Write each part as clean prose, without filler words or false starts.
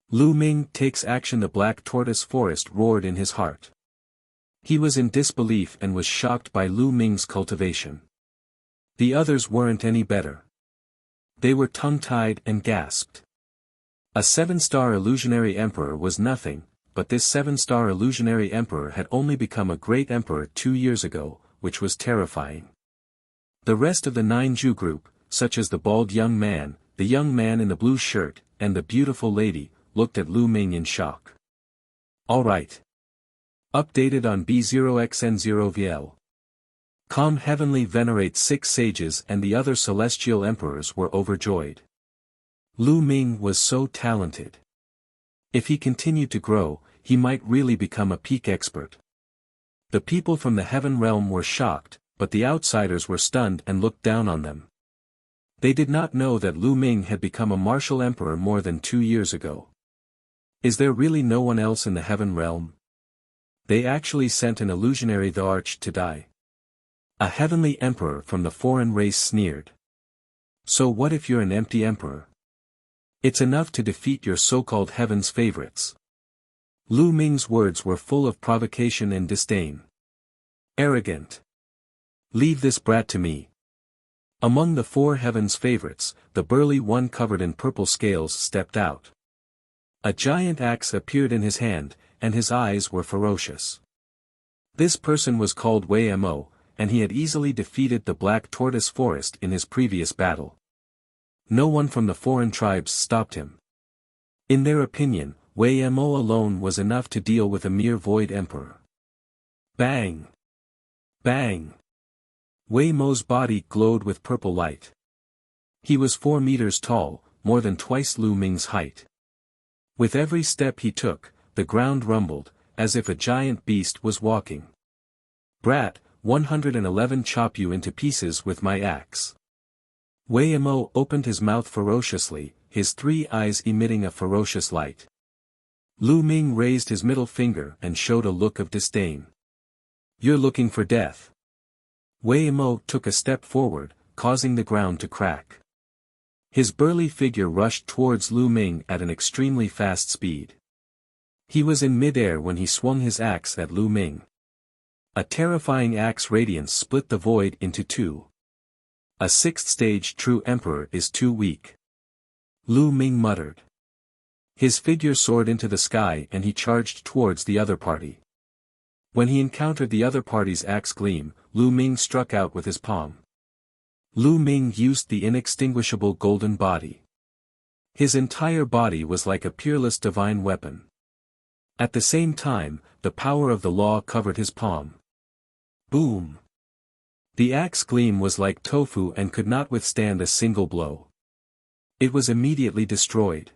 Lu Ming takes action. The black tortoise forest roared in his heart. He was in disbelief and was shocked by Lu Ming's cultivation. The others weren't any better. They were tongue-tied and gasped. A 7-star illusionary emperor was nothing, but this 7-star illusionary emperor had only become a great emperor 2 years ago, which was terrifying. The rest of the 9 group, such as the bald young man, the young man in the blue shirt, and the beautiful lady, looked at Lu Ming in shock. All right. Updated on B0xN0VL. Com Heavenly venerates 6 sages and the other celestial emperors were overjoyed. Lu Ming was so talented. If he continued to grow, he might really become a peak expert. The people from the heaven realm were shocked, but the outsiders were stunned and looked down on them. They did not know that Lu Ming had become a martial emperor more than 2 years ago. Is there really no one else in the heaven realm? They actually sent an illusionary the arch to die. A heavenly emperor from the foreign race sneered. So what if you're an empty emperor? It's enough to defeat your so-called heaven's favorites. Lu Ming's words were full of provocation and disdain. Arrogant. Leave this brat to me. Among the 4 heaven's favorites, the burly one covered in purple scales stepped out. A giant axe appeared in his hand, and his eyes were ferocious. This person was called Mo, and he had easily defeated the Black Tortoise Forest in his previous battle. No one from the foreign tribes stopped him. In their opinion, Mo alone was enough to deal with a mere void emperor. Bang! Bang! Mo's body glowed with purple light. He was 4 meters tall, more than twice Lu Ming's height. With every step he took, the ground rumbled, as if a giant beast was walking. Brat, 111 chop you into pieces with my axe. Mo opened his mouth ferociously, his 3 eyes emitting a ferocious light. Lu Ming raised his middle finger and showed a look of disdain. You're looking for death. Mo took a step forward, causing the ground to crack. His burly figure rushed towards Lu Ming at an extremely fast speed. He was in midair when he swung his axe at Lu Ming. A terrifying axe radiance split the void into 2. A 6th-stage true emperor is too weak. Lu Ming muttered. His figure soared into the sky and he charged towards the other party. When he encountered the other party's axe gleam, Lu Ming struck out with his palm. Lu Ming used the inextinguishable golden body. His entire body was like a peerless divine weapon. At the same time, the power of the law covered his palm. Boom! The axe gleam was like tofu and could not withstand a single blow. It was immediately destroyed.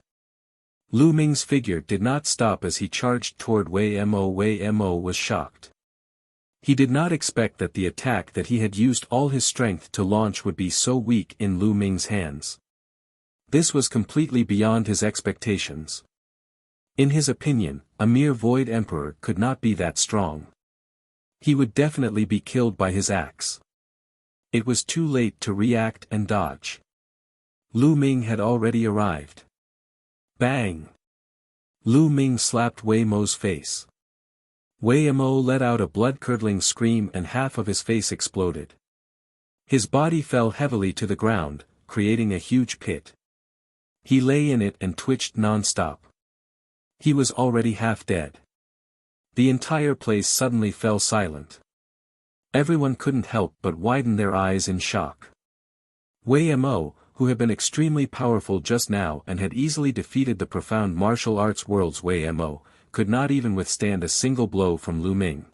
Lu Ming's figure did not stop as he charged toward Mo. Mo was shocked. He did not expect that the attack that he had used all his strength to launch would be so weak in Lu Ming's hands. This was completely beyond his expectations. In his opinion, a mere void emperor could not be that strong. He would definitely be killed by his axe. It was too late to react and dodge. Lu Ming had already arrived. Bang! Lu Ming slapped Mo's face. Mo let out a blood-curdling scream and half of his face exploded. His body fell heavily to the ground, creating a huge pit. He lay in it and twitched non-stop. He was already half dead. The entire place suddenly fell silent. Everyone couldn't help but widen their eyes in shock. Mo, who had been extremely powerful just now and had easily defeated the profound martial arts world's Mo, could not even withstand a single blow from Lu Ming.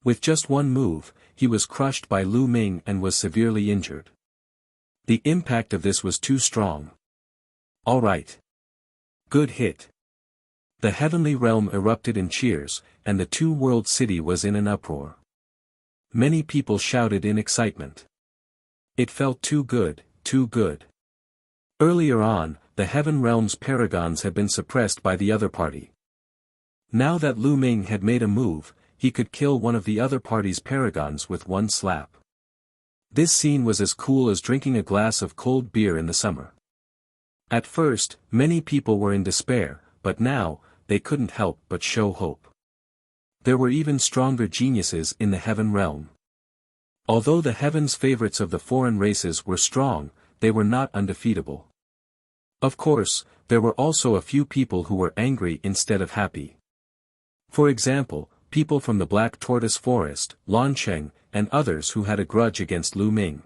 With just one move, he was crushed by Lu Ming and was severely injured. The impact of this was too strong. All right. Good hit. The heavenly realm erupted in cheers, and the 2-world city was in an uproar. Many people shouted in excitement. It felt too good, too good. Earlier on, the heaven realm's paragons had been suppressed by the other party. Now that Lu Ming had made a move, he could kill one of the other party's paragons with one slap. This scene was as cool as drinking a glass of cold beer in the summer. At first, many people were in despair, but now, they couldn't help but show hope. There were even stronger geniuses in the heaven realm. Although the heavens' favorites of the foreign races were strong, they were not undefeatable. Of course, there were also a few people who were angry instead of happy. For example, people from the Black Tortoise Forest, Lancheng, and others who had a grudge against Lu Ming.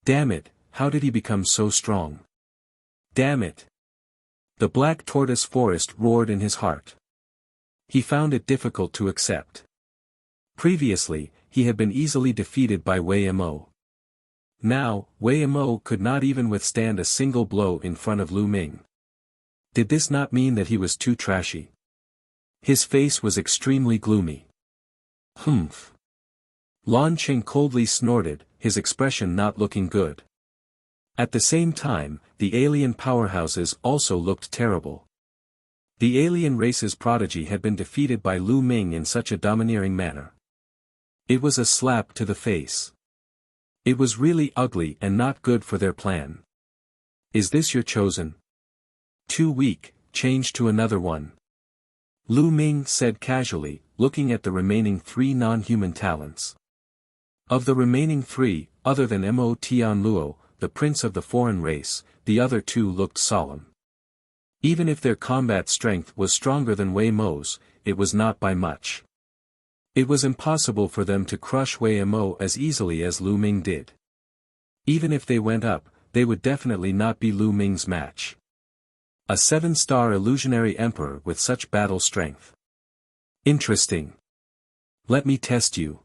Damn it, how did he become so strong? Damn it! The Black Tortoise Forest roared in his heart. He found it difficult to accept. Previously, he had been easily defeated by Wei Mo. Now, Wei Mo could not even withstand a single blow in front of Lu Ming. Did this not mean that he was too trashy? His face was extremely gloomy. Humph. Lan Qing coldly snorted, his expression not looking good. At the same time, the alien powerhouses also looked terrible. The alien race's prodigy had been defeated by Lu Ming in such a domineering manner. It was a slap to the face. It was really ugly and not good for their plan. Is this your chosen? Too weak, change to another one. Lu Ming said casually, looking at the remaining 3 non-human talents. Of the remaining 3, other than Mo Tianluo, the prince of the foreign race, the other 2 looked solemn. Even if their combat strength was stronger than Wei Mo's, it was not by much. It was impossible for them to crush Wei Mo as easily as Lu Ming did. Even if they went up, they would definitely not be Lu Ming's match. A 7-star illusionary emperor with such battle strength. Interesting. Let me test you.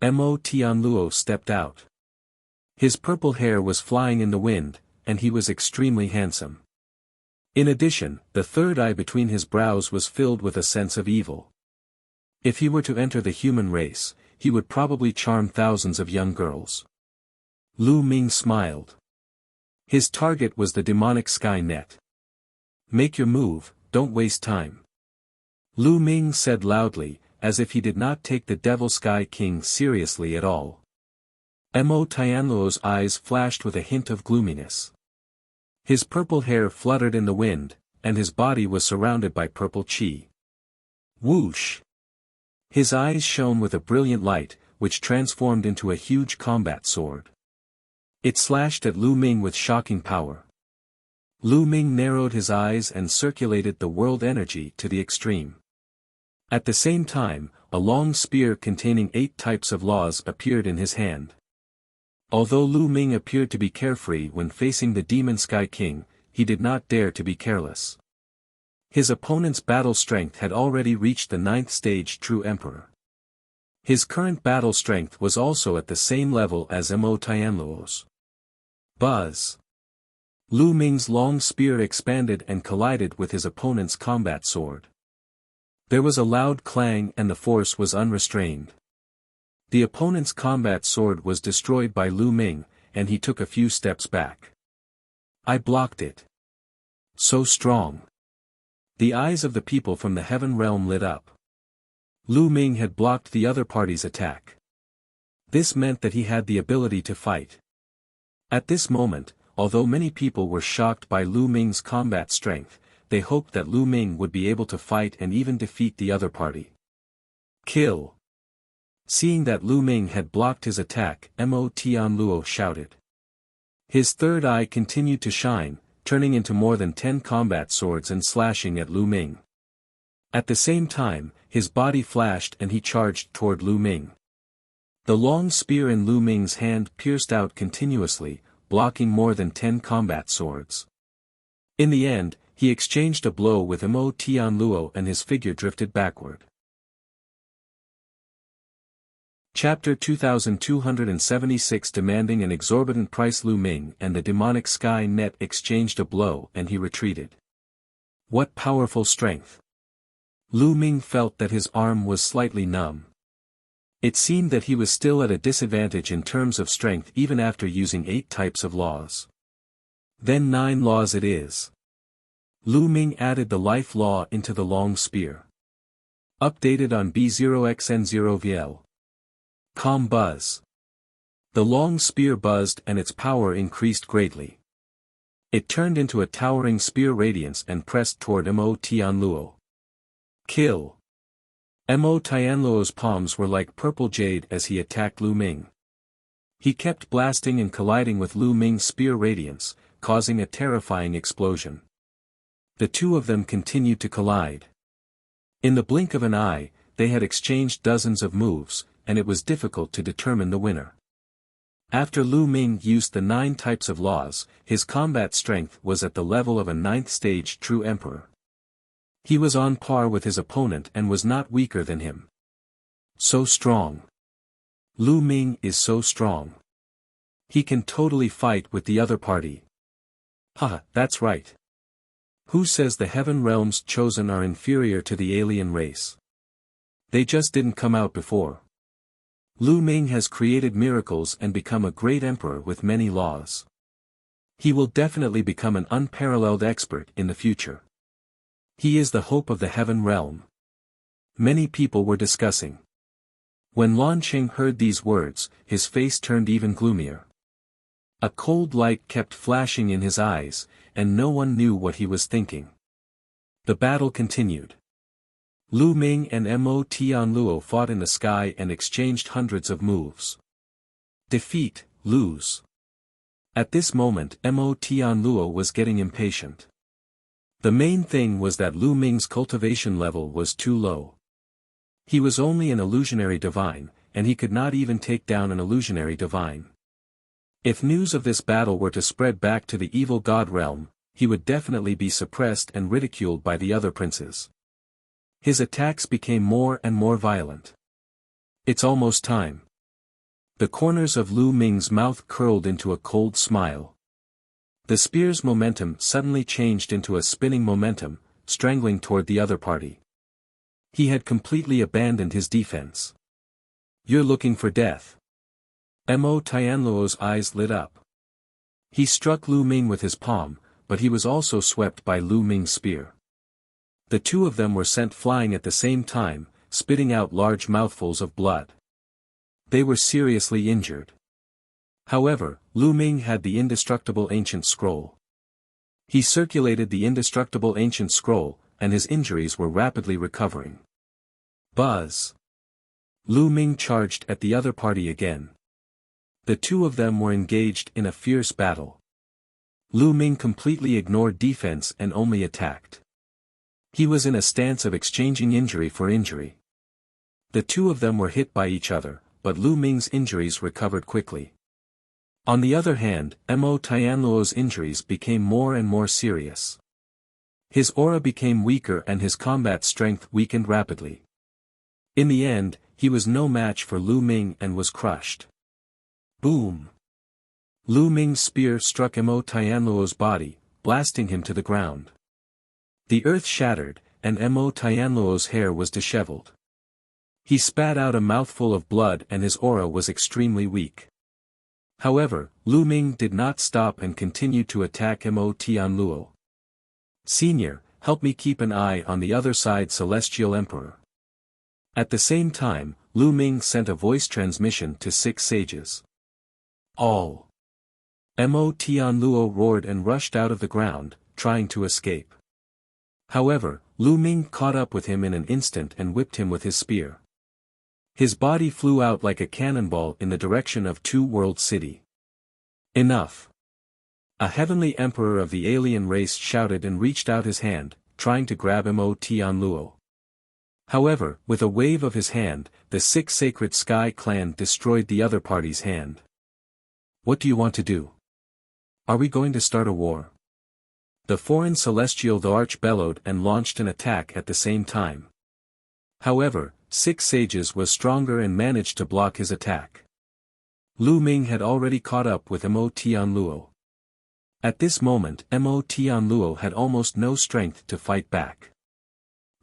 Mo Tianluo stepped out. His purple hair was flying in the wind, and he was extremely handsome. In addition, the third eye between his brows was filled with a sense of evil. If he were to enter the human race, he would probably charm thousands of young girls. Lu Ming smiled. His target was the demonic sky net. Make your move, don't waste time. Lu Ming said loudly, as if he did not take the Devil Sky King seriously at all. Mo Tianluo's eyes flashed with a hint of gloominess. His purple hair fluttered in the wind, and his body was surrounded by purple chi. Whoosh! His eyes shone with a brilliant light, which transformed into a huge combat sword. It slashed at Lu Ming with shocking power. Lu Ming narrowed his eyes and circulated the world energy to the extreme. At the same time, a long spear containing 8 types of laws appeared in his hand. Although Lu Ming appeared to be carefree when facing the Demon Sky King, he did not dare to be careless. His opponent's battle strength had already reached the 9th stage True Emperor. His current battle strength was also at the same level as Mo Tianluo's. Buzz! Lu Ming's long spear expanded and collided with his opponent's combat sword. There was a loud clang and the force was unrestrained. The opponent's combat sword was destroyed by Lu Ming, and he took a few steps back. I blocked it. So strong. The eyes of the people from the heaven realm lit up. Lu Ming had blocked the other party's attack. This meant that he had the ability to fight. At this moment, although many people were shocked by Lu Ming's combat strength, they hoped that Lu Ming would be able to fight and even defeat the other party. Kill! Seeing that Lu Ming had blocked his attack, Mo Tianluo shouted. His third eye continued to shine, turning into more than 10 combat swords and slashing at Lu Ming. At the same time, his body flashed and he charged toward Lu Ming. The long spear in Lu Ming's hand pierced out continuously, blocking more than 10 combat swords. In the end, he exchanged a blow with Mo Tianluo and his figure drifted backward. Chapter 2276 Demanding an exorbitant price. Lu Ming and the demonic sky net exchanged a blow and he retreated. What powerful strength! Lu Ming felt that his arm was slightly numb. It seemed that he was still at a disadvantage in terms of strength even after using 8 types of laws. Then 9 laws it is. Lu Ming added the life law into the long spear. Updated on B0xN0VL. Calm buzz. The long spear buzzed and its power increased greatly. It turned into a towering spear radiance and pressed toward Mo Tianluo. Kill! Mo Tianluo's palms were like purple jade as he attacked Lu Ming. He kept blasting and colliding with Lu Ming's spear radiance, causing a terrifying explosion. The two of them continued to collide. In the blink of an eye, they had exchanged dozens of moves, and it was difficult to determine the winner. After Lu Ming used the 9 types of laws, his combat strength was at the level of a 9th stage true emperor. He was on par with his opponent and was not weaker than him. So strong. Lu Ming is so strong. He can totally fight with the other party. Haha, that's right. Who says the heaven realms chosen are inferior to the alien race? They just didn't come out before. Lu Ming has created miracles and become a great emperor with many laws. He will definitely become an unparalleled expert in the future. He is the hope of the heaven realm. Many people were discussing. When Lan Qing heard these words, his face turned even gloomier. A cold light kept flashing in his eyes, and no one knew what he was thinking. The battle continued. Lu Ming and Mo Tianluo fought in the sky and exchanged hundreds of moves. Defeat, lose. At this moment Mo Tianluo was getting impatient. The main thing was that Lu Ming's cultivation level was too low. He was only an illusionary divine, and he could not even take down an illusionary divine. If news of this battle were to spread back to the evil god realm, he would definitely be suppressed and ridiculed by the other princes. His attacks became more and more violent. It's almost time. The corners of Lu Ming's mouth curled into a cold smile. The spear's momentum suddenly changed into a spinning momentum, strangling toward the other party. He had completely abandoned his defense. You're looking for death. Mo Tianluo's eyes lit up. He struck Lu Ming with his palm, but he was also swept by Lu Ming's spear. The two of them were sent flying at the same time, spitting out large mouthfuls of blood. They were seriously injured. However, Lu Ming had the indestructible ancient scroll. He circulated the indestructible ancient scroll, and his injuries were rapidly recovering. Buzz! Lu Ming charged at the other party again. The two of them were engaged in a fierce battle. Lu Ming completely ignored defense and only attacked. He was in a stance of exchanging injury for injury. The two of them were hit by each other, but Lu Ming's injuries recovered quickly. On the other hand, Mo Tianluo's injuries became more and more serious. His aura became weaker and his combat strength weakened rapidly. In the end, he was no match for Lu Ming and was crushed. Boom! Lu Ming's spear struck Mo Tianluo's body, blasting him to the ground. The earth shattered, and Mo Tianluo's hair was disheveled. He spat out a mouthful of blood and his aura was extremely weak. However, Lu Ming did not stop and continued to attack Mo Tianluo. Senior, help me keep an eye on the other side Celestial Emperor. At the same time, Lu Ming sent a voice transmission to 6 sages. All. Mo Tianluo roared and rushed out of the ground, trying to escape. However, Lu Ming caught up with him in an instant and whipped him with his spear. His body flew out like a cannonball in the direction of Two World City. Enough! A heavenly emperor of the alien race shouted and reached out his hand, trying to grab Mo Tianluo. However, with a wave of his hand, the 6 sacred sky clan destroyed the other party's hand. What do you want to do? Are we going to start a war? The foreign celestial the arch bellowed and launched an attack at the same time. However, 6 sages was stronger and managed to block his attack. Lu Ming had already caught up with Mo Tianluo. At this moment Mo Tianluo had almost no strength to fight back.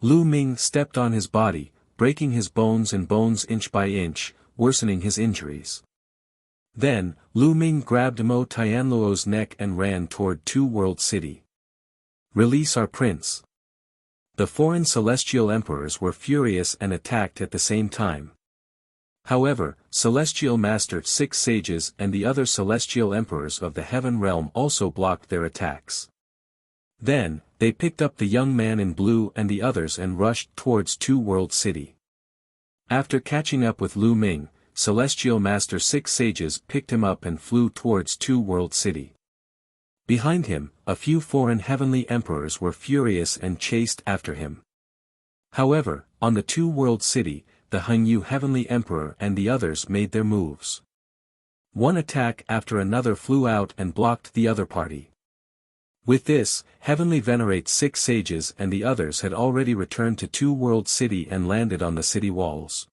Lu Ming stepped on his body, breaking his bones inch by inch, worsening his injuries. Then, Lu Ming grabbed Mo Tianluo's neck and ran toward Two World City. Release our prince. The foreign celestial emperors were furious and attacked at the same time. However, Celestial Master 6 sages and the other celestial emperors of the heaven realm also blocked their attacks. Then, they picked up the young man in blue and the others and rushed towards Two World City. After catching up with Lu Ming, Celestial Master 6 sages picked him up and flew towards Two World City. Behind him, a few foreign heavenly emperors were furious and chased after him. However, on the Two World City, the Hengyu Heavenly Emperor and the others made their moves. One attack after another flew out and blocked the other party. With this, Heavenly Venerate 6 sages and the others had already returned to Two World City and landed on the city walls.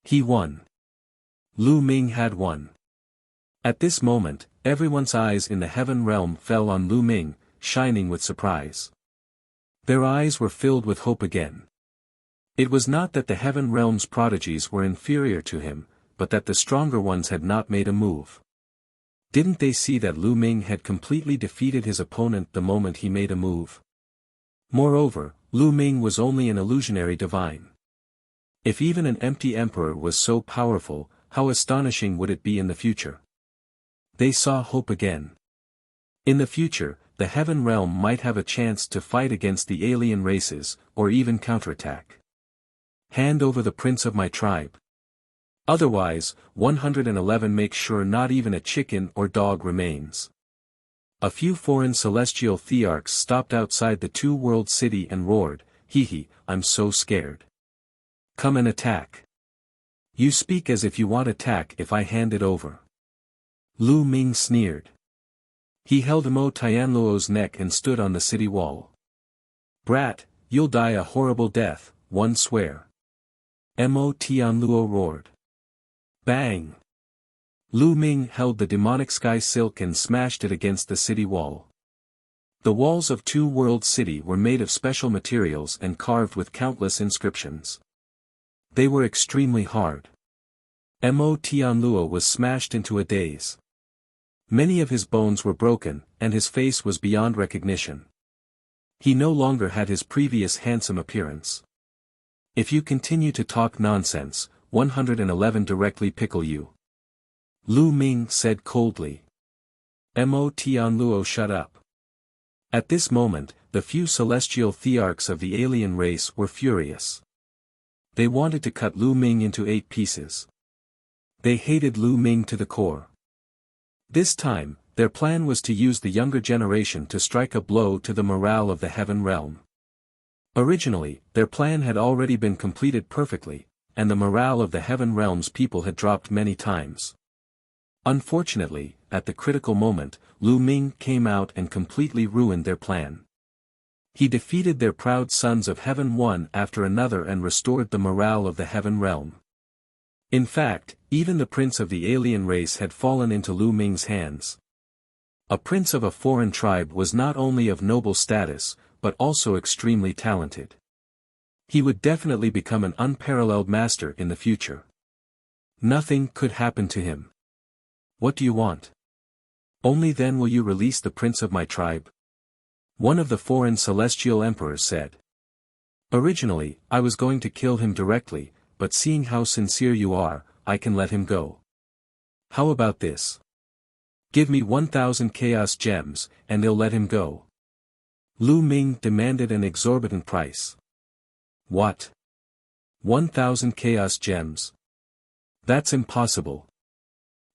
He won. Lu Ming had won. At this moment, everyone's eyes in the heaven realm fell on Lu Ming, shining with surprise. Their eyes were filled with hope again. It was not that the heaven realm's prodigies were inferior to him, but that the stronger ones had not made a move. Didn't they see that Lu Ming had completely defeated his opponent the moment he made a move? Moreover, Lu Ming was only an illusionary divine. If even an empty emperor was so powerful, how astonishing would it be in the future? They saw hope again. In the future, the heaven realm might have a chance to fight against the alien races, or even counterattack. Hand over the prince of my tribe. Otherwise, 111 make sure not even a chicken or dog remains. A few foreign celestial thearchs stopped outside the Two World City and roared, "Hee hee, I'm so scared. Come and attack. You speak as if you want attack if I hand it over." Lu Ming sneered. He held Mo Tianluo's neck and stood on the city wall. "Brat, you'll die a horrible death, one swear." Mo Tianluo roared. Bang! Lu Ming held the demonic sky silk and smashed it against the city wall. The walls of Two World City were made of special materials and carved with countless inscriptions. They were extremely hard. Mo Tianluo was smashed into a daze. Many of his bones were broken, and his face was beyond recognition. He no longer had his previous handsome appearance. "If you continue to talk nonsense, 111 directly pickle you," Lu Ming said coldly. Mo Tianluo shut up. At this moment, the few celestial thearchs of the alien race were furious. They wanted to cut Lu Ming into 8 pieces. They hated Lu Ming to the core. This time, their plan was to use the younger generation to strike a blow to the morale of the heaven realm. Originally, their plan had already been completed perfectly, and the morale of the heaven realm's people had dropped many times. Unfortunately, at the critical moment, Lu Ming came out and completely ruined their plan. He defeated their proud sons of heaven one after another and restored the morale of the heaven realm. In fact, even the prince of the alien race had fallen into Lu Ming's hands. A prince of a foreign tribe was not only of noble status, but also extremely talented. He would definitely become an unparalleled master in the future. Nothing could happen to him. "What do you want? Only then will you release the prince of my tribe?" One of the foreign celestial emperors said. "Originally, I was going to kill him directly, but seeing how sincere you are, I can let him go. How about this? Give me 1,000 chaos gems, and they'll let him go." Lu Ming demanded an exorbitant price. "What? 1,000 chaos gems? That's impossible.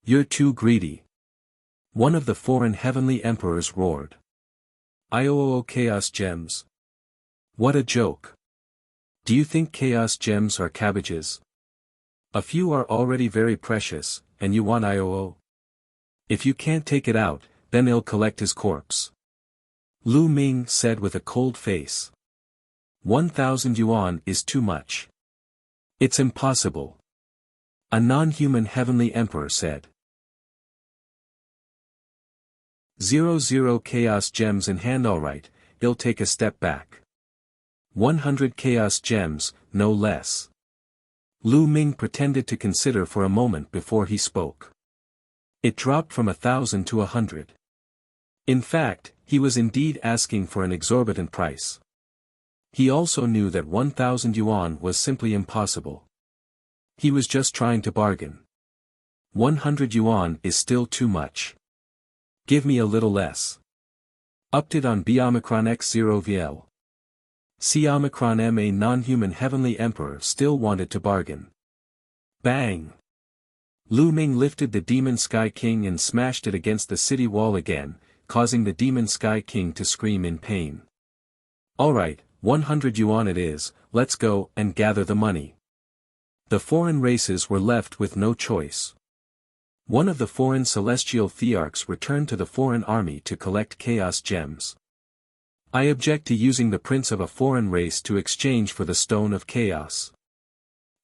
You're too greedy." One of the foreign heavenly emperors roared. "IOO chaos gems? What a joke. Do you think chaos gems are cabbages? A few are already very precious, and you want IOO? If you can't take it out, then they'll collect his corpse." Lu Ming said with a cold face. 1,000 yuan is too much. It's impossible. A non-human heavenly emperor said. 00 chaos gems in hand. Alright, he'll take a step back. 100 chaos gems, no less. Lu Ming pretended to consider for a moment before he spoke. It dropped from 1,000 to 100. In fact, he was indeed asking for an exorbitant price. He also knew that 1,000 yuan was simply impossible. He was just trying to bargain. 100 yuan is still too much. Give me a little less. Update on Omicron X0 VL. C Omicron M, a non-human heavenly emperor, still wanted to bargain. Bang! Lu Ming lifted the Demon Sky King and smashed it against the city wall again, causing the Demon Sky King to scream in pain. Alright, 100 yuan it is, let's go and gather the money. The foreign races were left with no choice. One of the foreign celestial thearchs returned to the foreign army to collect chaos gems. I object to using the prince of a foreign race to exchange for the stone of chaos.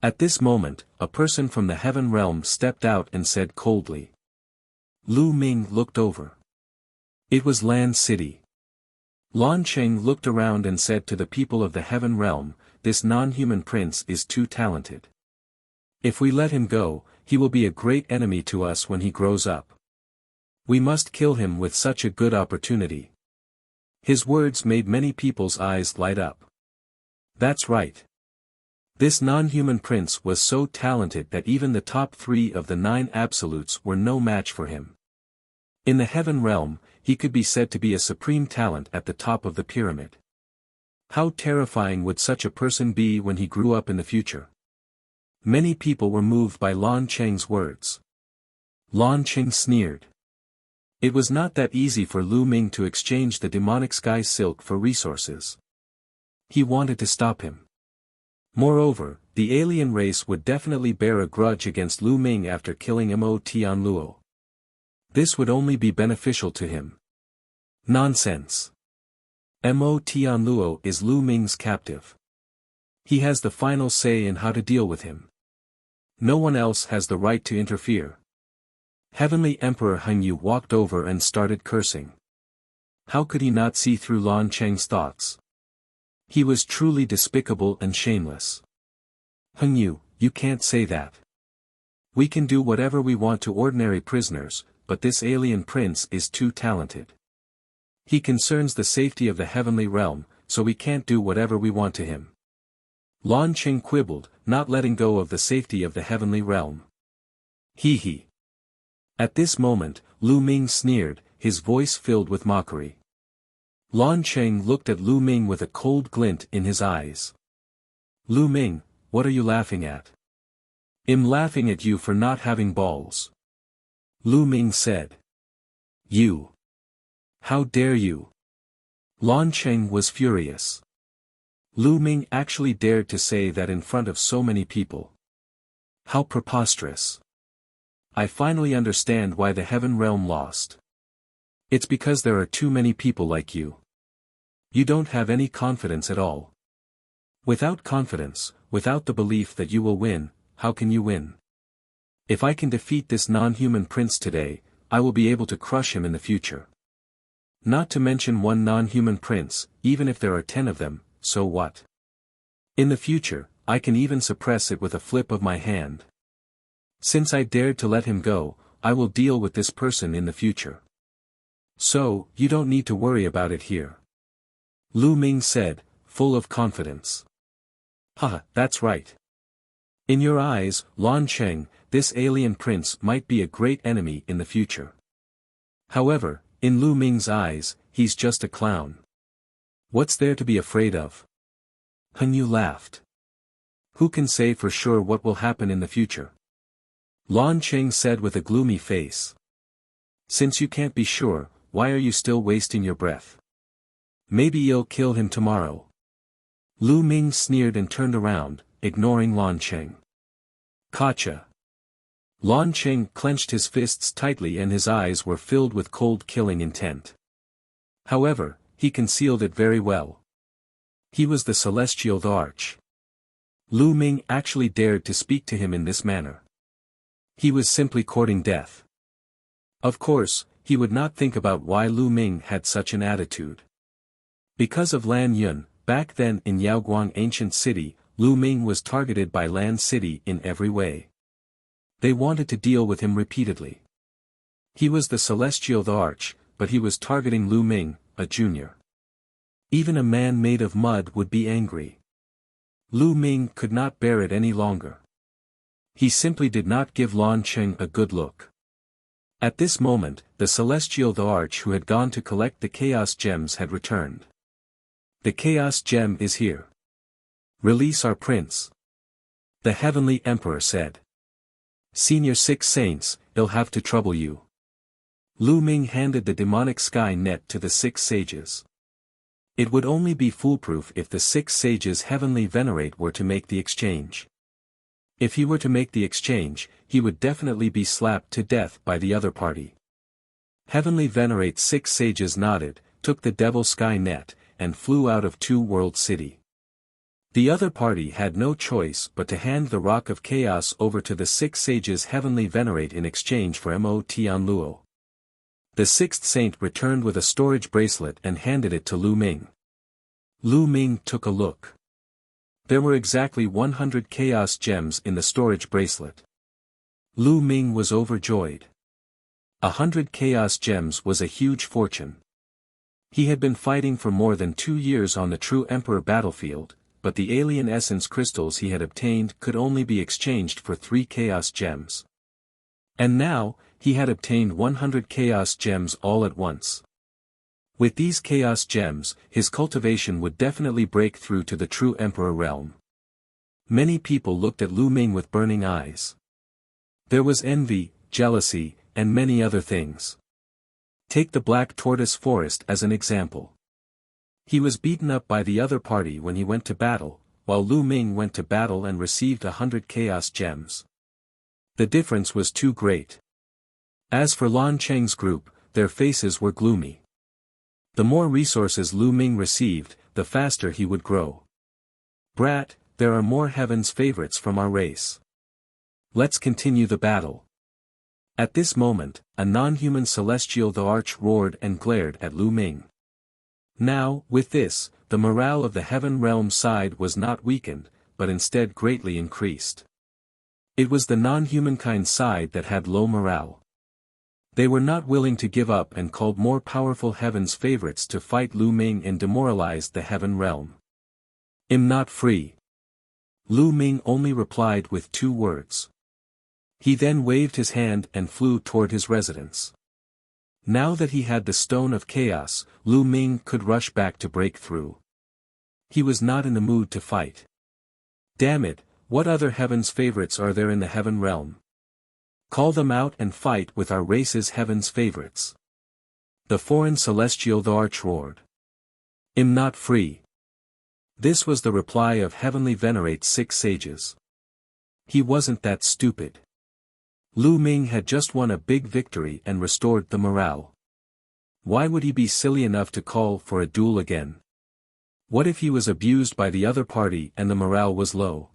At this moment, a person from the heaven realm stepped out and said coldly. Lu Ming looked over. It was Lan City. Lan Cheng looked around and said to the people of the heaven realm, this non-human prince is too talented. If we let him go, he will be a great enemy to us when he grows up. We must kill him with such a good opportunity. His words made many people's eyes light up. That's right. This non-human prince was so talented that even the top 3 of the 9 absolutes were no match for him. In the heaven realm, he could be said to be a supreme talent at the top of the pyramid. How terrifying would such a person be when he grew up in the future? Many people were moved by Lan Cheng's words. Lan Cheng sneered. It was not that easy for Lu Ming to exchange the demonic sky silk for resources. He wanted to stop him. Moreover, the alien race would definitely bear a grudge against Lu Ming after killing Mo Tianluo. This would only be beneficial to him. Nonsense. Mo Tianluo is Lu Ming's captive. He has the final say in how to deal with him. No one else has the right to interfere. Heavenly Emperor Hengyu walked over and started cursing. How could he not see through Lan Cheng's thoughts? He was truly despicable and shameless. Hengyu, you can't say that. We can do whatever we want to ordinary prisoners, but this alien prince is too talented. He concerns the safety of the heavenly realm, so we can't do whatever we want to him. Lan Cheng quibbled, not letting go of the safety of the heavenly realm. Hee hee. At this moment, Lu Ming sneered, his voice filled with mockery. Lan Cheng looked at Lu Ming with a cold glint in his eyes. Lu Ming, what are you laughing at? I'm laughing at you for not having balls. Lu Ming said. You. How dare you? Lan Cheng was furious. Lu Ming actually dared to say that in front of so many people. How preposterous. I finally understand why the heaven realm lost. It's because there are too many people like you. You don't have any confidence at all. Without confidence, without the belief that you will win, how can you win? If I can defeat this non-human prince today, I will be able to crush him in the future. Not to mention one non-human prince, even if there are 10 of them, so what? In the future, I can even suppress it with a flip of my hand. Since I dared to let him go, I will deal with this person in the future. So, you don't need to worry about it here. Lu Ming said, full of confidence. Haha, that's right. In your eyes, Lan Cheng, this alien prince might be a great enemy in the future. However, in Lu Ming's eyes, he's just a clown. What's there to be afraid of? Hengyu laughed. Who can say for sure what will happen in the future? Lan Cheng said with a gloomy face. Since you can't be sure, why are you still wasting your breath? Maybe you'll kill him tomorrow. Lu Ming sneered and turned around, ignoring Lan Cheng. Gotcha. Lan Cheng clenched his fists tightly and his eyes were filled with cold killing intent. However, he concealed it very well. He was the celestial Arch. Lu Ming actually dared to speak to him in this manner. He was simply courting death. Of course, he would not think about why Lu Ming had such an attitude. Because of Lan Yun, back then in Yaoguang ancient city, Lu Ming was targeted by Lan City in every way. They wanted to deal with him repeatedly. He was the celestial Arch, but he was targeting Lu Ming, a junior. Even a man made of mud would be angry. Lu Ming could not bear it any longer. He simply did not give Lan Cheng a good look. At this moment, the celestial the Arch who had gone to collect the Chaos Gems had returned. The Chaos Gem is here. Release our prince. The Heavenly Emperor said. Senior 6 saints, he'll have to trouble you. Lu Ming handed the demonic sky net to the 6 sages. It would only be foolproof if the 6 sages Heavenly Venerate were to make the exchange. If he were to make the exchange, he would definitely be slapped to death by the other party. Heavenly Venerate's 6 sages nodded, took the devil sky net, and flew out of Two World City. The other party had no choice but to hand the Rock of Chaos over to the 6 sages Heavenly Venerate in exchange for Mot Luo. The 6th saint returned with a storage bracelet and handed it to Lu Ming. Lu Ming took a look. There were exactly 100 Chaos Gems in the storage bracelet. Lu Ming was overjoyed. 100 Chaos Gems was a huge fortune. He had been fighting for more than 2 years on the True Emperor battlefield, but the alien essence crystals he had obtained could only be exchanged for 3 Chaos Gems. And now, he had obtained 100 Chaos Gems all at once. With these Chaos Gems, his cultivation would definitely break through to the True Emperor realm. Many people looked at Lu Ming with burning eyes. There was envy, jealousy, and many other things. Take the Black Tortoise Forest as an example. He was beaten up by the other party when he went to battle, while Lu Ming went to battle and received 100 Chaos Gems. The difference was too great. As for Lan Cheng's group, their faces were gloomy. The more resources Lu Ming received, the faster he would grow. Brat, there are more heaven's favorites from our race. Let's continue the battle. At this moment, a non-human celestial the Arch roared and glared at Lu Ming. Now, with this, the morale of the heaven realm side was not weakened, but instead greatly increased. It was the non-humankind side that had low morale. They were not willing to give up and called more powerful heaven's favorites to fight Lu Ming and demoralized the heaven realm. "I'm not free." Lu Ming only replied with 2 words. He then waved his hand and flew toward his residence. Now that he had the Stone of Chaos, Lu Ming could rush back to break through. He was not in the mood to fight. Damn it, what other heaven's favorites are there in the heaven realm? Call them out and fight with our race's heaven's favorites. The foreign celestial the Arch roared. "I'm not free." This was the reply of Heavenly Venerate's 6 sages. He wasn't that stupid. Lu Ming had just won a big victory and restored the morale. Why would he be silly enough to call for a duel again? What if he was abused by the other party and the morale was low?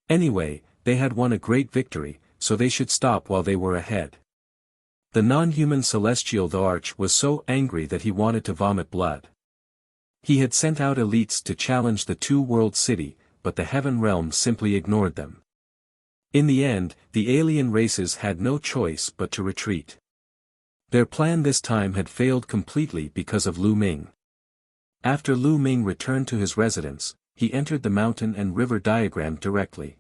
Anyway, they had won a great victory, so they should stop while they were ahead. The non-human celestial the Arch was so angry that he wanted to vomit blood. He had sent out elites to challenge the Two World City, but the heaven realm simply ignored them. In the end, the alien races had no choice but to retreat. Their plan this time had failed completely because of Lu Ming. After Lu Ming returned to his residence, he entered the mountain and river diagram directly.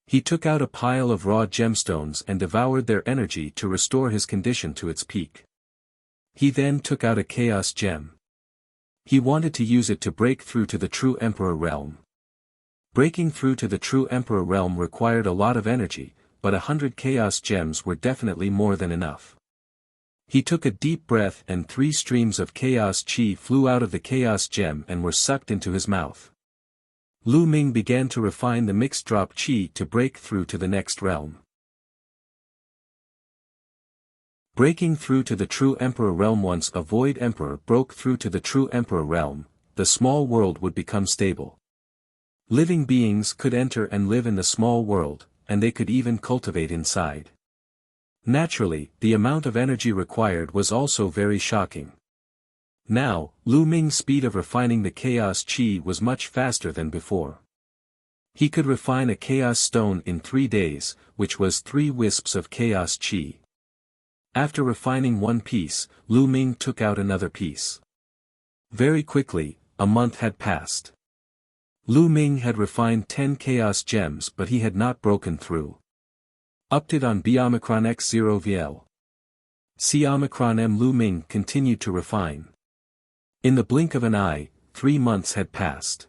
He took out a pile of raw gemstones and devoured their energy to restore his condition to its peak. He then took out a Chaos Gem. He wanted to use it to break through to the True Emperor realm. Breaking through to the True Emperor realm required a lot of energy, but 100 Chaos Gems were definitely more than enough. He took a deep breath and 3 streams of Chaos Chi flew out of the Chaos Gem and were sucked into his mouth. Lu Ming began to refine the mixed drop Chi to break through to the next realm. Breaking through to the True Emperor realm. Once a Void Emperor broke through to the True Emperor realm, the small world would become stable. Living beings could enter and live in the small world, and they could even cultivate inside. Naturally, the amount of energy required was also very shocking. Now, Lu Ming's speed of refining the Chaos Chi was much faster than before. He could refine a Chaos Stone in 3 days, which was 3 wisps of Chaos Chi. After refining 1 piece, Lu Ming took out another piece. Very quickly, a month had passed. Lu Ming had refined 10 chaos gems, but he had not broken through. Update on Omicron X0 VL. C Omicron M. Lu Ming continued to refine. In the blink of an eye, 3 months had passed.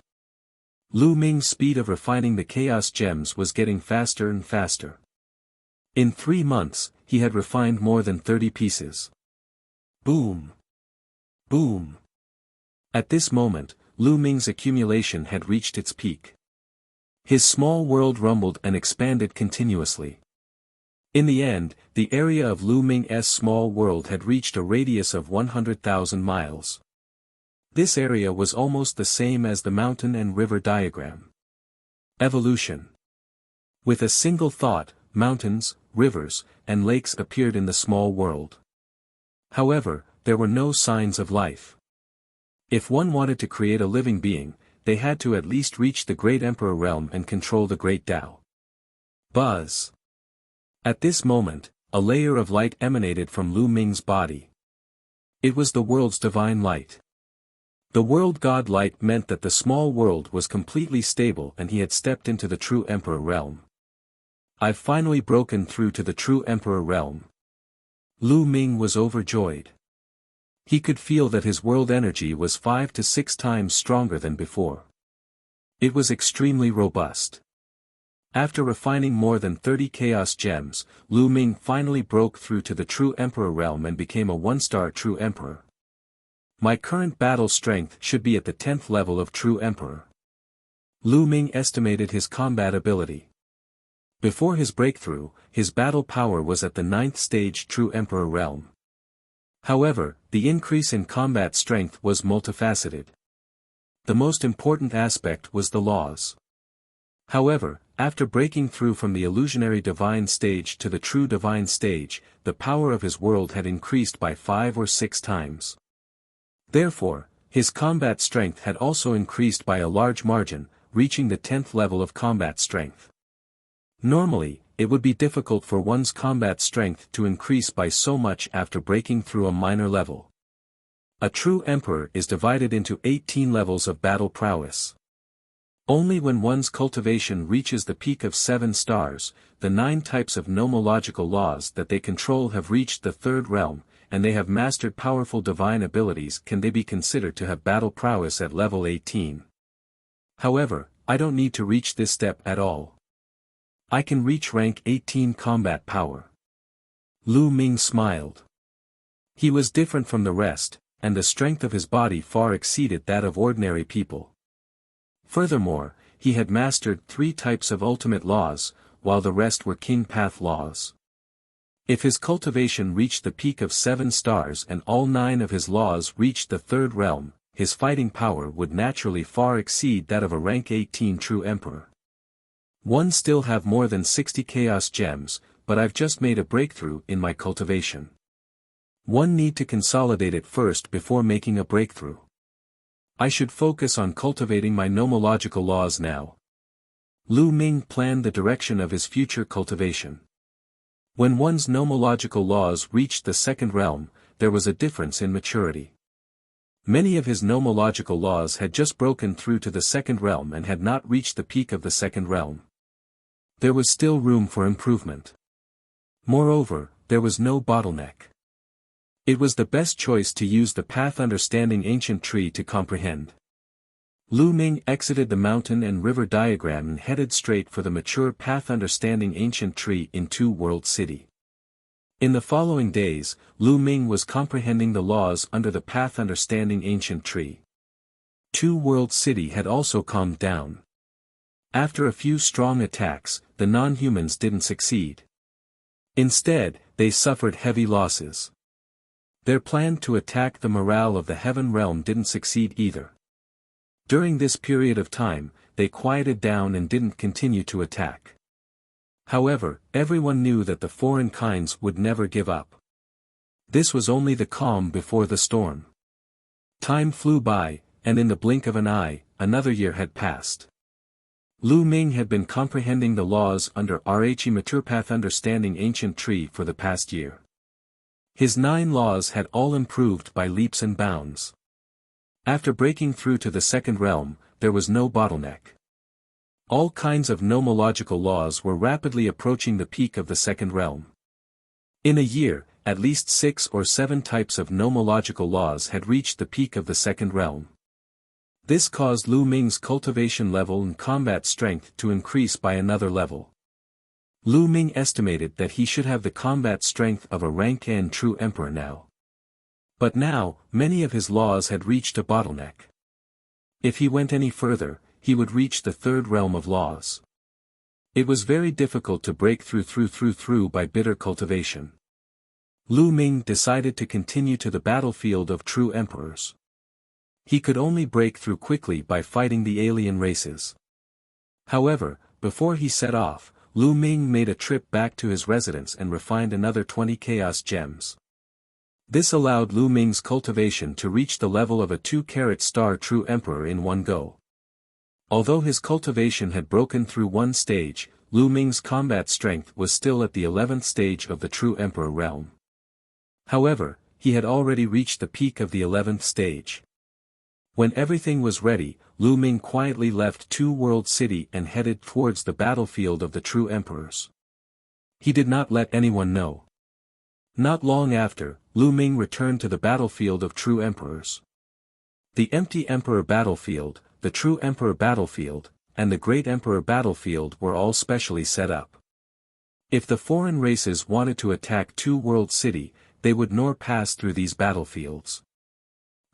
Lu Ming's speed of refining the chaos gems was getting faster and faster. In 3 months, he had refined more than 30 pieces. Boom! Boom! At this moment, Lu Ming's accumulation had reached its peak. His small world rumbled and expanded continuously. In the end, the area of Lu Ming's small world had reached a radius of 100,000 miles. This area was almost the same as the mountain and river diagram. Evolution. With a single thought, mountains, rivers, and lakes appeared in the small world. However, there were no signs of life. If one wanted to create a living being, they had to at least reach the Great Emperor realm and control the Great Tao. Buzz. At this moment, a layer of light emanated from Lu Ming's body. It was the world's divine light. The world god light meant that the small world was completely stable and he had stepped into the true Emperor realm. I've finally broken through to the true Emperor realm. Lu Ming was overjoyed. He could feel that his world energy was 5 to 6 times stronger than before. It was extremely robust. After refining more than 30 chaos gems, Lu Ming finally broke through to the true Emperor realm and became a 1-star true Emperor. My current battle strength should be at the 10th level of true Emperor. Lu Ming estimated his combat ability. Before his breakthrough, his battle power was at the 9th stage true Emperor realm. However, the increase in combat strength was multifaceted. The most important aspect was the laws. However, after breaking through from the illusionary divine stage to the true divine stage, the power of his world had increased by 5 or 6 times. Therefore, his combat strength had also increased by a large margin, reaching the 10th level of combat strength. Normally, it would be difficult for one's combat strength to increase by so much after breaking through a minor level. A true emperor is divided into 18 levels of battle prowess. Only when one's cultivation reaches the peak of 7 stars, the 9 types of nomological laws that they control have reached the 3rd realm, and they have mastered powerful divine abilities can they be considered to have battle prowess at level 18. However, I don't need to reach this step at all. I can reach rank 18 combat power. Lu Ming smiled. He was different from the rest, and the strength of his body far exceeded that of ordinary people. Furthermore, he had mastered 3 types of ultimate laws, while the rest were king path laws. If his cultivation reached the peak of 7 stars and all 9 of his laws reached the 3rd realm, his fighting power would naturally far exceed that of a rank 18 true emperor. One still have more than 60 chaos gems, but I've just made a breakthrough in my cultivation. One need to consolidate it first before making a breakthrough. I should focus on cultivating my nomological laws now. Lu Ming planned the direction of his future cultivation. When one's nomological laws reached the 2nd realm, there was a difference in maturity. Many of his nomological laws had just broken through to the 2nd realm and had not reached the peak of the 2nd realm. There was still room for improvement. Moreover, there was no bottleneck. It was the best choice to use the path understanding ancient tree to comprehend. Lu Ming exited the mountain and river diagram and headed straight for the mature path understanding ancient tree in Two World City. In the following days, Lu Ming was comprehending the laws under the path understanding ancient tree. Two World City had also calmed down. After a few strong attacks, the non-humans didn't succeed. Instead, they suffered heavy losses. Their plan to attack the morale of the heaven realm didn't succeed either. During this period of time, they quieted down and didn't continue to attack. However, everyone knew that the foreign kinds would never give up. This was only the calm before the storm. Time flew by, and in the blink of an eye, another year had passed. Lu Ming had been comprehending the laws under RHE Mature Path Understanding Ancient Tree for the past year. His 9 laws had all improved by leaps and bounds. After breaking through to the 2nd realm, there was no bottleneck. All kinds of nomological laws were rapidly approaching the peak of the second realm. In a year, at least 6 or 7 types of nomological laws had reached the peak of the second realm. This caused Lu Ming's cultivation level and combat strength to increase by another level. Lu Ming estimated that he should have the combat strength of a rank N true emperor now. But now, many of his laws had reached a bottleneck. If he went any further, he would reach the third realm of laws. It was very difficult to break through by bitter cultivation. Lu Ming decided to continue to the battlefield of true emperors. He could only break through quickly by fighting the alien races. However, before he set off, Lu Ming made a trip back to his residence and refined another 20 chaos gems. This allowed Lu Ming's cultivation to reach the level of a 2-carat star true emperor in one go. Although his cultivation had broken through one stage, Lu Ming's combat strength was still at the 11th stage of the true emperor realm. However, he had already reached the peak of the 11th stage. When everything was ready, Lu Ming quietly left Two World City and headed towards the battlefield of the true emperors. He did not let anyone know. Not long after, Lu Ming returned to the battlefield of true emperors. The empty emperor battlefield, the true emperor battlefield, and the great emperor battlefield were all specially set up. If the foreign races wanted to attack Two World City, they would nor pass through these battlefields.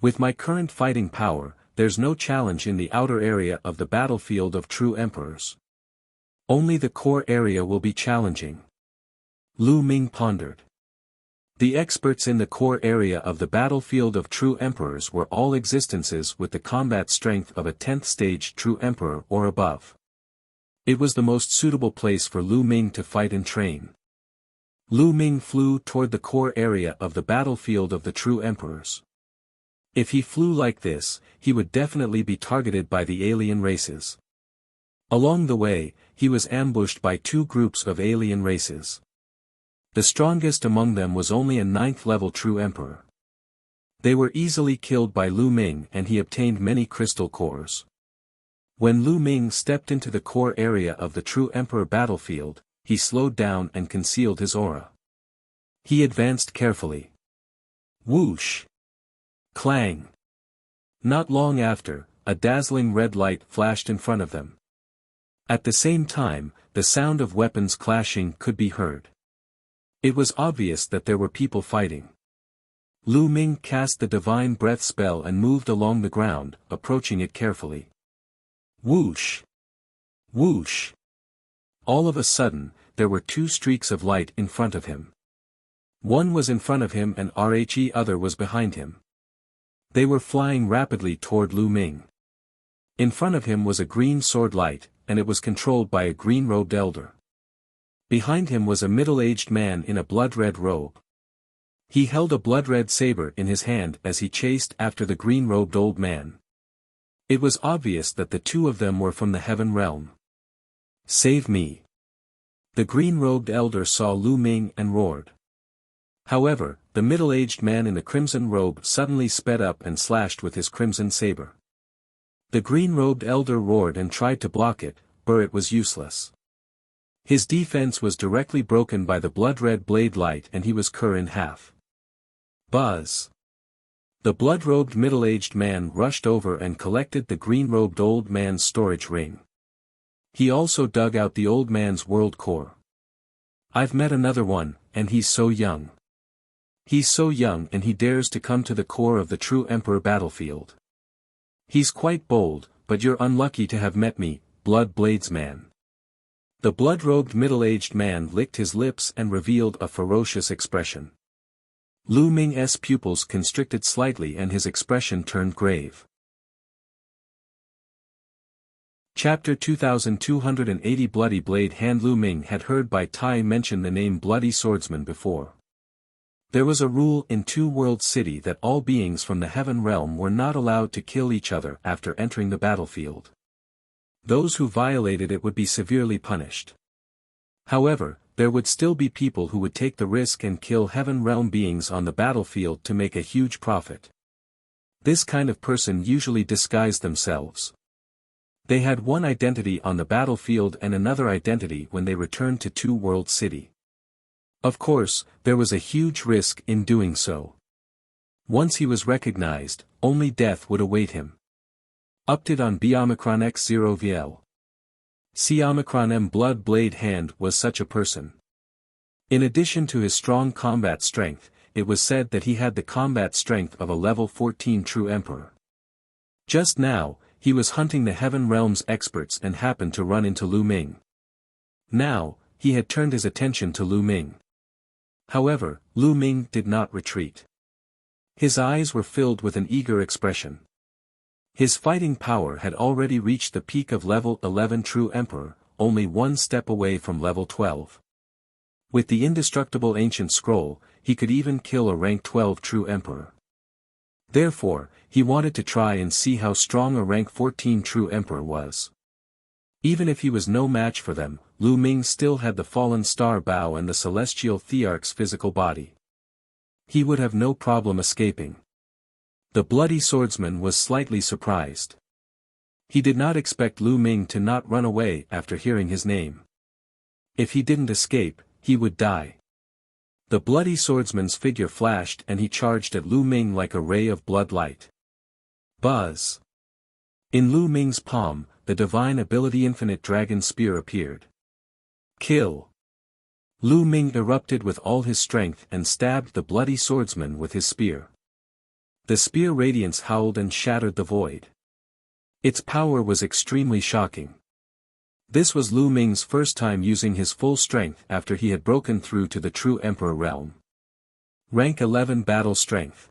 With my current fighting power, there's no challenge in the outer area of the battlefield of true emperors. Only the core area will be challenging. Lu Ming pondered. The experts in the core area of the battlefield of true emperors were all existences with the combat strength of a 10th stage true emperor or above. It was the most suitable place for Lu Ming to fight and train. Lu Ming flew toward the core area of the battlefield of the true emperors. If he flew like this, he would definitely be targeted by the alien races. Along the way, he was ambushed by 2 groups of alien races. The strongest among them was only a 9th level true emperor. They were easily killed by Lu Ming and he obtained many crystal cores. When Lu Ming stepped into the core area of the true emperor battlefield, he slowed down and concealed his aura. He advanced carefully. Whoosh! Clang! Not long after, a dazzling red light flashed in front of them. At the same time, the sound of weapons clashing could be heard. It was obvious that there were people fighting. Lu Ming cast the divine breath spell and moved along the ground, approaching it carefully. Whoosh! Whoosh! All of a sudden, there were 2 streaks of light in front of him. One was in front of him and the other was behind him. They were flying rapidly toward Lu Ming. In front of him was a green sword light, and it was controlled by a green-robed elder. Behind him was a middle-aged man in a blood-red robe. He held a blood-red saber in his hand as he chased after the green-robed old man. It was obvious that the 2 of them were from the heaven realm. Save me! The green-robed elder saw Lu Ming and roared. However, the middle-aged man in the crimson robe suddenly sped up and slashed with his crimson saber. The green-robed elder roared and tried to block it, but it was useless. His defense was directly broken by the blood-red blade light and he was cut in half. Buzz! The blood-robed middle-aged man rushed over and collected the green-robed old man's storage ring. He also dug out the old man's world core. I've met another one, and he's so young. He's so young and he dares to come to the core of the true emperor battlefield. He's quite bold, but you're unlucky to have met me, Blood Blades man. The blood-robed middle-aged man licked his lips and revealed a ferocious expression. Lu Ming's pupils constricted slightly and his expression turned grave. Chapter 2280 Bloody Blade Hand. Lu Ming had heard Bai Tai mention the name Bloody Swordsman before. There was a rule in Two World City that all beings from the heaven realm were not allowed to kill each other after entering the battlefield. Those who violated it would be severely punished. However, there would still be people who would take the risk and kill heaven realm beings on the battlefield to make a huge profit. This kind of person usually disguised themselves. They had one identity on the battlefield and another identity when they returned to Two World City. Of course, there was a huge risk in doing so. Once he was recognized, only death would await him. Update on Omicron X0 VL. C Omicron M Blood Blade Hand was such a person. In addition to his strong combat strength, it was said that he had the combat strength of a level 14 true emperor. Just now, he was hunting the Heaven Realm's experts and happened to run into Lu Ming. Now, he had turned his attention to Lu Ming. However, Lu Ming did not retreat. His eyes were filled with an eager expression. His fighting power had already reached the peak of level 11 true emperor, only one step away from level 12. With the indestructible ancient scroll, he could even kill a rank 12 true emperor. Therefore, he wanted to try and see how strong a rank 14 true emperor was. Even if he was no match for them, Lu Ming still had the fallen star bow and the celestial thearch's physical body. He would have no problem escaping. The bloody swordsman was slightly surprised. He did not expect Lu Ming to not run away after hearing his name. If he didn't escape, he would die. The bloody swordsman's figure flashed and he charged at Lu Ming like a ray of blood light. Buzz! In Lu Ming's palm, the divine ability Infinite Dragon Spear appeared. Kill! Lu Ming erupted with all his strength and stabbed the bloody swordsman with his spear. The spear radiance howled and shattered the void. Its power was extremely shocking. This was Lu Ming's first time using his full strength after he had broken through to the true Emperor realm. Rank 11 battle strength.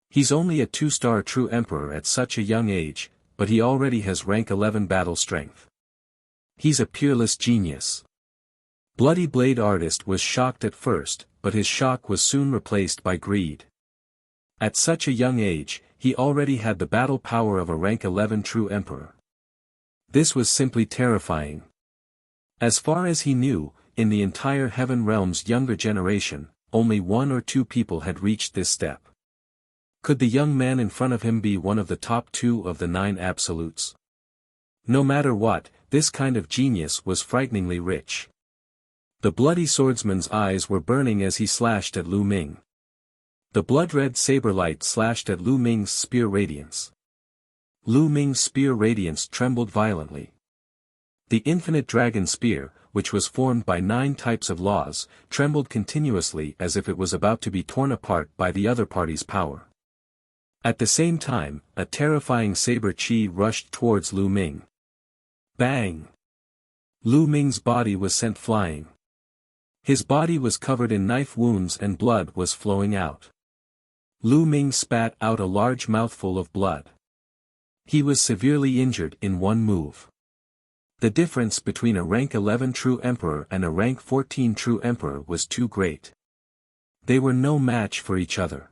He's only a 2-star true Emperor at such a young age, but he already has rank 11 battle strength. He's a peerless genius. Bloody Blade Artist was shocked at first, but his shock was soon replaced by greed. At such a young age, he already had the battle power of a rank 11 true emperor. This was simply terrifying. As far as he knew, in the entire Heaven Realm's younger generation, only 1 or 2 people had reached this step. Could the young man in front of him be one of the top 2 of the 9 absolutes? No matter what, this kind of genius was frighteningly rich. The bloody swordsman's eyes were burning as he slashed at Lu Ming. The blood-red saber light slashed at Lu Ming's spear radiance. Lu Ming's spear radiance trembled violently. The Infinite Dragon Spear, which was formed by 9 types of laws, trembled continuously as if it was about to be torn apart by the other party's power. At the same time, a terrifying saber chi rushed towards Lu Ming. Bang! Lu Ming's body was sent flying. His body was covered in knife wounds and blood was flowing out. Lu Ming spat out a large mouthful of blood. He was severely injured in one move. The difference between a rank 11 true emperor and a rank 14 true emperor was too great. They were no match for each other.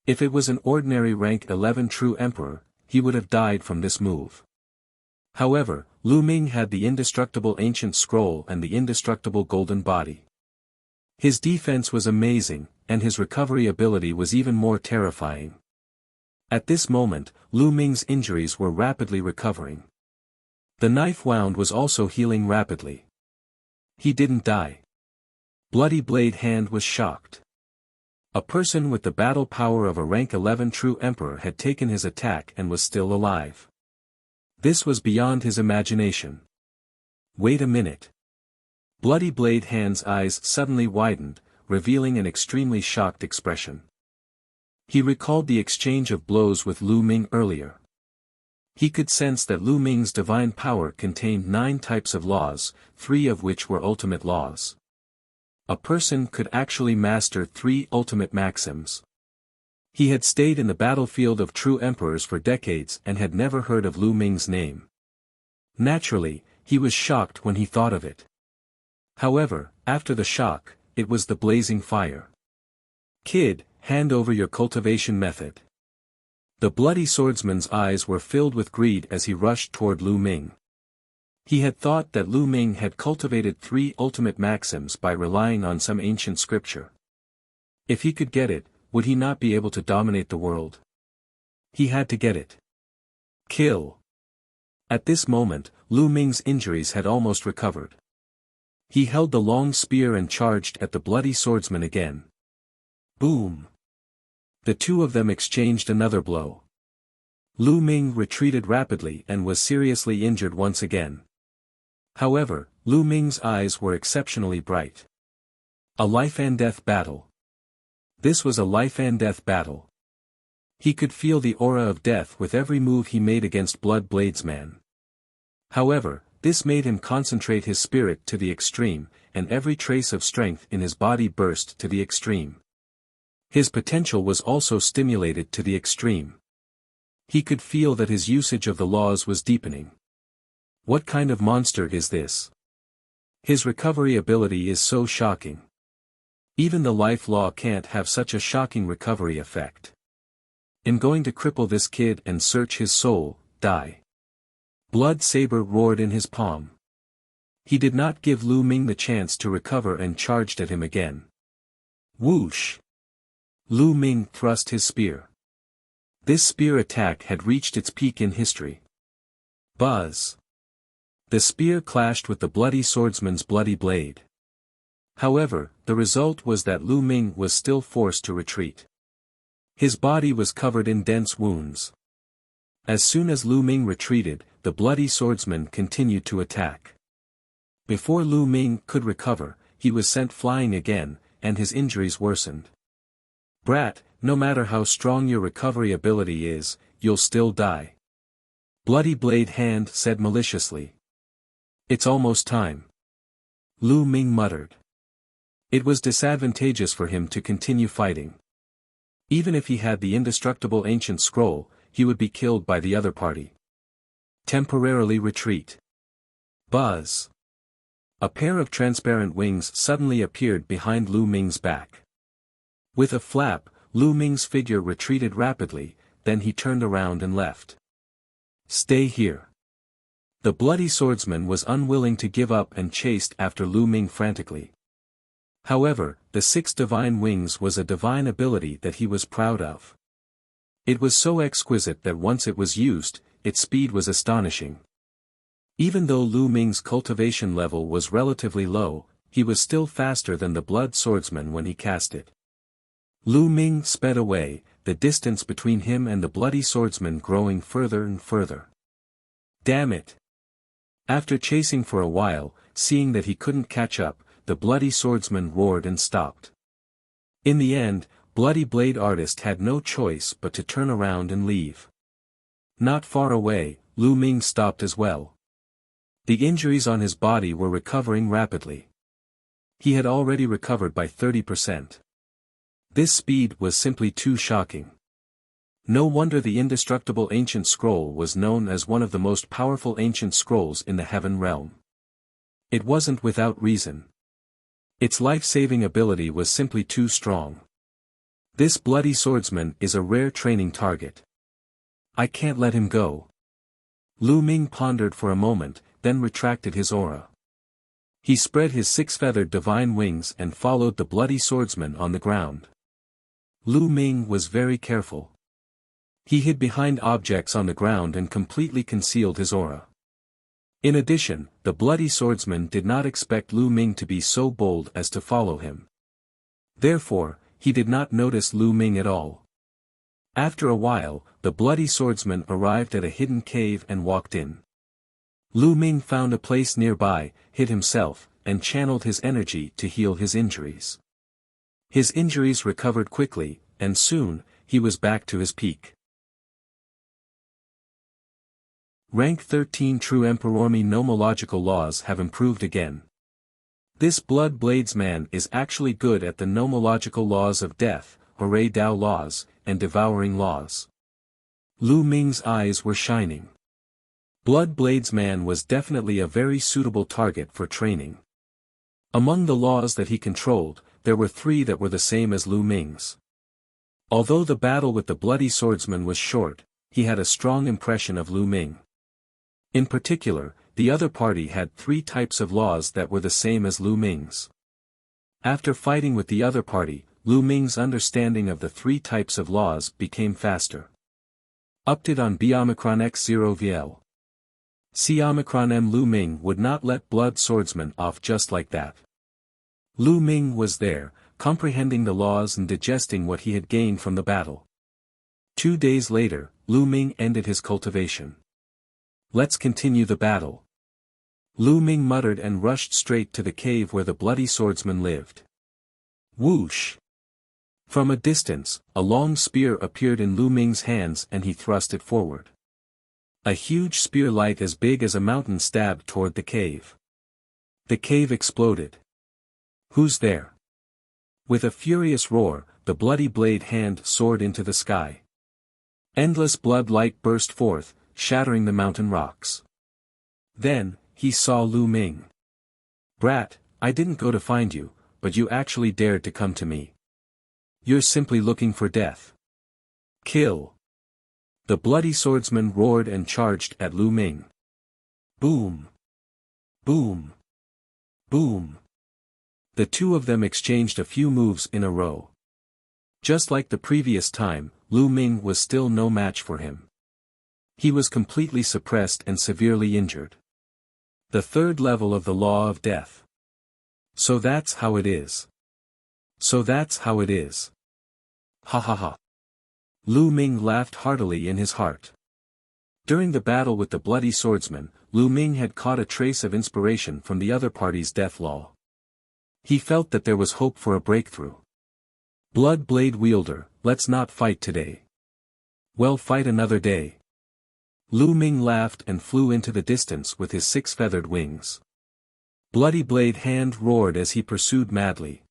If it was an ordinary rank 11 true emperor, he would have died from this move. However, Lu Ming had the indestructible ancient scroll and the indestructible golden body. His defense was amazing, and his recovery ability was even more terrifying. At this moment, Lu Ming's injuries were rapidly recovering. The knife wound was also healing rapidly. He didn't die. Bloody Blade Hand was shocked. A person with the battle power of a rank 11 true emperor had taken his attack and was still alive. This was beyond his imagination. Wait a minute. Bloody Blade Hand's eyes suddenly widened, revealing an extremely shocked expression. He recalled the exchange of blows with Lu Ming earlier. He could sense that Lu Ming's divine power contained 9 types of laws, 3 of which were ultimate laws. A person could actually master 3 ultimate maxims. He had stayed in the battlefield of true emperors for decades and had never heard of Lu Ming's name. Naturally, he was shocked when he thought of it. However, after the shock, it was the blazing fire. Kid, hand over your cultivation method. The bloody swordsman's eyes were filled with greed as he rushed toward Lu Ming. He had thought that Lu Ming had cultivated 3 ultimate maxims by relying on some ancient scripture. If he could get it, would he not be able to dominate the world? He had to get it. Kill. At this moment, Lu Ming's injuries had almost recovered. He held the long spear and charged at the bloody swordsman again. Boom! The two of them exchanged another blow. Lu Ming retreated rapidly and was seriously injured once again. However, Lu Ming's eyes were exceptionally bright. A life-and-death battle. This was a life-and-death battle. He could feel the aura of death with every move he made against Blood Bladesman. However, this made him concentrate his spirit to the extreme, and every trace of strength in his body burst to the extreme. His potential was also stimulated to the extreme. He could feel that his usage of the laws was deepening. What kind of monster is this? His recovery ability is so shocking. Even the life law can't have such a shocking recovery effect. I'm going to cripple this kid and search his soul, die. Blood Saber roared in his palm. He did not give Lu Ming the chance to recover and charged at him again. Whoosh! Lu Ming thrust his spear. This spear attack had reached its peak in history. Buzz! The spear clashed with the bloody swordsman's bloody blade. However, the result was that Lu Ming was still forced to retreat. His body was covered in dense wounds. As soon as Lu Ming retreated, the bloody swordsman continued to attack. Before Lu Ming could recover, he was sent flying again, and his injuries worsened. Brat, no matter how strong your recovery ability is, you'll still die. Bloody Blade Hand said maliciously. It's almost time. Lu Ming muttered. It was disadvantageous for him to continue fighting. Even if he had the indestructible ancient scroll, he would be killed by the other party. Temporarily retreat. Buzz! A pair of transparent wings suddenly appeared behind Lu Ming's back. With a flap, Lu Ming's figure retreated rapidly, then he turned around and left. Stay here. The bloody swordsman was unwilling to give up and chased after Lu Ming frantically. However, the 6 divine wings was a divine ability that he was proud of. It was so exquisite that once it was used, its speed was astonishing. Even though Lu Ming's cultivation level was relatively low, he was still faster than the blood swordsman when he cast it. Lu Ming sped away, the distance between him and the bloody swordsman growing further and further. Damn it! After chasing for a while, seeing that he couldn't catch up, the bloody swordsman roared and stopped. In the end, Bloody Blade Artist had no choice but to turn around and leave. Not far away, Lu Ming stopped as well. The injuries on his body were recovering rapidly. He had already recovered by 30%. This speed was simply too shocking. No wonder the indestructible ancient scroll was known as one of the most powerful ancient scrolls in the heaven realm. It wasn't without reason. Its life-saving ability was simply too strong. This bloody swordsman is a rare training target. I can't let him go. Lu Ming pondered for a moment, then retracted his aura. He spread his 6-feathered divine wings and followed the bloody swordsman on the ground. Lu Ming was very careful. He hid behind objects on the ground and completely concealed his aura. In addition, the bloody swordsman did not expect Lu Ming to be so bold as to follow him. Therefore, he did not notice Lu Ming at all. After a while, the bloody swordsman arrived at a hidden cave and walked in. Lu Ming found a place nearby, hid himself, and channeled his energy to heal his injuries. His injuries recovered quickly, and soon, he was back to his peak. Rank 13 True Emperormi nomological laws have improved again. This Blood Bladesman is actually good at the nomological laws of death, Hooray Dao laws, and devouring laws. Lu Ming's eyes were shining. Blood Bladesman was definitely a very suitable target for training. Among the laws that he controlled, there were 3 that were the same as Lu Ming's. Although the battle with the bloody swordsman was short, he had a strong impression of Lu Ming. In particular, the other party had 3 types of laws that were the same as Lu Ming's. After fighting with the other party, Lu Ming's understanding of the 3 types of laws became faster. Update on Omicron X0 VL. See, Omicron Lu Ming would not let blood swordsman off just like that. Lu Ming was there, comprehending the laws and digesting what he had gained from the battle. 2 days later, Lu Ming ended his cultivation. Let's continue the battle. Lu Ming muttered and rushed straight to the cave where the bloody swordsman lived. Whoosh! From a distance, a long spear appeared in Lu Ming's hands and he thrust it forward. A huge spear light as big as a mountain stabbed toward the cave. The cave exploded. Who's there? With a furious roar, the bloody blade hand soared into the sky. Endless blood light burst forth, shattering the mountain rocks. Then, he saw Lu Ming. Brat, I didn't go to find you, but you actually dared to come to me. You're simply looking for death. Kill. The bloody swordsman roared and charged at Lu Ming. Boom. Boom. Boom. The two of them exchanged a few moves in a row. Just like the previous time, Lu Ming was still no match for him. He was completely suppressed and severely injured. The third level of the law of death. So that's how it is. So that's how it is. Ha ha ha. Lu Ming laughed heartily in his heart. During the battle with the bloody swordsman, Lu Ming had caught a trace of inspiration from the other party's death law. He felt that there was hope for a breakthrough. Blood blade wielder, let's not fight today. Well, fight another day. Lu Ming laughed and flew into the distance with his 6 feathered wings. Bloody blade hand roared as he pursued madly.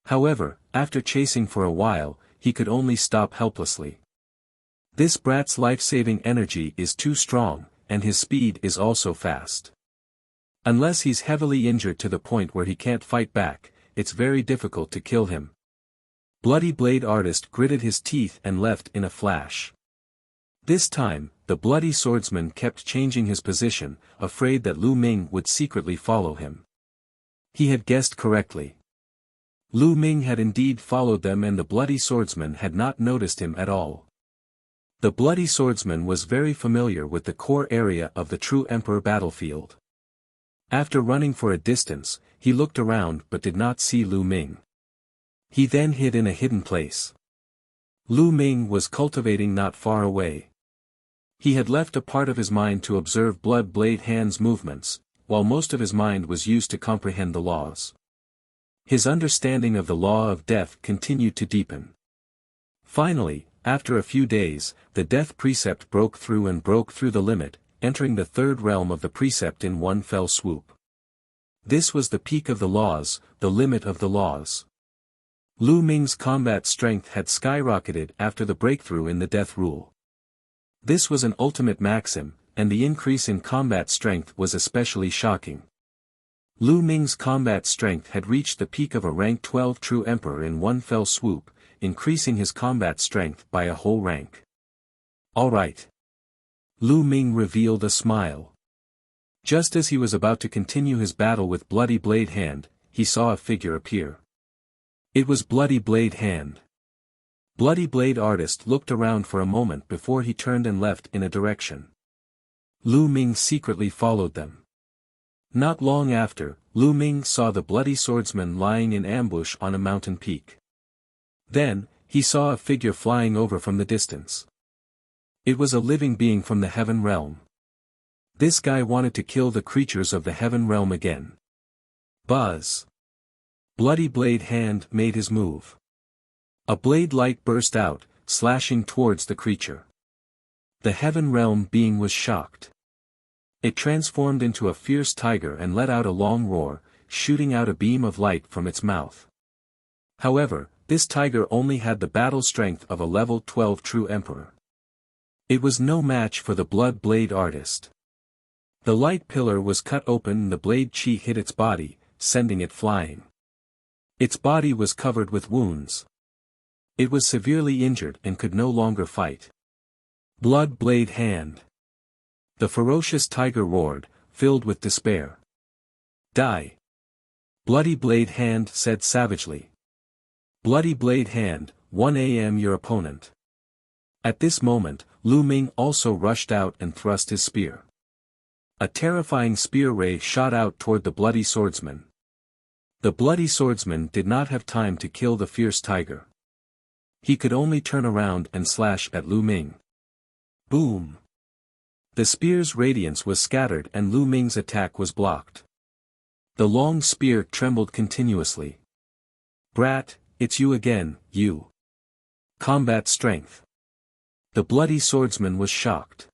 However, after chasing for a while, he could only stop helplessly. This brat's life-saving energy is too strong, and his speed is also fast. Unless he's heavily injured to the point where he can't fight back, it's very difficult to kill him. Bloody blade artist gritted his teeth and left in a flash. This time, the bloody swordsman kept changing his position, afraid that Lu Ming would secretly follow him. He had guessed correctly. Lu Ming had indeed followed them and the bloody swordsman had not noticed him at all. The bloody swordsman was very familiar with the core area of the true emperor battlefield. After running for a distance, he looked around but did not see Lu Ming. He then hid in a hidden place. Lu Ming was cultivating not far away. He had left a part of his mind to observe blood blade hand's movements, while most of his mind was used to comprehend the laws. His understanding of the law of death continued to deepen. Finally, after a few days, the death precept broke through the limit, entering the third realm of the precept in one fell swoop. This was the peak of the laws, the limit of the laws. Lu Ming's combat strength had skyrocketed after the breakthrough in the death rule. This was an ultimate maxim, and the increase in combat strength was especially shocking. Lu Ming's combat strength had reached the peak of a rank 12 true emperor in one fell swoop, increasing his combat strength by a whole rank. All right. Lu Ming revealed a smile. Just as he was about to continue his battle with Bloody Blade Hand, he saw a figure appear. It was Bloody Blade Hand. Bloody Blade Artist looked around for a moment before he turned and left in a direction. Lu Ming secretly followed them. Not long after, Lu Ming saw the bloody swordsman lying in ambush on a mountain peak. Then, he saw a figure flying over from the distance. It was a living being from the heaven realm. This guy wanted to kill the creatures of the heaven realm again. Buzz. Bloody Blade Hand made his move. A blade light burst out, slashing towards the creature. The heaven realm being was shocked. It transformed into a fierce tiger and let out a long roar, shooting out a beam of light from its mouth. However, this tiger only had the battle strength of a level 12 true emperor. It was no match for the blood blade artist. The light pillar was cut open and the blade chi hit its body, sending it flying. Its body was covered with wounds. It was severely injured and could no longer fight. Blood Blade Hand. The ferocious tiger roared, filled with despair. Die. Bloody Blade Hand said savagely. Bloody Blade Hand, 1 a.m. your opponent. At this moment, Lu Ming also rushed out and thrust his spear. A terrifying spear ray shot out toward the bloody swordsman. The bloody swordsman did not have time to kill the fierce tiger. He could only turn around and slash at Lu Ming. Boom! The spear's radiance was scattered and Lu Ming's attack was blocked. The long spear trembled continuously. "Brat, it's you again, you. Combat strength." The bloody swordsman was shocked.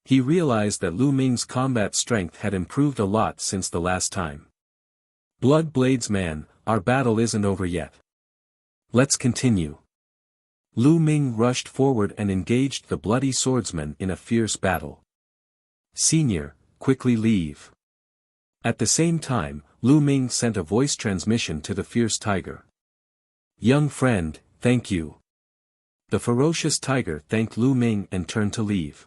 He realized that Lu Ming's combat strength had improved a lot since the last time. "Blood Blades man, our battle isn't over yet. Let's continue." Lu Ming rushed forward and engaged the bloody swordsman in a fierce battle. "Senior, quickly leave." At the same time, Lu Ming sent a voice transmission to the fierce tiger. "Young friend, thank you." The ferocious tiger thanked Lu Ming and turned to leave.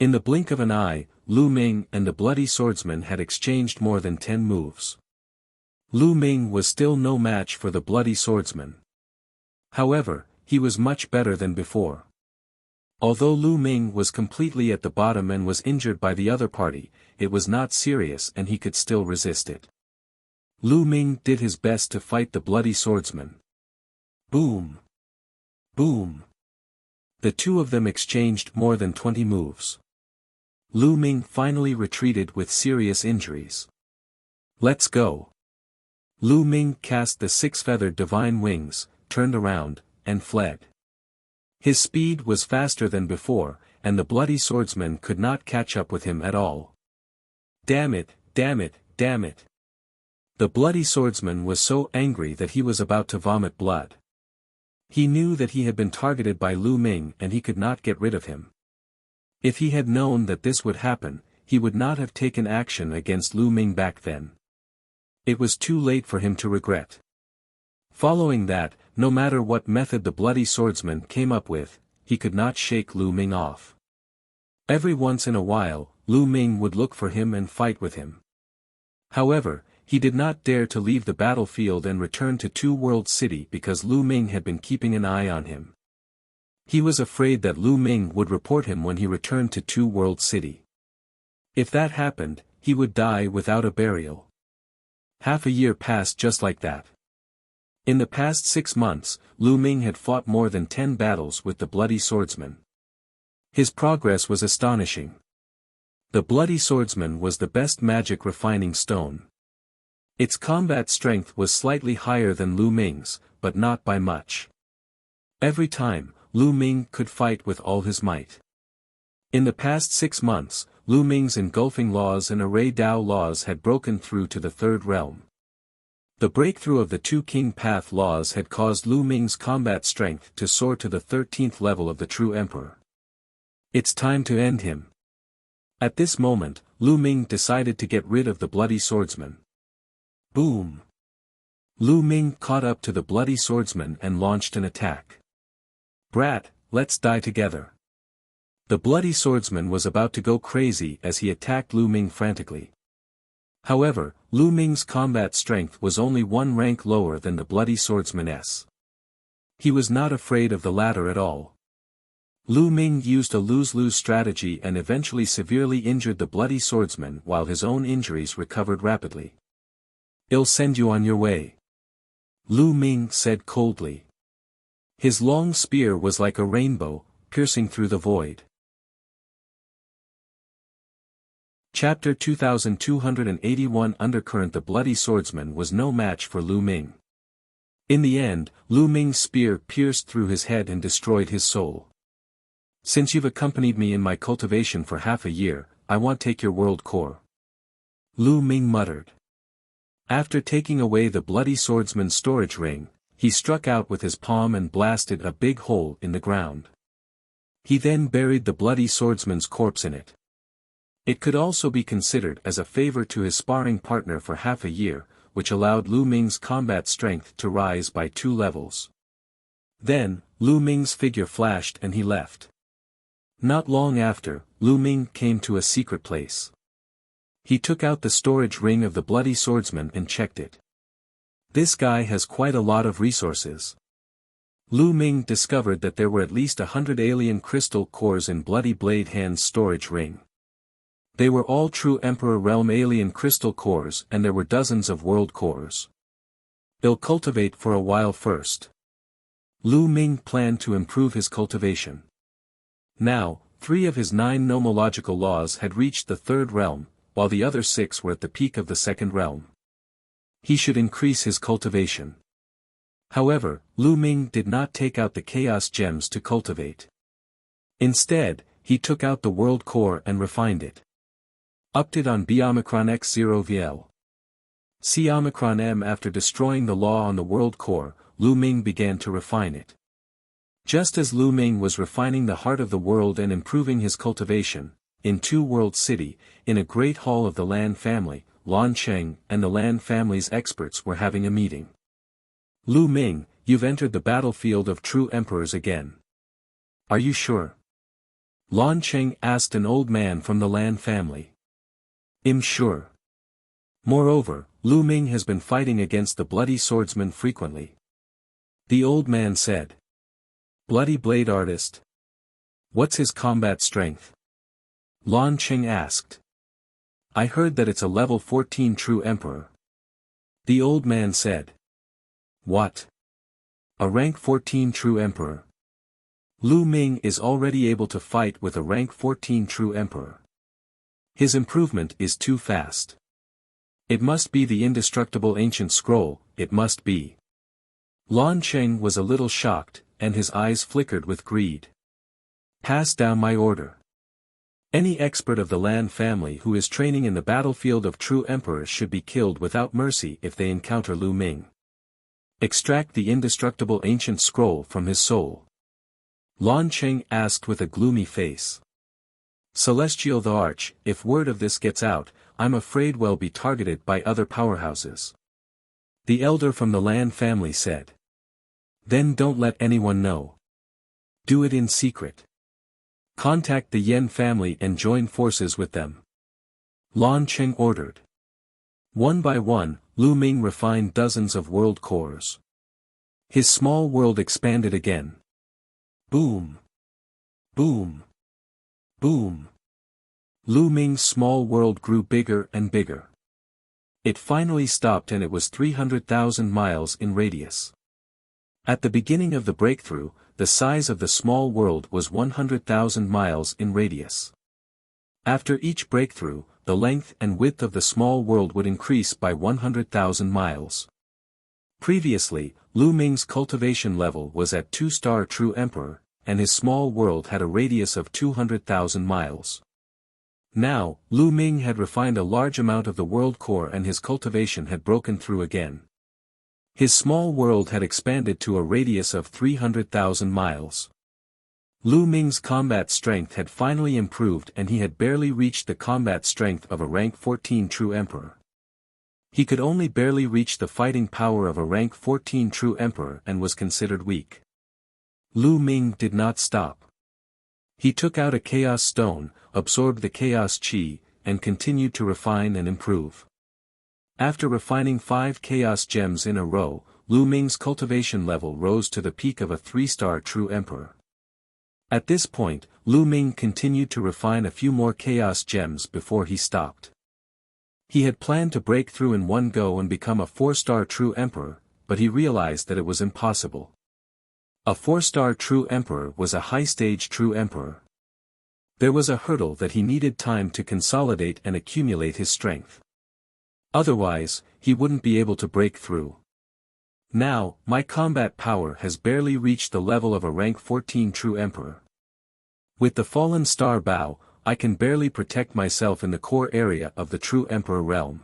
In the blink of an eye, Lu Ming and the bloody swordsman had exchanged more than 10 moves. Lu Ming was still no match for the bloody swordsman. However, he was much better than before. Although Lu Ming was completely at the bottom and was injured by the other party, it was not serious and he could still resist it. Lu Ming did his best to fight the bloody swordsman. Boom! Boom! The two of them exchanged more than 20 moves. Lu Ming finally retreated with serious injuries. "Let's go." Lu Ming cast the 6-feathered divine wings, turned around, and fled. His speed was faster than before, and the bloody swordsman could not catch up with him at all. Damn it, damn it, damn it. The bloody swordsman was so angry that he was about to vomit blood. He knew that he had been targeted by Lu Ming and he could not get rid of him. If he had known that this would happen, he would not have taken action against Lu Ming back then. It was too late for him to regret. Following that, no matter what method the bloody swordsman came up with, he could not shake Lu Ming off. Every once in a while, Lu Ming would look for him and fight with him. However, he did not dare to leave the battlefield and return to Two World City because Lu Ming had been keeping an eye on him. He was afraid that Lu Ming would report him when he returned to Two World City. If that happened, he would die without a burial. Half a year passed just like that. In the past 6 months, Lu Ming had fought more than 10 battles with the bloody swordsman. His progress was astonishing. The bloody swordsman was the best magic refining stone. Its combat strength was slightly higher than Lu Ming's, but not by much. Every time, Lu Ming could fight with all his might. In the past 6 months, Lu Ming's engulfing laws and array Dao laws had broken through to the 3rd realm. The breakthrough of the Two King Path laws had caused Lu Ming's combat strength to soar to the 13th level of the true emperor. It's time to end him. At this moment, Lu Ming decided to get rid of the bloody swordsman. Boom! Lu Ming caught up to the bloody swordsman and launched an attack. "Brat, let's die together." The bloody swordsman was about to go crazy as he attacked Lu Ming frantically. However, Lu Ming's combat strength was only 1 rank lower than the bloody swordsman's. He was not afraid of the latter at all. Lu Ming used a lose-lose strategy and eventually severely injured the bloody swordsman while his own injuries recovered rapidly. "I'll send you on your way," Lu Ming said coldly. His long spear was like a rainbow, piercing through the void. Chapter 2281 Undercurrent. The bloody swordsman was no match for Lu Ming. In the end, Lu Ming's spear pierced through his head and destroyed his soul. "Since you've accompanied me in my cultivation for half a year, I want to take your world core," Lu Ming muttered. After taking away the bloody swordsman's storage ring, he struck out with his palm and blasted a big hole in the ground. He then buried the bloody swordsman's corpse in it. It could also be considered as a favor to his sparring partner for half a year, which allowed Lu Ming's combat strength to rise by 2 levels. Then, Lu Ming's figure flashed and he left. Not long after, Lu Ming came to a secret place. He took out the storage ring of the bloody swordsman and checked it. This guy has quite a lot of resources. Lu Ming discovered that there were at least 100 alien crystal cores in Bloody Blade Hand's storage ring. They were all true Emperor realm alien crystal cores, and there were dozens of world cores. They'll cultivate for a while first. Lu Ming planned to improve his cultivation. Now, 3 of his 9 nomological laws had reached the 3rd realm, while the other 6 were at the peak of the 2nd realm. He should increase his cultivation. However, Lu Ming did not take out the chaos gems to cultivate. Instead, he took out the world core and refined it. Upped it on B Omicron X0 VL. C Omicron M. After destroying the law on the world core, Lu Ming began to refine it. Just as Lu Ming was refining the heart of the world and improving his cultivation, in Two World City, in a great hall of the Lan family, Lan Cheng and the Lan family's experts were having a meeting. Lu Ming, you've entered the battlefield of true emperors again. Are you sure? Lan Cheng asked an old man from the Lan family. I'm sure. Moreover, Lu Ming has been fighting against the bloody swordsman frequently. The old man said. Bloody blade artist? What's his combat strength? Lan Cheng asked. I heard that it's a level 14 true emperor. The old man said. What? A rank 14 true emperor. Lu Ming is already able to fight with a rank 14 true emperor. His improvement is too fast. It must be the indestructible ancient scroll, it must be. Lan Cheng was a little shocked, and his eyes flickered with greed. Pass down my order. Any expert of the Lan family who is training in the battlefield of true emperors should be killed without mercy if they encounter Lu Ming. Extract the indestructible ancient scroll from his soul. Lan Cheng asked with a gloomy face. Celestial the Arch, if word of this gets out, I'm afraid we'll be targeted by other powerhouses. The elder from the Lan family said. Then don't let anyone know. Do it in secret. Contact the Yen family and join forces with them. Lan Cheng ordered. One by one, Lu Ming refined dozens of world cores. His small world expanded again. Boom. Boom. Boom. Lu Ming's small world grew bigger and bigger. It finally stopped and it was 300,000 miles in radius. At the beginning of the breakthrough, the size of the small world was 100,000 miles in radius. After each breakthrough, the length and width of the small world would increase by 100,000 miles. Previously, Lu Ming's cultivation level was at 2-star True Emperor, and his small world had a radius of 200,000 miles. Now, Lu Ming had refined a large amount of the world core and his cultivation had broken through again. His small world had expanded to a radius of 300,000 miles. Lu Ming's combat strength had finally improved and he had barely reached the combat strength of a rank 14 True Emperor. He could only barely reach the fighting power of a rank 14 True Emperor and was considered weak. Lu Ming did not stop. He took out a Chaos Stone, absorbed the Chaos Chi, and continued to refine and improve. After refining 5 Chaos Gems in a row, Lu Ming's cultivation level rose to the peak of a 3-star True Emperor. At this point, Lu Ming continued to refine a few more Chaos Gems before he stopped. He had planned to break through in one go and become a 4-star True Emperor, but he realized that it was impossible. A 4-star True Emperor was a high-stage True Emperor. There was a hurdle that he needed time to consolidate and accumulate his strength. Otherwise, he wouldn't be able to break through. Now, my combat power has barely reached the level of a rank 14 True Emperor. With the fallen star bow, I can barely protect myself in the core area of the True Emperor realm.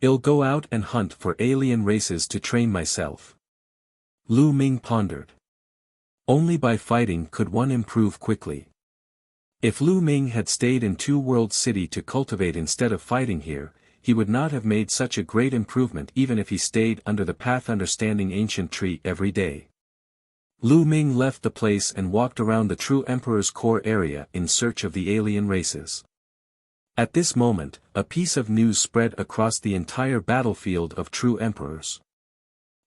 I'll go out and hunt for alien races to train myself. Lu Ming pondered. Only by fighting could one improve quickly. If Lu Ming had stayed in Two World City to cultivate instead of fighting here, he would not have made such a great improvement even if he stayed under the Path Understanding Ancient Tree every day. Lu Ming left the place and walked around the True Emperor's core area in search of the alien races. At this moment, a piece of news spread across the entire battlefield of True Emperors.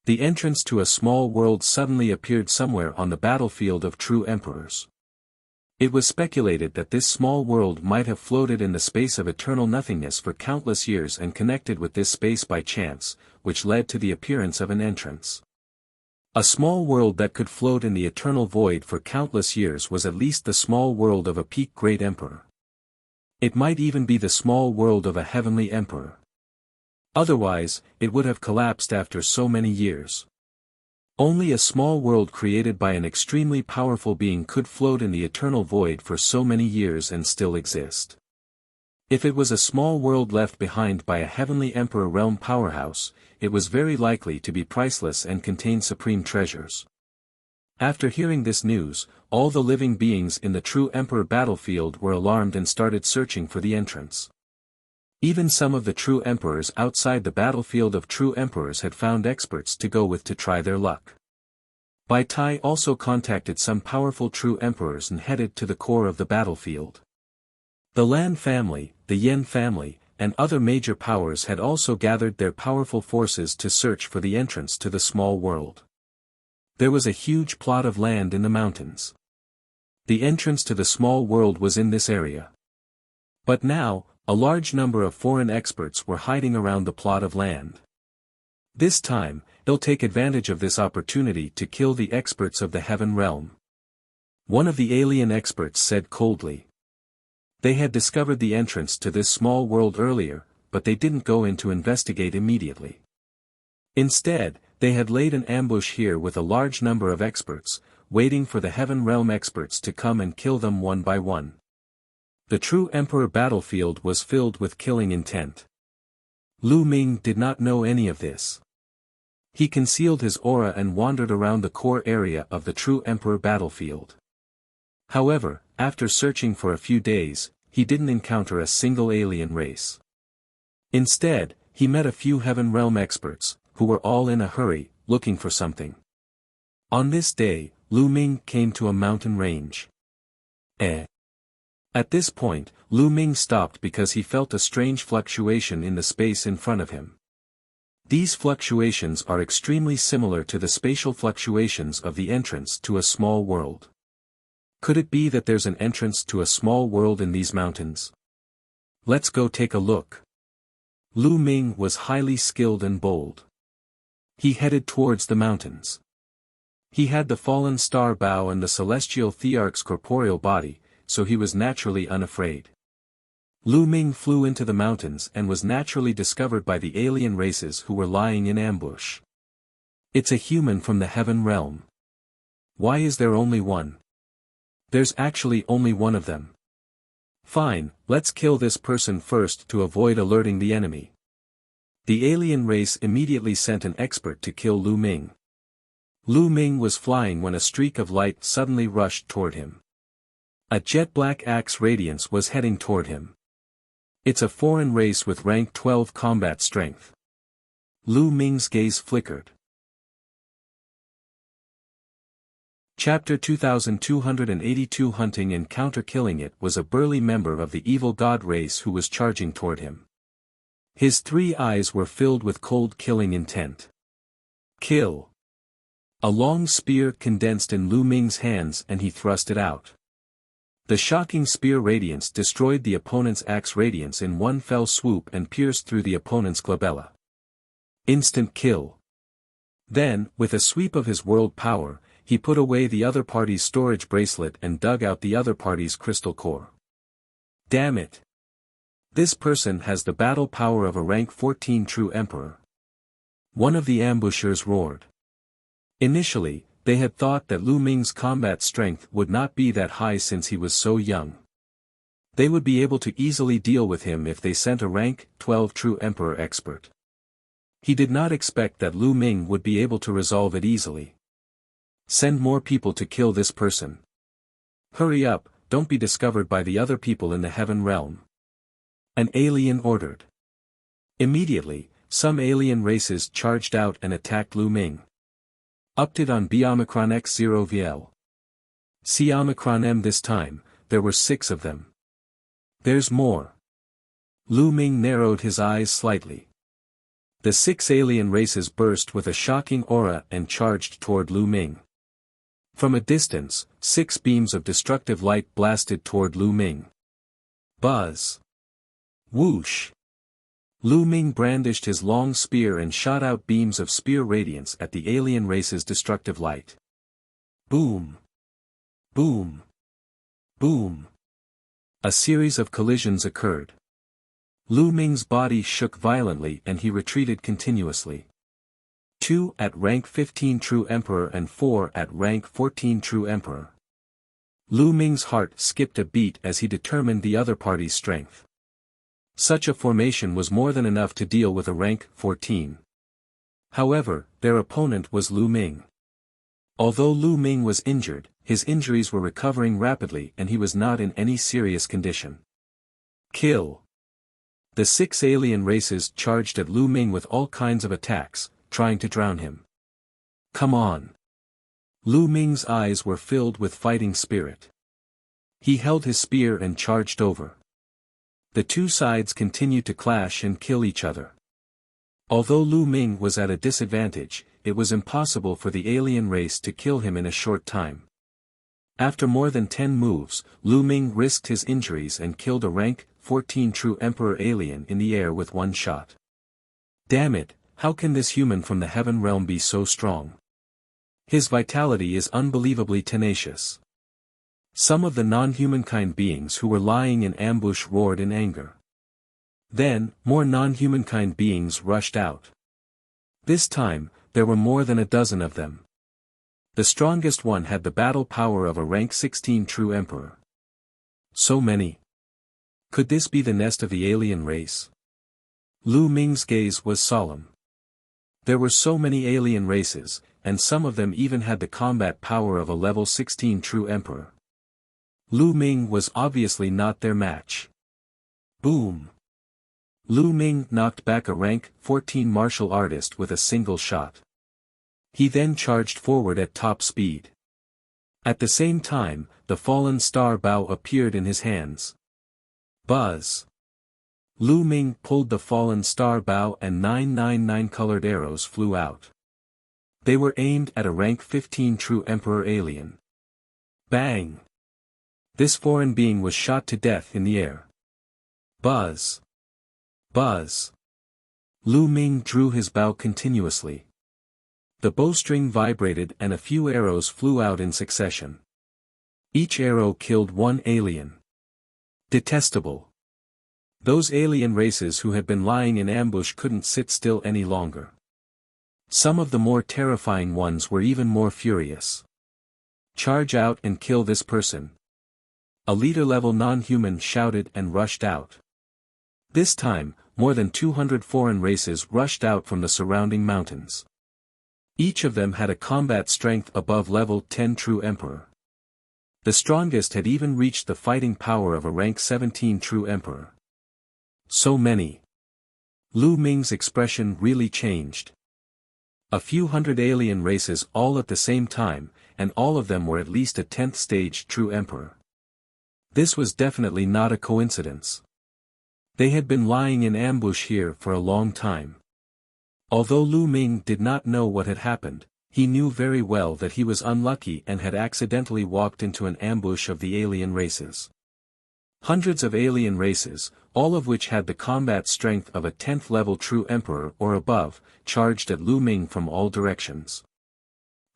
The entrance to a small world suddenly appeared somewhere on the battlefield of True Emperors. It was speculated that this small world might have floated in the space of eternal nothingness for countless years and connected with this space by chance, which led to the appearance of an entrance. A small world that could float in the eternal void for countless years was at least the small world of a peak great emperor. It might even be the small world of a heavenly emperor. Otherwise, it would have collapsed after so many years. Only a small world created by an extremely powerful being could float in the eternal void for so many years and still exist. If it was a small world left behind by a heavenly emperor realm powerhouse, it was very likely to be priceless and contain supreme treasures. After hearing this news, all the living beings in the true emperor battlefield were alarmed and started searching for the entrance. Even some of the true emperors outside the battlefield of true emperors had found experts to go with to try their luck. Bai Tai also contacted some powerful true emperors and headed to the core of the battlefield. The Lan family, the Yen family, and other major powers had also gathered their powerful forces to search for the entrance to the small world. There was a huge plot of land in the mountains. The entrance to the small world was in this area. But now, a large number of foreign experts were hiding around the plot of land. This time, they'll take advantage of this opportunity to kill the experts of the heaven realm. One of the alien experts said coldly. They had discovered the entrance to this small world earlier, but they didn't go in to investigate immediately. Instead, they had laid an ambush here with a large number of experts, waiting for the heaven realm experts to come and kill them one by one. The true emperor battlefield was filled with killing intent. Lu Ming did not know any of this. He concealed his aura and wandered around the core area of the true emperor battlefield. However, after searching for a few days, he didn't encounter a single alien race. Instead, he met a few heaven realm experts, who were all in a hurry, looking for something. On this day, Lu Ming came to a mountain range. At this point, Lu Ming stopped because he felt a strange fluctuation in the space in front of him. These fluctuations are extremely similar to the spatial fluctuations of the entrance to a small world. Could it be that there's an entrance to a small world in these mountains? Let's go take a look. Lu Ming was highly skilled and bold. He headed towards the mountains. He had the fallen star bow and the celestial thearch's corporeal body, so he was naturally unafraid. Lu Ming flew into the mountains and was naturally discovered by the alien races who were lying in ambush. It's a human from the heaven realm. Why is there only one? There's actually only one of them. Fine, let's kill this person first to avoid alerting the enemy. The alien race immediately sent an expert to kill Lu Ming. Lu Ming was flying when a streak of light suddenly rushed toward him. A jet-black axe radiance was heading toward him. It's a foreign race with rank 12 combat strength. Lu Ming's gaze flickered. Chapter 2282 Hunting and Counter-Killing. It was a burly member of the evil god race who was charging toward him. His 3 eyes were filled with cold killing intent. Kill. A long spear condensed in Lu Ming's hands and he thrust it out. The shocking spear radiance destroyed the opponent's axe radiance in one fell swoop and pierced through the opponent's glabella. Instant kill. Then, with a sweep of his world power, he put away the other party's storage bracelet and dug out the other party's crystal core. Damn it! This person has the battle power of a rank 14 true emperor. One of the ambushers roared. Initially, they had thought that Lu Ming's combat strength would not be that high since he was so young. They would be able to easily deal with him if they sent a rank 12 true emperor expert. He did not expect that Lu Ming would be able to resolve it easily. Send more people to kill this person. Hurry up, don't be discovered by the other people in the heaven realm. An alien ordered. Immediately, some alien races charged out and attacked Lu Ming. Update on Omicron X0 VL. See Omicron M this time, there were 6 of them. There's more. Lu Ming narrowed his eyes slightly. The 6 alien races burst with a shocking aura and charged toward Lu Ming. From a distance, 6 beams of destructive light blasted toward Lu Ming. Buzz. Whoosh. Lu Ming brandished his long spear and shot out beams of spear radiance at the alien race's destructive light. Boom. Boom. Boom. A series of collisions occurred. Lu Ming's body shook violently and he retreated continuously. 2 at rank 15 True Emperor and 4 at rank 14 True Emperor. Lu Ming's heart skipped a beat as he determined the other party's strength. Such a formation was more than enough to deal with a rank 14. However, their opponent was Lu Ming. Although Lu Ming was injured, his injuries were recovering rapidly and he was not in any serious condition. Kill. The 6 alien races charged at Lu Ming with all kinds of attacks, trying to drown him. Come on. Lu Ming's eyes were filled with fighting spirit. He held his spear and charged over. The two sides continued to clash and kill each other. Although Lu Ming was at a disadvantage, it was impossible for the alien race to kill him in a short time. After more than 10 moves, Lu Ming risked his injuries and killed a rank 14 True Emperor alien in the air with one shot. Damn it, how can this human from the heaven realm be so strong? His vitality is unbelievably tenacious. Some of the non-humankind beings who were lying in ambush roared in anger. Then, more non-humankind beings rushed out. This time, there were more than a dozen of them. The strongest one had the battle power of a rank 16 True Emperor. So many. Could this be the nest of the alien race? Lu Ming's gaze was solemn. There were so many alien races, and some of them even had the combat power of a level 16 True Emperor. Lu Ming was obviously not their match. Boom. Lu Ming knocked back a rank 14 martial artist with a single shot. He then charged forward at top speed. At the same time, the fallen star bow appeared in his hands. Buzz. Lu Ming pulled the fallen star bow and 999 colored arrows flew out. They were aimed at a rank 15 True Emperor alien. Bang! This foreign being was shot to death in the air. Buzz. Buzz. Lu Ming drew his bow continuously. The bowstring vibrated and a few arrows flew out in succession. Each arrow killed one alien. Detestable. Those alien races who had been lying in ambush couldn't sit still any longer. Some of the more terrifying ones were even more furious. Charge out and kill this person. A leader-level non-human shouted and rushed out. This time, more than 200 foreign races rushed out from the surrounding mountains. Each of them had a combat strength above level 10 True Emperor. The strongest had even reached the fighting power of a rank 17 True Emperor. So many. Lu Ming's expression really changed. A few hundred alien races all at the same time, and all of them were at least a 10th stage True Emperor. This was definitely not a coincidence. They had been lying in ambush here for a long time. Although Lu Ming did not know what had happened, he knew very well that he was unlucky and had accidentally walked into an ambush of the alien races. Hundreds of alien races, all of which had the combat strength of a 10th level True Emperor or above, charged at Lu Ming from all directions.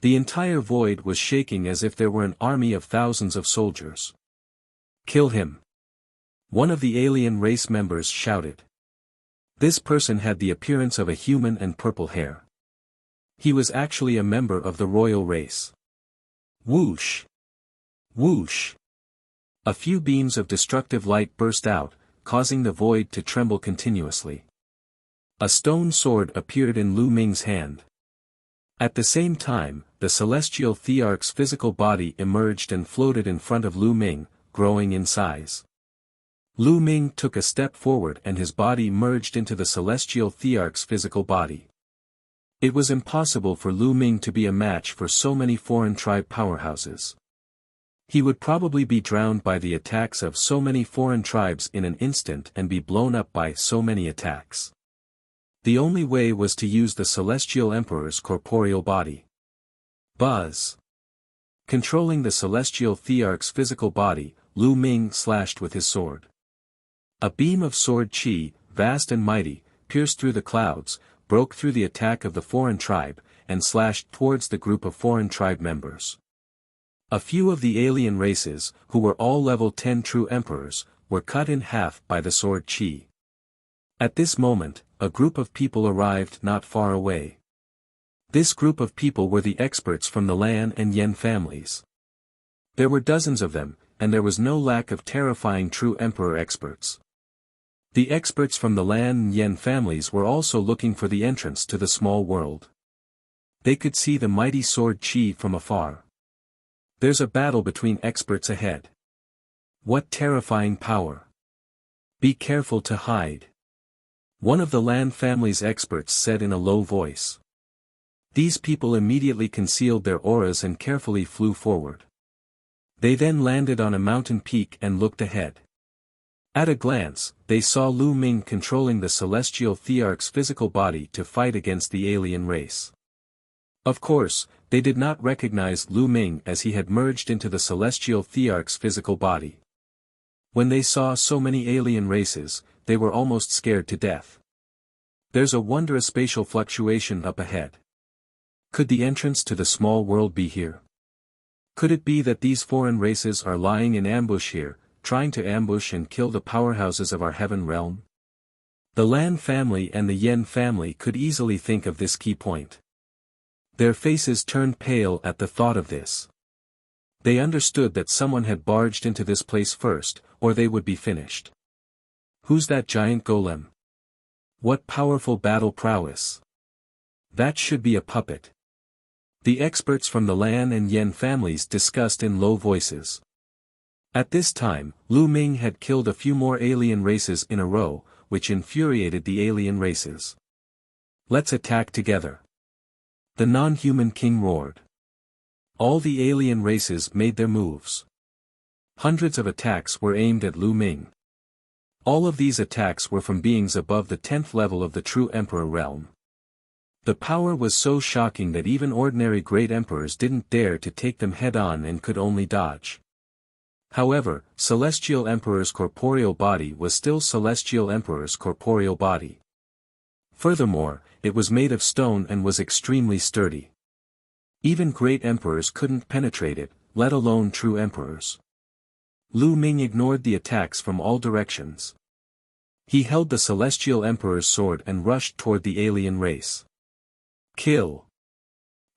The entire void was shaking as if there were an army of thousands of soldiers. Kill him. One of the alien race members shouted. This person had the appearance of a human and purple hair. He was actually a member of the royal race. Whoosh! Whoosh! A few beams of destructive light burst out, causing the void to tremble continuously. A stone sword appeared in Lu Ming's hand. At the same time, the celestial thearch's physical body emerged and floated in front of Lu Ming, growing in size. Lu Ming took a step forward and his body merged into the celestial thearch's physical body. It was impossible for Lu Ming to be a match for so many foreign tribe powerhouses. He would probably be drowned by the attacks of so many foreign tribes in an instant and be blown up by so many attacks. The only way was to use the Celestial Emperor's corporeal body. Buzz. Controlling the celestial thearch's physical body, Lu Ming slashed with his sword. A beam of sword chi, vast and mighty, pierced through the clouds, broke through the attack of the foreign tribe, and slashed towards the group of foreign tribe members. A few of the alien races, who were all level 10 true emperors, were cut in half by the sword chi. At this moment, a group of people arrived not far away. This group of people were the experts from the Lan and Yen families. There were dozens of them, and there was no lack of terrifying true emperor experts. The experts from the Lan and Yen families were also looking for the entrance to the small world. They could see the mighty sword chi from afar. There's a battle between experts ahead. What terrifying power! Be careful to hide. One of the Lan family's experts said in a low voice. These people immediately concealed their auras and carefully flew forward. They then landed on a mountain peak and looked ahead. At a glance, they saw Lu Ming controlling the celestial thearch's physical body to fight against the alien race. Of course, they did not recognize Lu Ming as he had merged into the celestial thearch's physical body. When they saw so many alien races, they were almost scared to death. There's a wondrous spatial fluctuation up ahead. Could the entrance to the small world be here? Could it be that these foreign races are lying in ambush here, trying to ambush and kill the powerhouses of our heaven realm? The Lan family and the Yen family could easily think of this key point. Their faces turned pale at the thought of this. They understood that someone had barged into this place first, or they would be finished. Who's that giant golem? What powerful battle prowess! That should be a puppet. The experts from the Lan and Yen families discussed in low voices. At this time, Lu Ming had killed a few more alien races in a row, which infuriated the alien races. Let's attack together. The non-human king roared. All the alien races made their moves. Hundreds of attacks were aimed at Lu Ming. All of these attacks were from beings above the 10th level of the true emperor realm. The power was so shocking that even ordinary great emperors didn't dare to take them head-on and could only dodge. However, Celestial Emperor's corporeal body was still Celestial Emperor's corporeal body. Furthermore, it was made of stone and was extremely sturdy. Even great emperors couldn't penetrate it, let alone true emperors. Lu Ming ignored the attacks from all directions. He held the Celestial Emperor's sword and rushed toward the alien race. Kill!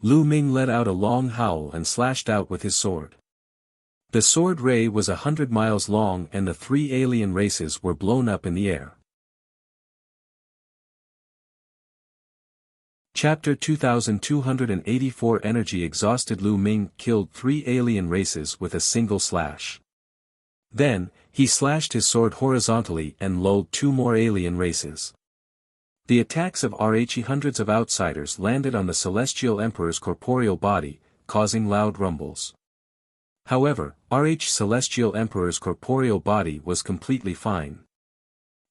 Lu Ming let out a long howl and slashed out with his sword. The sword ray was 100 miles long and the 3 alien races were blown up in the air. Chapter 2284 Energy exhausted. Lu Ming killed 3 alien races with a single slash. Then, he slashed his sword horizontally and lulled 2 more alien races. The attacks of hundreds of outsiders landed on the Celestial Emperor's corporeal body, causing loud rumbles. However, Celestial Emperor's corporeal body was completely fine.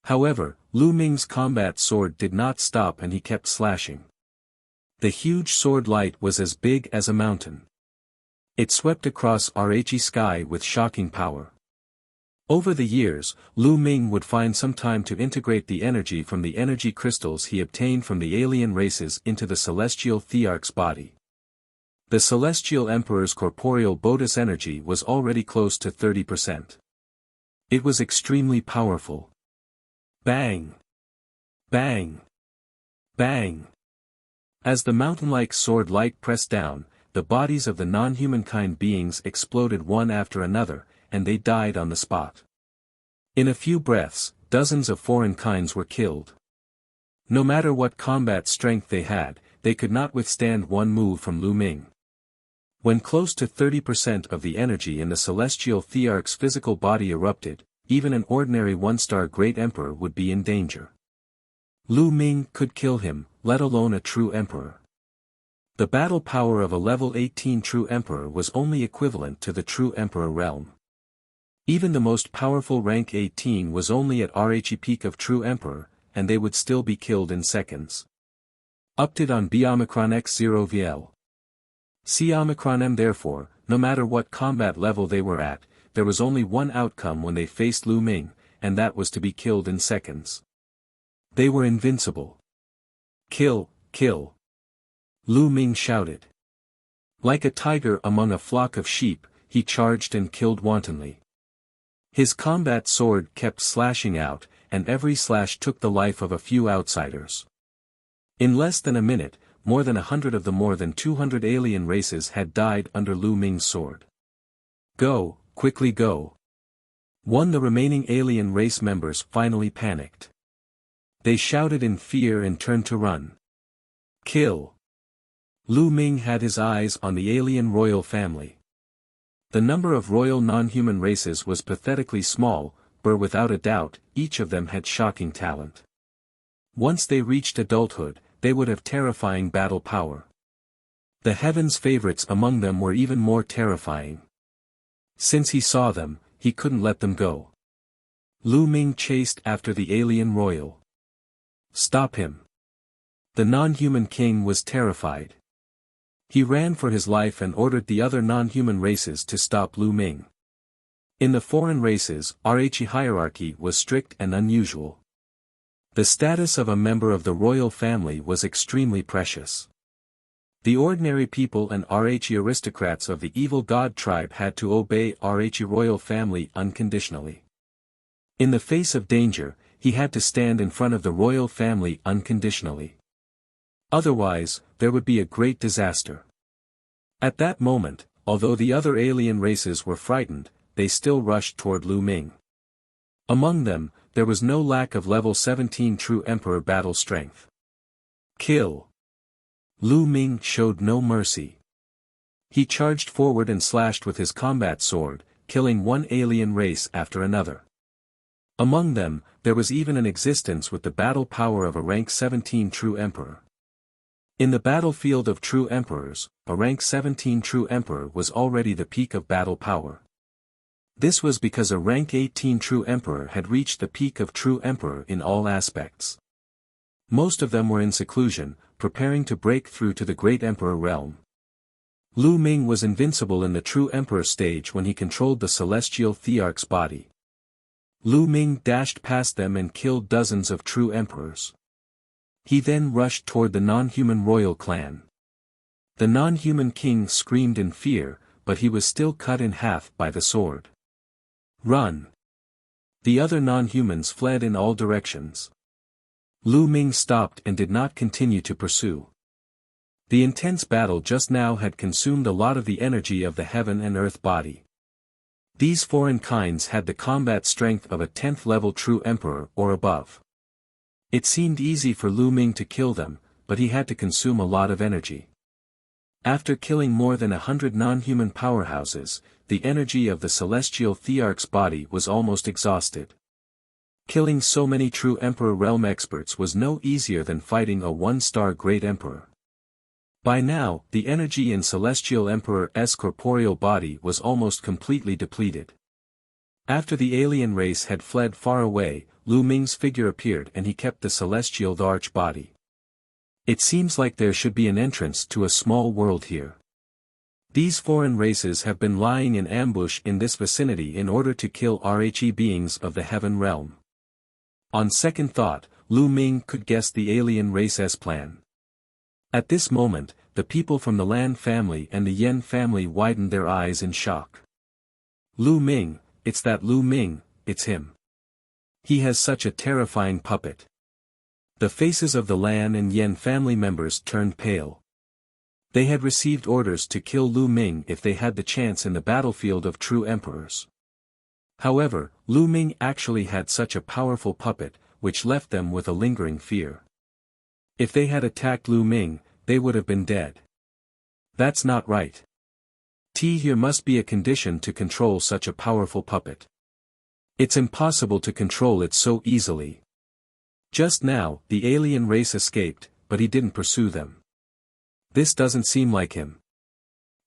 However, Lu Ming's combat sword did not stop and he kept slashing. The huge sword light was as big as a mountain. It swept across sky with shocking power. Over the years, Lu Ming would find some time to integrate the energy from the energy crystals he obtained from the alien races into the Celestial Thearch's body. The Celestial Emperor's corporeal bodhis energy was already close to 30%. It was extremely powerful. Bang! Bang! Bang! As the mountain-like sword light pressed down, the bodies of the non-humankind beings exploded one after another, and they died on the spot. In a few breaths, dozens of foreign kinds were killed. No matter what combat strength they had, they could not withstand one move from Lu Ming. When close to 30% of the energy in the Celestial Thearch's physical body erupted, even an ordinary 1-star great emperor would be in danger. Lu Ming could kill him, let alone a true emperor. The battle power of a level 18 true emperor was only equivalent to the true emperor realm. Even the most powerful rank 18 was only at peak of true emperor, and they would still be killed in seconds. Update on B Omicron X0 VL. C Omicron M. Therefore, no matter what combat level they were at, there was only one outcome when they faced Lu Ming, and that was to be killed in seconds. They were invincible. Kill, kill. Lu Ming shouted. Like a tiger among a flock of sheep, he charged and killed wantonly. His combat sword kept slashing out, and every slash took the life of a few outsiders. In less than a minute, more than 100 of the more than 200 alien races had died under Lu Ming's sword. Go, quickly go. The remaining alien race members finally panicked. They shouted in fear and turned to run. Kill. Lu Ming had his eyes on the alien royal family. The number of royal non-human races was pathetically small, but without a doubt, each of them had shocking talent. Once they reached adulthood, they would have terrifying battle power. The heavens' favorites among them were even more terrifying. Since he saw them, he couldn't let them go. Lu Ming chased after the alien royal. Stop him. The non-human king was terrified. He ran for his life and ordered the other non-human races to stop Lu Ming. In the foreign races, RH hierarchy was strict and unusual. The status of a member of the royal family was extremely precious. The ordinary people and RH aristocrats of the evil god tribe had to obey RH royal family unconditionally. In the face of danger, he had to stand in front of the royal family unconditionally. Otherwise, there would be a great disaster. At that moment, although the other alien races were frightened, they still rushed toward Lu Ming. Among them, there was no lack of level 17 true emperor battle strength. Kill. Lu Ming showed no mercy. He charged forward and slashed with his combat sword, killing one alien race after another. Among them, there was even an existence with the battle power of a rank 17 true emperor. In the battlefield of true emperors, a rank 17 true emperor was already the peak of battle power. This was because a rank 18 true emperor had reached the peak of true emperor in all aspects. Most of them were in seclusion, preparing to break through to the great emperor realm. Lu Ming was invincible in the true emperor stage when he controlled the celestial thearch's body. Lu Ming dashed past them and killed dozens of true emperors. He then rushed toward the non-human royal clan. The non-human king screamed in fear, but he was still cut in half by the sword. Run! The other non-humans fled in all directions. Lu Ming stopped and did not continue to pursue. The intense battle just now had consumed a lot of the energy of the heaven and earth body. These foreign kinds had the combat strength of a 10th level true emperor or above. It seemed easy for Lu Ming to kill them, but he had to consume a lot of energy. After killing more than 100 non-human powerhouses, the energy of the celestial thearch's body was almost exhausted. Killing so many true emperor realm experts was no easier than fighting a one-star great emperor. By now, the energy in celestial emperor's corporeal body was almost completely depleted. After the alien race had fled far away, Lu Ming's figure appeared and he kept the celestial thearch body. It seems like there should be an entrance to a small world here. These foreign races have been lying in ambush in this vicinity in order to kill RHE beings of the heaven realm. On second thought, Lu Ming could guess the alien race's plan. At this moment, the people from the Lan family and the Yen family widened their eyes in shock. Lu Ming, it's that Lu Ming, it's him. He has such a terrifying puppet. The faces of the Lan and Yen family members turned pale. They had received orders to kill Lu Ming if they had the chance in the battlefield of true emperors. However, Lu Ming actually had such a powerful puppet, which left them with a lingering fear. If they had attacked Lu Ming, they would have been dead. That's not right. Here must be a condition to control such a powerful puppet. It's impossible to control it so easily. Just now, the alien race escaped, but he didn't pursue them. This doesn't seem like him.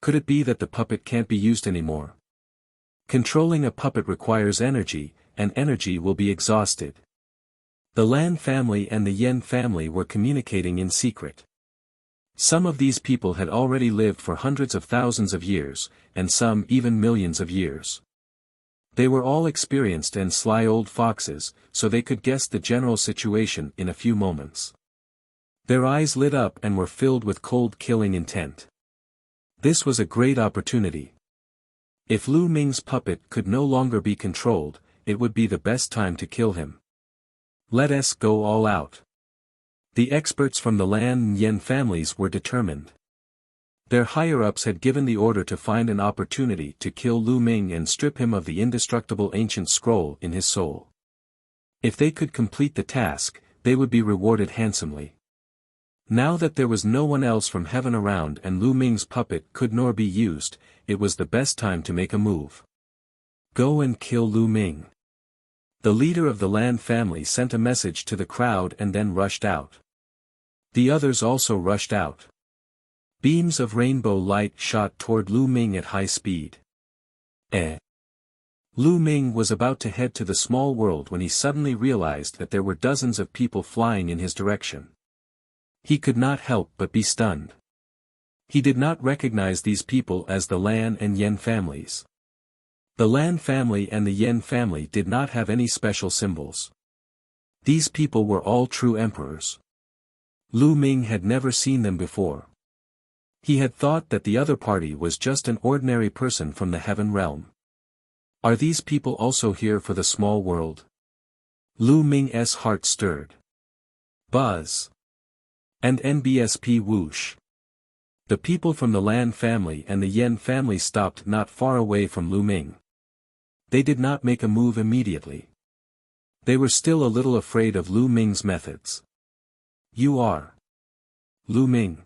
Could it be that the puppet can't be used anymore? Controlling a puppet requires energy, and energy will be exhausted. The Lan family and the Yen family were communicating in secret. Some of these people had already lived for hundreds of thousands of years, and some even millions of years. They were all experienced and sly old foxes, so they could guess the general situation in a few moments. Their eyes lit up and were filled with cold killing intent. This was a great opportunity. If Lu Ming's puppet could no longer be controlled, it would be the best time to kill him. Let us go all out. The experts from the Lan and Yen families were determined. Their higher-ups had given the order to find an opportunity to kill Lu Ming and strip him of the indestructible ancient scroll in his soul. If they could complete the task, they would be rewarded handsomely. Now that there was no one else from heaven around and Lu Ming's puppet could nor be used, it was the best time to make a move. Go and kill Lu Ming. The leader of the Lan family sent a message to the crowd and then rushed out. The others also rushed out. Beams of rainbow light shot toward Lu Ming at high speed. Lu Ming was about to head to the small world when he suddenly realized that there were dozens of people flying in his direction. He could not help but be stunned. He did not recognize these people as the Lan and Yen families. The Lan family and the Yen family did not have any special symbols. These people were all true emperors. Lu Ming had never seen them before. He had thought that the other party was just an ordinary person from the heaven realm. Are these people also here for the small world? Lu Ming's heart stirred. Buzz. And NBSP whoosh. The people from the Lan family and the Yen family stopped not far away from Lu Ming. They did not make a move immediately. They were still a little afraid of Lu Ming's methods. You are Lu Ming.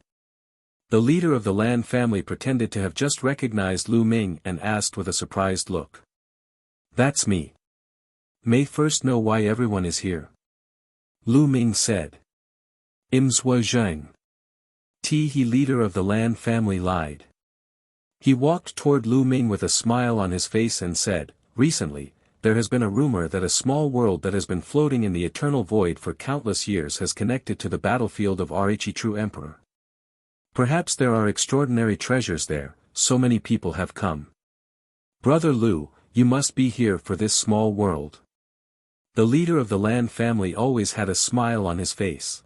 The leader of the Lan family pretended to have just recognized Lu Ming and asked with a surprised look. That's me. May first know why everyone is here. Lu Ming said. Imswa Zheng. He leader of the Lan family lied. He walked toward Lu Ming with a smile on his face and said, recently, there has been a rumor that a small world that has been floating in the eternal void for countless years has connected to the battlefield of Rhe True Emperor. Perhaps there are extraordinary treasures there, so many people have come. Brother Lu, you must be here for this small world. The leader of the Lan family always had a smile on his face.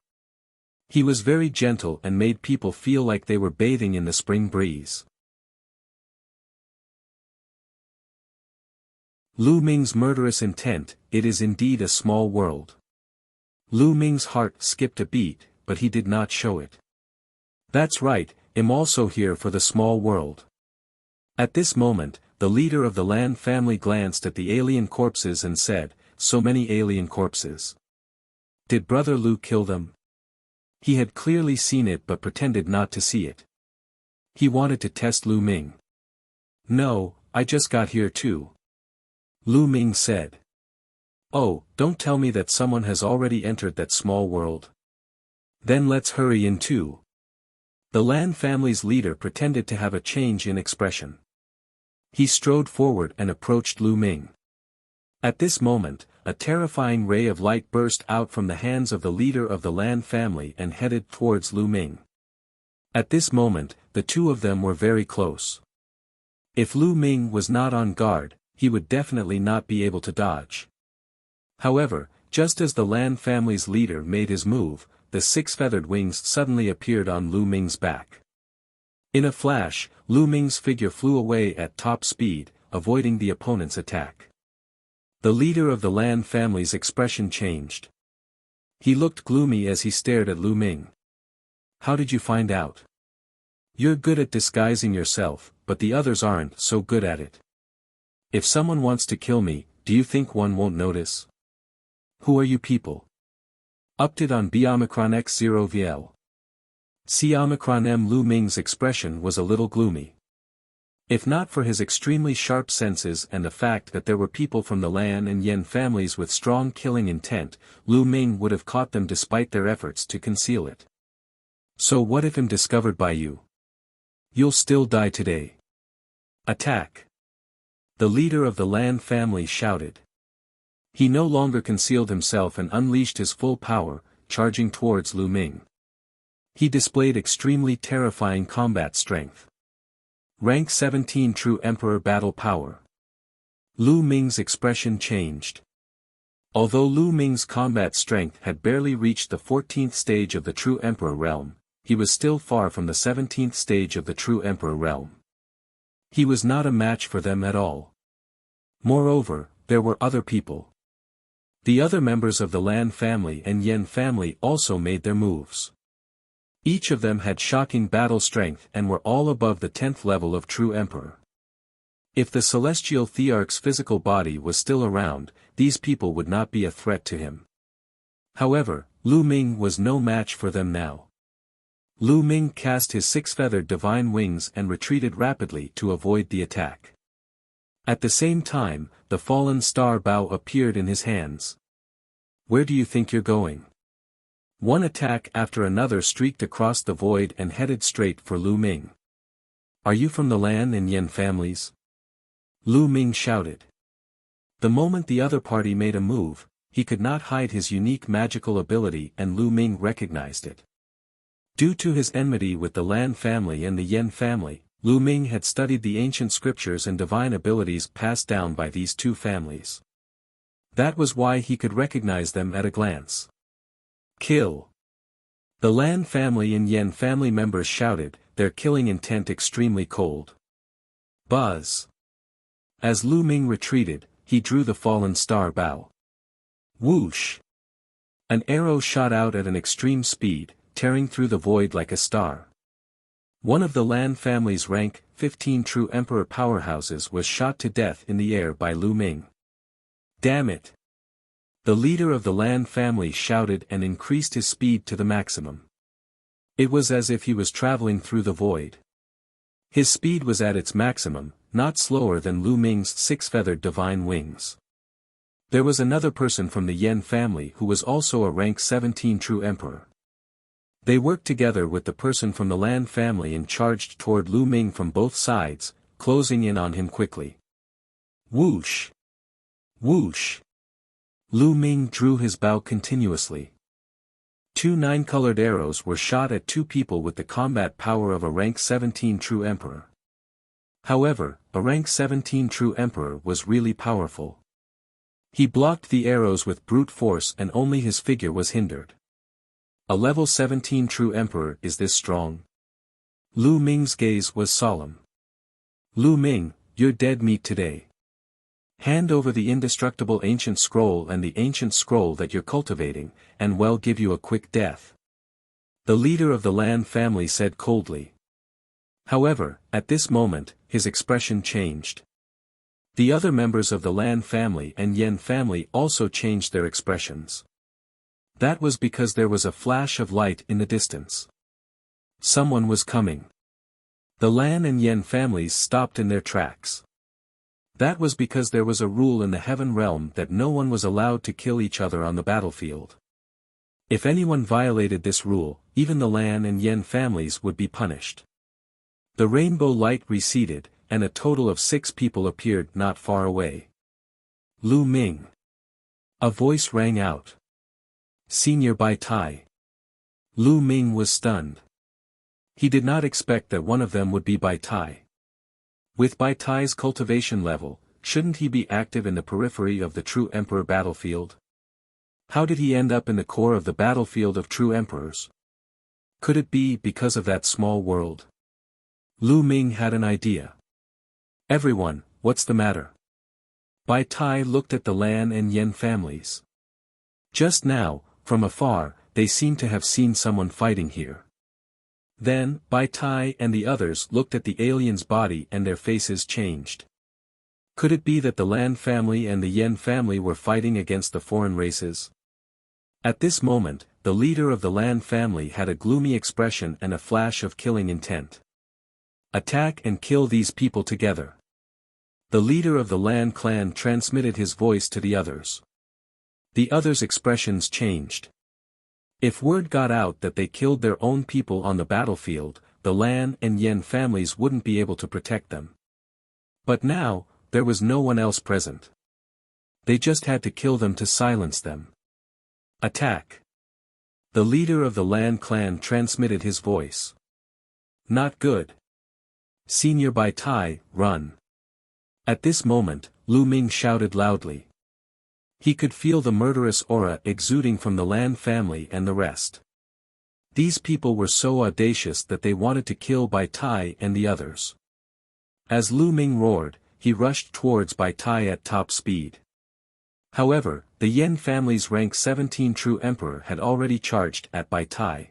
He was very gentle and made people feel like they were bathing in the spring breeze. Lu Ming's murderous intent, it is indeed a small world. Lu Ming's heart skipped a beat, but he did not show it. That's right, I'm also here for the small world. At this moment, the leader of the Lan family glanced at the alien corpses and said, so many alien corpses. Did Brother Lu kill them? He had clearly seen it but pretended not to see it. He wanted to test Lu Ming. No, I just got here too. Lu Ming said. Oh, don't tell me that someone has already entered that small world. Then let's hurry in too. The Lan family's leader pretended to have a change in expression. He strode forward and approached Lu Ming. At this moment, a terrifying ray of light burst out from the hands of the leader of the Lan family and headed towards Lu Ming. At this moment, the two of them were very close. If Lu Ming was not on guard, he would definitely not be able to dodge. However, just as the Lan family's leader made his move, the six-feathered wings suddenly appeared on Lu Ming's back. In a flash, Lu Ming's figure flew away at top speed, avoiding the opponent's attack. The leader of the Lan family's expression changed. He looked gloomy as he stared at Lu Ming. How did you find out? You're good at disguising yourself, but the others aren't so good at it. If someone wants to kill me, do you think one won't notice? Who are you people? Update on Omicron X0 VL. Omicron M. Lu Ming's expression was a little gloomy. If not for his extremely sharp senses and the fact that there were people from the Lan and Yen families with strong killing intent, Lu Ming would have caught them despite their efforts to conceal it. So what if I'm discovered by you? You'll still die today. Attack! The leader of the Lan family shouted. He no longer concealed himself and unleashed his full power, charging towards Lu Ming. He displayed extremely terrifying combat strength. Rank 17 True Emperor Battle Power. Lu Ming's expression changed. Although Lu Ming's combat strength had barely reached the 14th stage of the True Emperor realm, he was still far from the 17th stage of the True Emperor realm. He was not a match for them at all. Moreover, there were other people. The other members of the Lan family and Yen family also made their moves. Each of them had shocking battle strength and were all above the 10th level of True Emperor. If the celestial thearch's physical body was still around, these people would not be a threat to him. However, Lu Ming was no match for them now. Lu Ming cast his six-feathered divine wings and retreated rapidly to avoid the attack. At the same time, the fallen star bow appeared in his hands. Where do you think you're going? One attack after another streaked across the void and headed straight for Lu Ming. Are you from the Lan and Yen families? Lu Ming shouted. The moment the other party made a move, he could not hide his unique magical ability and Lu Ming recognized it. Due to his enmity with the Lan family and the Yen family, Lu Ming had studied the ancient scriptures and divine abilities passed down by these two families. That was why he could recognize them at a glance. Kill! The Lan family and Yen family members shouted, their killing intent extremely cold. Buzz! As Lu Ming retreated, he drew the fallen star bow. Whoosh! An arrow shot out at an extreme speed, tearing through the void like a star. One of the Lan family's rank 15 True Emperor powerhouses was shot to death in the air by Lu Ming. Damn it! The leader of the Lan family shouted and increased his speed to the maximum. It was as if he was traveling through the void. His speed was at its maximum, not slower than Lu Ming's six-feathered divine wings. There was another person from the Yen family who was also a rank 17 True Emperor. They worked together with the person from the Lan family and charged toward Lu Ming from both sides, closing in on him quickly. Whoosh! Whoosh! Lu Ming drew his bow continuously. Two nine-colored arrows were shot at two people with the combat power of a rank 17 True Emperor. However, a rank 17 True Emperor was really powerful. He blocked the arrows with brute force and only his figure was hindered. A level 17 True Emperor is this strong? Lu Ming's gaze was solemn. Lu Ming, you're dead meat today. Hand over the indestructible ancient scroll and the ancient scroll that you're cultivating, and we'll give you a quick death. The leader of the Lan family said coldly. However, at this moment, his expression changed. The other members of the Lan family and Yen family also changed their expressions. That was because there was a flash of light in the distance. Someone was coming. The Lan and Yen families stopped in their tracks. That was because there was a rule in the heaven realm that no one was allowed to kill each other on the battlefield. If anyone violated this rule, even the Lan and Yen families would be punished. The rainbow light receded, and a total of 6 people appeared not far away. Lu Ming. A voice rang out. Senior Bai Tai. Lu Ming was stunned. He did not expect that one of them would be Bai Tai. With Bai Tai's cultivation level, shouldn't he be active in the periphery of the True Emperor battlefield? How did he end up in the core of the battlefield of True Emperors? Could it be because of that small world? Lu Ming had an idea. Everyone, what's the matter? Bai Tai looked at the Lan and Yen families. Just now, from afar, they seemed to have seen someone fighting here. Then, Bai Tai and the others looked at the alien's body and their faces changed. Could it be that the Lan family and the Yen family were fighting against the foreign races? At this moment, the leader of the Lan family had a gloomy expression and a flash of killing intent. Attack and kill these people together. The leader of the Lan clan transmitted his voice to the others. The others' expressions changed. If word got out that they killed their own people on the battlefield, the Lan and Yen families wouldn't be able to protect them. But now, there was no one else present. They just had to kill them to silence them. Attack! The leader of the Lan clan transmitted his voice. Not good. Senior Bai Tai, run. At this moment, Lu Ming shouted loudly. He could feel the murderous aura exuding from the Lan family and the rest. These people were so audacious that they wanted to kill Bai Tai and the others. As Lu Ming roared, he rushed towards Bai Tai at top speed. However, the Yen family's rank 17 true emperor had already charged at Bai Tai.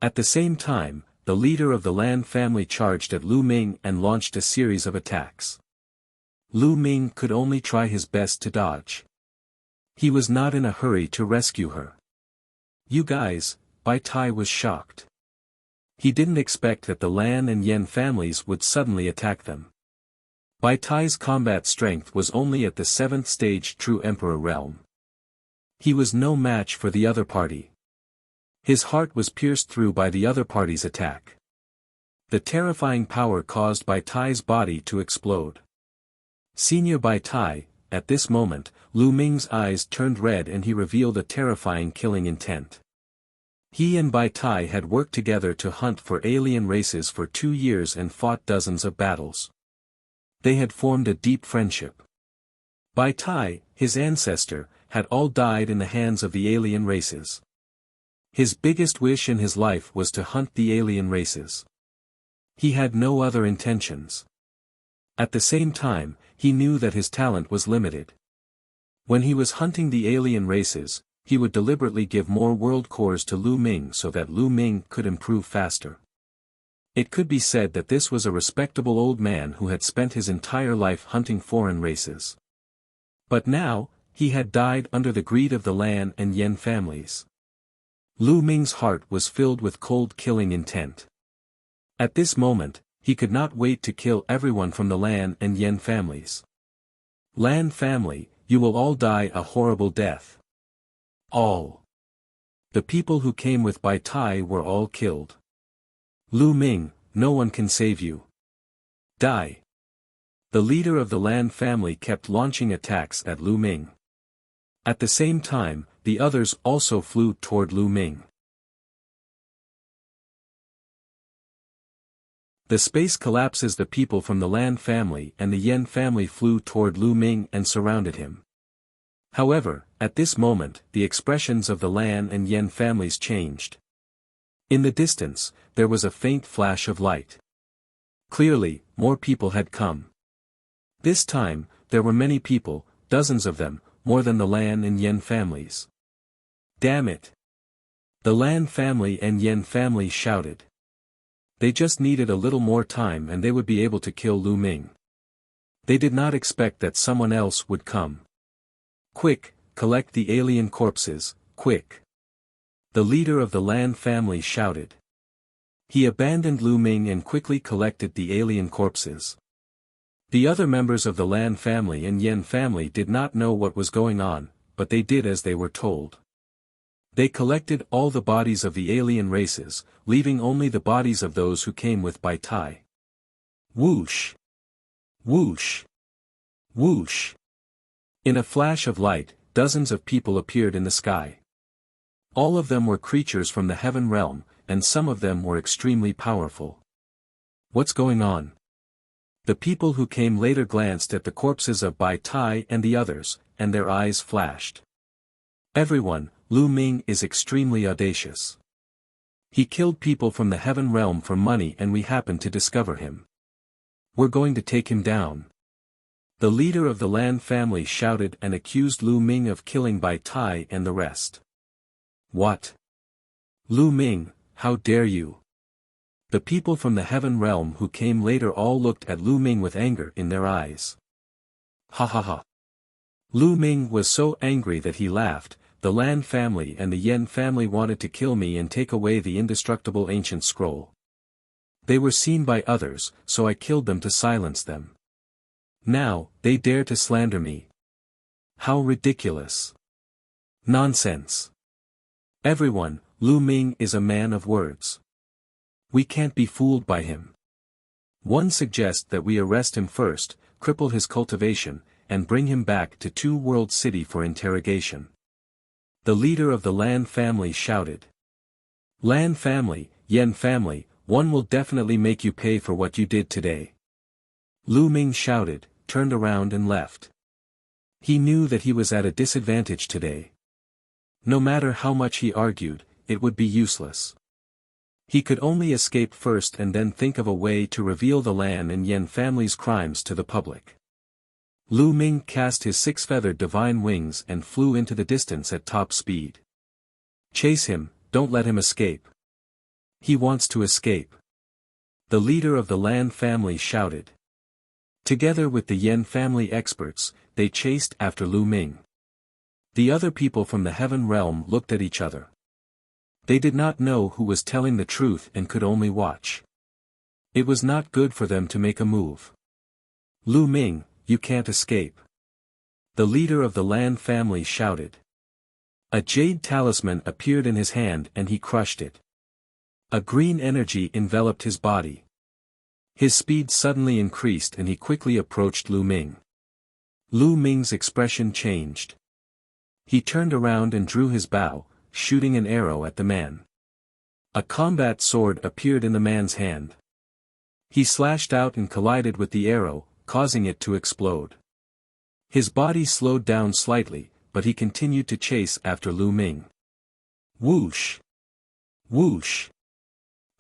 At the same time, the leader of the Lan family charged at Lu Ming and launched a series of attacks. Lu Ming could only try his best to dodge. He was not in a hurry to rescue her. You guys, Bai Tai was shocked. He didn't expect that the Lan and Yen families would suddenly attack them. Bai Tai's combat strength was only at the 7th stage true emperor realm. He was no match for the other party. His heart was pierced through by the other party's attack. The terrifying power caused Bai Tai's body to explode. Senior Bai Tai, at this moment, Lu Ming's eyes turned red and he revealed a terrifying killing intent. He and Bai Tai had worked together to hunt for alien races for 2 years and fought dozens of battles. They had formed a deep friendship. Bai Tai, his ancestor, had all died in the hands of the alien races. His biggest wish in his life was to hunt the alien races. He had no other intentions. At the same time, he knew that his talent was limited. When he was hunting the alien races, he would deliberately give more world cores to Lu Ming so that Lu Ming could improve faster. It could be said that this was a respectable old man who had spent his entire life hunting foreign races. But now, he had died under the greed of the Lan and Yen families. Lu Ming's heart was filled with cold killing intent. At this moment, he could not wait to kill everyone from the Lan and Yen families. Lan family, you will all die a horrible death. All. The people who came with Bai Tai were all killed. Lu Ming, no one can save you. Die. The leader of the Lan family kept launching attacks at Lu Ming. At the same time, the others also flew toward Lu Ming. The space collapses. The people from the Lan family and the Yen family flew toward Lu Ming and surrounded him. However, at this moment, the expressions of the Lan and Yen families changed. In the distance, there was a faint flash of light. Clearly, more people had come. This time, there were many people, dozens of them, more than the Lan and Yen families. Damn it! The Lan family and Yen family shouted. They just needed a little more time and they would be able to kill Lu Ming. They did not expect that someone else would come. Quick, collect the alien corpses, quick! The leader of the Lan family shouted. He abandoned Lu Ming and quickly collected the alien corpses. The other members of the Lan family and Yen family did not know what was going on, but they did as they were told. They collected all the bodies of the alien races, leaving only the bodies of those who came with Bai Tai. Whoosh! Whoosh! Whoosh! In a flash of light, dozens of people appeared in the sky. All of them were creatures from the heaven realm, and some of them were extremely powerful. What's going on? The people who came later glanced at the corpses of Bai Tai and the others, and their eyes flashed. Everyone, Lu Ming is extremely audacious. He killed people from the heaven realm for money and we happened to discover him. We're going to take him down. The leader of the Lan family shouted and accused Lu Ming of killing Bai Tai and the rest. What? Lu Ming, how dare you? The people from the heaven realm who came later all looked at Lu Ming with anger in their eyes. Ha ha ha. Lu Ming was so angry that he laughed. The Lan family and the Yen family wanted to kill me and take away the indestructible ancient scroll. They were seen by others, so I killed them to silence them. Now, they dare to slander me. How ridiculous. Nonsense. Everyone, Lu Ming is a man of words. We can't be fooled by him. One suggests that we arrest him first, cripple his cultivation, and bring him back to Two World City for interrogation. The leader of the Lan family shouted. Lan family, Yen family, one will definitely make you pay for what you did today. Lu Ming shouted, turned around and left. He knew that he was at a disadvantage today. No matter how much he argued, it would be useless. He could only escape first and then think of a way to reveal the Lan and Yen family's crimes to the public. Lu Ming cast his six-feathered divine wings and flew into the distance at top speed. Chase him, don't let him escape. He wants to escape. The leader of the Lan family shouted. Together with the Yen family experts, they chased after Lu Ming. The other people from the heaven realm looked at each other. They did not know who was telling the truth and could only watch. It was not good for them to make a move. Lu Ming, you can't escape. The leader of the Lan family shouted. A jade talisman appeared in his hand and he crushed it. A green energy enveloped his body. His speed suddenly increased and he quickly approached Lu Ming. Lu Ming's expression changed. He turned around and drew his bow, shooting an arrow at the man. A combat sword appeared in the man's hand. He slashed out and collided with the arrow, causing it to explode. His body slowed down slightly, but he continued to chase after Lu Ming. Whoosh! Whoosh!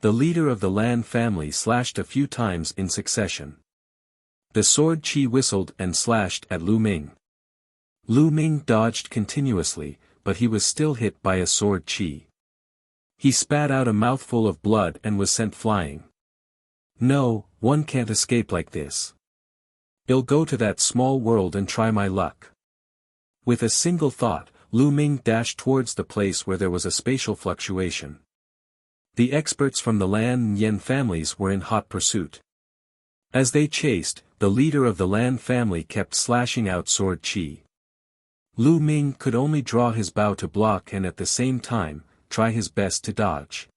The leader of the Lan family slashed a few times in succession. The sword chi whistled and slashed at Lu Ming. Lu Ming dodged continuously, but he was still hit by a sword chi. He spat out a mouthful of blood and was sent flying. No, one can't escape like this. I'll go to that small world and try my luck. With a single thought, Lu Ming dashed towards the place where there was a spatial fluctuation. The experts from the Lan and Yen families were in hot pursuit. As they chased, the leader of the Lan family kept slashing out sword chi. Lu Ming could only draw his bow to block and at the same time, try his best to dodge.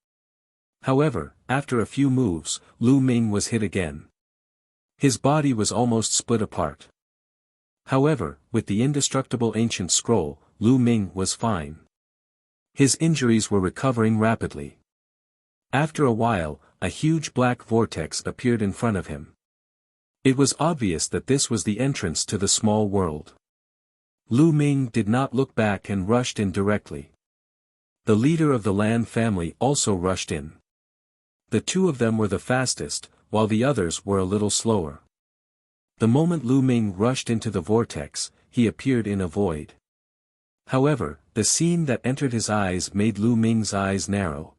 However, after a few moves, Lu Ming was hit again. His body was almost split apart. However, with the indestructible ancient scroll, Lu Ming was fine. His injuries were recovering rapidly. After a while, a huge black vortex appeared in front of him. It was obvious that this was the entrance to the small world. Lu Ming did not look back and rushed in directly. The leader of the Lan family also rushed in. The two of them were the fastest, while the others were a little slower. The moment Lu Ming rushed into the vortex, he appeared in a void. However, the scene that entered his eyes made Lu Ming's eyes narrow.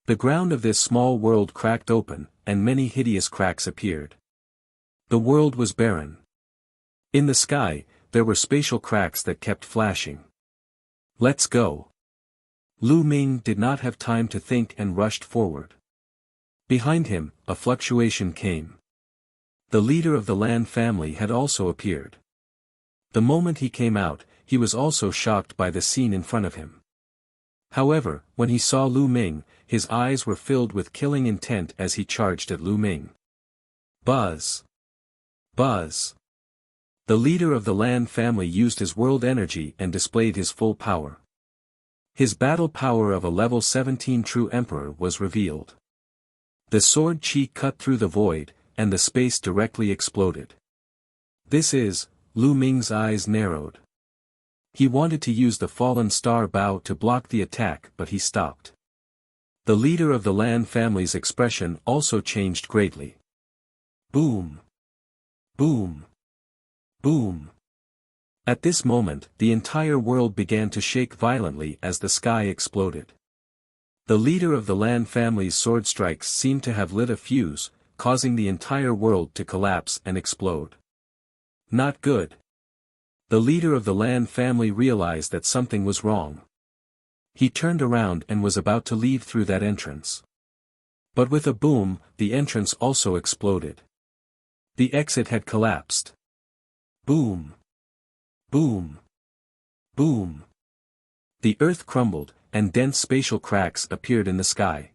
The ground of this small world cracked open, and many hideous cracks appeared. The world was barren. In the sky, there were spatial cracks that kept flashing. Let's go. Lu Ming did not have time to think and rushed forward. Behind him, a fluctuation came. The leader of the Lan family had also appeared. The moment he came out, he was also shocked by the scene in front of him. However, when he saw Lu Ming, his eyes were filled with killing intent as he charged at Lu Ming. Buzz! Buzz! The leader of the Lan family used his world energy and displayed his full power. His battle power of a level 17 true emperor was revealed. The sword chi cut through the void, and the space directly exploded. This is, Lu Ming's eyes narrowed. He wanted to use the fallen star bow to block the attack but he stopped. The leader of the Lan family's expression also changed greatly. Boom! Boom! Boom! At this moment, the entire world began to shake violently as the sky exploded. The leader of the Lan family's sword strikes seemed to have lit a fuse, causing the entire world to collapse and explode. Not good. The leader of the Lan family realized that something was wrong. He turned around and was about to leave through that entrance. But with a boom, the entrance also exploded. The exit had collapsed. Boom! Boom! Boom! The earth crumbled, and dense spatial cracks appeared in the sky.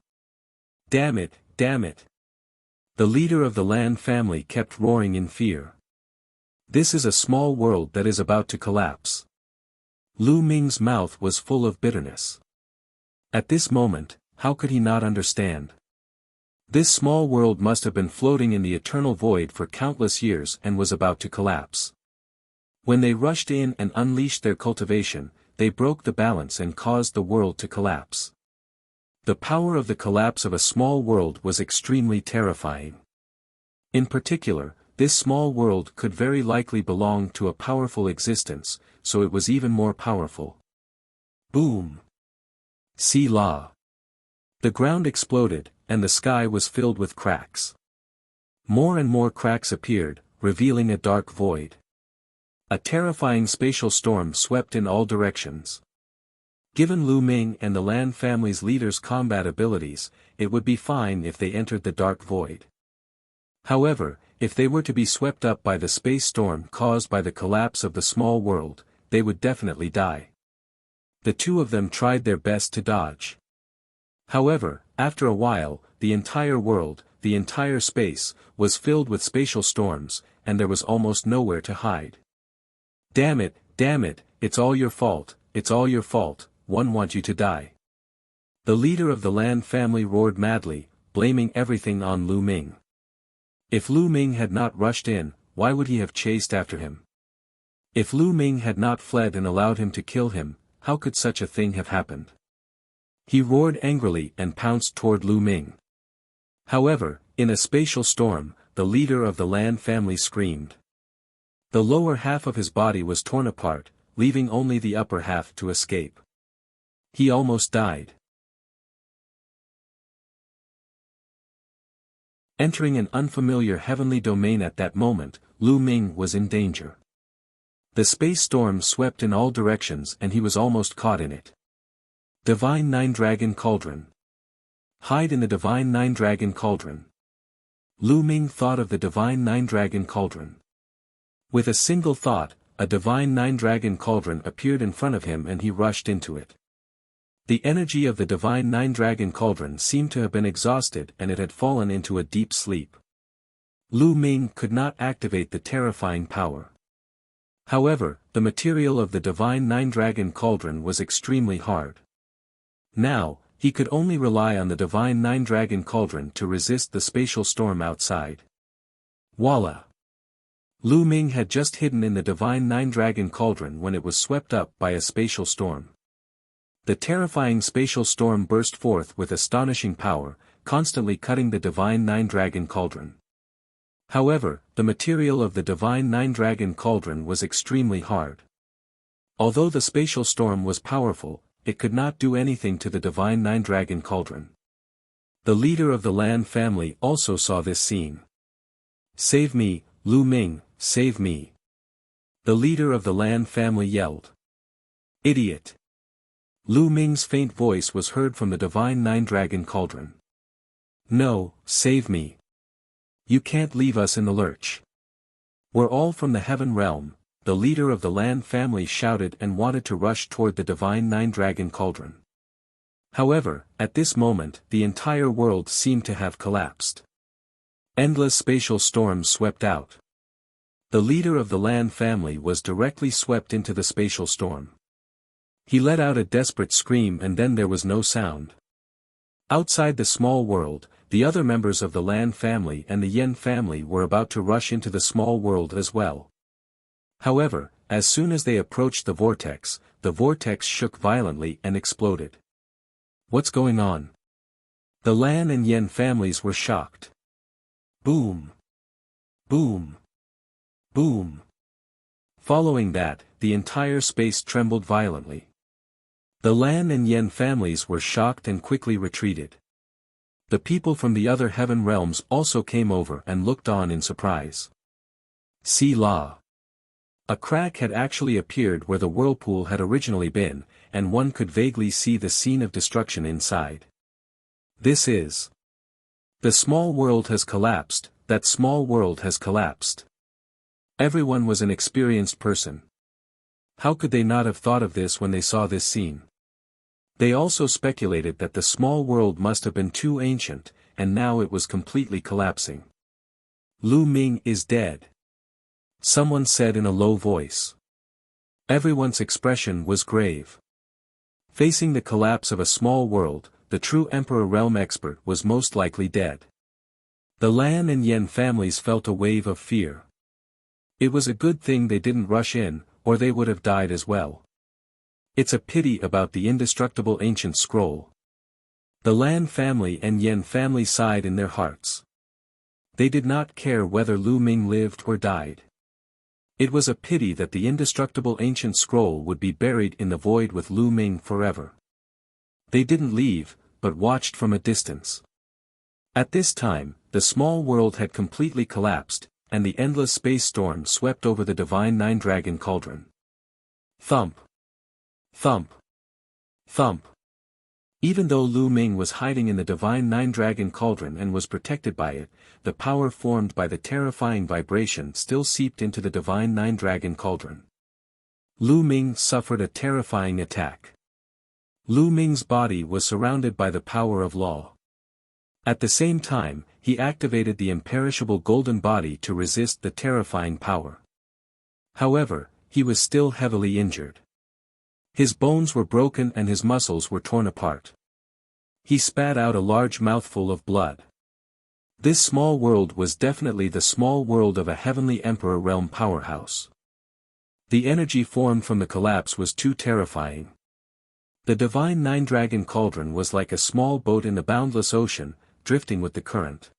Damn it, damn it! The leader of the Lan family kept roaring in fear. This is a small world that is about to collapse. Lu Ming's mouth was full of bitterness. At this moment, how could he not understand? This small world must have been floating in the eternal void for countless years and was about to collapse. When they rushed in and unleashed their cultivation, they broke the balance and caused the world to collapse. The power of the collapse of a small world was extremely terrifying. In particular, this small world could very likely belong to a powerful existence, so it was even more powerful. Boom! See la. The ground exploded, and the sky was filled with cracks. More and more cracks appeared, revealing a dark void. A terrifying spatial storm swept in all directions. Given Lu Ming and the Lan family's leaders' combat abilities, it would be fine if they entered the dark void. However, if they were to be swept up by the space storm caused by the collapse of the small world, they would definitely die. The two of them tried their best to dodge. However, after a while, the entire world, the entire space, was filled with spatial storms, and there was almost nowhere to hide. Damn it, it's all your fault, it's all your fault, one want you to die. The leader of the Lan family roared madly, blaming everything on Lu Ming. If Lu Ming had not rushed in, why would he have chased after him? If Lu Ming had not fled and allowed him to kill him, how could such a thing have happened? He roared angrily and pounced toward Lu Ming. However, in a spatial storm, the leader of the Lan family screamed. The lower half of his body was torn apart, leaving only the upper half to escape. He almost died. Entering an unfamiliar heavenly domain at that moment, Lu Ming was in danger. The space storm swept in all directions and he was almost caught in it. Divine Nine-Dragon Cauldron. Hide in the Divine Nine-Dragon Cauldron. Lu Ming thought of the Divine Nine-Dragon Cauldron. With a single thought, a Divine Nine-Dragon Cauldron appeared in front of him and he rushed into it. The energy of the Divine Nine-Dragon Cauldron seemed to have been exhausted and it had fallen into a deep sleep. Lu Ming could not activate the terrifying power. However, the material of the Divine Nine-Dragon Cauldron was extremely hard. Now, he could only rely on the Divine Nine-Dragon Cauldron to resist the spatial storm outside. Voila! Lu Ming had just hidden in the Divine Nine-Dragon Cauldron when it was swept up by a spatial storm. The terrifying spatial storm burst forth with astonishing power, constantly cutting the Divine Nine-Dragon Cauldron. However, the material of the Divine Nine-Dragon Cauldron was extremely hard. Although the spatial storm was powerful, it could not do anything to the Divine Nine-Dragon Cauldron. The leader of the Lan family also saw this scene. Save me, Lu Ming, save me. The leader of the Lan family yelled. Idiot! Lu Ming's faint voice was heard from the Divine Nine-Dragon Cauldron. No, save me. You can't leave us in the lurch. We're all from the heaven realm, the leader of the Lan family shouted and wanted to rush toward the Divine Nine-Dragon Cauldron. However, at this moment, the entire world seemed to have collapsed. Endless spatial storms swept out. The leader of the Lan family was directly swept into the spatial storm. He let out a desperate scream and then there was no sound. Outside the small world, the other members of the Lan family and the Yen family were about to rush into the small world as well. However, as soon as they approached the vortex shook violently and exploded. What's going on? The Lan and Yen families were shocked. Boom! Boom! Boom! Following that, the entire space trembled violently. The Lan and Yen families were shocked and quickly retreated. The people from the other heaven realms also came over and looked on in surprise. See la. A crack had actually appeared where the whirlpool had originally been, and one could vaguely see the scene of destruction inside. This is. The small world has collapsed, that small world has collapsed. Everyone was an experienced person. How could they not have thought of this when they saw this scene? They also speculated that the small world must have been too ancient, and now it was completely collapsing. Lu Ming is dead. Someone said in a low voice. Everyone's expression was grave. Facing the collapse of a small world, the true Emperor Realm expert was most likely dead. The Lan and Yen families felt a wave of fear. It was a good thing they didn't rush in, or they would have died as well. It's a pity about the indestructible ancient scroll. The Lan family and Yen family sighed in their hearts. They did not care whether Lu Ming lived or died. It was a pity that the indestructible ancient scroll would be buried in the void with Lu Ming forever. They didn't leave, but watched from a distance. At this time, the small world had completely collapsed, and the endless space storm swept over the divine nine-dragon cauldron. Thump. Thump. Thump. Even though Lu Ming was hiding in the divine nine-dragon cauldron and was protected by it, the power formed by the terrifying vibration still seeped into the divine nine-dragon cauldron. Lu Ming suffered a terrifying attack. Lu Ming's body was surrounded by the power of law. At the same time, he activated the imperishable golden body to resist the terrifying power. However, he was still heavily injured. His bones were broken and his muscles were torn apart. He spat out a large mouthful of blood. This small world was definitely the small world of a heavenly Emperor Realm powerhouse. The energy formed from the collapse was too terrifying. The divine nine-dragon cauldron was like a small boat in a boundless ocean, drifting with the current.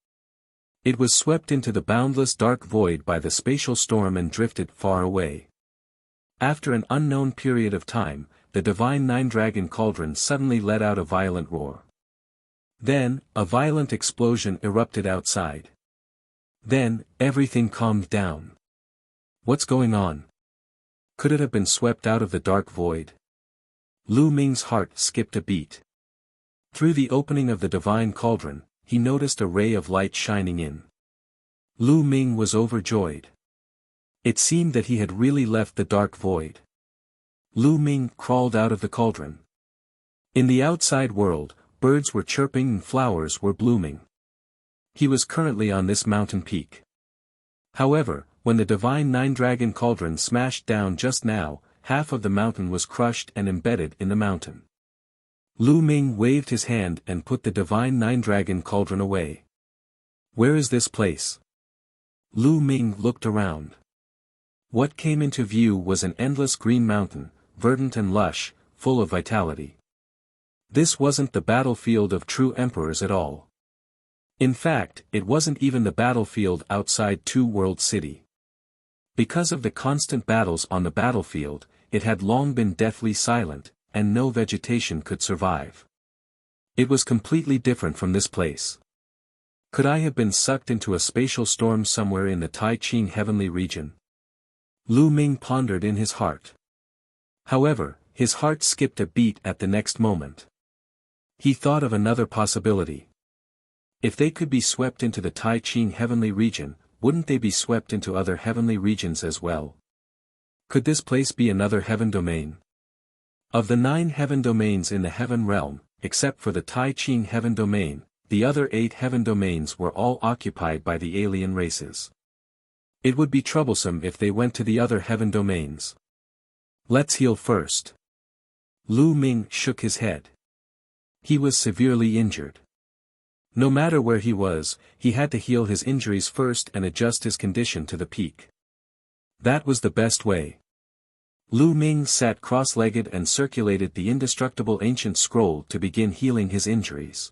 It was swept into the boundless dark void by the spatial storm and drifted far away. After an unknown period of time, the divine nine-dragon cauldron suddenly let out a violent roar. Then, a violent explosion erupted outside. Then, everything calmed down. What's going on? Could it have been swept out of the dark void? Lu Ming's heart skipped a beat. Through the opening of the divine cauldron, he noticed a ray of light shining in. Lu Ming was overjoyed. It seemed that he had really left the dark void. Lu Ming crawled out of the cauldron. In the outside world, birds were chirping and flowers were blooming. He was currently on this mountain peak. However, when the divine nine-dragon cauldron smashed down just now, half of the mountain was crushed and embedded in the mountain. Lu Ming waved his hand and put the divine nine-dragon cauldron away. Where is this place? Lu Ming looked around. What came into view was an endless green mountain, verdant and lush, full of vitality. This wasn't the battlefield of true emperors at all. In fact, it wasn't even the battlefield outside Two World City. Because of the constant battles on the battlefield, it had long been deathly silent, and no vegetation could survive. It was completely different from this place. Could I have been sucked into a spatial storm somewhere in the Tai Ching heavenly region? Lu Ming pondered in his heart. However, his heart skipped a beat at the next moment. He thought of another possibility. If they could be swept into the Tai Ching heavenly region, wouldn't they be swept into other heavenly regions as well? Could this place be another heaven domain? Of the 9 heaven domains in the heaven realm, except for the Tai Ching heaven domain, the other 8 heaven domains were all occupied by the alien races. It would be troublesome if they went to the other heaven domains. Let's heal first. Lu Ming shook his head. He was severely injured. No matter where he was, he had to heal his injuries first and adjust his condition to the peak. That was the best way. Lu Ming sat cross-legged and circulated the indestructible ancient scroll to begin healing his injuries.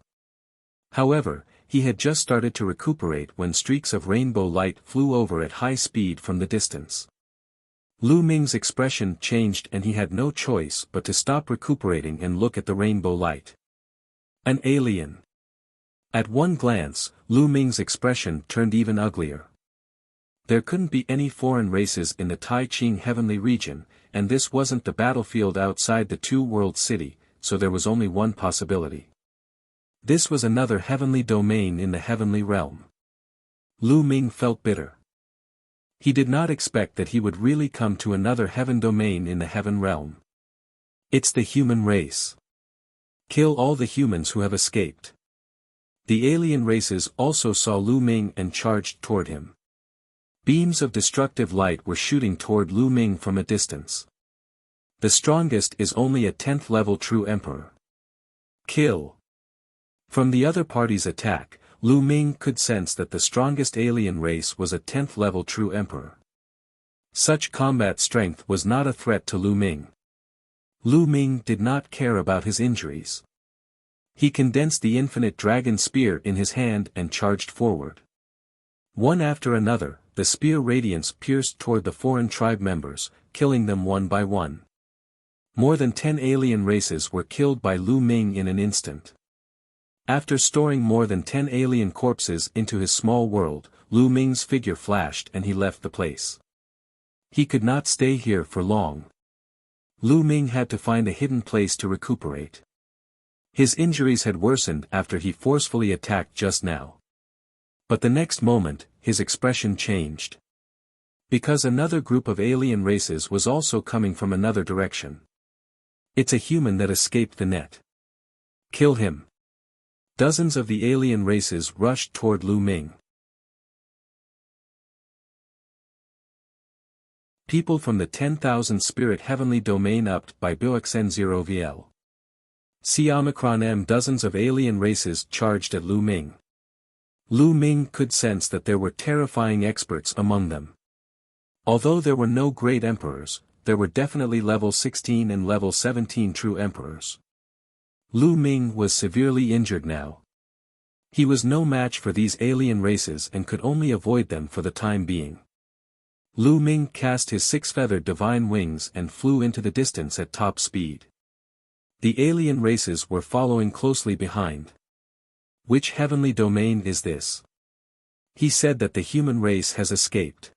However, he had just started to recuperate when streaks of rainbow light flew over at high speed from the distance. Lu Ming's expression changed and he had no choice but to stop recuperating and look at the rainbow light. An alien. At one glance, Lu Ming's expression turned even uglier. There couldn't be any foreign races in the Tai Ching heavenly region, and this wasn't the battlefield outside the Two World City, so there was only one possibility. This was another heavenly domain in the heavenly realm. Lu Ming felt bitter. He did not expect that he would really come to another heaven domain in the heaven realm. It's the human race. Kill all the humans who have escaped. The alien races also saw Lu Ming and charged toward him. Beams of destructive light were shooting toward Lu Ming from a distance. The strongest is only a 10th level true emperor. Kill. From the other party's attack, Lu Ming could sense that the strongest alien race was a 10th level true emperor. Such combat strength was not a threat to Lu Ming. Lu Ming did not care about his injuries. He condensed the infinite dragon spear in his hand and charged forward. One after another, the spear radiance pierced toward the foreign tribe members, killing them one by one. More than 10 alien races were killed by Lu Ming in an instant. After storing more than 10 alien corpses into his small world, Lu Ming's figure flashed and he left the place. He could not stay here for long. Lu Ming had to find a hidden place to recuperate. His injuries had worsened after he forcefully attacked just now. But the next moment, his expression changed. Because another group of alien races was also coming from another direction. It's a human that escaped the net. Kill him. Dozens of the alien races rushed toward Lu Ming. People from the 10,000 Spirit Heavenly Domain upped by Buxn0VL. See Omicron M. Dozens of alien races charged at Lu Ming. Lu Ming could sense that there were terrifying experts among them. Although there were no great emperors, there were definitely level 16 and level 17 true emperors. Lu Ming was severely injured now. He was no match for these alien races and could only avoid them for the time being. Lu Ming cast his 6-feathered divine wings and flew into the distance at top speed. The alien races were following closely behind. Which heavenly domain is this? He said that the human race has escaped.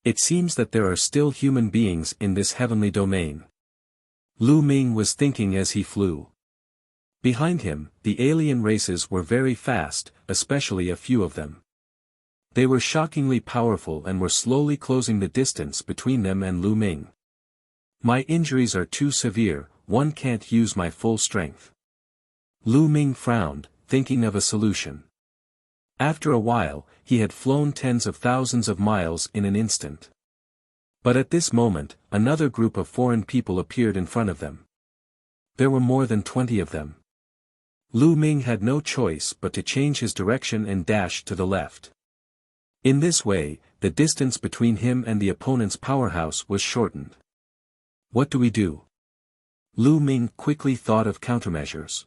It seems that there are still human beings in this heavenly domain. Lu Ming was thinking as he flew. Behind him, the alien races were very fast, especially a few of them. They were shockingly powerful and were slowly closing the distance between them and Lu Ming. My injuries are too severe, one can't use my full strength. Lu Ming frowned, thinking of a solution. After a while, he had flown tens of thousands of miles in an instant. But at this moment, another group of foreign people appeared in front of them. There were more than 20 of them. Lu Ming had no choice but to change his direction and dash to the left. In this way, the distance between him and the opponent's powerhouse was shortened. What do we do? Lu Ming quickly thought of countermeasures.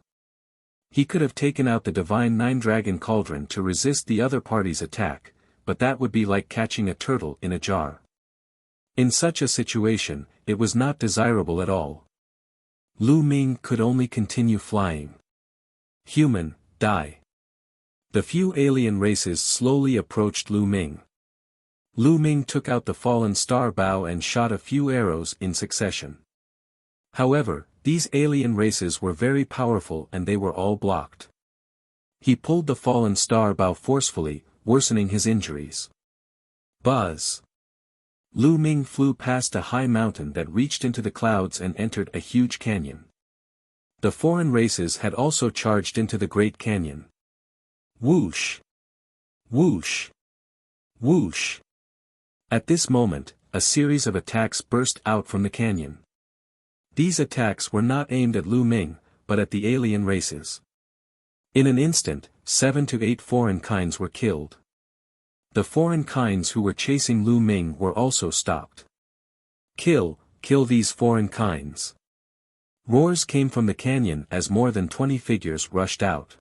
He could have taken out the Divine Nine-Dragon Cauldron to resist the other party's attack, but that would be like catching a turtle in a jar. In such a situation, it was not desirable at all. Lu Ming could only continue flying. Human, die. The few alien races slowly approached Lu Ming. Lu Ming took out the fallen star bow and shot a few arrows in succession. However, these alien races were very powerful and they were all blocked. He pulled the fallen star bow forcefully, worsening his injuries. Buzz! Lu Ming flew past a high mountain that reached into the clouds and entered a huge canyon. The foreign races had also charged into the Great Canyon. Whoosh! Whoosh! Whoosh! At this moment, a series of attacks burst out from the canyon. These attacks were not aimed at Lu Ming, but at the alien races. In an instant, 7 to 8 foreign kinds were killed. The foreign kinds who were chasing Lu Ming were also stopped. Kill these foreign kinds. Roars came from the canyon as more than 20 figures rushed out.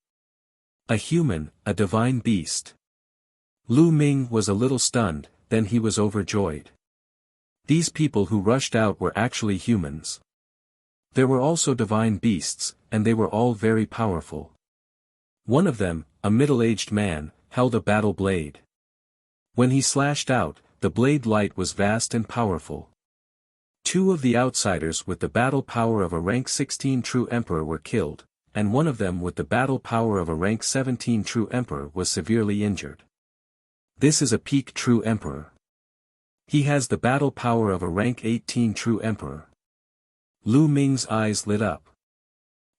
A human, a divine beast. Lu Ming was a little stunned, then he was overjoyed. These people who rushed out were actually humans. There were also divine beasts, and they were all very powerful. One of them, a middle-aged man, held a battle blade. When he slashed out, the blade light was vast and powerful. 2 of the outsiders with the battle power of a rank 16 true emperor were killed, and one of them with the battle power of a rank 17 true emperor was severely injured. This is a peak true emperor. He has the battle power of a rank 18 true emperor. Lu Ming's eyes lit up.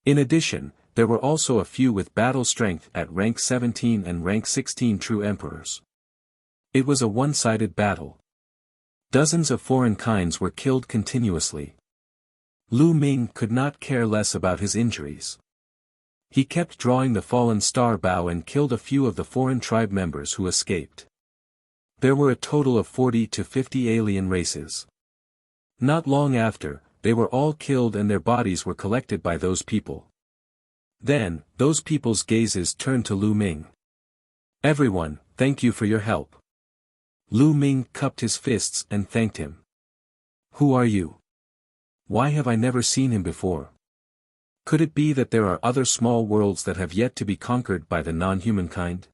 In addition, there were also a few with battle strength at rank 17 and rank 16 true emperors. It was a one-sided battle. Dozens of foreign kinds were killed continuously. Lu Ming could not care less about his injuries. He kept drawing the fallen star bow and killed a few of the foreign tribe members who escaped. There were a total of 40 to 50 alien races. Not long after, they were all killed and their bodies were collected by those people. Then, those people's gazes turned to Lu Ming. "Everyone, thank you for your help." Lu Ming cupped his fists and thanked him. "Who are you? Why have I never seen him before? Could it be that there are other small worlds that have yet to be conquered by the non-human kind?"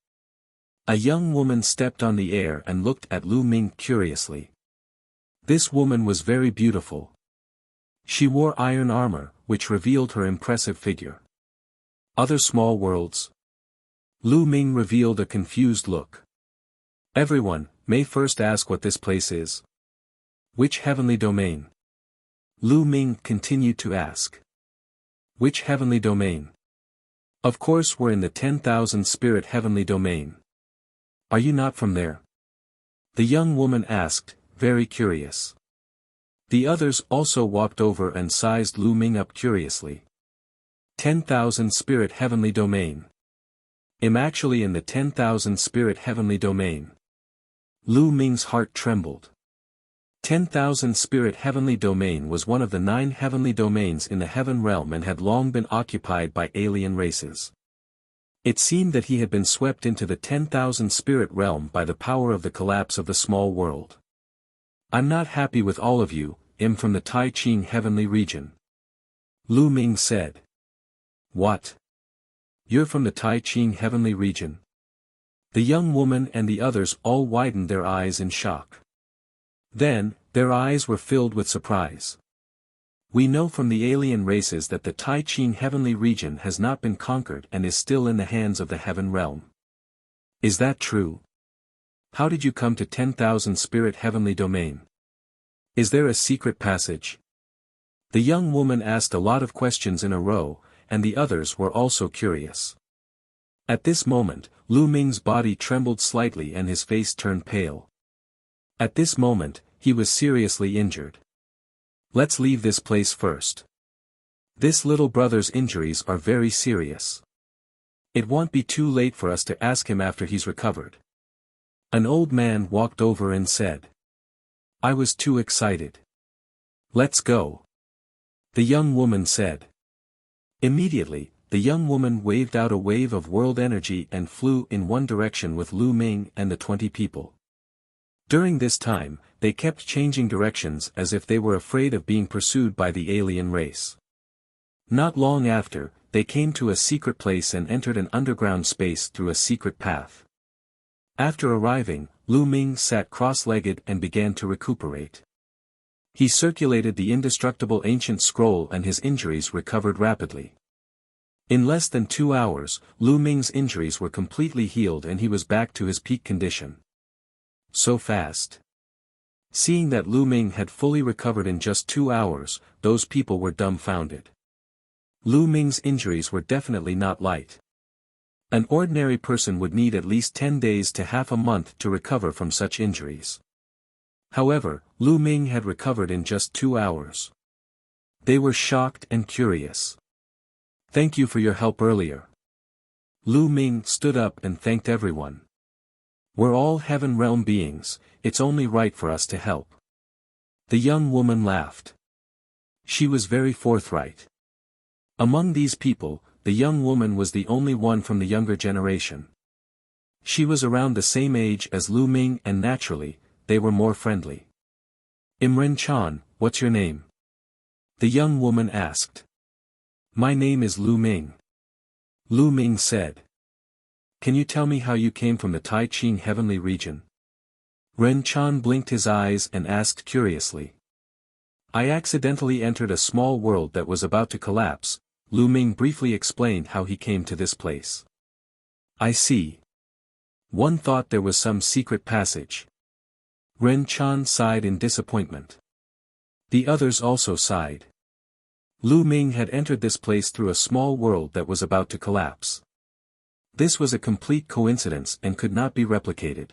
A young woman stepped on the air and looked at Lu Ming curiously. This woman was very beautiful. She wore iron armor, which revealed her impressive figure. "Other small worlds?" Lu Ming revealed a confused look. "Everyone, may first ask what this place is. Which heavenly domain?" Lu Ming continued to ask. "Which heavenly domain? Of course we're in the 10,000 spirit heavenly domain. Are you not from there?" The young woman asked, very curious. The others also walked over and sized Lu Ming up curiously. 10,000 spirit heavenly domain. I'm actually in the 10,000 spirit heavenly domain. Lu Ming's heart trembled. 10,000 spirit heavenly domain was one of the 9 heavenly domains in the heaven realm and had long been occupied by alien races. It seemed that he had been swept into the 10,000 spirit realm by the power of the collapse of the small world. "I'm not happy with all of you, I'm from the Tai Ching heavenly region." Lu Ming said. "What? You're from the Tai Ching heavenly region?" The young woman and the others all widened their eyes in shock. Then, their eyes were filled with surprise. "We know from the alien races that the Tai Ching heavenly region has not been conquered and is still in the hands of the heaven realm. Is that true? How did you come to 10,000 spirit heavenly domain? Is there a secret passage?" The young woman asked a lot of questions in a row, and the others were also curious. At this moment, Lu Ming's body trembled slightly and his face turned pale. At this moment, he was seriously injured. "Let's leave this place first. This little brother's injuries are very serious. It won't be too late for us to ask him after he's recovered." An old man walked over and said. "I was too excited. Let's go." The young woman said. Immediately, the young woman waved out a wave of world energy and flew in one direction with Lu Ming and the 20 people. During this time, they kept changing directions as if they were afraid of being pursued by the alien race. Not long after, they came to a secret place and entered an underground space through a secret path. After arriving, Lu Ming sat cross-legged and began to recuperate. He circulated the indestructible ancient scroll and his injuries recovered rapidly. In less than 2 hours, Lu Ming's injuries were completely healed and he was back to his peak condition. So fast. Seeing that Lu Ming had fully recovered in just 2 hours, those people were dumbfounded. Lu Ming's injuries were definitely not light. An ordinary person would need at least 10 days to half a month to recover from such injuries. However, Lu Ming had recovered in just 2 hours. They were shocked and curious. "Thank you for your help earlier." Lu Ming stood up and thanked everyone. "We're all heaven realm beings, it's only right for us to help." The young woman laughed. She was very forthright. Among these people, the young woman was the only one from the younger generation. She was around the same age as Lu Ming and naturally, they were more friendly. "Imren-chan, what's your name?" the young woman asked. "My name is Lu Ming." Lu Ming said. "Can you tell me how you came from the Tai Ching heavenly region?" Ren-chan blinked his eyes and asked curiously. "I accidentally entered a small world that was about to collapse." Lu Ming briefly explained how he came to this place. "I see. One thought there was some secret passage." Ren-chan sighed in disappointment. The others also sighed. Lu Ming had entered this place through a small world that was about to collapse. This was a complete coincidence and could not be replicated.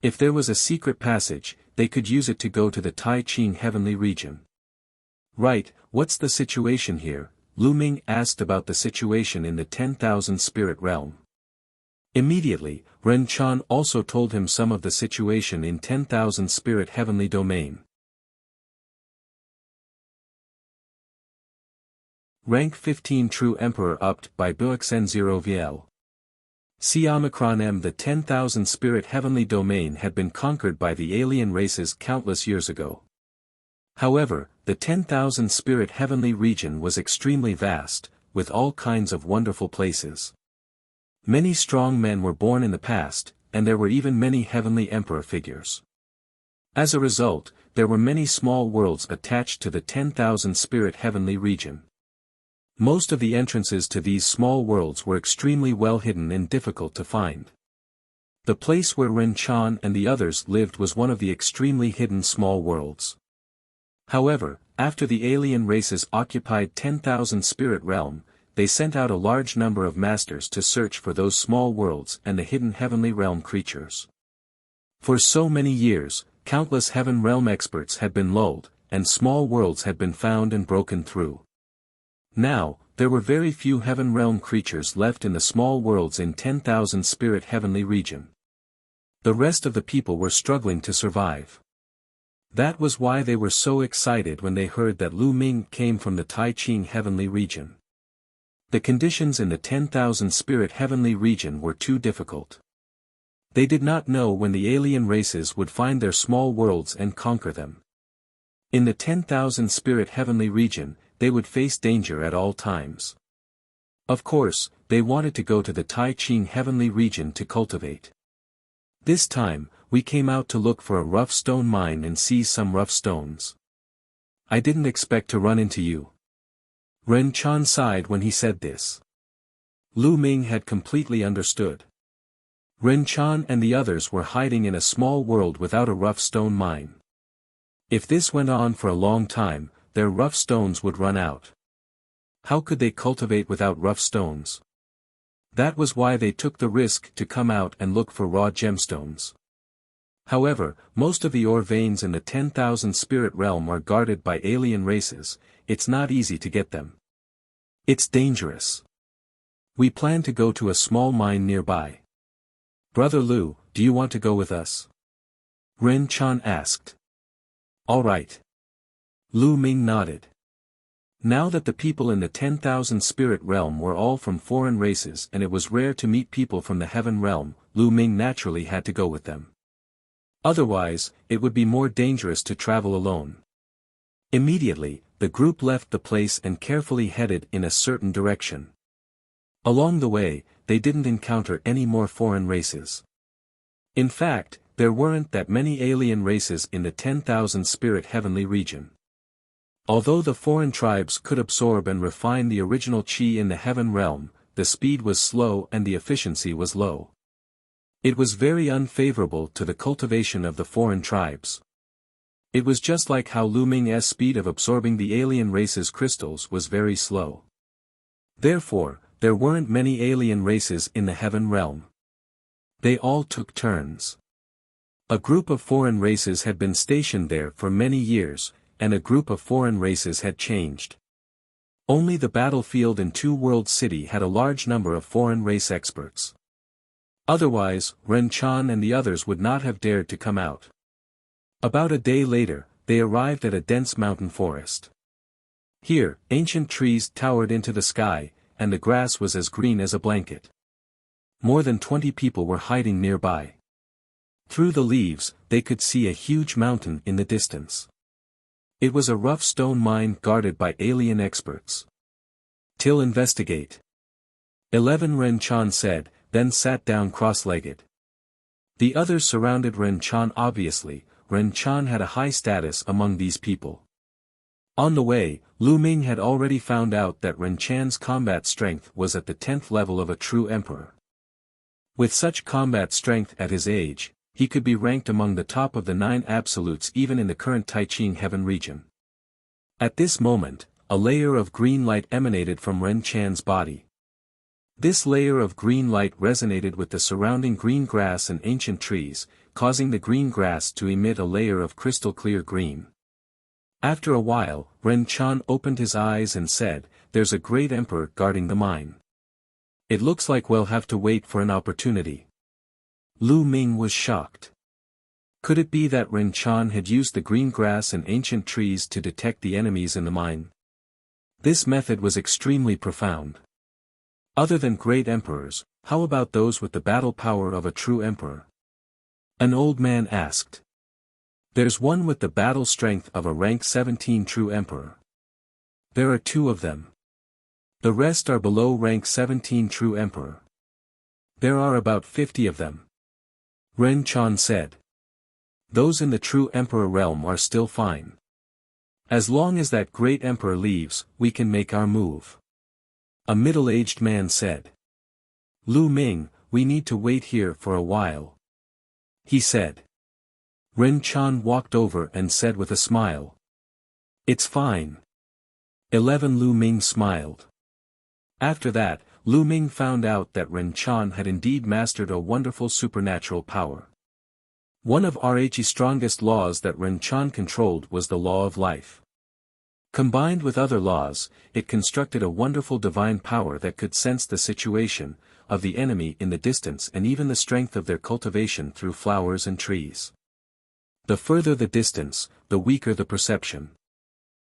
If there was a secret passage, they could use it to go to the Tai Ching heavenly region. Right, what's the situation here? Lu Ming asked about the situation in the 10,000 spirit realm. Immediately, Ren Chan also told him some of the situation in 10,000 spirit heavenly domain. Rank 15 True Emperor upped by Buxen 0 VL. C Omicron M. The 10,000 spirit heavenly domain had been conquered by the alien races countless years ago. However, the 10,000 spirit heavenly region was extremely vast, with all kinds of wonderful places. Many strong men were born in the past, and there were even many heavenly emperor figures. As a result, there were many small worlds attached to the 10,000 spirit heavenly region. Most of the entrances to these small worlds were extremely well hidden and difficult to find. The place where Ren Chan and the others lived was one of the extremely hidden small worlds. However, after the alien races occupied 10,000 spirit realm, they sent out a large number of masters to search for those small worlds and the hidden heavenly realm creatures. For so many years, countless heaven realm experts had been lulled, and small worlds had been found and broken through. Now, there were very few heaven realm creatures left in the small worlds in 10,000 spirit heavenly region. The rest of the people were struggling to survive. That was why they were so excited when they heard that Lu Ming came from the Tai Ching heavenly region. The conditions in the 10,000 spirit heavenly region were too difficult. They did not know when the alien races would find their small worlds and conquer them. In the 10,000 spirit heavenly region, they would face danger at all times. Of course, they wanted to go to the Tai Ching heavenly region to cultivate. This time, we came out to look for a rough stone mine and seize some rough stones. I didn't expect to run into you. Ren Chan sighed when he said this. Lu Ming had completely understood. Ren Chan and the others were hiding in a small world without a rough stone mine. If this went on for a long time, their rough stones would run out. How could they cultivate without rough stones? That was why they took the risk to come out and look for raw gemstones. However, most of the ore veins in the 10,000 spirit realm are guarded by alien races. It's not easy to get them. It's dangerous. We plan to go to a small mine nearby. Brother Lu, do you want to go with us? Ren Chan asked. All right. Lu Ming nodded. Now that the people in the 10,000 spirit realm were all from foreign races and it was rare to meet people from the heaven realm, Lu Ming naturally had to go with them. Otherwise, it would be more dangerous to travel alone. Immediately, the group left the place and carefully headed in a certain direction. Along the way, they didn't encounter any more foreign races. In fact, there weren't that many alien races in the 10,000 spirit heavenly region. Although the foreign tribes could absorb and refine the original chi in the heaven realm, the speed was slow and the efficiency was low. It was very unfavorable to the cultivation of the foreign tribes. It was just like how Lu Ming's speed of absorbing the alien race's crystals was very slow. Therefore, there weren't many alien races in the heaven realm. They all took turns. A group of foreign races had been stationed there for many years, and a group of foreign races had changed. Only the battlefield in Two World City had a large number of foreign race experts. Otherwise, Ren Chan and the others would not have dared to come out. About a day later, they arrived at a dense mountain forest. Here, ancient trees towered into the sky, and the grass was as green as a blanket. More than 20 people were hiding nearby. Through the leaves, they could see a huge mountain in the distance. It was a rough stone mine guarded by alien experts. Till investigate. 11 Ren Chan said, then sat down cross-legged. The others surrounded Ren Chan. Obviously, Ren Chan had a high status among these people. On the way, Lu Ming had already found out that Ren Chan's combat strength was at the 10th level of a true emperor. With such combat strength at his age, he could be ranked among the top of the 9 absolutes even in the current Tai Ching heaven region. At this moment, a layer of green light emanated from Ren Chan's body. This layer of green light resonated with the surrounding green grass and ancient trees, causing the green grass to emit a layer of crystal clear green. After a while, Ren Chan opened his eyes and said, "There's a great emperor guarding the mine. It looks like we'll have to wait for an opportunity." Lu Ming was shocked. Could it be that Ren Chan had used the green grass and ancient trees to detect the enemies in the mine? This method was extremely profound. Other than great emperors, how about those with the battle power of a true emperor? An old man asked. There's one with the battle strength of a rank 17 true emperor. There are 2 of them. The rest are below rank 17 true emperor. There are about 50 of them. Ren Chan said. Those in the true emperor realm are still fine. As long as that great emperor leaves, we can make our move. A middle-aged man said. Lu Ming, we need to wait here for a while. He said. Ren Chan walked over and said with a smile. It's fine. 11 Lu Ming smiled. After that, Lu Ming found out that Ren Chan had indeed mastered a wonderful supernatural power. One of RH's strongest laws that Ren Chan controlled was the law of life. Combined with other laws, it constructed a wonderful divine power that could sense the situation of the enemy in the distance and even the strength of their cultivation through flowers and trees. The further the distance, the weaker the perception.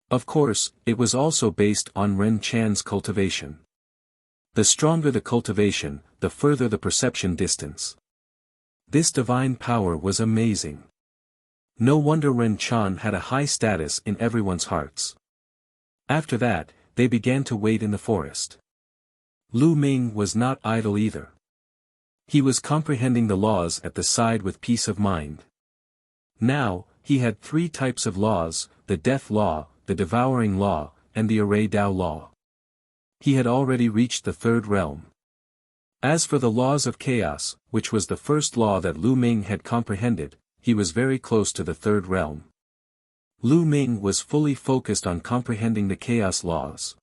Of course, it was also based on Ren Chan's cultivation. The stronger the cultivation, the further the perception distance. This divine power was amazing. No wonder Ren Chan had a high status in everyone's hearts. After that, they began to wait in the forest. Lu Ming was not idle either. He was comprehending the laws at the side with peace of mind. Now, he had 3 types of laws, the death law, the devouring law, and the array Dao law. He had already reached the 3rd realm. As for the laws of chaos, which was the first law that Lu Ming had comprehended, he was very close to the 3rd realm. Lu Ming was fully focused on comprehending the chaos laws.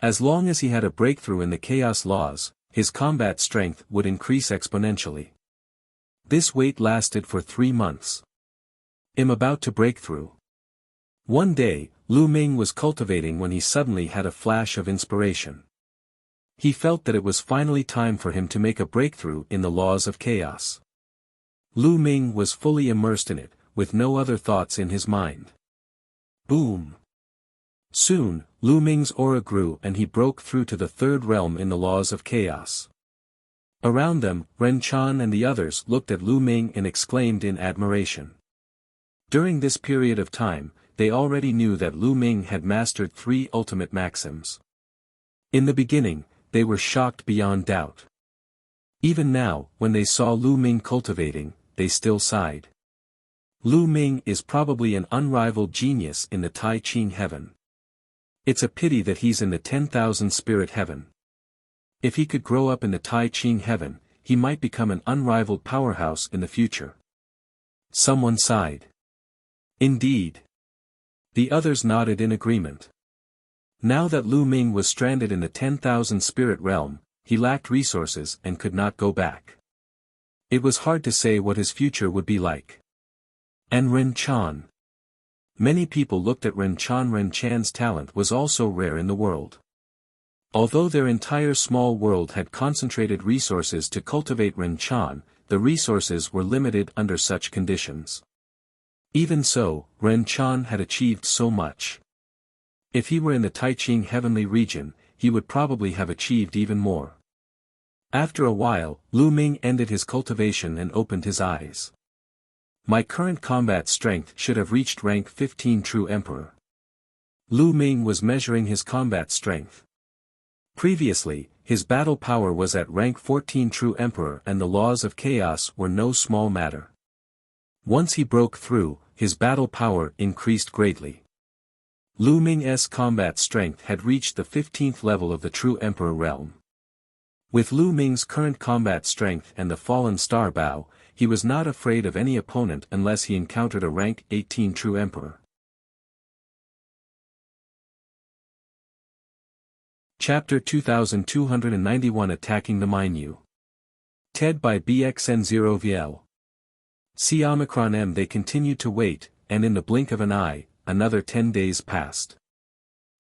As long as he had a breakthrough in the chaos laws, his combat strength would increase exponentially. This wait lasted for 3 months. I'm about to break through. One day, Lu Ming was cultivating when he suddenly had a flash of inspiration. He felt that it was finally time for him to make a breakthrough in the laws of chaos. Lu Ming was fully immersed in it, with no other thoughts in his mind. Boom! Soon, Lu Ming's aura grew and he broke through to the 3rd realm in the laws of chaos. Around them, Ren Chan and the others looked at Lu Ming and exclaimed in admiration. During this period of time, they already knew that Lu Ming had mastered 3 ultimate maxims. In the beginning, they were shocked beyond doubt. Even now, when they saw Lu Ming cultivating, they still sighed. Lu Ming is probably an unrivaled genius in the Tai Ching heaven. It's a pity that he's in the 10,000 spirit heaven. If he could grow up in the Tai Ching heaven, he might become an unrivaled powerhouse in the future. Someone sighed. Indeed. The others nodded in agreement. Now that Lu Ming was stranded in the 10,000 spirit realm, he lacked resources and could not go back. It was hard to say what his future would be like. And Ren Chan. Many people looked at Ren Chan. Ren Chan's talent was also rare in the world. Although their entire small world had concentrated resources to cultivate Ren Chan, the resources were limited under such conditions. Even so, Ren Chan had achieved so much. If he were in the Tai Ching heavenly region, he would probably have achieved even more. After a while, Lu Ming ended his cultivation and opened his eyes. My current combat strength should have reached rank 15 true emperor. Lu Ming was measuring his combat strength. Previously, his battle power was at rank 14 true emperor and the laws of chaos were no small matter. Once he broke through, his battle power increased greatly. Lu Ming's combat strength had reached the 15th level of the true emperor realm. With Lu Ming's current combat strength and the fallen star bow, he was not afraid of any opponent unless he encountered a rank 18 true emperor. Chapter 2291 Attacking the Minyu. TED by BXN0VL. C Omicron M. They continued to wait, and in the blink of an eye, another 10 days passed.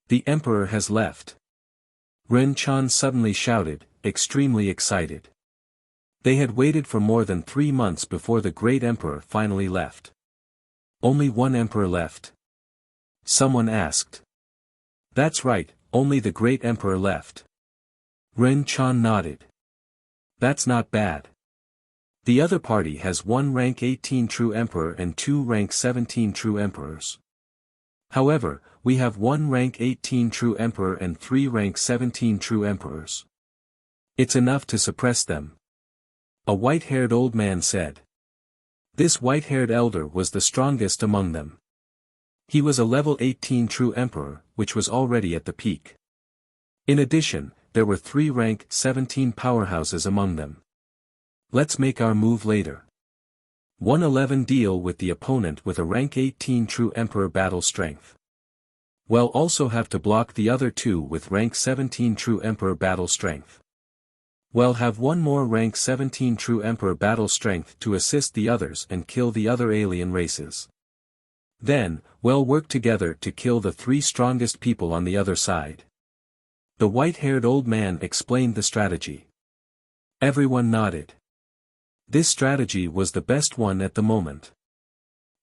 The emperor has left. Ren Chan suddenly shouted, extremely excited. They had waited for more than 3 months before the great emperor finally left. Only one emperor left? Someone asked. That's right, only the great emperor left. Ren Chan nodded. That's not bad. The other party has 1 rank 18 true emperor and 2 rank 17 true emperors. However, we have 1 rank 18 true emperor and 3 rank 17 true emperors. It's enough to suppress them. A white-haired old man said. This white-haired elder was the strongest among them. He was a level 18 true emperor, which was already at the peak. In addition, there were 3 rank 17 powerhouses among them. Let's make our move later. 111 Deal with the opponent with a rank 18 true emperor battle strength. We'll also have to block the other 2 with rank 17 true emperor battle strength. We'll have 1 more rank 17 true emperor battle strength to assist the others and kill the other alien races. Then, we'll work together to kill the 3 strongest people on the other side. The white-haired old man explained the strategy. Everyone nodded. This strategy was the best one at the moment.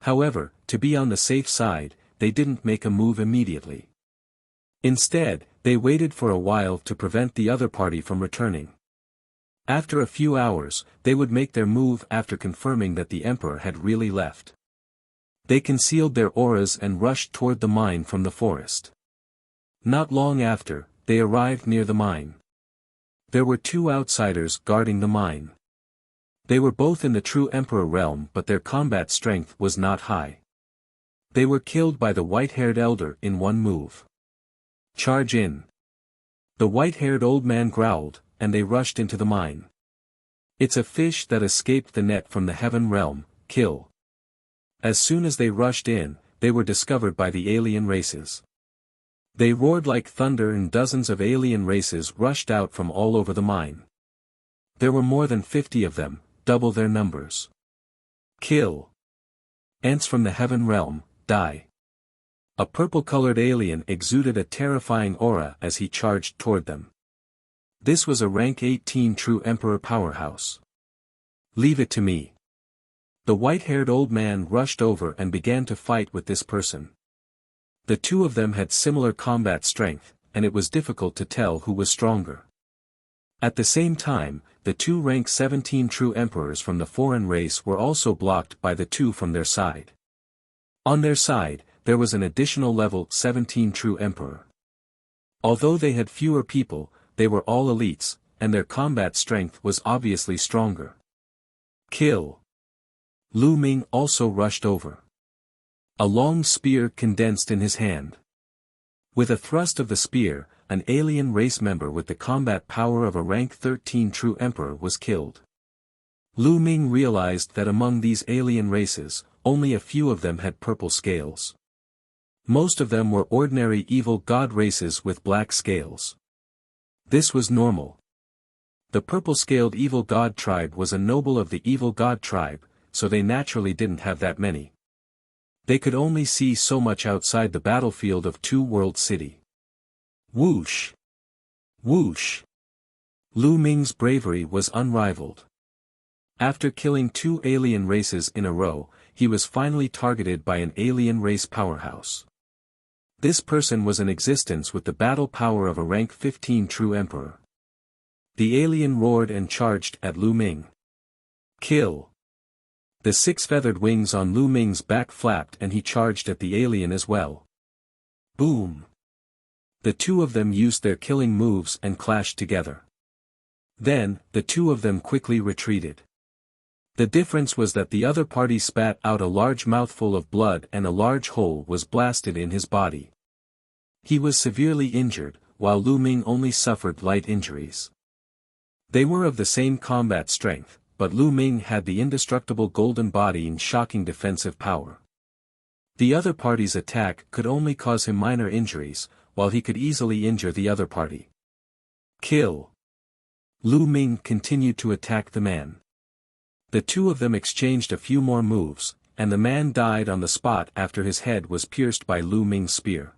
However, to be on the safe side, they didn't make a move immediately. Instead, they waited for a while to prevent the other party from returning. After a few hours, they would make their move after confirming that the emperor had really left. They concealed their auras and rushed toward the mine from the forest. Not long after, they arrived near the mine. There were 2 outsiders guarding the mine. They were both in the true emperor realm, but their combat strength was not high. They were killed by the white-haired elder in 1 move. Charge in. The white-haired old man growled, and they rushed into the mine. It's a fish that escaped the net from the heaven realm, kill. As soon as they rushed in, they were discovered by the alien races. They roared like thunder and dozens of alien races rushed out from all over the mine. There were more than 50 of them, double their numbers. Kill. Ants from the heaven realm, die. A purple-colored alien exuded a terrifying aura as he charged toward them. This was a rank 18 true emperor powerhouse. Leave it to me. The white-haired old man rushed over and began to fight with this person. The 2 of them had similar combat strength, and it was difficult to tell who was stronger. At the same time, the 2 rank 17 true emperors from the foreign race were also blocked by the 2 from their side. On their side, there was an additional level 17 true emperor. Although they had fewer people, they were all elites, and their combat strength was obviously stronger. Kill. Lu Ming also rushed over. A long spear condensed in his hand. With a thrust of the spear, an alien race member with the combat power of a rank 13 true emperor was killed. Lu Ming realized that among these alien races, only a few of them had purple scales. Most of them were ordinary evil god races with black scales. This was normal. The purple-scaled evil god tribe was a noble of the evil god tribe, so they naturally didn't have that many. They could only see so much outside the battlefield of Two World City. Whoosh! Whoosh! Lu Ming's bravery was unrivaled. After killing 2 alien races in a row, he was finally targeted by an alien race powerhouse. This person was in existence with the battle power of a rank 15 true emperor. The alien roared and charged at Lu Ming. Kill! The 6 feathered wings on Lu Ming's back flapped and he charged at the alien as well. Boom! The 2 of them used their killing moves and clashed together. Then, the 2 of them quickly retreated. The difference was that the other party spat out a large mouthful of blood and a large hole was blasted in his body. He was severely injured, while Lu Ming only suffered light injuries. They were of the same combat strength, but Lu Ming had the indestructible golden body and shocking defensive power. The other party's attack could only cause him minor injuries, while he could easily injure the other party. Kill! Lu Ming continued to attack the man. The 2 of them exchanged a few more moves, and the man died on the spot after his head was pierced by Lu Ming's spear.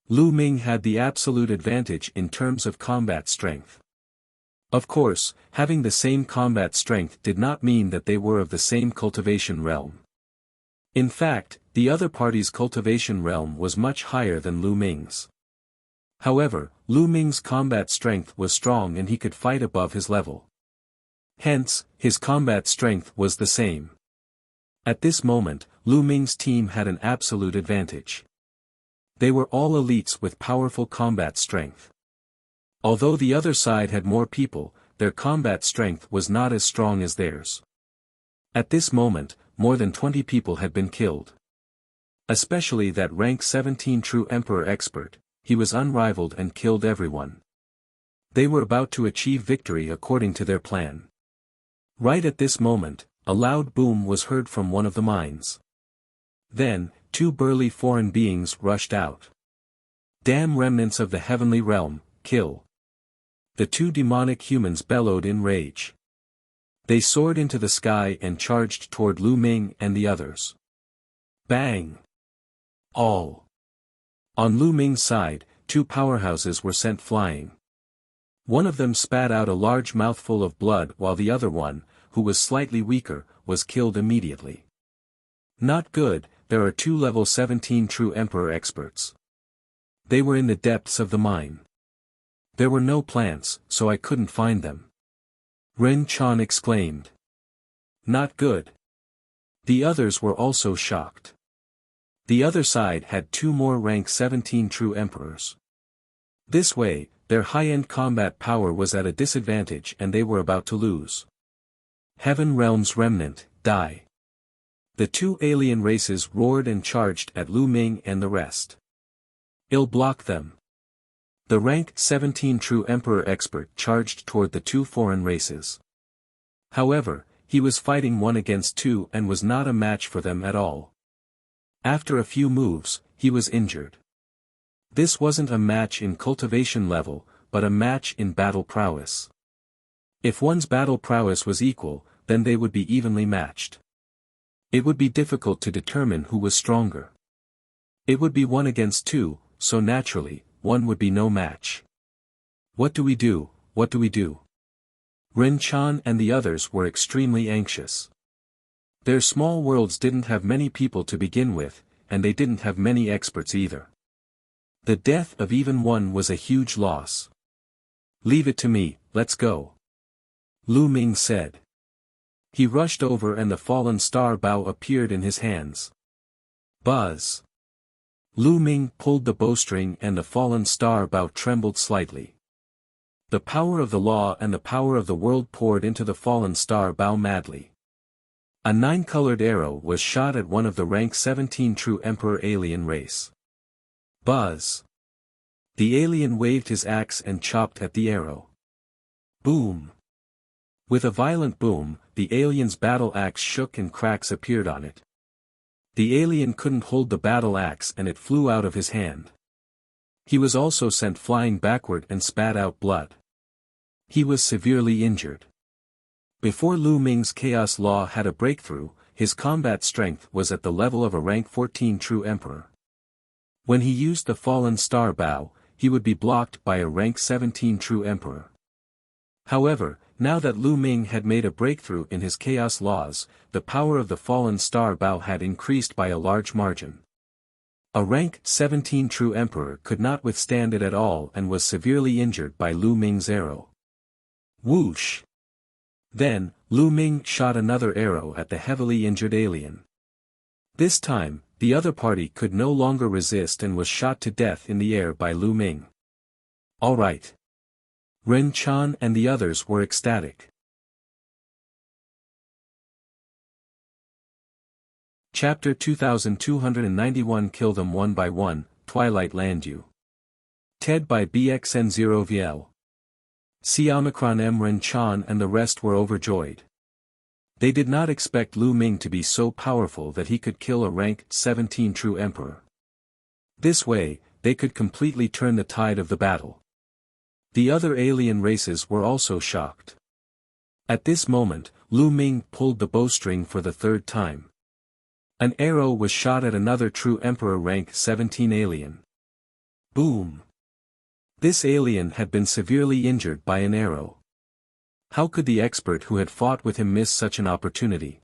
Lu Ming had the absolute advantage in terms of combat strength. Of course, having the same combat strength did not mean that they were of the same cultivation realm. In fact, the other party's cultivation realm was much higher than Lu Ming's. However, Lu Ming's combat strength was strong and he could fight above his level. Hence, his combat strength was the same. At this moment, Lu Ming's team had an absolute advantage. They were all elites with powerful combat strength. Although the other side had more people, their combat strength was not as strong as theirs. At this moment, more than 20 people had been killed. Especially that rank 17 true Emperor expert, he was unrivaled and killed everyone. They were about to achieve victory according to their plan. Right at this moment, a loud boom was heard from one of the mines. Then, two burly foreign beings rushed out. Damn remnants of the heavenly realm, kill! The two demonic humans bellowed in rage. They soared into the sky and charged toward Lu Ming and the others. Bang! All. On Lu Ming's side, two powerhouses were sent flying. One of them spat out a large mouthful of blood while the other one, who was slightly weaker, was killed immediately. Not good, there are two level 17 true Emperor experts. They were in the depths of the mine. There were no plants, so I couldn't find them. Ren Chan exclaimed. Not good. The others were also shocked. The other side had two more rank 17 true emperors. This way, their high-end combat power was at a disadvantage and they were about to lose. Heaven Realm's remnant, die. The two alien races roared and charged at Lu Ming and the rest. I'll block them. The rank 17 true Emperor expert charged toward the two foreign races. However, he was fighting 1 against 2 and was not a match for them at all. After a few moves, he was injured. This wasn't a match in cultivation level, but a match in battle prowess. If one's battle prowess was equal, then they would be evenly matched. It would be difficult to determine who was stronger. It would be 1 against 2, so naturally, one would be no match. What do we do, what do we do? Ren Chan and the others were extremely anxious. Their small worlds didn't have many people to begin with, and they didn't have many experts either. The death of even one was a huge loss. Leave it to me, let's go. Lu Ming said. He rushed over and the fallen star bow appeared in his hands. Buzz. Lu Ming pulled the bowstring and the fallen star bow trembled slightly. The power of the law and the power of the world poured into the fallen star bow madly. A 9-colored arrow was shot at one of the rank 17 true Emperor alien race. Buzz. The alien waved his axe and chopped at the arrow. Boom. With a violent boom, the alien's battle axe shook and cracks appeared on it. The alien couldn't hold the battle axe and it flew out of his hand. He was also sent flying backward and spat out blood. He was severely injured. Before Lu Ming's Chaos Law had a breakthrough, his combat strength was at the level of a rank 14 true Emperor. When he used the fallen star bow, he would be blocked by a rank 17 true Emperor. However, now that Lu Ming had made a breakthrough in his Chaos Laws, the power of the fallen star bow had increased by a large margin. A rank 17 true Emperor could not withstand it at all and was severely injured by Lu Ming's arrow. Whoosh! Then, Lu Ming shot another arrow at the heavily injured alien. This time, the other party could no longer resist and was shot to death in the air by Lu Ming. All right. Ren Chan and the others were ecstatic. Chapter 2291 Kill Them One by One, Twilight Landu. TED by BXN0VL. C. Omicron M. Ren Chan and the rest were overjoyed. They did not expect Lu Ming to be so powerful that he could kill a rank 17 true Emperor. This way, they could completely turn the tide of the battle. The other alien races were also shocked. At this moment, Lu Ming pulled the bowstring for the 3rd time. An arrow was shot at another true Emperor rank 17 alien. Boom! This alien had been severely injured by an arrow. How could the expert who had fought with him miss such an opportunity?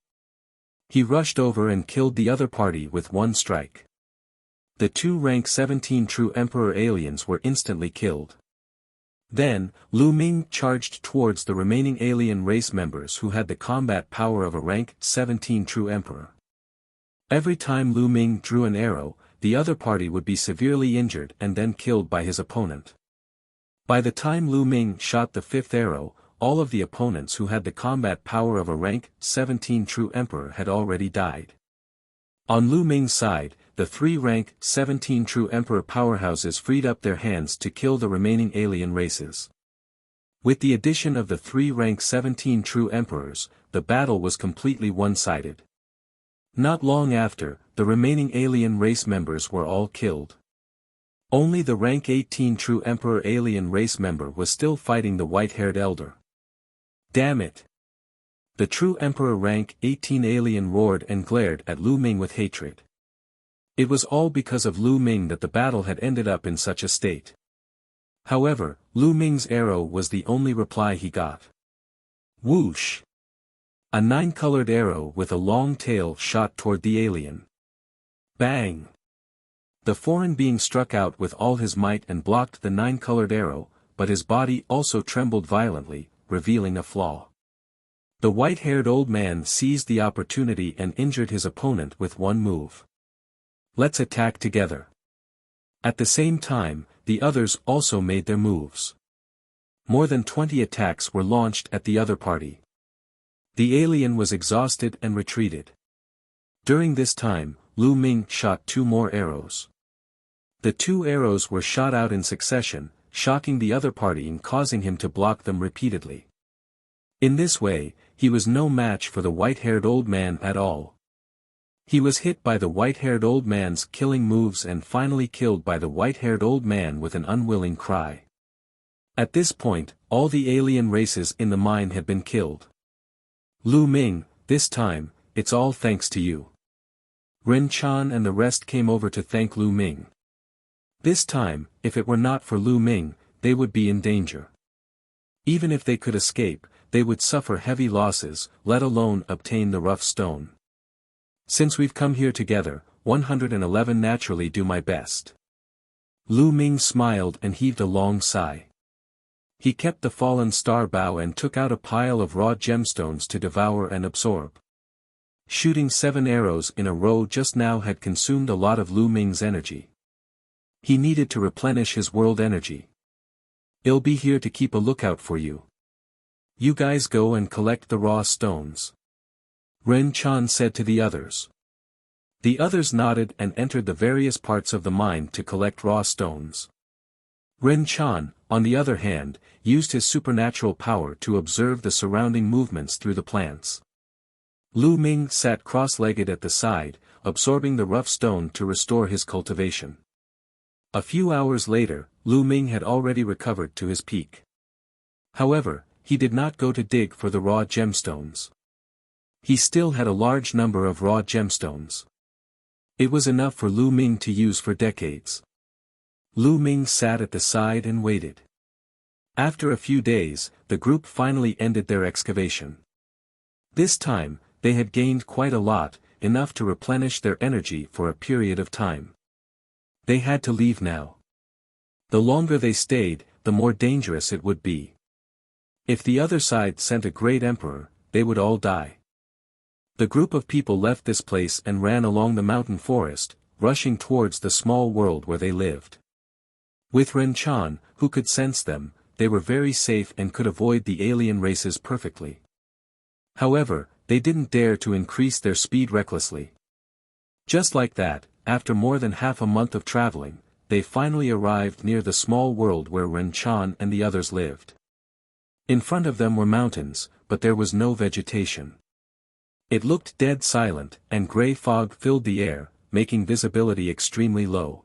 He rushed over and killed the other party with one strike. The two rank 17 true Emperor aliens were instantly killed. Then, Lu Ming charged towards the remaining alien race members who had the combat power of a rank 17 true Emperor. Every time Lu Ming drew an arrow, the other party would be severely injured and then killed by his opponent. By the time Lu Ming shot the fifth arrow, all of the opponents who had the combat power of a rank 17 true Emperor had already died. On Lu Ming's side, the three rank 17 true Emperor powerhouses freed up their hands to kill the remaining alien races. With the addition of the three rank 17 true Emperors, the battle was completely one-sided. Not long after, the remaining alien race members were all killed. Only the rank 18 true Emperor alien race member was still fighting the white-haired elder. Damn it! The true Emperor rank 18 alien roared and glared at Lu Ming with hatred. It was all because of Lu Ming that the battle had ended up in such a state. However, Lu Ming's arrow was the only reply he got. Whoosh! A nine-colored arrow with a long tail shot toward the alien. Bang! The foreign being struck out with all his might and blocked the nine-colored arrow, but his body also trembled violently, revealing a flaw. The white-haired old man seized the opportunity and injured his opponent with one move. Let's attack together. At the same time, the others also made their moves. More than 20 attacks were launched at the other party. The alien was exhausted and retreated. During this time, Lu Ming shot two more arrows. The two arrows were shot out in succession, shocking the other party and causing him to block them repeatedly. In this way, he was no match for the white-haired old man at all. He was hit by the white-haired old man's killing moves and finally killed by the white-haired old man with an unwilling cry. At this point, all the alien races in the mine had been killed. Lu Ming, this time, it's all thanks to you. Ren Chan and the rest came over to thank Lu Ming. This time, if it were not for Lu Ming, they would be in danger. Even if they could escape, they would suffer heavy losses, let alone obtain the rough stone. Since we've come here together, 111 naturally do my best. Lu Ming smiled and heaved a long sigh. He kept the fallen star bow and took out a pile of raw gemstones to devour and absorb. Shooting 7 arrows in a row just now had consumed a lot of Lu Ming's energy. He needed to replenish his world energy. I'll be here to keep a lookout for you. You guys go and collect the raw stones. Ren Chan said to the others. The others nodded and entered the various parts of the mine to collect raw stones. Ren Chan, on the other hand, used his supernatural power to observe the surrounding movements through the plants. Lu Ming sat cross-legged at the side, absorbing the rough stone to restore his cultivation. A few hours later, Lu Ming had already recovered to his peak. However, he did not go to dig for the raw gemstones. He still had a large number of raw gemstones. It was enough for Lu Ming to use for decades. Lu Ming sat at the side and waited. After a few days, the group finally ended their excavation. This time, they had gained quite a lot, enough to replenish their energy for a period of time. They had to leave now. The longer they stayed, the more dangerous it would be. If the other side sent a great emperor, they would all die. The group of people left this place and ran along the mountain forest, rushing towards the small world where they lived. With Ren Chan, who could sense them, they were very safe and could avoid the alien races perfectly. However, they didn't dare to increase their speed recklessly. Just like that, after more than half a month of traveling, they finally arrived near the small world where Ren Chan and the others lived. In front of them were mountains, but there was no vegetation. It looked dead silent, and gray fog filled the air, making visibility extremely low.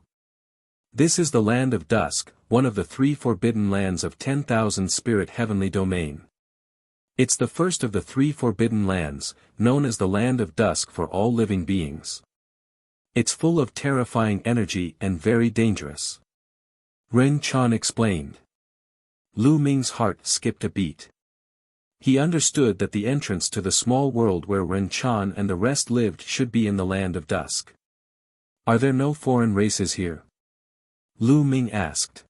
This is the Land of Dusk, one of the 3 forbidden lands of 10,000 spirit heavenly domain. It's the first of the 3 forbidden lands, known as the Land of Dusk for all living beings. It's full of terrifying energy and very dangerous. Ren Chan explained. Lu Ming's heart skipped a beat. He understood that the entrance to the small world where Ren Chan and the rest lived should be in the Land of Dusk. Are there no foreign races here? Lu Ming asked.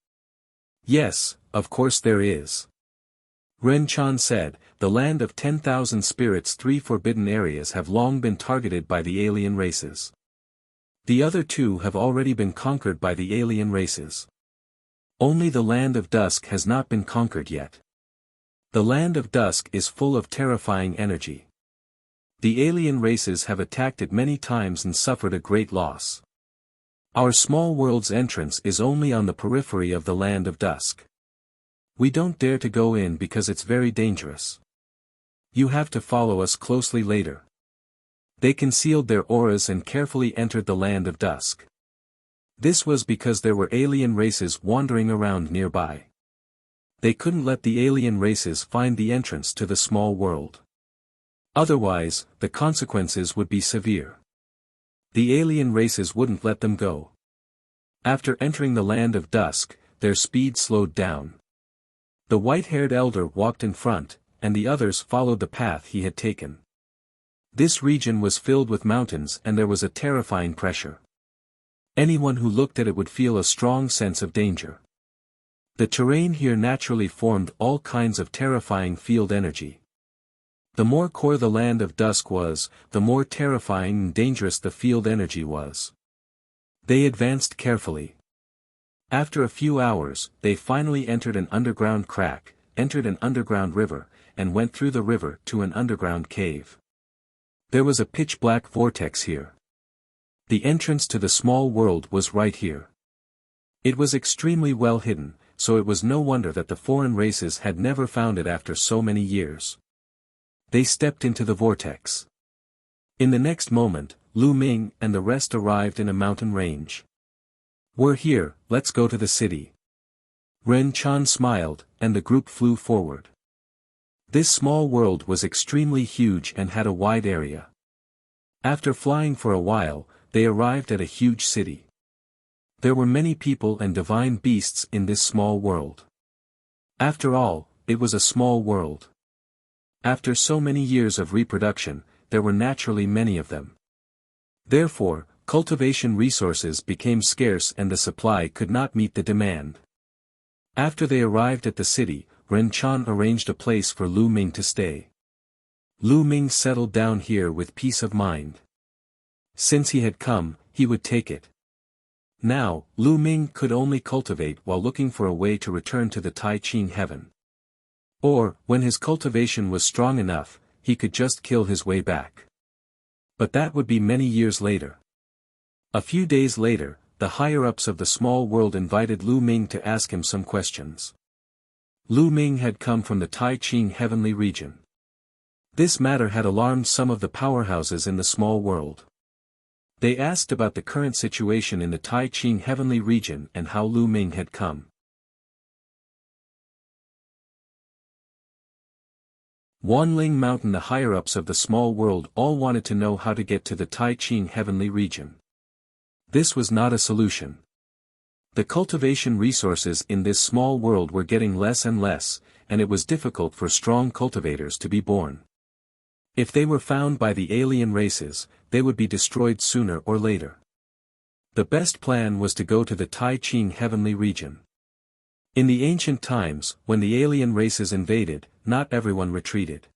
Yes, of course there is. Ren Chan said, the Land of 10,000 Spirits' 3 forbidden areas have long been targeted by the alien races. The other 2 have already been conquered by the alien races. Only the Land of Dusk has not been conquered yet. The Land of Dusk is full of terrifying energy. The alien races have attacked it many times and suffered a great loss. Our small world's entrance is only on the periphery of the Land of Dusk. We don't dare to go in because it's very dangerous. You have to follow us closely later. They concealed their auras and carefully entered the Land of Dusk. This was because there were alien races wandering around nearby. They couldn't let the alien races find the entrance to the small world. Otherwise, the consequences would be severe. The alien races wouldn't let them go. After entering the Land of Dusk, their speed slowed down. The white-haired elder walked in front, and the others followed the path he had taken. This region was filled with mountains and there was a terrifying pressure. Anyone who looked at it would feel a strong sense of danger. The terrain here naturally formed all kinds of terrifying field energy. The more core the Land of Dusk was, the more terrifying and dangerous the field energy was. They advanced carefully. After a few hours, they finally entered an underground crack, entered an underground river, and went through the river to an underground cave. There was a pitch-black vortex here. The entrance to the small world was right here. It was extremely well hidden, so it was no wonder that the foreign races had never found it after so many years. They stepped into the vortex. In the next moment, Lu Ming and the rest arrived in a mountain range. We're here, let's go to the city. Ren Chan smiled, and the group flew forward. This small world was extremely huge and had a wide area. After flying for a while, they arrived at a huge city. There were many people and divine beasts in this small world. After all, it was a small world. After so many years of reproduction, there were naturally many of them. Therefore, cultivation resources became scarce and the supply could not meet the demand. After they arrived at the city, Ren Chan arranged a place for Lu Ming to stay. Lu Ming settled down here with peace of mind. Since he had come, he would take it. Now, Lu Ming could only cultivate while looking for a way to return to the Tai Ching heaven. Or, when his cultivation was strong enough, he could just kill his way back. But that would be many years later. A few days later, the higher-ups of the small world invited Lu Ming to ask him some questions. Lu Ming had come from the Tai Ching heavenly region. This matter had alarmed some of the powerhouses in the small world. They asked about the current situation in the Tai Ching heavenly region and how Lu Ming had come. Wanling Mountain. The higher-ups of the small world all wanted to know how to get to the Tai Ching heavenly region. This was not a solution. The cultivation resources in this small world were getting less and less, and it was difficult for strong cultivators to be born. If they were found by the alien races, they would be destroyed sooner or later. The best plan was to go to the Tai Ching heavenly region. In the ancient times, when the alien races invaded, not everyone retreated.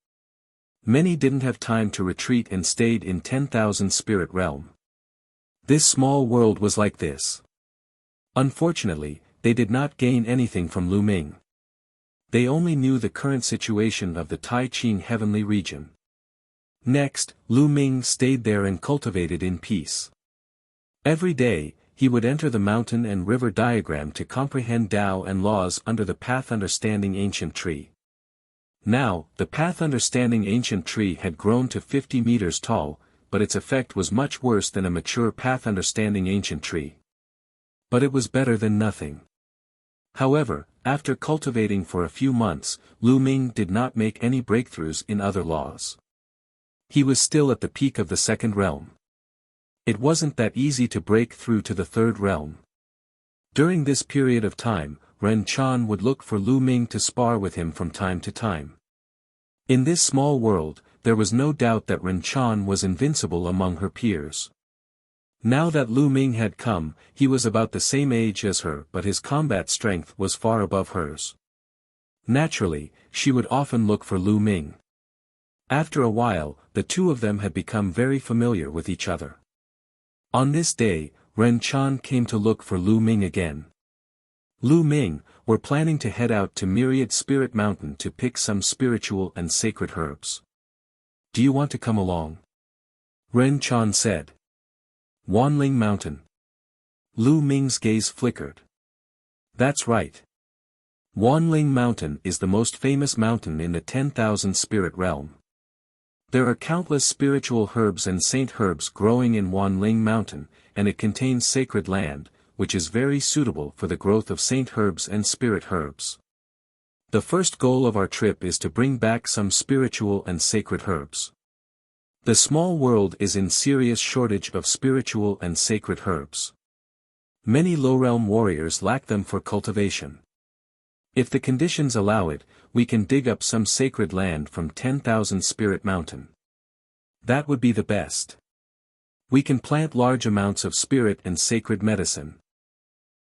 Many didn't have time to retreat and stayed in 10,000 spirit realm. This small world was like this. Unfortunately, they did not gain anything from Lu Ming. They only knew the current situation of the Tai Ching heavenly region. Next, Lu Ming stayed there and cultivated in peace. Every day, he would enter the mountain and river diagram to comprehend Tao and laws under the Path Understanding Ancient Tree. Now, the Path Understanding Ancient Tree had grown to 50 meters tall, but its effect was much worse than a mature Path Understanding Ancient Tree. But it was better than nothing. However, after cultivating for a few months, Lu Ming did not make any breakthroughs in other laws. He was still at the peak of the second realm. It wasn't that easy to break through to the third realm. During this period of time, Ren Chan would look for Lu Ming to spar with him from time to time. In this small world, there was no doubt that Ren Chan was invincible among her peers. Now that Lu Ming had come, he was about the same age as her, but his combat strength was far above hers. Naturally, she would often look for Lu Ming. After a while, the two of them had become very familiar with each other. On this day, Ren Chan came to look for Lu Ming again. Lu Ming, we're planning to head out to Myriad Spirit Mountain to pick some spiritual and sacred herbs. Do you want to come along? Ren Chan said. Wanling Mountain. Lu Ming's gaze flickered. That's right. Wanling Mountain is the most famous mountain in the 10,000 spirit realm. There are countless spiritual herbs and saint herbs growing in Wanling Mountain, and it contains sacred land, which is very suitable for the growth of saint herbs and spirit herbs. The first goal of our trip is to bring back some spiritual and sacred herbs. The small world is in serious shortage of spiritual and sacred herbs. Many low-realm warriors lack them for cultivation. If the conditions allow it, we can dig up some sacred land from 10,000 Spirit Mountain. That would be the best. We can plant large amounts of spirit and sacred medicine.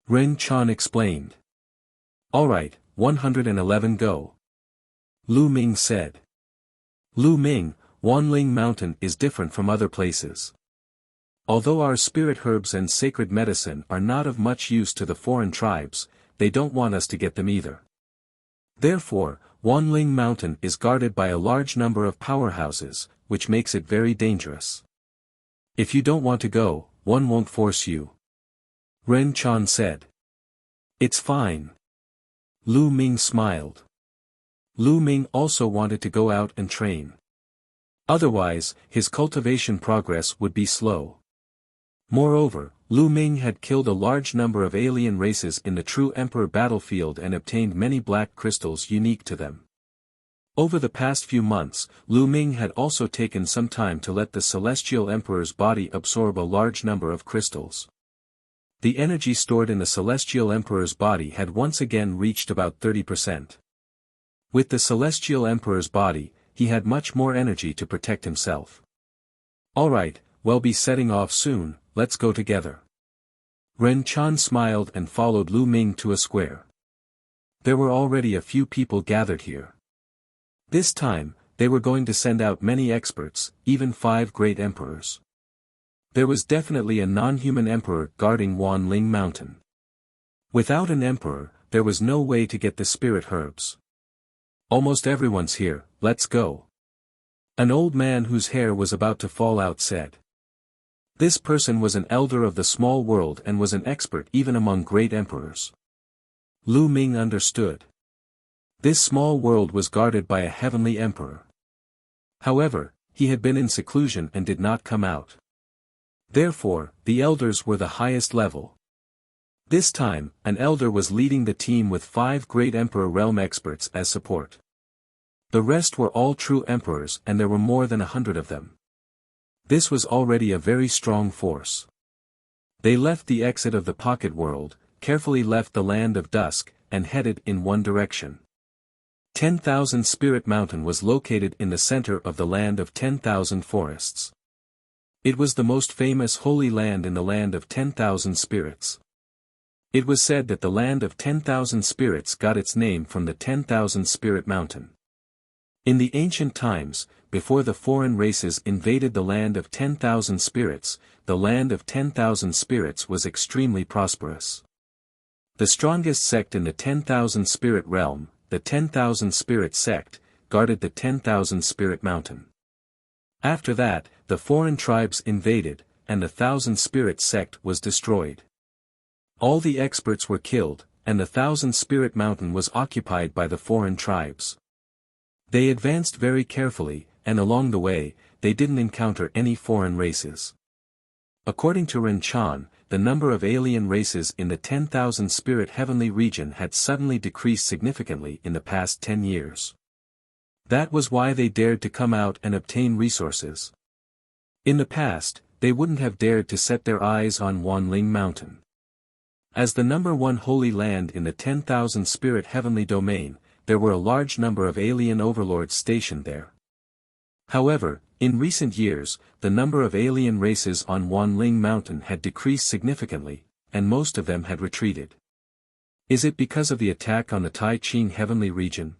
Ren Chan explained. Alright, 111 go. Lu Ming said. Lu Ming, Wanling Mountain is different from other places. Although our spirit herbs and sacred medicine are not of much use to the foreign tribes, they don't want us to get them either. Therefore, Wanling Mountain is guarded by a large number of powerhouses, which makes it very dangerous. If you don't want to go, one won't force you. Ren Chan said. It's fine. Lu Ming smiled. Lu Ming also wanted to go out and train. Otherwise, his cultivation progress would be slow. Moreover, Lu Ming had killed a large number of alien races in the True Emperor battlefield and obtained many black crystals unique to them. Over the past few months, Lu Ming had also taken some time to let the Celestial Emperor's body absorb a large number of crystals. The energy stored in the Celestial Emperor's body had once again reached about 30%. With the Celestial Emperor's body, he had much more energy to protect himself. Alright, we'll be setting off soon, let's go together. Ren Chan smiled and followed Lu Ming to a square. There were already a few people gathered here. This time, they were going to send out many experts, even 5 great emperors. There was definitely a non-human emperor guarding Wanling Mountain. Without an emperor, there was no way to get the spirit herbs. Almost everyone's here, let's go. An old man whose hair was about to fall out said. This person was an elder of the small world and was an expert even among great emperors. Lu Ming understood. This small world was guarded by a heavenly emperor. However, he had been in seclusion and did not come out. Therefore, the elders were the highest level. This time, an elder was leading the team with 5 great Emperor realm experts as support. The rest were all true emperors and there were more than 100 of them. This was already a very strong force. They left the exit of the pocket world, carefully left the land of dusk, and headed in one direction. 10,000 Spirit Mountain was located in the center of the land of 10,000 forests. It was the most famous holy land in the land of 10,000 spirits. It was said that the land of 10,000 spirits got its name from the 10,000 Spirit Mountain. In the ancient times, before the foreign races invaded the land of 10,000 spirits, the land of 10,000 spirits was extremely prosperous. The strongest sect in the 10,000 spirit realm, the 10,000 spirit sect, guarded the 10,000 Spirit Mountain. After that, the foreign tribes invaded, and the 1,000 spirit sect was destroyed. All the experts were killed, and the 1,000 Spirit Mountain was occupied by the foreign tribes. They advanced very carefully, and along the way, they didn't encounter any foreign races. According to Ren Chan, the number of alien races in the 10,000 spirit heavenly region had suddenly decreased significantly in the past 10 years. That was why they dared to come out and obtain resources. In the past, they wouldn't have dared to set their eyes on Wanling Mountain. As the number one holy land in the 10,000 spirit heavenly domain, there were a large number of alien overlords stationed there. However, in recent years, the number of alien races on Wanling Mountain had decreased significantly, and most of them had retreated. Is it because of the attack on the Tai Ching heavenly region?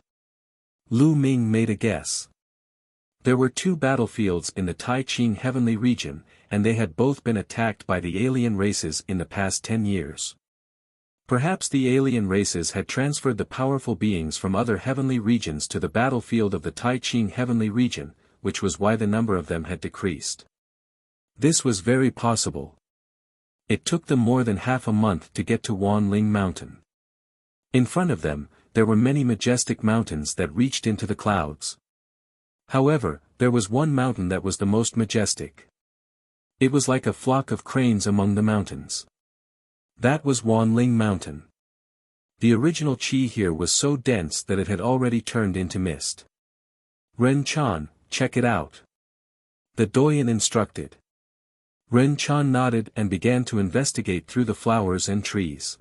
Lu Ming made a guess. There were two battlefields in the Tai Ching heavenly region, and they had both been attacked by the alien races in the past 10 years. Perhaps the alien races had transferred the powerful beings from other heavenly regions to the battlefield of the Tai Ching heavenly region, which was why the number of them had decreased. This was very possible. It took them more than half a month to get to Wanling Mountain. In front of them, there were many majestic mountains that reached into the clouds. However, there was one mountain that was the most majestic. It was like a flock of cranes among the mountains. That was Wanling Mountain. The original qi here was so dense that it had already turned into mist. Ren Chan, check it out. The doyen instructed. Ren Chan nodded and began to investigate through the flowers and trees.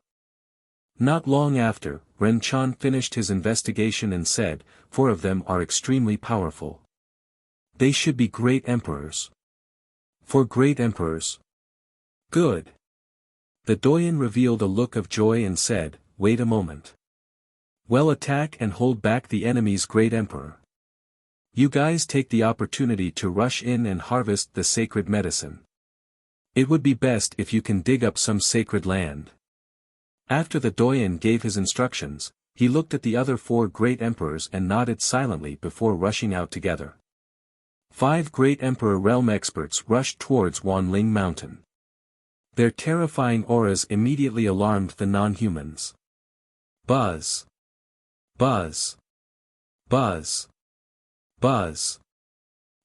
Not long after, Ren Chan finished his investigation and said, 4 of them are extremely powerful. They should be great emperors. 4 great emperors. Good. The doyen revealed a look of joy and said, wait a moment. Well, attack and hold back the enemy's great emperor. You guys take the opportunity to rush in and harvest the sacred medicine. It would be best if you can dig up some sacred land. After the doyen gave his instructions, he looked at the other 4 great emperors and nodded silently before rushing out together. 5 great emperor realm experts rushed towards Wanling Mountain. Their terrifying auras immediately alarmed the non-humans. Buzz. Buzz. Buzz. Buzz.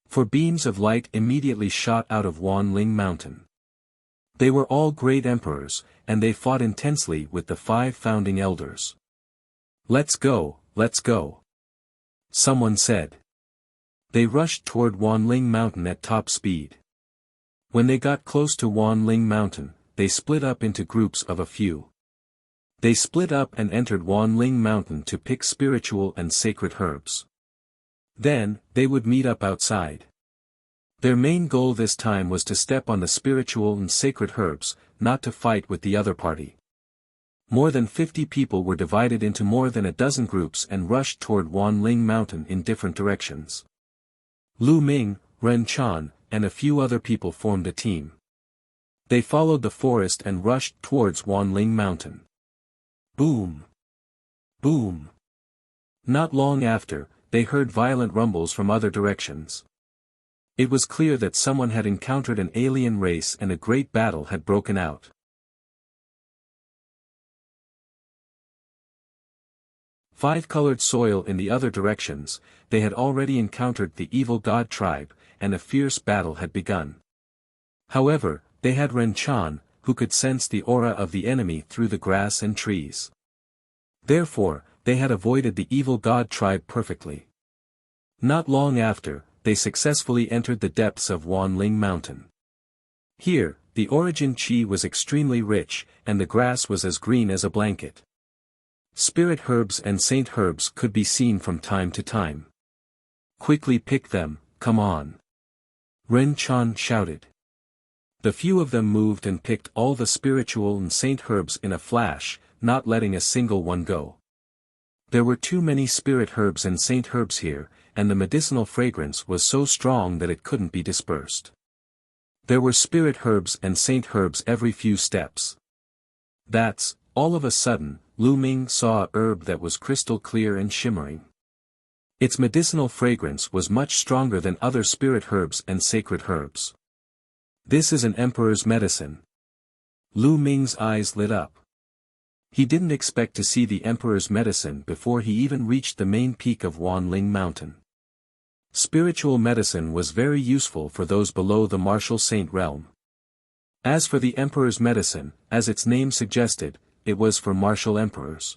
4 beams of light immediately shot out of Wanling Mountain. They were all great emperors, and they fought intensely with the 5 founding elders. Let's go, let's go. Someone said. They rushed toward Wanling Mountain at top speed. When they got close to Wanling Mountain, they split up into groups of a few. They split up and entered Wanling Mountain to pick spiritual and sacred herbs. Then, they would meet up outside. Their main goal this time was to step on the spiritual and sacred herbs, not to fight with the other party. More than 50 people were divided into more than a dozen groups and rushed toward Wanling Mountain in different directions. Lu Ming, Ren Chan, and a few other people formed a team. They followed the forest and rushed towards Wanling Mountain. Boom! Boom! Not long after, they heard violent rumbles from other directions. It was clear that someone had encountered an alien race and a great battle had broken out. Five-colored soil in the other directions, they had already encountered the evil god tribe, and a fierce battle had begun. However, they had Ren Chan, who could sense the aura of the enemy through the grass and trees. Therefore, they had avoided the evil god tribe perfectly. Not long after, they successfully entered the depths of Wanling Mountain. Here, the origin qi was extremely rich, and the grass was as green as a blanket. Spirit herbs and saint herbs could be seen from time to time. Quickly pick them, come on. Ren Chan shouted. The few of them moved and picked all the spiritual and saint herbs in a flash, not letting a single one go. There were too many spirit herbs and saint herbs here, and the medicinal fragrance was so strong that it couldn't be dispersed. There were spirit herbs and saint herbs every few steps. All of a sudden, Lu Ming saw a herb that was crystal clear and shimmering. Its medicinal fragrance was much stronger than other spirit herbs and sacred herbs. This is an emperor's medicine. Lu Ming's eyes lit up. He didn't expect to see the emperor's medicine before he even reached the main peak of Wanling Mountain. Spiritual medicine was very useful for those below the martial saint realm. As for the emperor's medicine, as its name suggested, it was for martial emperors.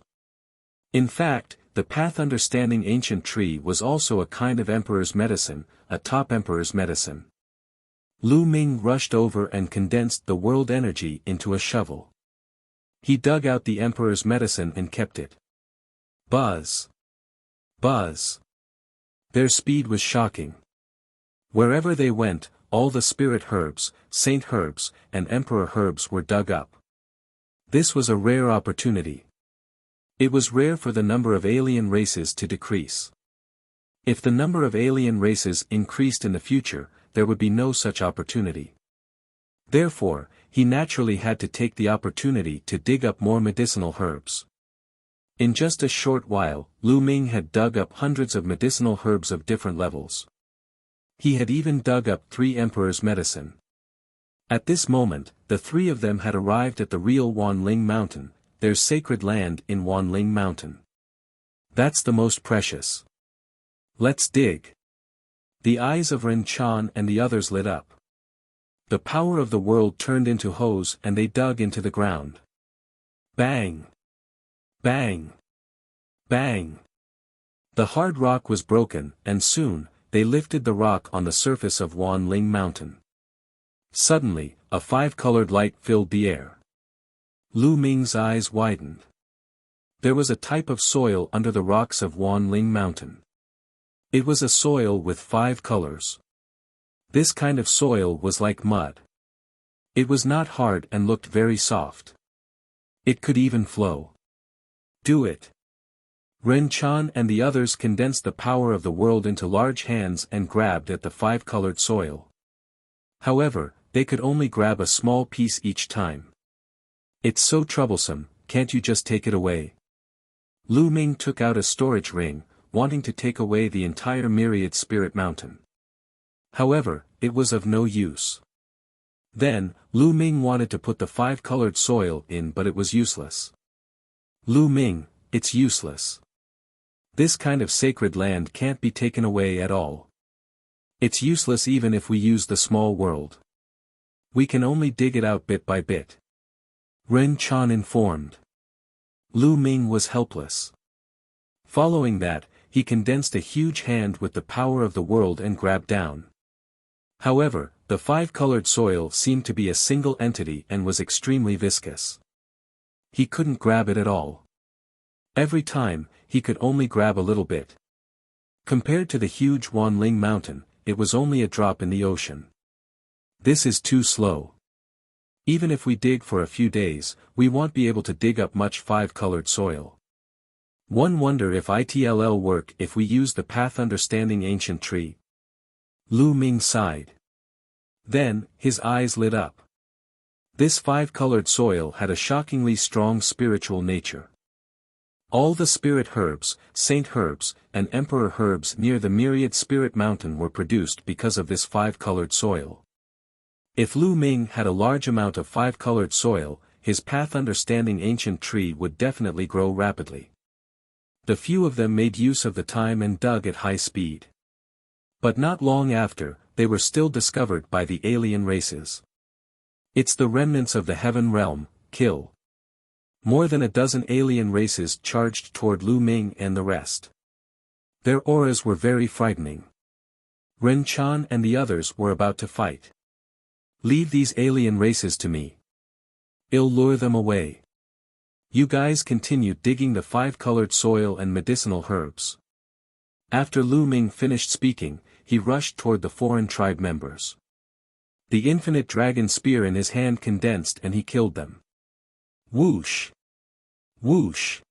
In fact, the path understanding ancient tree was also a kind of emperor's medicine, a top emperor's medicine. Lu Ming rushed over and condensed the world energy into a shovel. He dug out the emperor's medicine and kept it. Buzz! Buzz! Their speed was shocking. Wherever they went, all the spirit herbs, saint herbs, and emperor herbs were dug up. This was a rare opportunity. It was rare for the number of alien races to decrease. If the number of alien races increased in the future, there would be no such opportunity. Therefore, he naturally had to take the opportunity to dig up more medicinal herbs. In just a short while, Lu Ming had dug up hundreds of medicinal herbs of different levels. He had even dug up 3 emperors' medicine. At this moment, the 3 of them had arrived at the real Wanling Mountain, their sacred land in Wanling Mountain. That's the most precious. Let's dig. The eyes of Ren Chan and the others lit up. The power of the world turned into hoes and they dug into the ground. Bang! Bang! Bang! The hard rock was broken, and soon, they lifted the rock on the surface of Wanling Mountain. Suddenly, a 5-colored light filled the air. Lu Ming's eyes widened. There was a type of soil under the rocks of Wanling Mountain. It was a soil with 5 colors. This kind of soil was like mud. It was not hard and looked very soft. It could even flow. Do it. Ren Chan and the others condensed the power of the world into large hands and grabbed at the 5-colored soil. However, they could only grab a small piece each time. It's so troublesome, can't you just take it away? Lu Ming took out a storage ring, wanting to take away the entire myriad spirit mountain. However, it was of no use. Then, Lu Ming wanted to put the 5-colored soil in, but it was useless. Lu Ming, it's useless. This kind of sacred land can't be taken away at all. It's useless even if we use the small world. We can only dig it out bit by bit. Ren Chan informed. Lu Ming was helpless. Following that, he condensed a huge hand with the power of the world and grabbed down. However, the 5-colored soil seemed to be a single entity and was extremely viscous. He couldn't grab it at all. Every time, he could only grab a little bit. Compared to the huge Wanling Mountain, it was only a drop in the ocean. This is too slow. Even if we dig for a few days, we won't be able to dig up much 5-colored soil. One wonder if it'll work if we use the path understanding ancient tree. Lu Ming sighed. Then, his eyes lit up. This 5-colored soil had a shockingly strong spiritual nature. All the spirit herbs, saint herbs, and emperor herbs near the myriad spirit mountain were produced because of this 5-colored soil. If Lu Ming had a large amount of 5-colored soil, his path understanding ancient tree would definitely grow rapidly. The few of them made use of the time and dug at high speed. But not long after, they were still discovered by the alien races. It's the remnants of the heaven realm, kill. More than a dozen alien races charged toward Lu Ming and the rest. Their auras were very frightening. Ren Chan and the others were about to fight. Leave these alien races to me. I'll lure them away. You guys continued digging the 5-colored soil and medicinal herbs. After Lu Ming finished speaking, he rushed toward the foreign tribe members. The infinite dragon spear in his hand condensed and he killed them. Whoosh! Whoosh!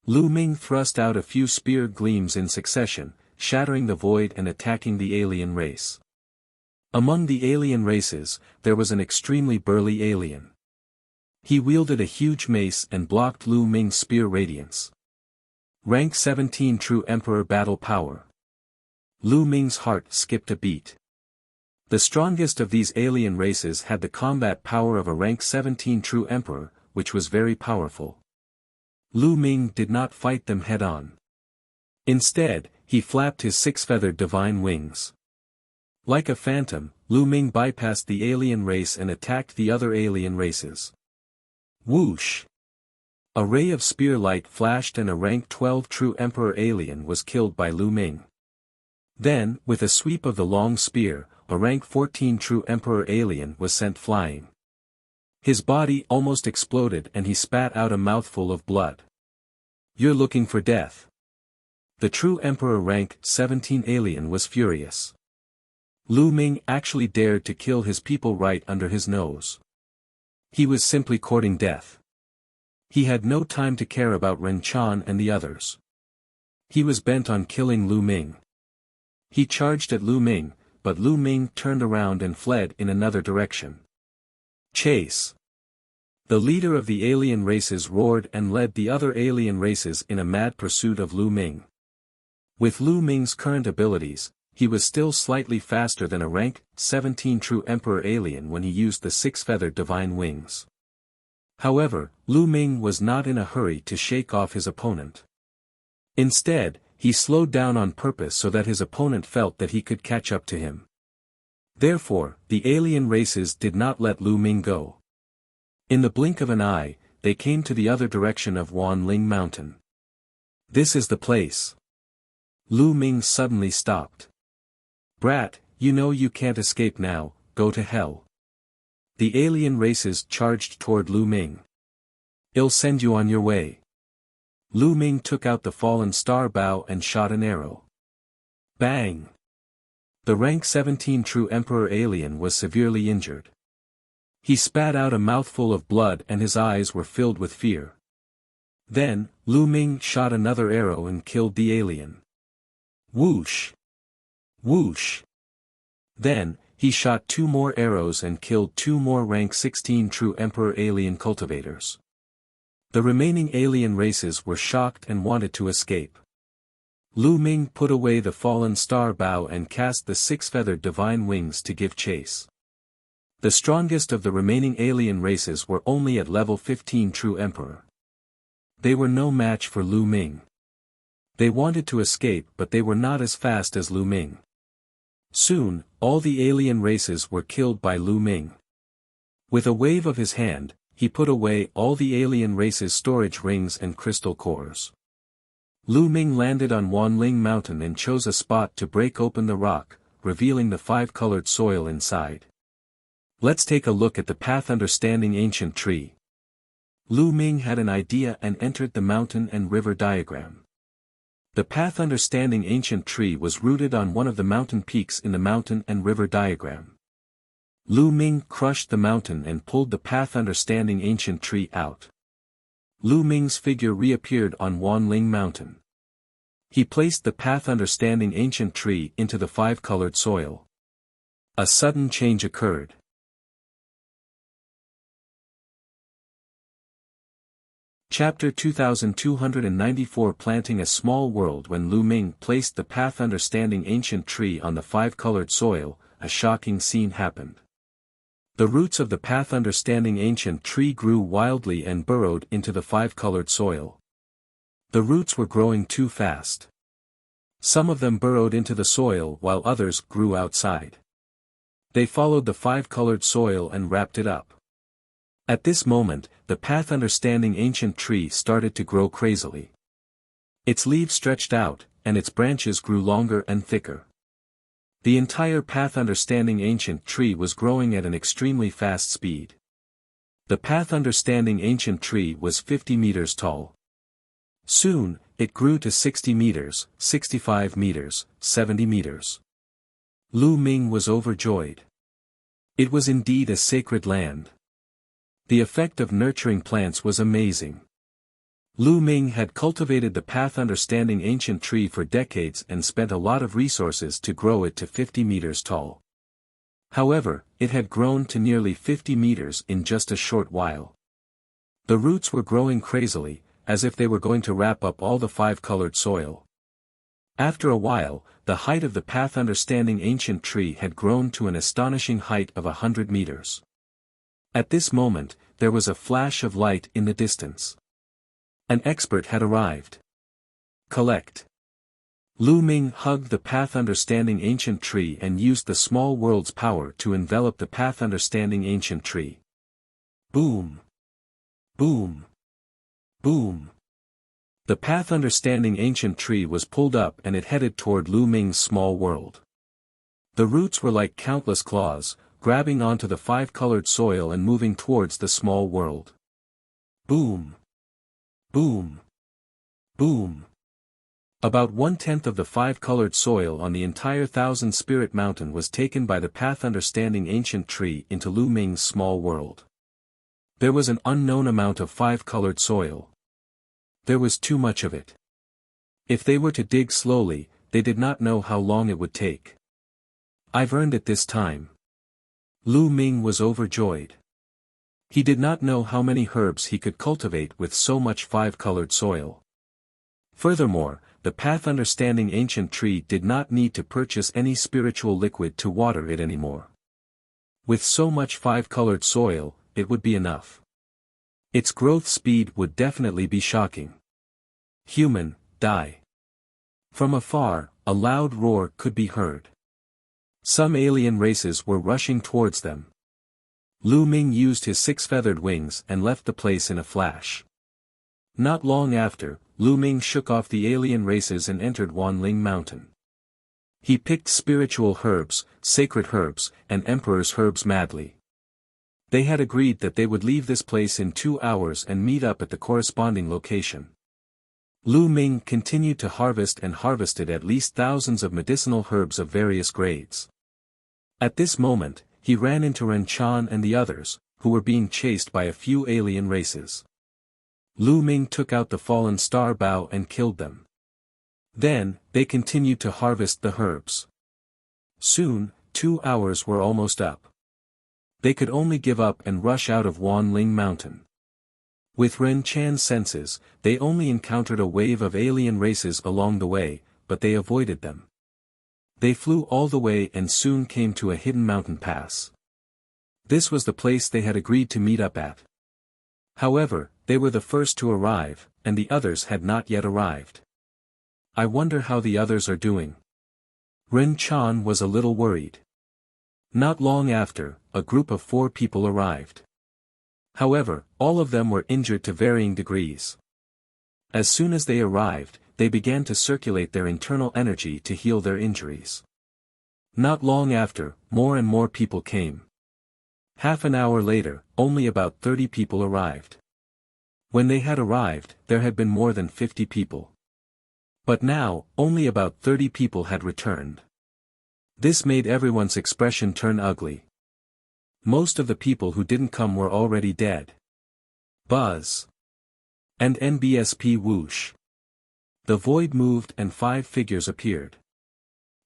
Lu Ming thrust out a few spear gleams in succession, shattering the void and attacking the alien race. Among the alien races, there was an extremely burly alien. He wielded a huge mace and blocked Lu Ming's spear radiance. Rank 17 True Emperor Battle Power. Lu Ming's heart skipped a beat. The strongest of these alien races had the combat power of a rank 17 True Emperor, which was very powerful. Lu Ming did not fight them head-on. Instead, he flapped his 6-feathered divine wings. Like a phantom, Lu Ming bypassed the alien race and attacked the other alien races. Whoosh! A ray of spear light flashed and a rank 12 true Emperor alien was killed by Lu Ming. Then, with a sweep of the long spear, a rank 14 true Emperor alien was sent flying. His body almost exploded and he spat out a mouthful of blood. "You're looking for death." The true Emperor rank 17 alien was furious. Lu Ming actually dared to kill his people right under his nose. He was simply courting death. He had no time to care about Ren Chan and the others. He was bent on killing Lu Ming. He charged at Lu Ming, but Lu Ming turned around and fled in another direction. Chase! The leader of the alien races roared and led the other alien races in a mad pursuit of Lu Ming. With Lu Ming's current abilities, he was still slightly faster than a rank 17 true Emperor alien when he used the six-feathered divine wings. However, Lu Ming was not in a hurry to shake off his opponent. Instead, he slowed down on purpose so that his opponent felt that he could catch up to him. Therefore, the alien races did not let Lu Ming go. In the blink of an eye, they came to the other direction of Wanling Mountain. "This is the place." Lu Ming suddenly stopped. "Brat, you know you can't escape now, go to hell." The alien races charged toward Lu Ming. "I'll send you on your way." Lu Ming took out the fallen star bow and shot an arrow. Bang! The rank 17 true Emperor alien was severely injured. He spat out a mouthful of blood and his eyes were filled with fear. Then, Lu Ming shot another arrow and killed the alien. Whoosh! Whoosh! Then, he shot 2 more arrows and killed 2 more rank 16 true Emperor alien cultivators. The remaining alien races were shocked and wanted to escape. Lu Ming put away the fallen star bow and cast the six-feathered divine wings to give chase. The strongest of the remaining alien races were only at level 15 true Emperor. They were no match for Lu Ming. They wanted to escape but they were not as fast as Lu Ming. Soon, all the alien races were killed by Lu Ming. With a wave of his hand, he put away all the alien races' storage rings and crystal cores. Lu Ming landed on Wanling Mountain and chose a spot to break open the rock, revealing the 5-colored soil inside. Let's take a look at the path understanding ancient tree. Lu Ming had an idea and entered the mountain and river diagram. The path understanding ancient tree was rooted on one of the mountain peaks in the mountain and river diagram. Lu Ming crushed the mountain and pulled the path understanding ancient tree out. Lu Ming's figure reappeared on Wanling Mountain. He placed the path understanding ancient tree into the 5-colored soil. A sudden change occurred. Chapter 2294 Planting a Small World. When Lu Ming placed the path understanding ancient tree on the 5-colored soil, a shocking scene happened. The roots of the path understanding ancient tree grew wildly and burrowed into the 5-colored soil. The roots were growing too fast. Some of them burrowed into the soil while others grew outside. They followed the 5-colored soil and wrapped it up. At this moment, the path understanding ancient tree started to grow crazily. Its leaves stretched out, and its branches grew longer and thicker. The entire path understanding ancient tree was growing at an extremely fast speed. The path understanding ancient tree was 50 meters tall. Soon, it grew to 60 meters, 65 meters, 70 meters. Lu Ming was overjoyed. It was indeed a sacred land. The effect of nurturing plants was amazing. Lu Ming had cultivated the path understanding ancient tree for decades and spent a lot of resources to grow it to 50 meters tall. However, it had grown to nearly 50 meters in just a short while. The roots were growing crazily, as if they were going to wrap up all the 5-colored soil. After a while, the height of the path understanding ancient tree had grown to an astonishing height of 100 meters. At this moment, there was a flash of light in the distance. An expert had arrived. Collect. Lu Ming hugged the path-understanding ancient tree and used the small world's power to envelop the path-understanding ancient tree. Boom! Boom! Boom! The path-understanding ancient tree was pulled up and it headed toward Lu Ming's small world. The roots were like countless claws, grabbing onto the five-colored soil and moving towards the small world. Boom! Boom! Boom! About 1/10 of the five-colored soil on the entire Thousand Spirit Mountain was taken by the path-understanding ancient tree into Lu Ming's small world. There was an unknown amount of five-colored soil. There was too much of it. If they were to dig slowly, they did not know how long it would take. I've earned it this time. Lu Ming was overjoyed. He did not know how many herbs he could cultivate with so much five-colored soil. Furthermore, the path-understanding ancient tree did not need to purchase any spiritual liquid to water it anymore. With so much five-colored soil, it would be enough. Its growth speed would definitely be shocking. Human, die. From afar, a loud roar could be heard. Some alien races were rushing towards them. Lu Ming used his six-feathered wings and left the place in a flash. Not long after, Lu Ming shook off the alien races and entered Wanling Mountain. He picked spiritual herbs, sacred herbs, and emperor's herbs madly. They had agreed that they would leave this place in 2 hours and meet up at the corresponding location. Lu Ming continued to harvest and harvested at least thousands of medicinal herbs of various grades. At this moment, he ran into Ren Chan and the others, who were being chased by a few alien races. Lu Ming took out the fallen star bough and killed them. Then, they continued to harvest the herbs. Soon, 2 hours were almost up. They could only give up and rush out of Wanling Mountain. With Ren Chan's senses, they only encountered a wave of alien races along the way, but they avoided them. They flew all the way and soon came to a hidden mountain pass. This was the place they had agreed to meet up at. However, they were the first to arrive, and the others had not yet arrived. I wonder how the others are doing. Ren Chan was a little worried. Not long after, a group of 4 people arrived. However, all of them were injured to varying degrees. As soon as they arrived, they began to circulate their internal energy to heal their injuries. Not long after, more and more people came. Half an hour later, only about 30 people arrived. When they had arrived, there had been more than 50 people. But now, only about 30 people had returned. This made everyone's expression turn ugly. Most of the people who didn't come were already dead. Buzz. And NBSP whoosh. The void moved and 5 figures appeared.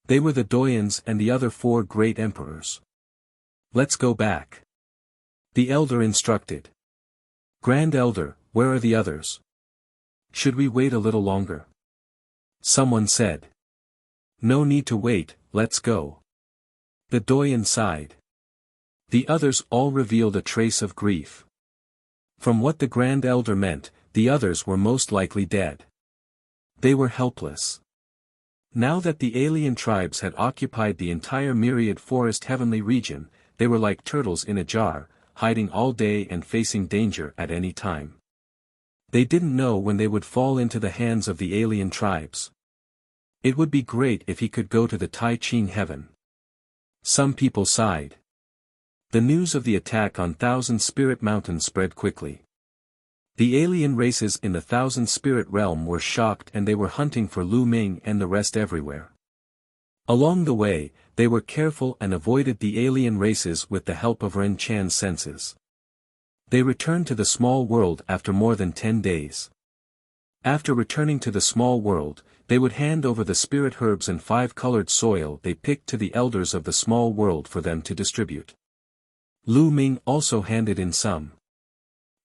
They were the Doyens and the other 4 great emperors. Let's go back. The elder instructed. Grand Elder, where are the others? Should we wait a little longer? Someone said. No need to wait, let's go. The Doyen sighed. The others all revealed a trace of grief. From what the Grand Elder meant, the others were most likely dead. They were helpless. Now that the alien tribes had occupied the entire myriad forest heavenly region, they were like turtles in a jar, hiding all day and facing danger at any time. They didn't know when they would fall into the hands of the alien tribes. It would be great if he could go to the Tai Ching heaven. Some people sighed. The news of the attack on Thousand Spirit Mountain spread quickly. The alien races in the Thousand Spirit realm were shocked and they were hunting for Lu Ming and the rest everywhere. Along the way, they were careful and avoided the alien races with the help of Ren Chan's senses. They returned to the small world after more than 10 days. After returning to the small world, they would hand over the spirit herbs and 5-colored soil they picked to the elders of the small world for them to distribute. Lu Ming also handed in some.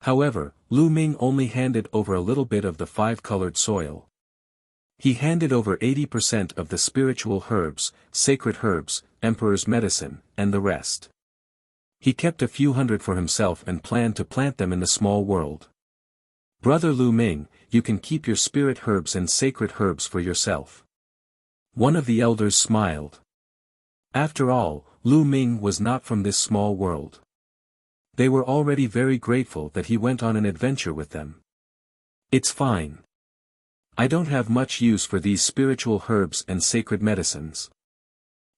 However, Lu Ming only handed over a little bit of the 5-colored soil. He handed over 80% of the spiritual herbs, sacred herbs, emperor's medicine, and the rest. He kept a few hundred for himself and planned to plant them in the small world. Brother Lu Ming, you can keep your spirit herbs and sacred herbs for yourself. One of the elders smiled. After all, Lu Ming was not from this small world. They were already very grateful that he went on an adventure with them. It's fine. I don't have much use for these spiritual herbs and sacred medicines.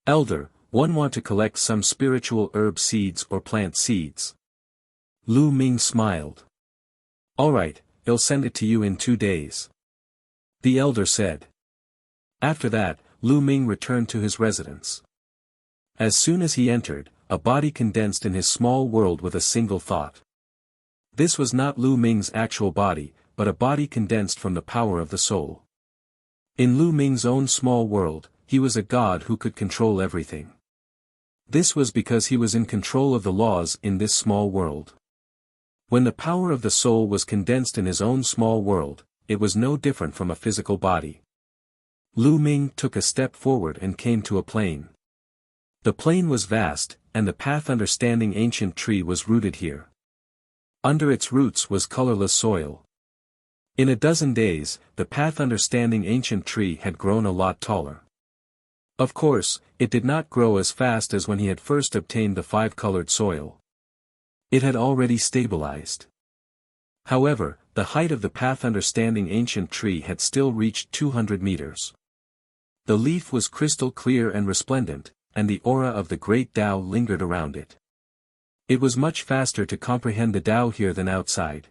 Elder, one want to collect some spiritual herb seeds or plant seeds. Lu Ming smiled. Alright, I'll send it to you in 2 days. The elder said. After that, Lu Ming returned to his residence. As soon as he entered, a body condensed in his small world with a single thought. This was not Lu Ming's actual body, but a body condensed from the power of the soul. In Lu Ming's own small world, he was a god who could control everything. This was because he was in control of the laws in this small world. When the power of the soul was condensed in his own small world, it was no different from a physical body. Lu Ming took a step forward and came to a plain. The plain was vast, and the path understanding ancient tree was rooted here. Under its roots was colorless soil. In a dozen days, the path understanding ancient tree had grown a lot taller. Of course, it did not grow as fast as when he had first obtained the 5-colored soil. It had already stabilized. However, the height of the path understanding ancient tree had still reached 200 meters. The leaf was crystal clear and resplendent, and the aura of the great Tao lingered around it. It was much faster to comprehend the Tao here than outside.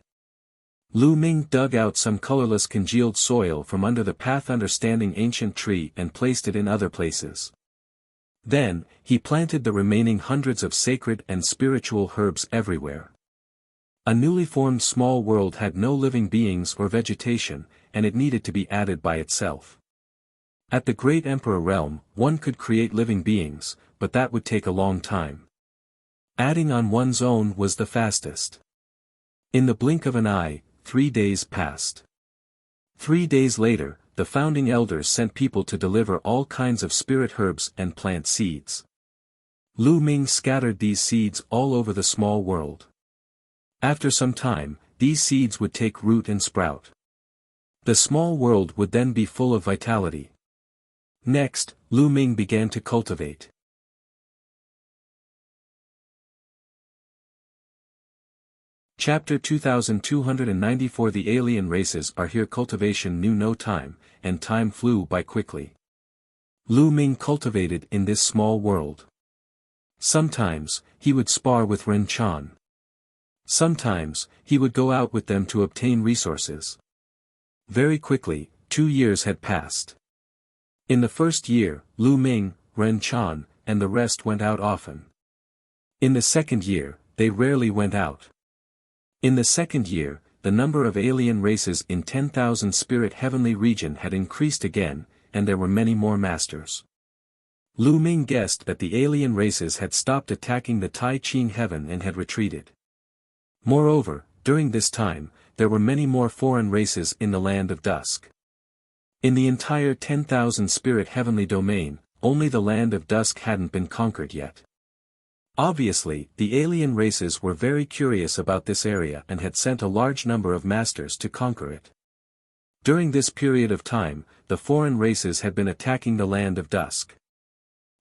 Lu Ming dug out some colorless congealed soil from under the path understanding ancient tree and placed it in other places. Then, he planted the remaining hundreds of sacred and spiritual herbs everywhere. A newly formed small world had no living beings or vegetation, and it needed to be added by itself. At the Great Emperor realm, one could create living beings, but that would take a long time. Adding on one's own was the fastest. In the blink of an eye, 3 days passed. 3 days later, the founding elders sent people to deliver all kinds of spirit herbs and plant seeds. Lu Ming scattered these seeds all over the small world. After some time, these seeds would take root and sprout. The small world would then be full of vitality. Next, Lu Ming began to cultivate. Chapter 2294 The alien races are here. Cultivation knew no time, and time flew by quickly. Lu Ming cultivated in this small world. Sometimes, he would spar with Ren Chan. Sometimes, he would go out with them to obtain resources. Very quickly, 2 years had passed. In the first year, Lu Ming, Ren Chan, and the rest went out often. In the second year, they rarely went out. In the second year, the number of alien races in 10,000 spirit heavenly region had increased again, and there were many more masters. Lu Ming guessed that the alien races had stopped attacking the Tai Ching heaven and had retreated. Moreover, during this time, there were many more foreign races in the land of dusk. In the entire 10,000 spirit heavenly domain, only the land of dusk hadn't been conquered yet. Obviously, the alien races were very curious about this area and had sent a large number of masters to conquer it. During this period of time, the foreign races had been attacking the land of dusk.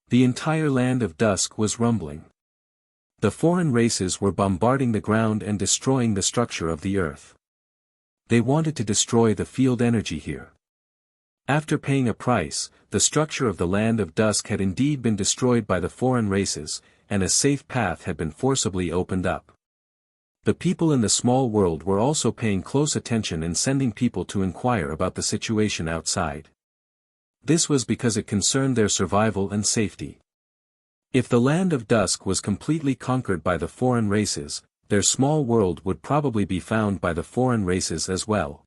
The entire land of dusk was rumbling. The foreign races were bombarding the ground and destroying the structure of the earth. They wanted to destroy the field energy here. After paying a price, the structure of the land of dusk had indeed been destroyed by the foreign races, and a safe path had been forcibly opened up. The people in the small world were also paying close attention and sending people to inquire about the situation outside. This was because it concerned their survival and safety. If the land of dusk was completely conquered by the foreign races, their small world would probably be found by the foreign races as well.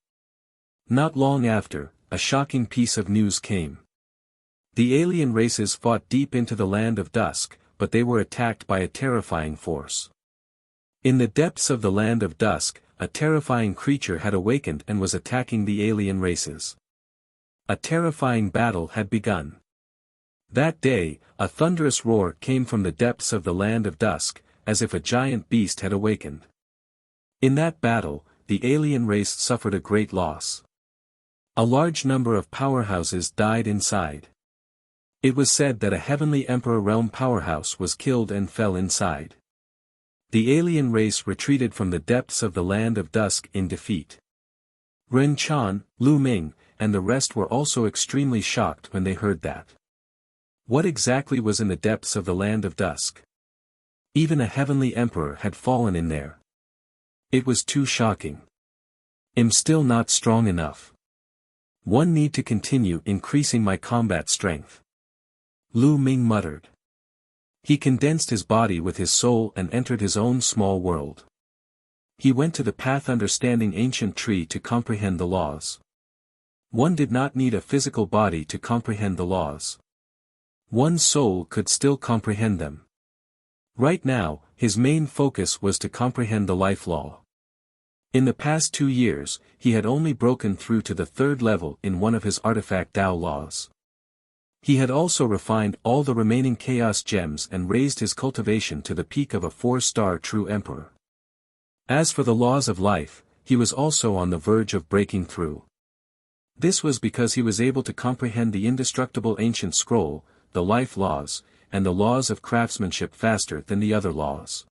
Not long after, a shocking piece of news came. The alien races fought deep into the land of dusk, but they were attacked by a terrifying force. In the depths of the land of dusk, a terrifying creature had awakened and was attacking the alien races. A terrifying battle had begun. That day, a thunderous roar came from the depths of the land of dusk, as if a giant beast had awakened. In that battle, the alien race suffered a great loss. A large number of powerhouses died inside. It was said that a heavenly Emperor realm powerhouse was killed and fell inside. The alien race retreated from the depths of the Land of Dusk in defeat. Ren Chan, Lu Ming, and the rest were also extremely shocked when they heard that. What exactly was in the depths of the Land of Dusk? Even a heavenly emperor had fallen in there. It was too shocking. I'm still not strong enough. One need to continue increasing my combat strength. Lu Ming muttered. He condensed his body with his soul and entered his own small world. He went to the path understanding ancient tree to comprehend the laws. One did not need a physical body to comprehend the laws. One's soul could still comprehend them. Right now, his main focus was to comprehend the life law. In the past 2 years, he had only broken through to the 3rd level in one of his artifact Tao laws. He had also refined all the remaining chaos gems and raised his cultivation to the peak of a 4-star true emperor. As for the laws of life, he was also on the verge of breaking through. This was because he was able to comprehend the indestructible ancient scroll, the life laws, and the laws of craftsmanship faster than the other laws.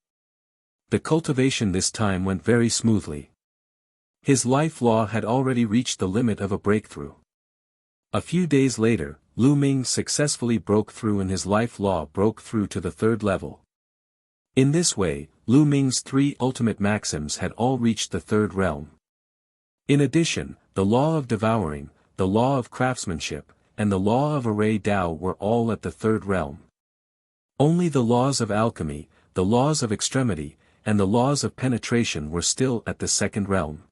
The cultivation this time went very smoothly. His life law had already reached the limit of a breakthrough. A few days later, Lu Ming successfully broke through and his life law broke through to the 3rd level. In this way, Lu Ming's 3 ultimate maxims had all reached the 3rd realm. In addition, the law of devouring, the law of craftsmanship, and the law of array Tao were all at the 3rd realm. Only the laws of alchemy, the laws of extremity, and the laws of penetration were still at the 2nd realm.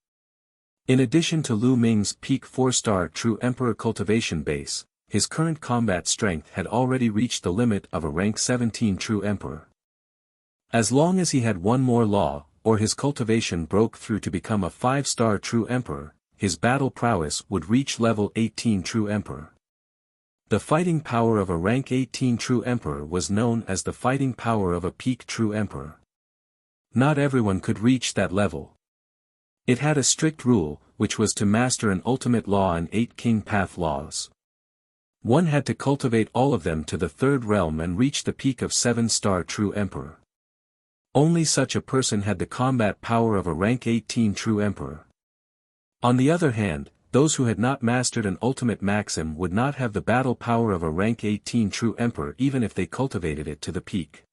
In addition to Lu Ming's peak 4-star true emperor cultivation base, his current combat strength had already reached the limit of a rank 17 true emperor. As long as he had one more law, or his cultivation broke through to become a 5-star true emperor, his battle prowess would reach level 18 true emperor. The fighting power of a rank 18 true emperor was known as the fighting power of a peak true emperor. Not everyone could reach that level. It had a strict rule, which was to master an ultimate law and 8 king path laws. One had to cultivate all of them to the 3rd realm and reach the peak of 7-star true emperor. Only such a person had the combat power of a rank 18 true emperor. On the other hand, those who had not mastered an ultimate maxim would not have the battle power of a rank 18 true emperor even if they cultivated it to the peak.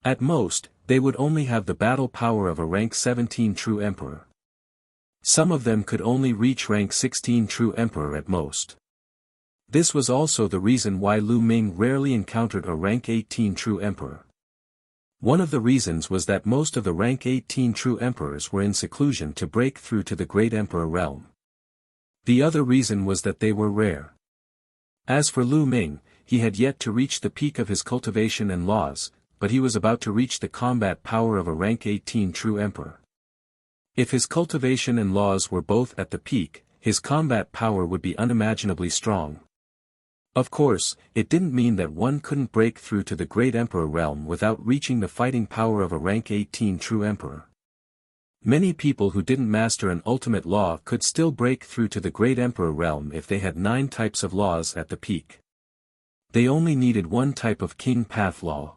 At most, they would only have the battle power of a rank 17 true emperor. Some of them could only reach rank 16 true emperor at most. This was also the reason why Lu Ming rarely encountered a rank 18 true emperor. One of the reasons was that most of the rank 18 true emperors were in seclusion to break through to the great emperor realm. The other reason was that they were rare. As for Lu Ming, he had yet to reach the peak of his cultivation and laws, but he was about to reach the combat power of a rank 18 true emperor. If his cultivation and laws were both at the peak, his combat power would be unimaginably strong. Of course, it didn't mean that one couldn't break through to the great emperor realm without reaching the fighting power of a rank 18 true emperor. Many people who didn't master an ultimate law could still break through to the great emperor realm if they had 9 types of laws at the peak. They only needed 1 type of king path law.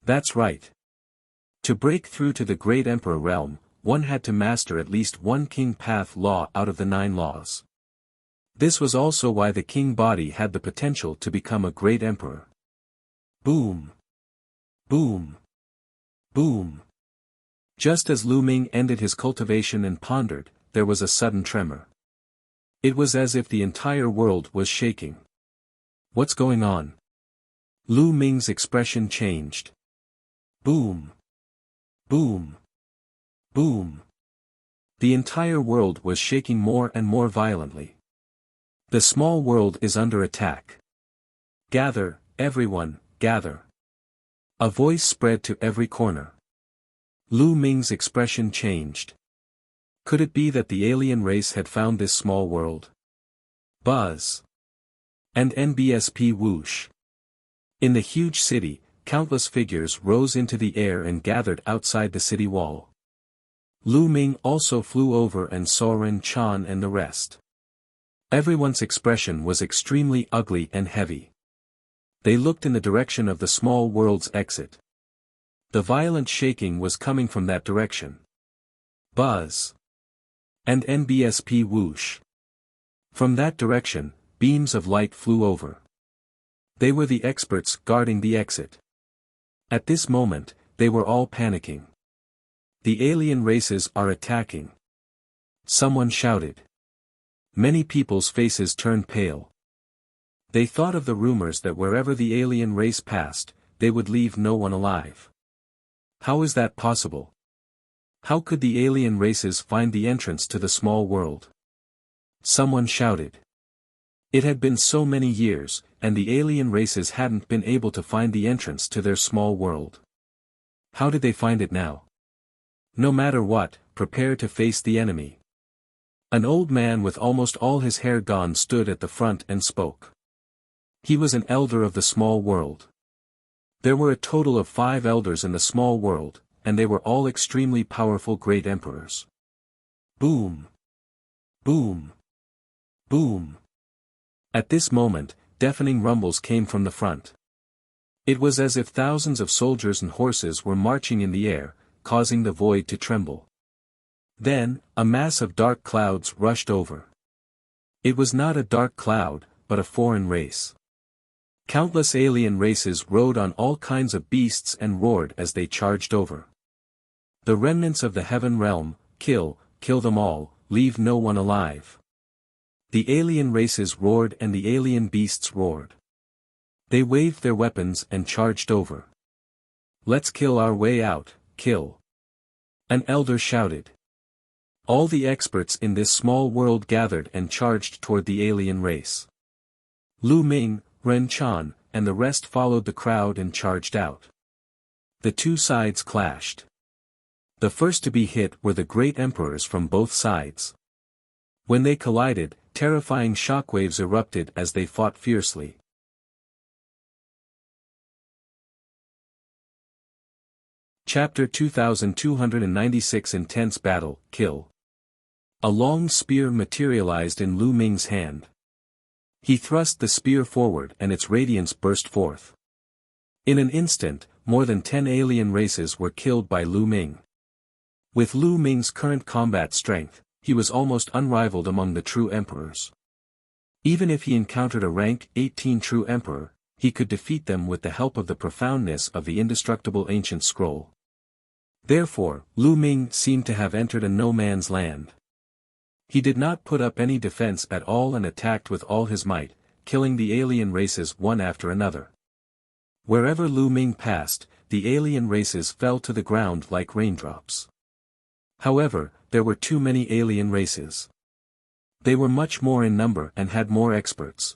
That's right. To break through to the great emperor realm, one had to master at least 1 king path law out of the 9 laws. This was also why the king body had the potential to become a great emperor. Boom! Boom! Boom! Just as Lu Ming ended his cultivation and pondered, there was a sudden tremor. It was as if the entire world was shaking. What's going on? Lu Ming's expression changed. Boom! Boom! Boom! The entire world was shaking more and more violently. The small world is under attack. Gather, everyone, gather. A voice spread to every corner. Lu Ming's expression changed. Could it be that the alien race had found this small world? Buzz. And NBSP whoosh. In the huge city, countless figures rose into the air and gathered outside the city wall. Lu Ming also flew over and saw Ren Chan and the rest. Everyone's expression was extremely ugly and heavy. They looked in the direction of the small world's exit. The violent shaking was coming from that direction. Buzz. And NBSP whoosh. From that direction, beams of light flew over. They were the experts guarding the exit. At this moment, they were all panicking. The alien races are attacking. Someone shouted. Many people's faces turned pale. They thought of the rumors that wherever the alien race passed, they would leave no one alive. How is that possible? How could the alien races find the entrance to the small world? Someone shouted. It had been so many years, and the alien races hadn't been able to find the entrance to their small world. How did they find it now? No matter what, prepare to face the enemy. An old man with almost all his hair gone stood at the front and spoke. He was an elder of the small world. There were a total of 5 elders in the small world, and they were all extremely powerful great emperors. Boom! Boom! Boom! At this moment, deafening rumbles came from the front. It was as if thousands of soldiers and horses were marching in the air, causing the void to tremble. Then, a mass of dark clouds rushed over. It was not a dark cloud, but a foreign race. Countless alien races rode on all kinds of beasts and roared as they charged over. The remnants of the heaven realm, kill them all, leave no one alive. The alien races roared and the alien beasts roared. They waved their weapons and charged over. Let's kill our way out, kill. An elder shouted. All the experts in this small world gathered and charged toward the alien race. Lu Ming, Ren Chan, and the rest followed the crowd and charged out. The two sides clashed. The first to be hit were the great emperors from both sides. When they collided, terrifying shockwaves erupted as they fought fiercely. Chapter 2296 Intense Battle, Kill. A long spear materialized in Lu Ming's hand. He thrust the spear forward and its radiance burst forth. In an instant, more than 10 alien races were killed by Lu Ming. With Lu Ming's current combat strength, he was almost unrivaled among the true emperors. Even if he encountered a rank 18 true emperor, he could defeat them with the help of the profoundness of the indestructible ancient scroll. Therefore, Lu Ming seemed to have entered a no-man's land. He did not put up any defense at all and attacked with all his might, killing the alien races one after another. Wherever Lu Ming passed, the alien races fell to the ground like raindrops. However, there were too many alien races. They were much more in number and had more experts.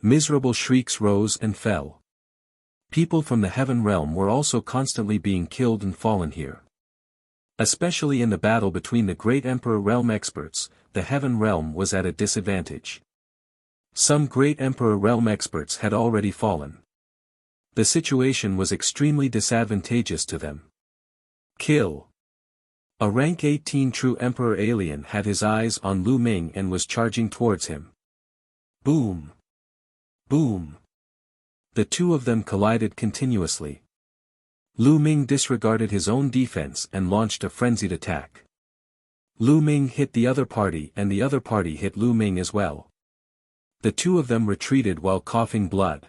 Miserable shrieks rose and fell. People from the heaven realm were also constantly being killed and fallen here. Especially in the battle between the great emperor realm experts, the heaven realm was at a disadvantage. Some great emperor realm experts had already fallen. The situation was extremely disadvantageous to them. Kill. A rank 18 true emperor alien had his eyes on Lu Ming and was charging towards him. Boom! Boom! The two of them collided continuously. Lu Ming disregarded his own defense and launched a frenzied attack. Lu Ming hit the other party and the other party hit Lu Ming as well. The two of them retreated while coughing blood.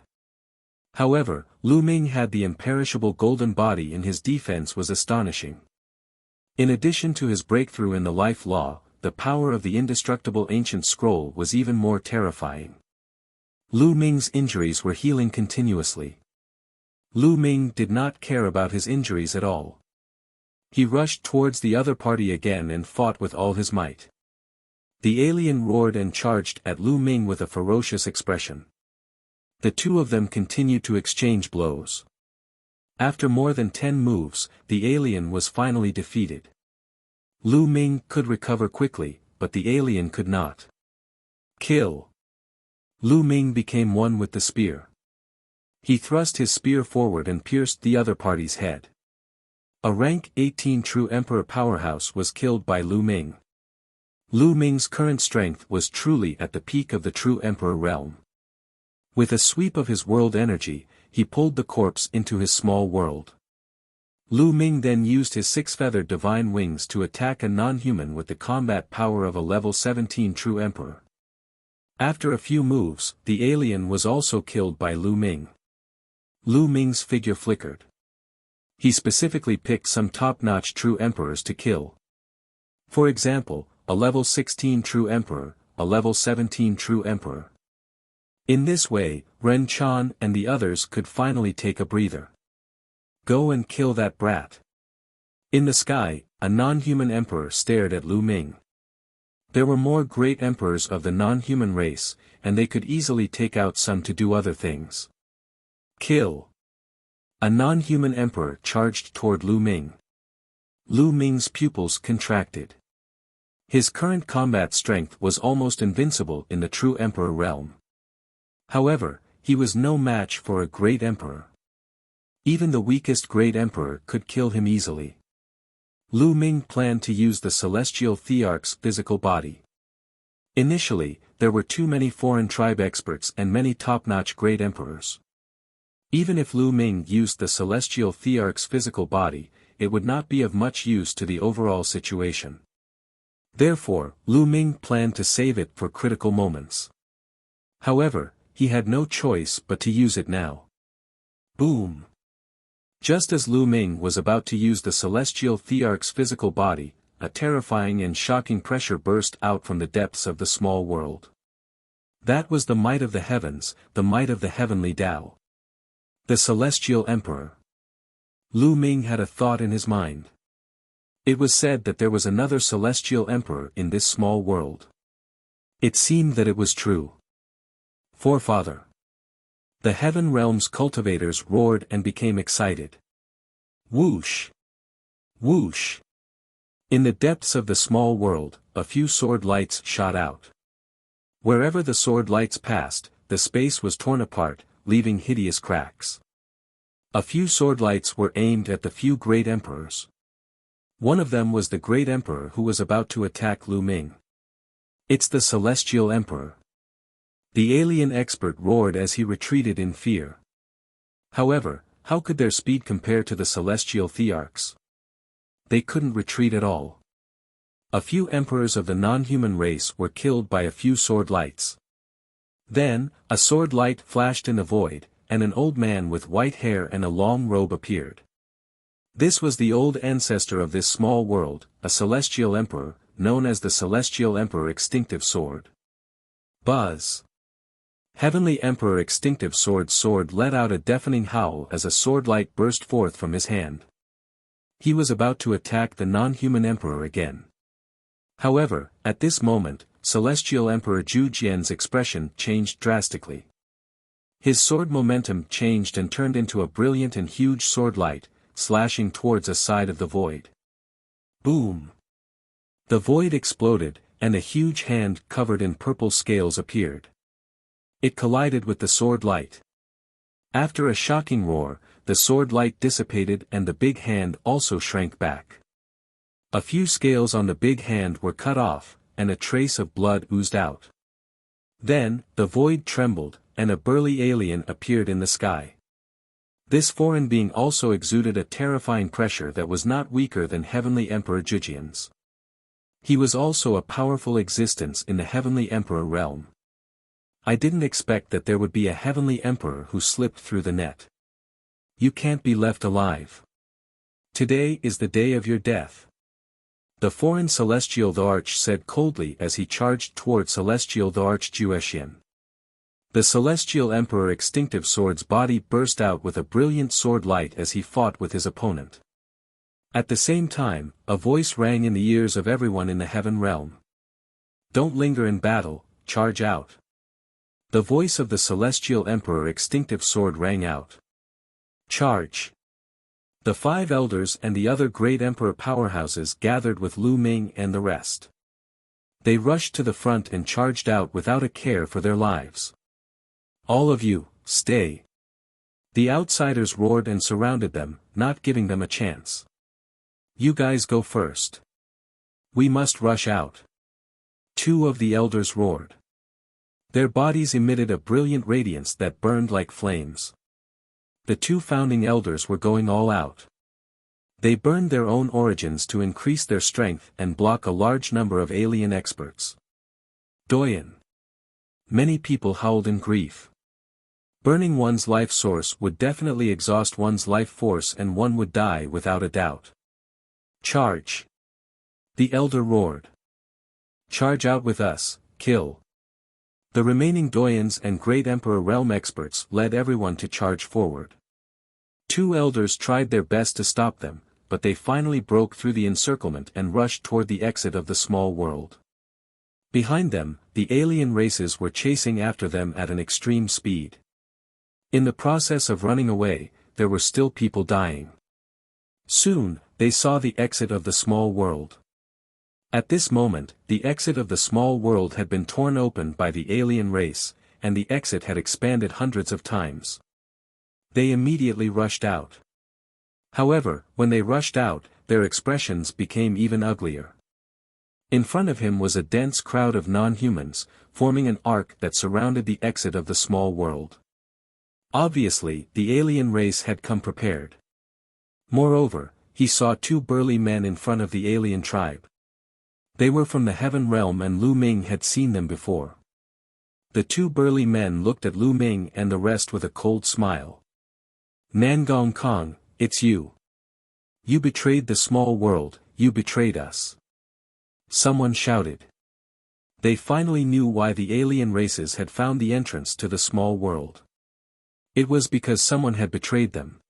However, Lu Ming had the imperishable golden body and his defense was astonishing. In addition to his breakthrough in the life law, the power of the indestructible ancient scroll was even more terrifying. Lu Ming's injuries were healing continuously. Lu Ming did not care about his injuries at all. He rushed towards the other party again and fought with all his might. The alien roared and charged at Lu Ming with a ferocious expression. The two of them continued to exchange blows. After more than 10 moves, the alien was finally defeated. Lu Ming could recover quickly, but the alien could not. Kill. Lu Ming became one with the spear. He thrust his spear forward and pierced the other party's head. A rank 18 true emperor powerhouse was killed by Lu Ming. Lu Ming's current strength was truly at the peak of the true emperor realm. With a sweep of his world energy, he pulled the corpse into his small world. Lu Ming then used his six-feathered divine wings to attack a non-human with the combat power of a level 17 true emperor. After a few moves, the alien was also killed by Lu Ming. Lu Ming's figure flickered. He specifically picked some top-notch true emperors to kill. For example, a level 16 true emperor, a level 17 true emperor. In this way, Ren Chan and the others could finally take a breather. Go and kill that brat. In the sky, a non-human emperor stared at Lu Ming. There were more great emperors of the non-human race, and they could easily take out some to do other things. Kill. A non-human emperor charged toward Lu Ming. Lu Ming's pupils contracted. His current combat strength was almost invincible in the true emperor realm. However, he was no match for a great emperor. Even the weakest great emperor could kill him easily. Lu Ming planned to use the celestial thearch's physical body. Initially, there were too many foreign tribe experts and many top-notch great emperors. Even if Lu Ming used the celestial thearch's physical body, it would not be of much use to the overall situation. Therefore, Lu Ming planned to save it for critical moments. However, he had no choice but to use it now. Boom! Just as Lu Ming was about to use the celestial thearch's physical body, a terrifying and shocking pressure burst out from the depths of the small world. That was the might of the heavens, the might of the heavenly Tao. The celestial emperor. Lu Ming had a thought in his mind. It was said that there was another celestial emperor in this small world. It seemed that it was true. Forefather. The heaven realm's cultivators roared and became excited. Whoosh! Whoosh! In the depths of the small world, a few sword lights shot out. Wherever the sword lights passed, the space was torn apart, leaving hideous cracks. A few sword lights were aimed at the few great emperors. One of them was the great emperor who was about to attack Lu Ming. It's the celestial emperor. The alien expert roared as he retreated in fear. However, how could their speed compare to the celestial thearchs? They couldn't retreat at all. A few emperors of the non-human race were killed by a few sword lights. Then, a sword light flashed in the void, and an old man with white hair and a long robe appeared. This was the old ancestor of this small world, a celestial emperor, known as the Celestial Emperor Extinctive Sword. Buzz! Heavenly Emperor Extinctive Sword let out a deafening howl as a sword light burst forth from his hand. He was about to attack the non-human emperor again. However, at this moment, Celestial Emperor Zhu Jian's expression changed drastically. His sword momentum changed and turned into a brilliant and huge sword light, slashing towards a side of the void. Boom! The void exploded, and a huge hand covered in purple scales appeared. It collided with the sword light. After a shocking roar, the sword light dissipated and the big hand also shrank back. A few scales on the big hand were cut off, and a trace of blood oozed out. Then, the void trembled, and a burly alien appeared in the sky. This foreign being also exuded a terrifying pressure that was not weaker than Heavenly Emperor Zhujian's. He was also a powerful existence in the Heavenly Emperor realm. I didn't expect that there would be a Heavenly Emperor who slipped through the net. You can't be left alive. Today is the day of your death. The foreign Celestial Thearch said coldly as he charged toward Celestial Thearch Juexian. The Celestial Emperor Extinctive Sword's body burst out with a brilliant sword light as he fought with his opponent. At the same time, a voice rang in the ears of everyone in the heaven realm. Don't linger in battle, charge out. The voice of the Celestial Emperor Extinctive Sword rang out. Charge! The 5 elders and the other great emperor powerhouses gathered with Lu Ming and the rest. They rushed to the front and charged out without a care for their lives. All of you, stay. The outsiders roared and surrounded them, not giving them a chance. You guys go first. We must rush out. 2 of the elders roared. Their bodies emitted a brilliant radiance that burned like flames. The two founding elders were going all out. They burned their own origins to increase their strength and block a large number of alien experts. Doyen. Many people howled in grief. Burning one's life source would definitely exhaust one's life force and one would die without a doubt. Charge! The elder roared. Charge out with us, kill! The remaining Doyens and Great Emperor Realm experts led everyone to charge forward. Two elders tried their best to stop them, but they finally broke through the encirclement and rushed toward the exit of the small world. Behind them, the alien races were chasing after them at an extreme speed. In the process of running away, there were still people dying. Soon, they saw the exit of the small world. At this moment, the exit of the small world had been torn open by the alien race, and the exit had expanded hundreds of times. They immediately rushed out. However, when they rushed out, their expressions became even uglier. In front of him was a dense crowd of non-humans, forming an arc that surrounded the exit of the small world. Obviously, the alien race had come prepared. Moreover, he saw two burly men in front of the alien tribe. They were from the Heaven Realm and Lu Ming had seen them before. The two burly men looked at Lu Ming and the rest with a cold smile. Nangong Kong, it's you. You betrayed the small world, you betrayed us. Someone shouted. They finally knew why the alien races had found the entrance to the small world. It was because someone had betrayed them.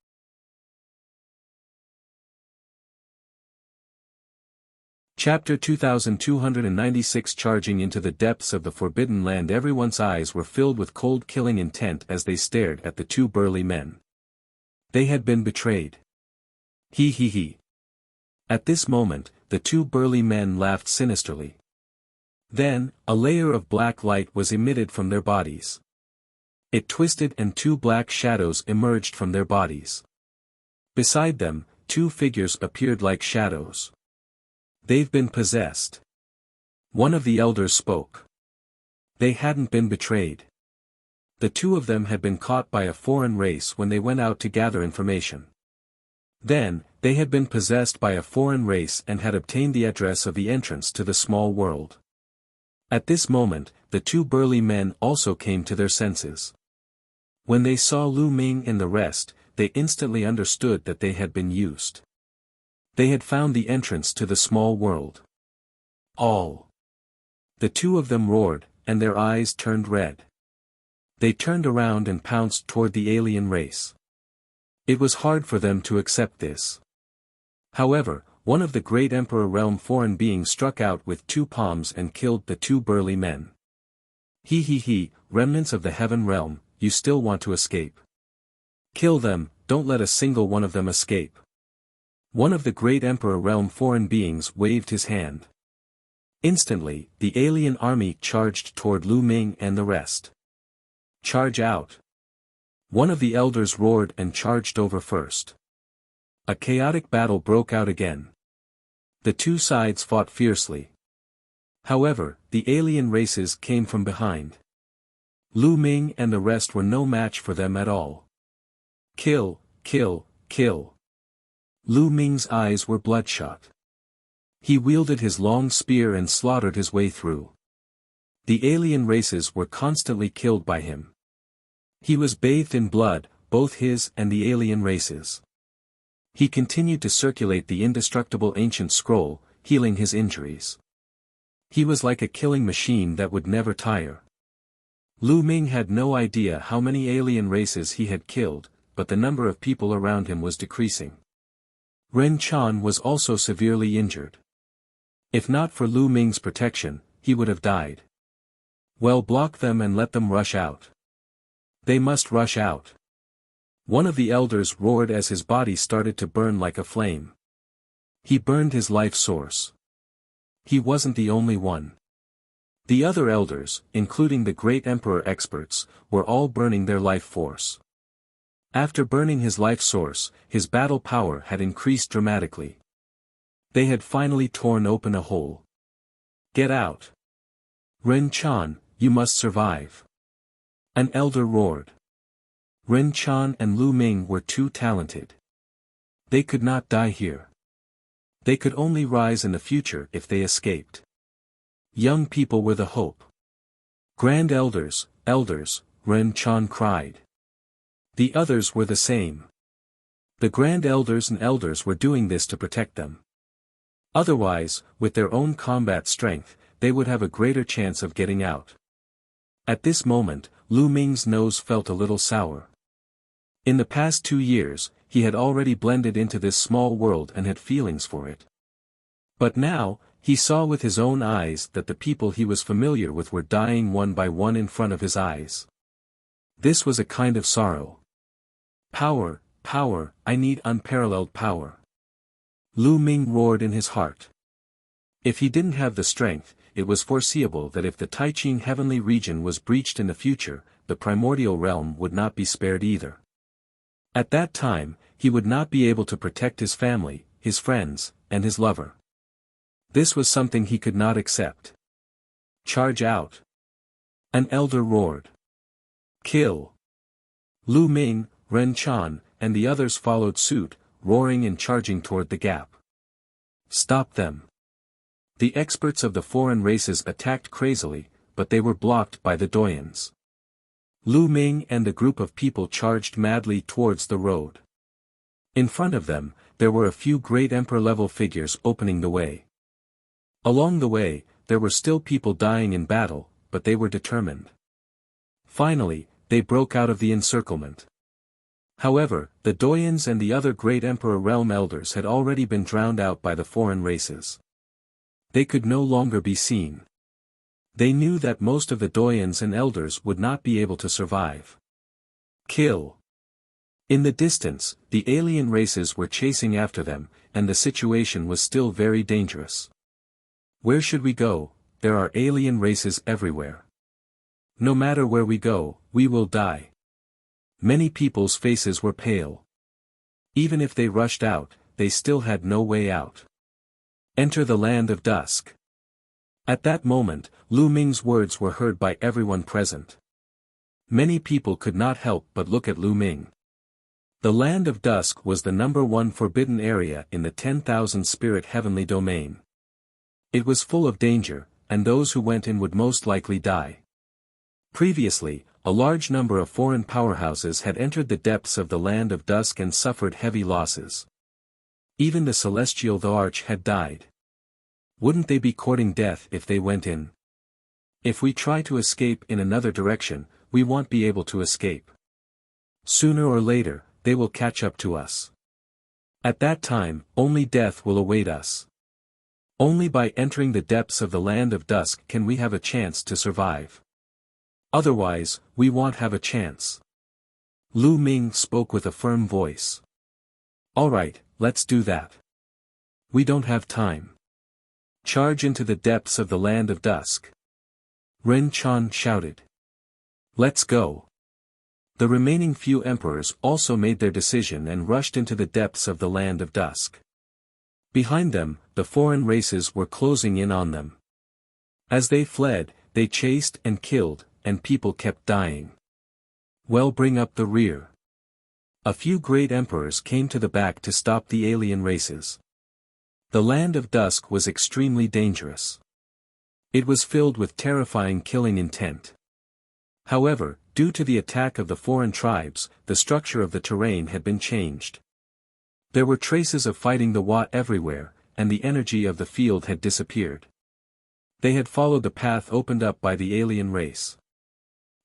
Chapter 2296. Charging into the depths of the Forbidden Land. Everyone's eyes were filled with cold killing intent as they stared at the two burly men. They had been betrayed. He he he. At this moment, the two burly men laughed sinisterly. Then, a layer of black light was emitted from their bodies. It twisted and two black shadows emerged from their bodies. Beside them, two figures appeared like shadows. They've been possessed. One of the elders spoke. They hadn't been betrayed. The two of them had been caught by a foreign race when they went out to gather information. Then, they had been possessed by a foreign race and had obtained the address of the entrance to the small world. At this moment, the two burly men also came to their senses. When they saw Lu Ming and the rest, they instantly understood that they had been used. They had found the entrance to the small world. All. The two of them roared, and their eyes turned red. They turned around and pounced toward the alien race. It was hard for them to accept this. However, one of the Great Emperor Realm foreign beings struck out with two palms and killed the two burly men. He he he, remnants of the Heaven Realm, you still want to escape. Kill them, don't let a single one of them escape. One of the Great Emperor Realm foreign beings waved his hand. Instantly, the alien army charged toward Lu Ming and the rest. Charge out! One of the elders roared and charged over first. A chaotic battle broke out again. The two sides fought fiercely. However, the alien races came from behind. Lu Ming and the rest were no match for them at all. Kill, kill, kill. Lu Ming's eyes were bloodshot. He wielded his long spear and slaughtered his way through. The alien races were constantly killed by him. He was bathed in blood, both his and the alien races. He continued to circulate the indestructible ancient scroll, healing his injuries. He was like a killing machine that would never tire. Lu Ming had no idea how many alien races he had killed, but the number of people around him was decreasing. Ren Chan was also severely injured. If not for Lu Ming's protection, he would have died. Well, block them and let them rush out. They must rush out. One of the elders roared as his body started to burn like a flame. He burned his life source. He wasn't the only one. The other elders, including the Great Emperor experts, were all burning their life force. After burning his life source, his battle power had increased dramatically. They had finally torn open a hole. Get out! Ren Chan, you must survive. An elder roared. Ren Chan and Lu Ming were too talented. They could not die here. They could only rise in the future if they escaped. Young people were the hope. Grand elders, Ren Chan cried. The others were the same. The grand elders and elders were doing this to protect them. Otherwise, with their own combat strength, they would have a greater chance of getting out. At this moment, Lu Ming's nose felt a little sour. In the past 2 years, he had already blended into this small world and had feelings for it. But now, he saw with his own eyes that the people he was familiar with were dying one by one in front of his eyes. This was a kind of sorrow. Power, I need unparalleled power. Lu Ming roared in his heart. If he didn't have the strength, it was foreseeable that if the Taiqing heavenly region was breached in the future, the primordial realm would not be spared either. At that time, he would not be able to protect his family, his friends, and his lover. This was something he could not accept. Charge out! An elder roared. Kill! Lu Ming, Ren Chan, and the others followed suit, roaring and charging toward the gap. Stop them! The experts of the foreign races attacked crazily, but they were blocked by the doyens. Lu Ming and the group of people charged madly towards the road. In front of them, there were a few great emperor-level figures opening the way. Along the way, there were still people dying in battle, but they were determined. Finally, they broke out of the encirclement. However, the doyens and the other great emperor realm elders had already been drowned out by the foreign races. They could no longer be seen. They knew that most of the doyens and elders would not be able to survive. Kill! In the distance, the alien races were chasing after them, and the situation was still very dangerous. Where should we go? There are alien races everywhere. No matter where we go, we will die. Many people's faces were pale. Even if they rushed out, they still had no way out. Enter the land of dusk. At that moment, Lu Ming's words were heard by everyone present. Many people could not help but look at Lu Ming. The land of dusk was the #1 forbidden area in the 10,000 spirit heavenly domain. It was full of danger, and those who went in would most likely die. Previously, a large number of foreign powerhouses had entered the depths of the land of dusk and suffered heavy losses. Even the celestial Arch had died. Wouldn't they be courting death if they went in? If we try to escape in another direction, we won't be able to escape. Sooner or later, they will catch up to us. At that time, only death will await us. Only by entering the depths of the land of dusk can we have a chance to survive. Otherwise, we won't have a chance. Lu Ming spoke with a firm voice. Alright, let's do that. We don't have time. Charge into the depths of the land of dusk. Ren Chan shouted. Let's go. The remaining few emperors also made their decision and rushed into the depths of the land of dusk. Behind them, the foreign races were closing in on them. As they fled, they chased and killed, and people kept dying. Well, bring up the rear. A few great emperors came to the back to stop the alien races. The land of dusk was extremely dangerous. It was filled with terrifying killing intent. However, due to the attack of the foreign tribes, the structure of the terrain had been changed. There were traces of fighting the Wa everywhere, and the energy of the field had disappeared. They had followed the path opened up by the alien race.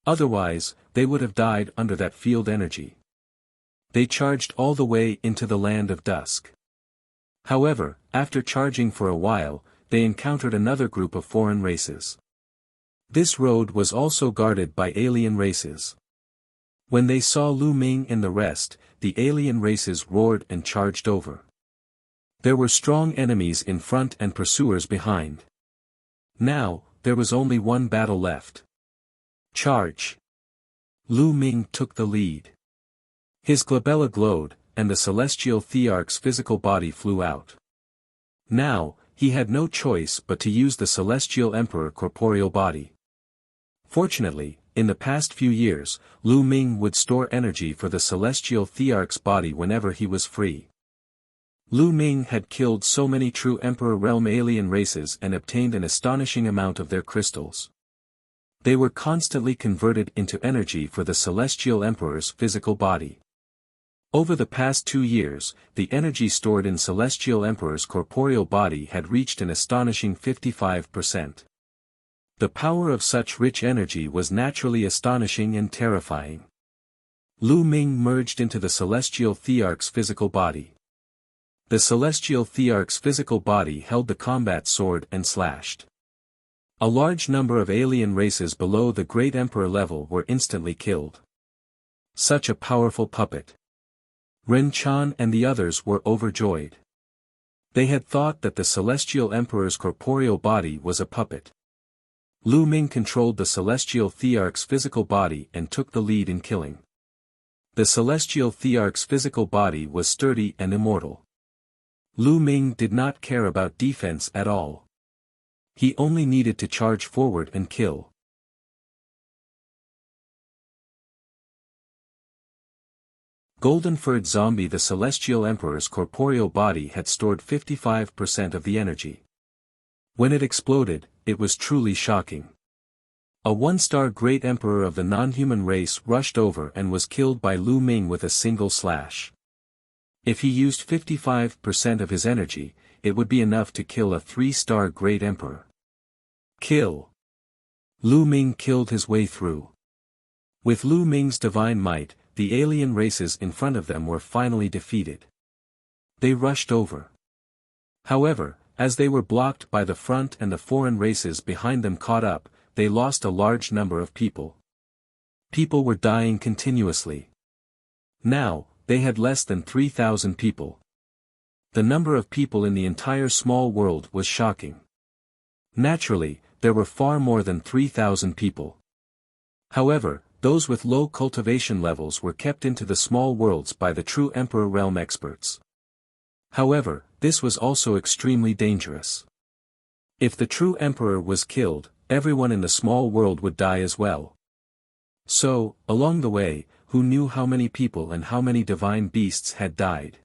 Otherwise, they would have died under that field energy. They charged all the way into the land of dusk. However, after charging for a while, they encountered another group of foreign races. This road was also guarded by alien races. When they saw Lu Ming and the rest, the alien races roared and charged over. There were strong enemies in front and pursuers behind. Now, there was only one battle left. Charge! Lu Ming took the lead. His glabella glowed, and the celestial thearch's physical body flew out. Now, he had no choice but to use the celestial emperor corporeal body. Fortunately, in the past few years, Lu Ming would store energy for the celestial thearch's body whenever he was free. Lu Ming had killed so many true Emperor Realm alien races and obtained an astonishing amount of their crystals. They were constantly converted into energy for the Celestial Emperor's physical body. Over the past 2 years, the energy stored in Celestial Emperor's corporeal body had reached an astonishing 55%. The power of such rich energy was naturally astonishing and terrifying. Lu Ming merged into the Celestial Thearch's physical body. The Celestial Thearch's physical body held the combat sword and slashed. A large number of alien races below the Great Emperor level were instantly killed. Such a powerful puppet. Ren Chan and the others were overjoyed. They had thought that the Celestial Emperor's corporeal body was a puppet. Lu Ming controlled the Celestial Thearch's physical body and took the lead in killing. The Celestial Thearch's physical body was sturdy and immortal. Lu Ming did not care about defense at all. He only needed to charge forward and kill. Golden-furred zombie. The Celestial Emperor's corporeal body had stored 55% of the energy. When it exploded, it was truly shocking. A 1-star Great Emperor of the non-human race rushed over and was killed by Lu Ming with a single slash. If he used 55% of his energy, it would be enough to kill a 3-star Great Emperor. Kill. Lu Ming killed his way through. With Lu Ming's divine might, the alien races in front of them were finally defeated. They rushed over. However, as they were blocked by the front and the foreign races behind them caught up, they lost a large number of people. People were dying continuously. Now, they had less than 3,000 people. The number of people in the entire small world was shocking. Naturally, there were far more than 3,000 people. However, those with low cultivation levels were kept into the small worlds by the true Emperor Realm experts. However, this was also extremely dangerous. If the true Emperor was killed, everyone in the small world would die as well. So, along the way, who knew how many people and how many divine beasts had died?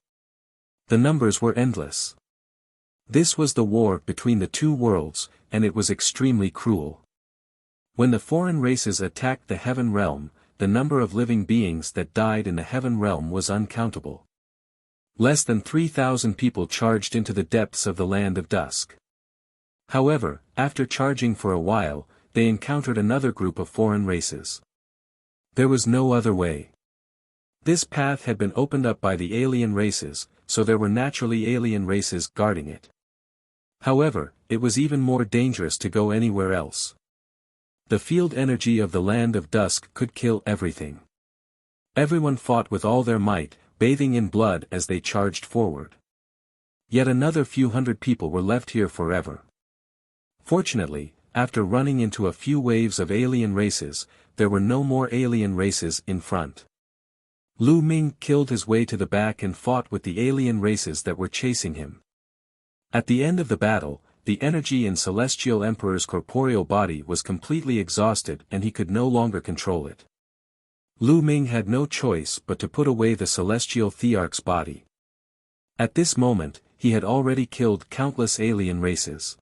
The numbers were endless. This was the war between the two worlds, and it was extremely cruel. When the foreign races attacked the Heaven Realm, the number of living beings that died in the Heaven Realm was uncountable. Less than 3,000 people charged into the depths of the Land of Dusk. However, after charging for a while, they encountered another group of foreign races. There was no other way. This path had been opened up by the alien races, so there were naturally alien races guarding it. However, it was even more dangerous to go anywhere else. The field energy of the Land of Dusk could kill everything. Everyone fought with all their might, bathing in blood as they charged forward. Yet another few hundred people were left here forever. Fortunately, after running into a few waves of alien races, there were no more alien races in front. Lu Ming killed his way to the back and fought with the alien races that were chasing him. At the end of the battle, the energy in Celestial Emperor's corporeal body was completely exhausted and he could no longer control it. Lu Ming had no choice but to put away the Celestial Thearch's body. At this moment, he had already killed countless alien races.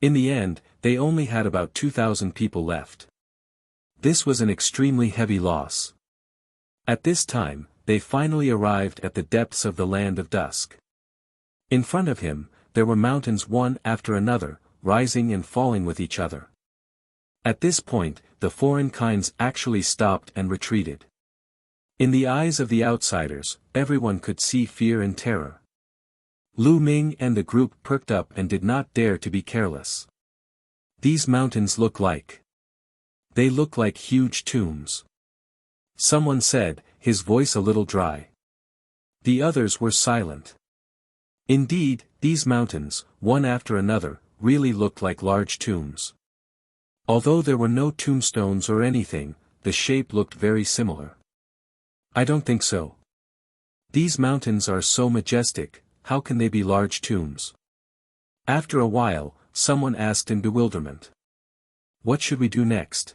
In the end, they only had about 2,000 people left. This was an extremely heavy loss. At this time, they finally arrived at the depths of the Land of Dusk. In front of him, there were mountains one after another, rising and falling with each other. At this point, the foreign kinds actually stopped and retreated. In the eyes of the outsiders, everyone could see fear and terror. Lu Ming and the group perked up and did not dare to be careless. These mountains look like. They look like huge tombs. Someone said, his voice a little dry. The others were silent. Indeed, these mountains, one after another, really looked like large tombs. Although there were no tombstones or anything, the shape looked very similar. I don't think so. These mountains are so majestic, how can they be large tombs? After a while, someone asked in bewilderment. What should we do next?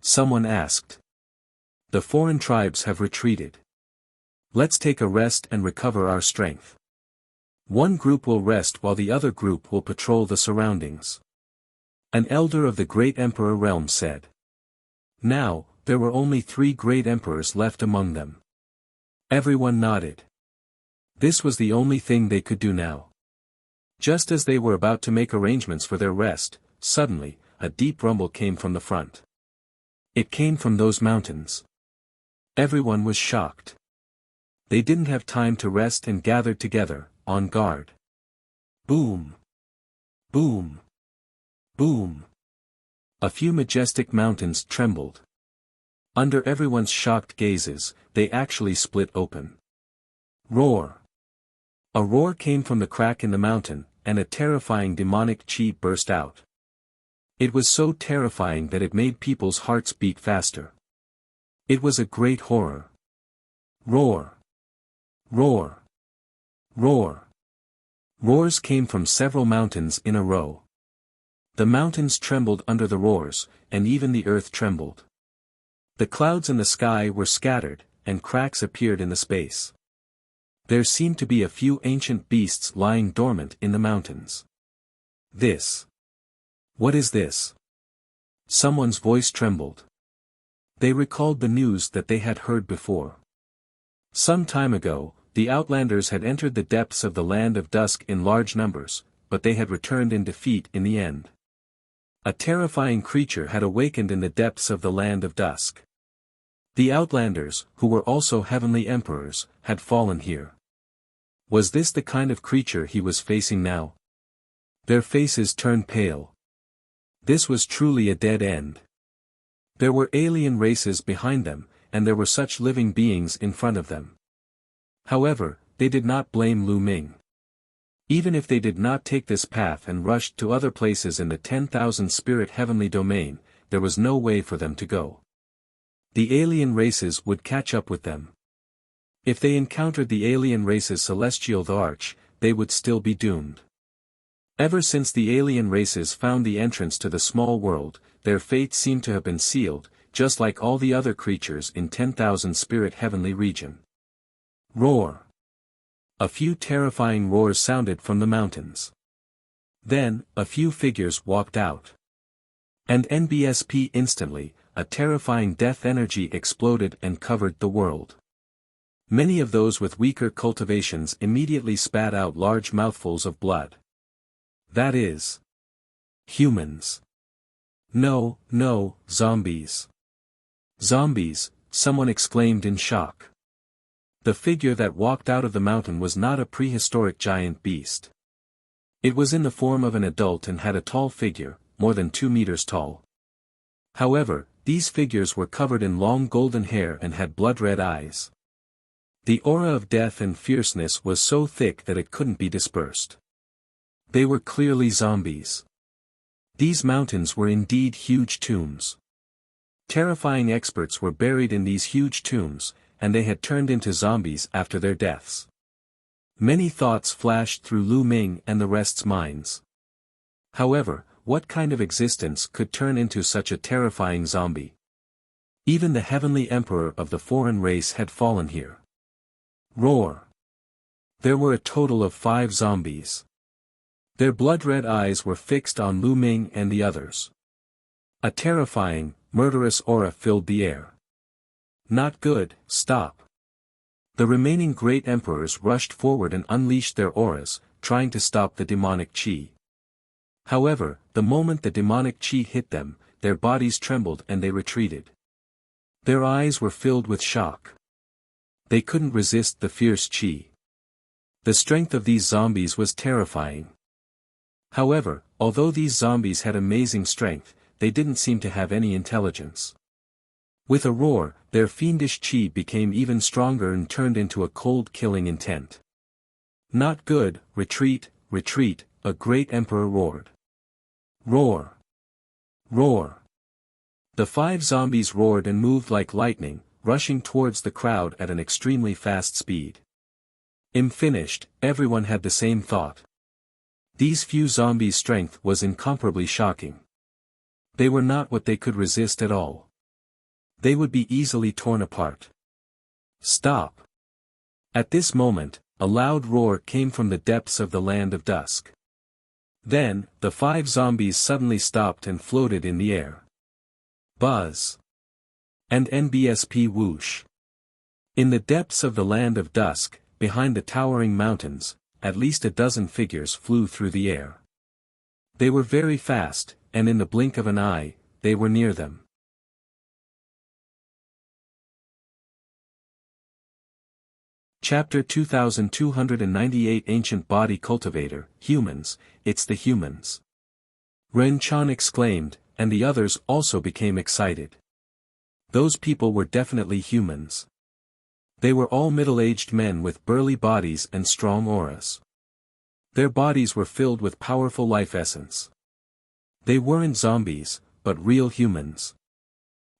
Someone asked. The foreign tribes have retreated. Let's take a rest and recover our strength. One group will rest while the other group will patrol the surroundings. An elder of the great emperor realm said. Now, there were only 3 great emperors left among them. Everyone nodded. This was the only thing they could do now. Just as they were about to make arrangements for their rest, suddenly, a deep rumble came from the front. It came from those mountains. Everyone was shocked. They didn't have time to rest and gathered together, on guard. Boom! Boom! Boom! A few majestic mountains trembled. Under everyone's shocked gazes, they actually split open. Roar! A roar came from the crack in the mountain, and a terrifying demonic chi burst out. It was so terrifying that it made people's hearts beat faster. It was a great horror. Roar! Roar! Roar! Roars came from several mountains in a row. The mountains trembled under the roars, and even the earth trembled. The clouds in the sky were scattered, and cracks appeared in the space. There seemed to be a few ancient beasts lying dormant in the mountains. This. What is this? Someone's voice trembled. They recalled the news that they had heard before. Some time ago, the Outlanders had entered the depths of the Land of Dusk in large numbers, but they had returned in defeat in the end. A terrifying creature had awakened in the depths of the Land of Dusk. The Outlanders, who were also heavenly emperors, had fallen here. Was this the kind of creature he was facing now? Their faces turned pale. This was truly a dead end. There were alien races behind them, and there were such living beings in front of them. However, they did not blame Lu Ming. Even if they did not take this path and rushed to other places in the 10,000 spirit heavenly domain, there was no way for them to go. The alien races would catch up with them. If they encountered the alien race's celestial arch, they would still be doomed. Ever since the alien races found the entrance to the small world, their fate seemed to have been sealed, just like all the other creatures in 10,000 spirit heavenly region. Roar! A few terrifying roars sounded from the mountains. Then, a few figures walked out. And NBSP instantly, a terrifying death energy exploded and covered the world. Many of those with weaker cultivations immediately spat out large mouthfuls of blood. That is. Humans. No, no, zombies. Zombies, someone exclaimed in shock. The figure that walked out of the mountain was not a prehistoric giant beast. It was in the form of an adult and had a tall figure, more than 2 meters tall. However, these figures were covered in long golden hair and had blood-red eyes. The aura of death and fierceness was so thick that it couldn't be dispersed. They were clearly zombies. These mountains were indeed huge tombs. Terrifying experts were buried in these huge tombs, and they had turned into zombies after their deaths. Many thoughts flashed through Lu Ming and the rest's minds. However, what kind of existence could turn into such a terrifying zombie? Even the heavenly emperor of the foreign race had fallen here. Roar! There were a total of 5 zombies. Their blood-red eyes were fixed on Lu Ming and the others. A terrifying, murderous aura filled the air. Not good, stop. The remaining great emperors rushed forward and unleashed their auras, trying to stop the demonic chi. However, the moment the demonic chi hit them, their bodies trembled and they retreated. Their eyes were filled with shock. They couldn't resist the fierce chi. The strength of these zombies was terrifying. However, although these zombies had amazing strength, they didn't seem to have any intelligence. With a roar, their fiendish chi became even stronger and turned into a cold killing intent. Not good, retreat, retreat, a great emperor roared. Roar! Roar! The 5 zombies roared and moved like lightning, rushing towards the crowd at an extremely fast speed. Finished, everyone had the same thought. These few zombies' strength was incomparably shocking. They were not what they could resist at all. They would be easily torn apart. Stop! At this moment, a loud roar came from the depths of the land of dusk. Then, the 5 zombies suddenly stopped and floated in the air. Buzz! And NBSP whoosh! In the depths of the land of dusk, behind the towering mountains, at least a dozen figures flew through the air. They were very fast, and in the blink of an eye, they were near them. Chapter 2298 Ancient Body Cultivator, Humans, It's the Humans. Ren Chan exclaimed, and the others also became excited. Those people were definitely humans. They were all middle-aged men with burly bodies and strong auras. Their bodies were filled with powerful life essence. They weren't zombies, but real humans.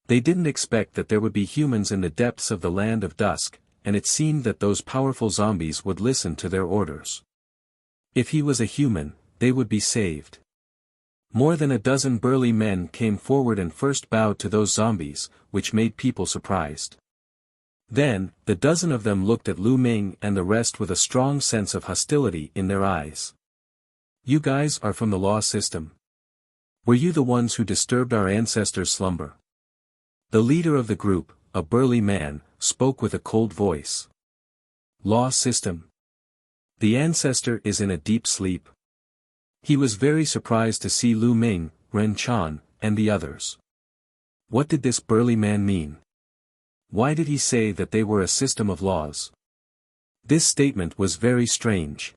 They didn't expect that there would be humans in the depths of the land of dusk, and it seemed that those powerful zombies would listen to their orders. If he was a human, they would be saved. More than a dozen burly men came forward and first bowed to those zombies, which made people surprised. Then, the dozen of them looked at Lu Ming and the rest with a strong sense of hostility in their eyes. You guys are from the law system. Were you the ones who disturbed our ancestors' slumber? The leader of the group, a burly man, spoke with a cold voice. Law system. The ancestor is in a deep sleep. He was very surprised to see Lu Ming, Ren Chan, and the others. What did this burly man mean? Why did he say that they were a system of laws? This statement was very strange.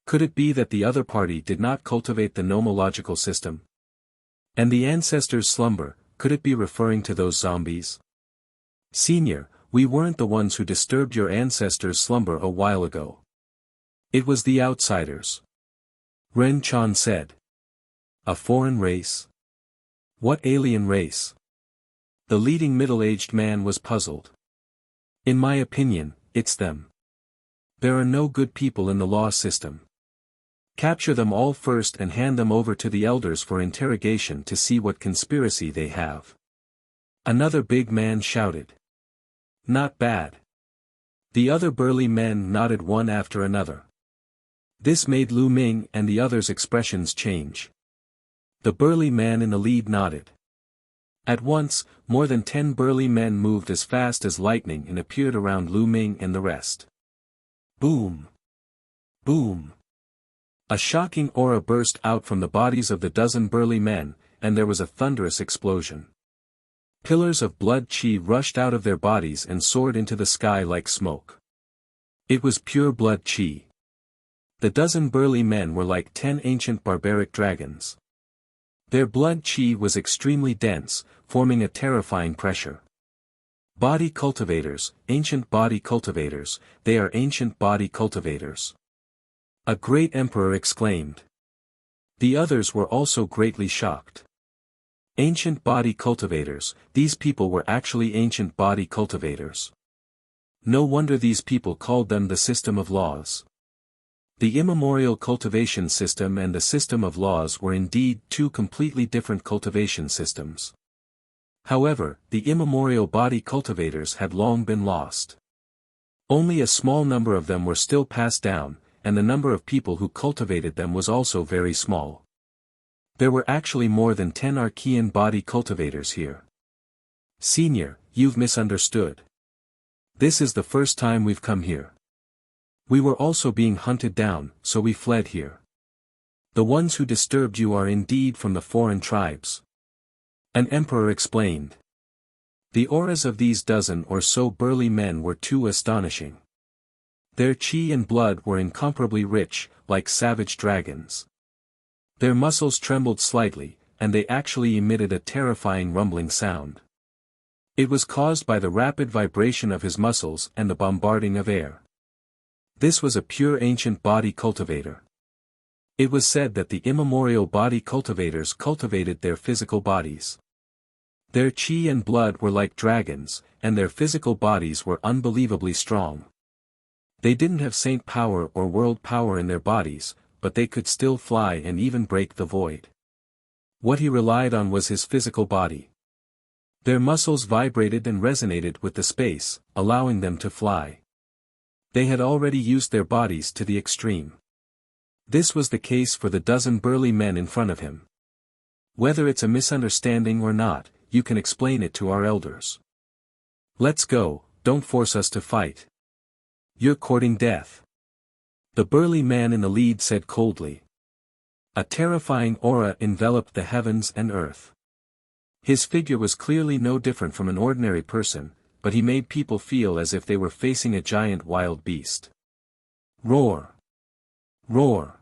Could it be that the other party did not cultivate the nomological system? And the ancestors' slumber, could it be referring to those zombies? Senior, we weren't the ones who disturbed your ancestors' slumber a while ago. It was the outsiders. Ren Chan said. A foreign race? What alien race? The leading middle-aged man was puzzled. In my opinion, it's them. There are no good people in the law system. Capture them all first and hand them over to the elders for interrogation to see what conspiracy they have. Another big man shouted. Not bad. The other burly men nodded one after another. This made Lu Ming and the others' expressions change. The burly man in the lead nodded. At once, more than 10 burly men moved as fast as lightning and appeared around Lu Ming and the rest. Boom! Boom! A shocking aura burst out from the bodies of the dozen burly men, and there was a thunderous explosion. Pillars of blood chi rushed out of their bodies and soared into the sky like smoke. It was pure blood chi. The dozen burly men were like 10 ancient barbaric dragons. Their blood chi was extremely dense, forming a terrifying pressure. Body cultivators, ancient body cultivators, they are ancient body cultivators. A great emperor exclaimed. The others were also greatly shocked. Ancient body cultivators, these people were actually ancient body cultivators. No wonder these people called them the system of laws. The immemorial cultivation system and the system of laws were indeed two completely different cultivation systems. However, the immemorial body cultivators had long been lost. Only a small number of them were still passed down, and the number of people who cultivated them was also very small. There were actually more than 10 Archean body cultivators here. Senior, you've misunderstood. This is the first time we've come here. We were also being hunted down, so we fled here. The ones who disturbed you are indeed from the foreign tribes. An emperor explained. The auras of these dozen or so burly men were too astonishing. Their chi and blood were incomparably rich, like savage dragons. Their muscles trembled slightly, and they actually emitted a terrifying rumbling sound. It was caused by the rapid vibration of his muscles and the bombarding of air. This was a pure ancient body cultivator. It was said that the immemorial body cultivators cultivated their physical bodies. Their chi and blood were like dragons, and their physical bodies were unbelievably strong. They didn't have saint power or world power in their bodies, but they could still fly and even break the void. What he relied on was his physical body. Their muscles vibrated and resonated with the space, allowing them to fly. They had already used their bodies to the extreme. This was the case for the dozen burly men in front of him. Whether it's a misunderstanding or not, you can explain it to our elders. Let's go, don't force us to fight. You're courting death. The burly man in the lead said coldly. A terrifying aura enveloped the heavens and earth. His figure was clearly no different from an ordinary person, but he made people feel as if they were facing a giant wild beast. Roar! Roar!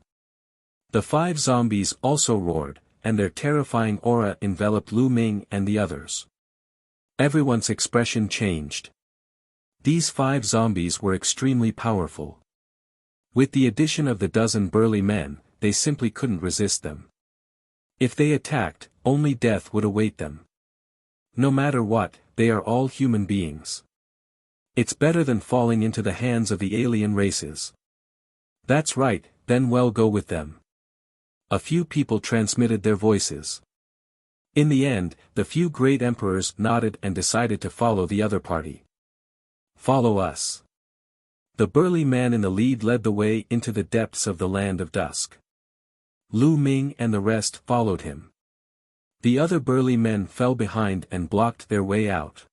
The 5 zombies also roared, and their terrifying aura enveloped Lu Ming and the others. Everyone's expression changed. These 5 zombies were extremely powerful. With the addition of the dozen burly men, they simply couldn't resist them. If they attacked, only death would await them. No matter what, they are all human beings. It's better than falling into the hands of the alien races. That's right, then we'll go with them. A few people transmitted their voices. In the end, the few great emperors nodded and decided to follow the other party. Follow us. The burly man in the lead led the way into the depths of the land of dusk. Lu Ming and the rest followed him. The other burly men fell behind and blocked their way out.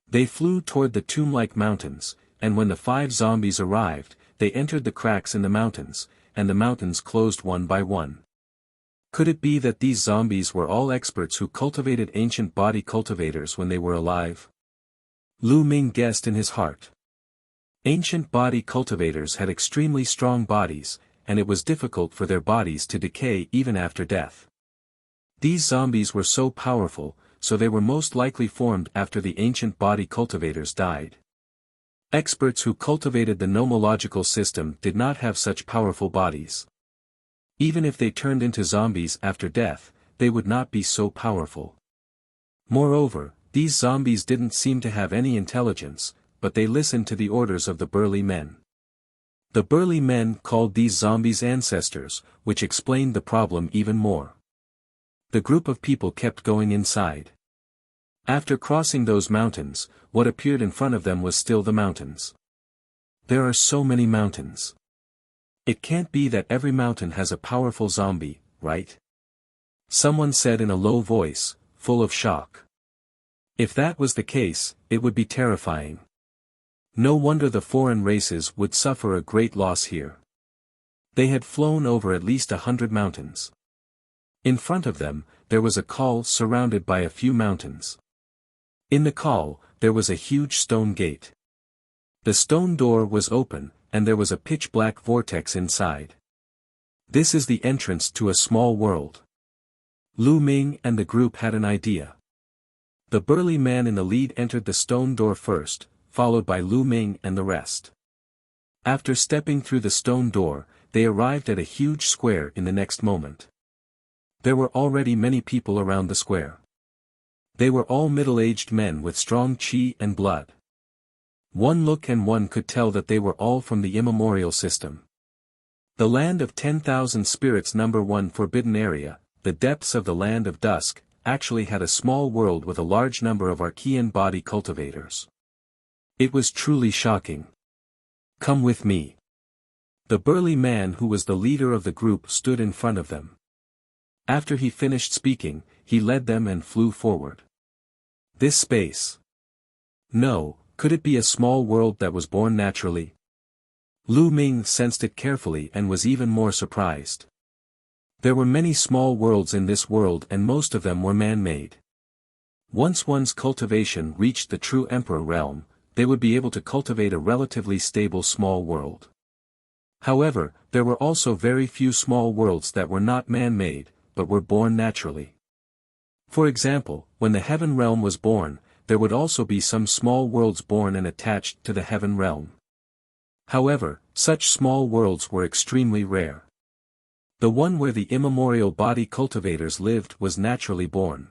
They flew toward the tomb-like mountains, and when the 5 zombies arrived, they entered the cracks in the mountains, and the mountains closed one by one. Could it be that these zombies were all experts who cultivated ancient body cultivators when they were alive? Lu Ming guessed in his heart. Ancient body cultivators had extremely strong bodies, and it was difficult for their bodies to decay even after death. These zombies were so powerful, so they were most likely formed after the ancient body cultivators died. Experts who cultivated the nomological system did not have such powerful bodies. Even if they turned into zombies after death, they would not be so powerful. Moreover, these zombies didn't seem to have any intelligence, but they listened to the orders of the burly men. The burly men called these zombies ancestors, which explained the problem even more. The group of people kept going inside. After crossing those mountains, what appeared in front of them was still the mountains. There are so many mountains. It can't be that every mountain has a powerful zombie, right? Someone said in a low voice, full of shock. If that was the case, it would be terrifying. No wonder the foreign races would suffer a great loss here. They had flown over at least 100 mountains. In front of them, there was a col surrounded by a few mountains. In the col, there was a huge stone gate. The stone door was open, and there was a pitch-black vortex inside. This is the entrance to a small world. Lu Ming and the group had an idea. The burly man in the lead entered the stone door first, followed by Lu Ming and the rest. After stepping through the stone door, they arrived at a huge square in the next moment. There were already many people around the square. They were all middle-aged men with strong chi and blood. One look and one could tell that they were all from the immemorial system. The land of 10,000 spirits #1 forbidden area, the depths of the land of dusk, actually had a small world with a large number of Archean body cultivators. It was truly shocking. Come with me. The burly man who was the leader of the group stood in front of them. After he finished speaking, he led them and flew forward. This space. No, could it be a small world that was born naturally? Lu Ming sensed it carefully and was even more surprised. There were many small worlds in this world and most of them were man-made. Once one's cultivation reached the true emperor realm, they would be able to cultivate a relatively stable small world. However, there were also very few small worlds that were not man-made, but were born naturally. For example, when the heaven realm was born, there would also be some small worlds born and attached to the heaven realm. However, such small worlds were extremely rare. The one where the immemorial body cultivators lived was naturally born.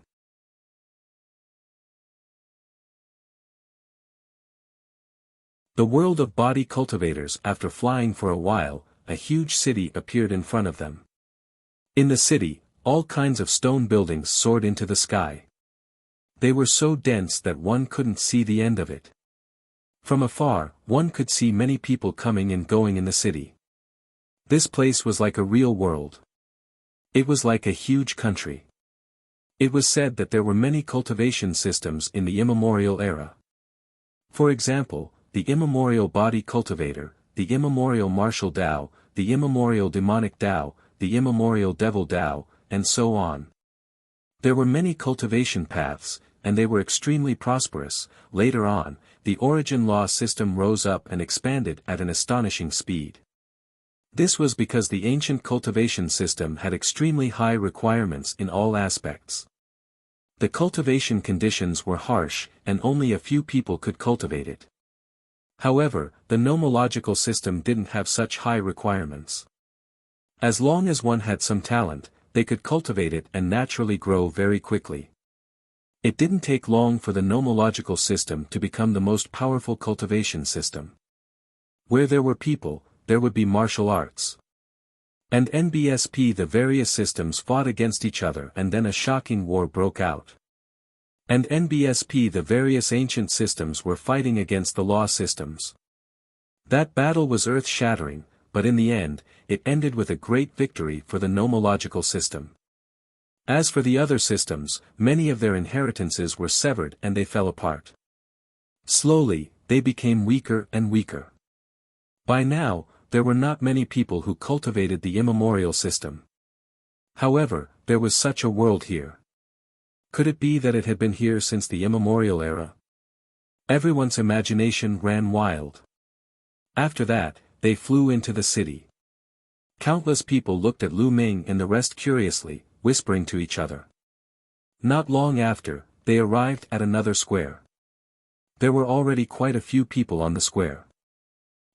The world of body cultivators. After flying for a while, a huge city appeared in front of them. In the city, all kinds of stone buildings soared into the sky. They were so dense that one couldn't see the end of it. From afar, one could see many people coming and going in the city. This place was like a real world. It was like a huge country. It was said that there were many cultivation systems in the immemorial era. For example, the immemorial body cultivator, the immemorial martial Tao, the immemorial demonic Tao, the immemorial devil Tao, and so on. There were many cultivation paths, and they were extremely prosperous. Later on, the origin law system rose up and expanded at an astonishing speed. This was because the ancient cultivation system had extremely high requirements in all aspects. The cultivation conditions were harsh, and only a few people could cultivate it. However, the nomological system didn't have such high requirements. As long as one had some talent, they could cultivate it and naturally grow very quickly. It didn't take long for the nomological system to become the most powerful cultivation system. Where there were people, there would be martial arts. And NBSP, the various systems fought against each other, and then a shocking war broke out. And NBSP, the various ancient systems were fighting against the law systems. That battle was earth-shattering, but in the end, it ended with a great victory for the nomological system. As for the other systems, many of their inheritances were severed and they fell apart. Slowly, they became weaker and weaker. By now, there were not many people who cultivated the immemorial system. However, there was such a world here. Could it be that it had been here since the immemorial era? Everyone's imagination ran wild. After that, they flew into the city. Countless people looked at Lu Ming and the rest curiously, whispering to each other. Not long after, they arrived at another square. There were already quite a few people on the square.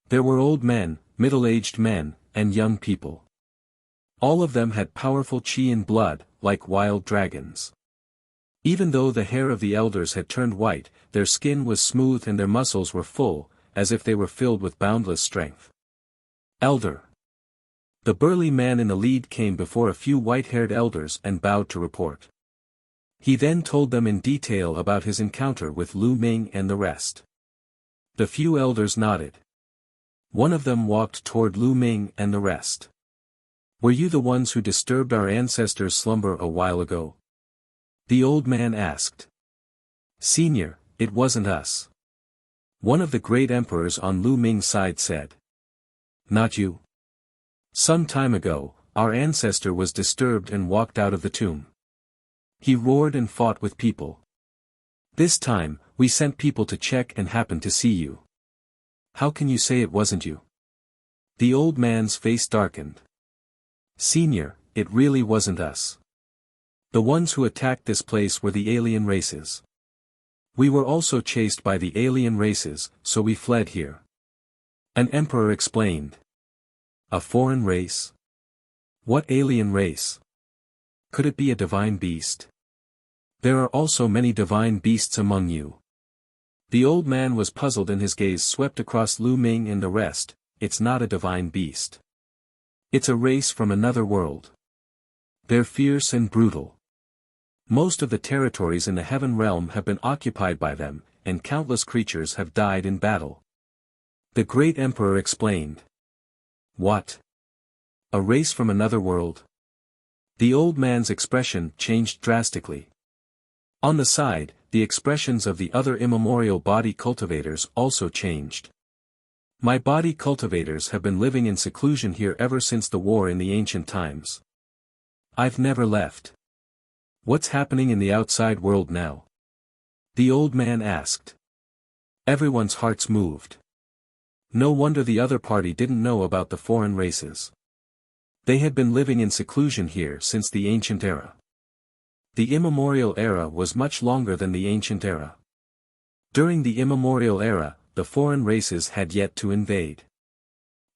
There were old men, middle-aged men, and young people. All of them had powerful qi and blood, like wild dragons. Even though the hair of the elders had turned white, their skin was smooth and their muscles were full, as if they were filled with boundless strength. Elder. The burly man in the lead came before a few white-haired elders and bowed to report. He then told them in detail about his encounter with Lu Ming and the rest. The few elders nodded. One of them walked toward Lu Ming and the rest. "Were you the ones who disturbed our ancestors' slumber a while ago?" The old man asked. "Senior, it wasn't us." One of the great emperors on Lu Ming's side said. "Not you? Some time ago, our ancestor was disturbed and walked out of the tomb. He roared and fought with people. This time, we sent people to check and happened to see you. How can you say it wasn't you?" The old man's face darkened. "Senior, it really wasn't us. The ones who attacked this place were the alien races. We were also chased by the alien races, so we fled here." An emperor explained. "A foreign race? What alien race? Could it be a divine beast? There are also many divine beasts among you." The old man was puzzled and his gaze swept across Lu Ming and the rest. "It's not a divine beast. It's a race from another world. They're fierce and brutal. Most of the territories in the heaven realm have been occupied by them, and countless creatures have died in battle." The great emperor explained. "What? A race from another world?" The old man's expression changed drastically. On the side, the expressions of the other immemorial body cultivators also changed. "My body cultivators have been living in seclusion here ever since the war in the ancient times. I've never left. What's happening in the outside world now?" the old man asked. Everyone's hearts moved. No wonder the other party didn't know about the foreign races. They had been living in seclusion here since the ancient era. The immemorial era was much longer than the ancient era. During the immemorial era, the foreign races had yet to invade.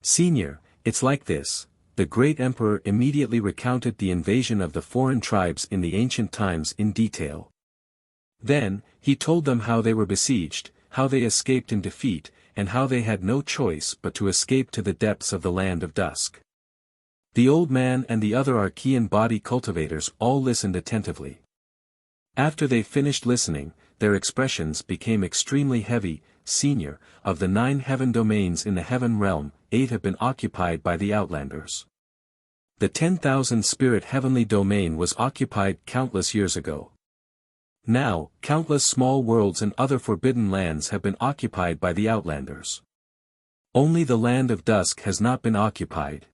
"Senior, it's like this." The great emperor immediately recounted the invasion of the foreign tribes in the ancient times in detail. Then, he told them how they were besieged, how they escaped in defeat, and how they had no choice but to escape to the depths of the land of dusk. The old man and the other Archean body cultivators all listened attentively. After they finished listening, their expressions became extremely heavy. Senior, of the 9 heaven domains in the heaven realm, 8 have been occupied by the Outlanders. The 10,000 spirit heavenly domain was occupied countless years ago. Now, countless small worlds and other forbidden lands have been occupied by the Outlanders. Only the land of dusk has not been occupied.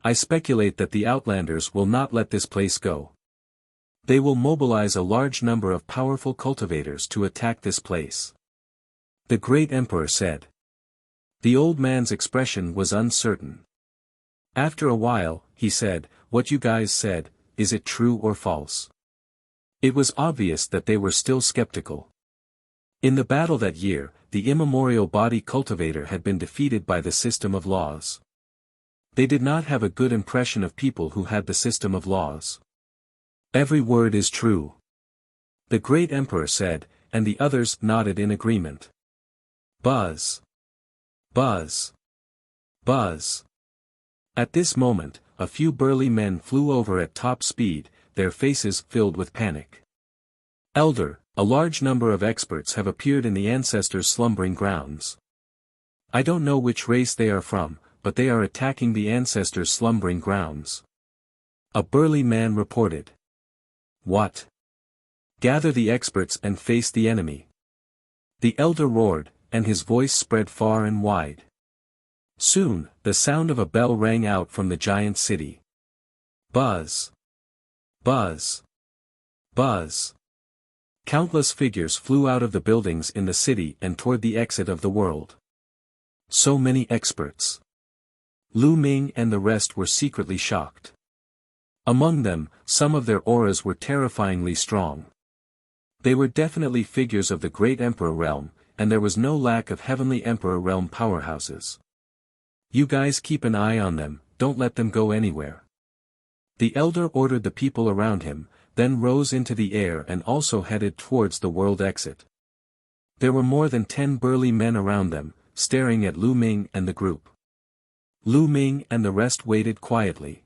I speculate that the Outlanders will not let this place go. They will mobilize a large number of powerful cultivators to attack this place. The great emperor said. The old man's expression was uncertain. After a while, he said, "What you guys said, is it true or false?" It was obvious that they were still skeptical. In the battle that year, the immemorial body cultivator had been defeated by the system of laws. They did not have a good impression of people who had the system of laws. Every word is true. The great emperor said, and the others nodded in agreement. Buzz. Buzz. Buzz. At this moment, a few burly men flew over at top speed, their faces filled with panic. Elder, a large number of experts have appeared in the ancestors' slumbering grounds. I don't know which race they are from, but they are attacking the ancestors' slumbering grounds. A burly man reported. What? Gather the experts and face the enemy. The elder roared, and his voice spread far and wide. Soon, the sound of a bell rang out from the giant city. Buzz. Buzz. Buzz. Countless figures flew out of the buildings in the city and toward the exit of the world. So many experts. Lu Ming and the rest were secretly shocked. Among them, some of their auras were terrifyingly strong. They were definitely figures of the great emperor realm, and there was no lack of heavenly emperor realm powerhouses. You guys keep an eye on them, don't let them go anywhere. The elder ordered the people around him, then rose into the air and also headed towards the world exit. There were more than 10 burly men around them, staring at Lu Ming and the group. Lu Ming and the rest waited quietly.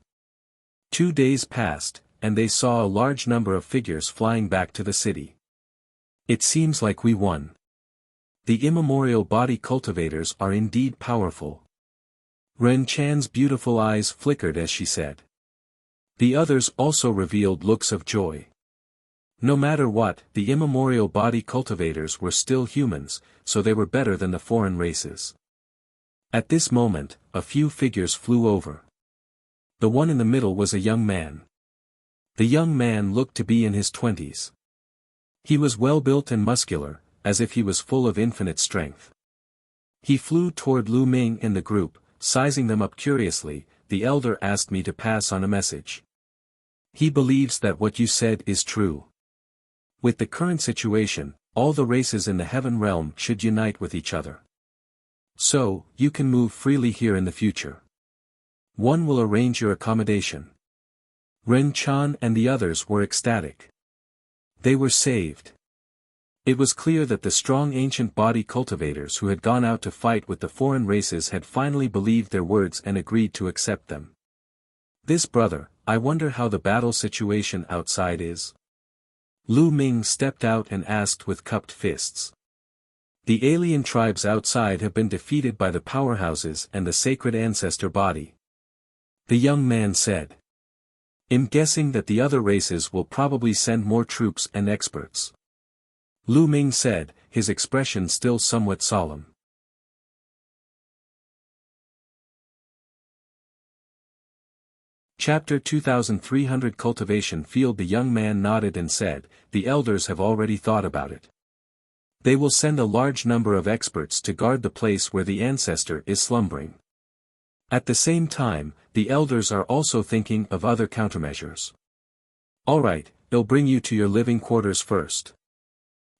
2 days passed, and they saw a large number of figures flying back to the city. It seems like we won. The immemorial body cultivators are indeed powerful. Ren Chan's beautiful eyes flickered as she said. The others also revealed looks of joy. No matter what, the immemorial body cultivators were still humans, so they were better than the foreign races. At this moment, a few figures flew over. The one in the middle was a young man. The young man looked to be in his 20s. He was well built and muscular, as if he was full of infinite strength. He flew toward Lu Ming and the group, sizing them up curiously. The elder asked me to pass on a message. He believes that what you said is true. With the current situation, all the races in the heaven realm should unite with each other. So, you can move freely here in the future. One will arrange your accommodation. Ren Chan and the others were ecstatic. They were saved. It was clear that the strong ancient body cultivators who had gone out to fight with the foreign races had finally believed their words and agreed to accept them. This brother, I wonder how the battle situation outside is? Lu Ming stepped out and asked with cupped fists. The alien tribes outside have been defeated by the powerhouses and the sacred ancestor body. The young man said. I'm guessing that the other races will probably send more troops and experts. Lu Ming said, his expression still somewhat solemn. Chapter 2300 Cultivation Field. The young man nodded and said, the elders have already thought about it. They will send a large number of experts to guard the place where the ancestor is slumbering. At the same time, the elders are also thinking of other countermeasures. Alright, they'll bring you to your living quarters first.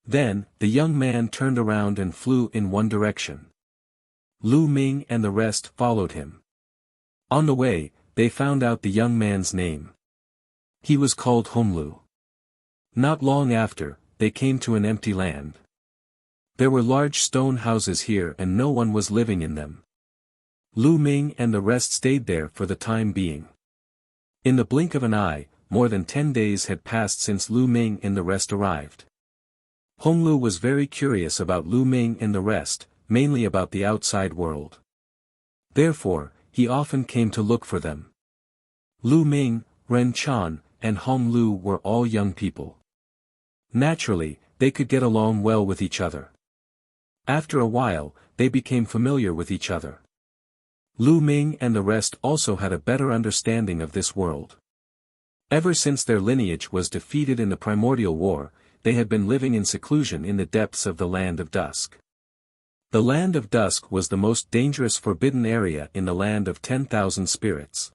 Then, the young man turned around and flew in one direction. Lu Ming and the rest followed him. On the way, they found out the young man's name. He was called Honglu. Not long after, they came to an empty land. There were large stone houses here and no one was living in them. Lu Ming and the rest stayed there for the time being. In the blink of an eye, more than 10 days had passed since Lu Ming and the rest arrived. Honglu was very curious about Lu Ming and the rest, mainly about the outside world. Therefore, he often came to look for them. Lu Ming, Ren Chan, and Hong Lu were all young people. Naturally, they could get along well with each other. After a while, they became familiar with each other. Lu Ming and the rest also had a better understanding of this world. Ever since their lineage was defeated in the primordial war, they had been living in seclusion in the depths of the Land of Dusk. The Land of Dusk was the most dangerous forbidden area in the Land of 10,000 Spirits.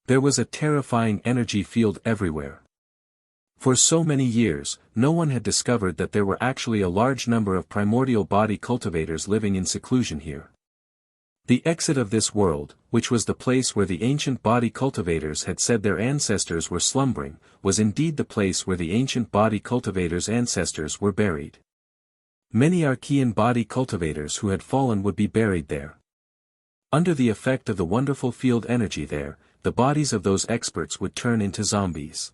There was a terrifying energy field everywhere. For so many years, no one had discovered that there were actually a large number of primordial body cultivators living in seclusion here. The exit of this world, which was the place where the ancient body cultivators had said their ancestors were slumbering, was indeed the place where the ancient body cultivators' ancestors were buried. Many Archean body cultivators who had fallen would be buried there. Under the effect of the wonderful field energy there, the bodies of those experts would turn into zombies.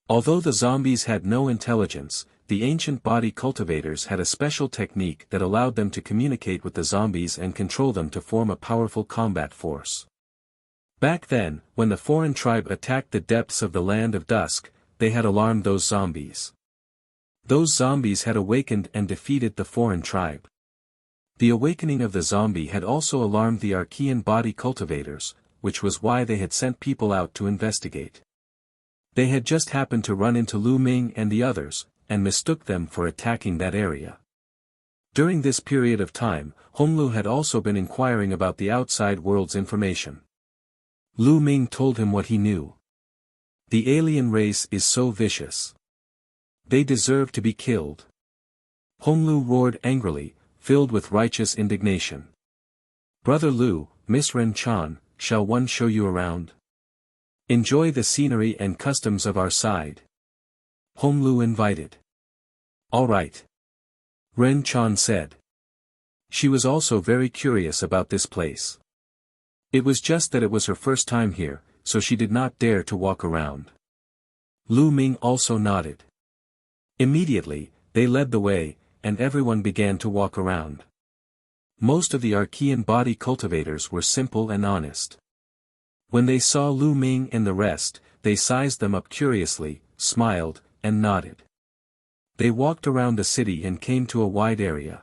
Although the zombies had no intelligence, the ancient body cultivators had a special technique that allowed them to communicate with the zombies and control them to form a powerful combat force. Back then, when the foreign tribe attacked the depths of the Land of Dusk, they had alarmed those zombies. Those zombies had awakened and defeated the foreign tribe. The awakening of the zombie had also alarmed the Archean body cultivators, which was why they had sent people out to investigate. They had just happened to run into Lu Ming and the others, and mistook them for attacking that area. During this period of time, Honglu had also been inquiring about the outside world's information. Lu Ming told him what he knew. The alien race is so vicious. They deserve to be killed. Honglu roared angrily, filled with righteous indignation. Brother Lu, Miss Ren Chan, shall one show you around? Enjoy the scenery and customs of our side. Honglu invited. All right. Ren Chan said. She was also very curious about this place. It was just that it was her first time here, so she did not dare to walk around. Lu Ming also nodded. Immediately, they led the way, and everyone began to walk around. Most of the Archean body cultivators were simple and honest. When they saw Lu Ming and the rest, they sized them up curiously, smiled, and nodded. They walked around the city and came to a wide area.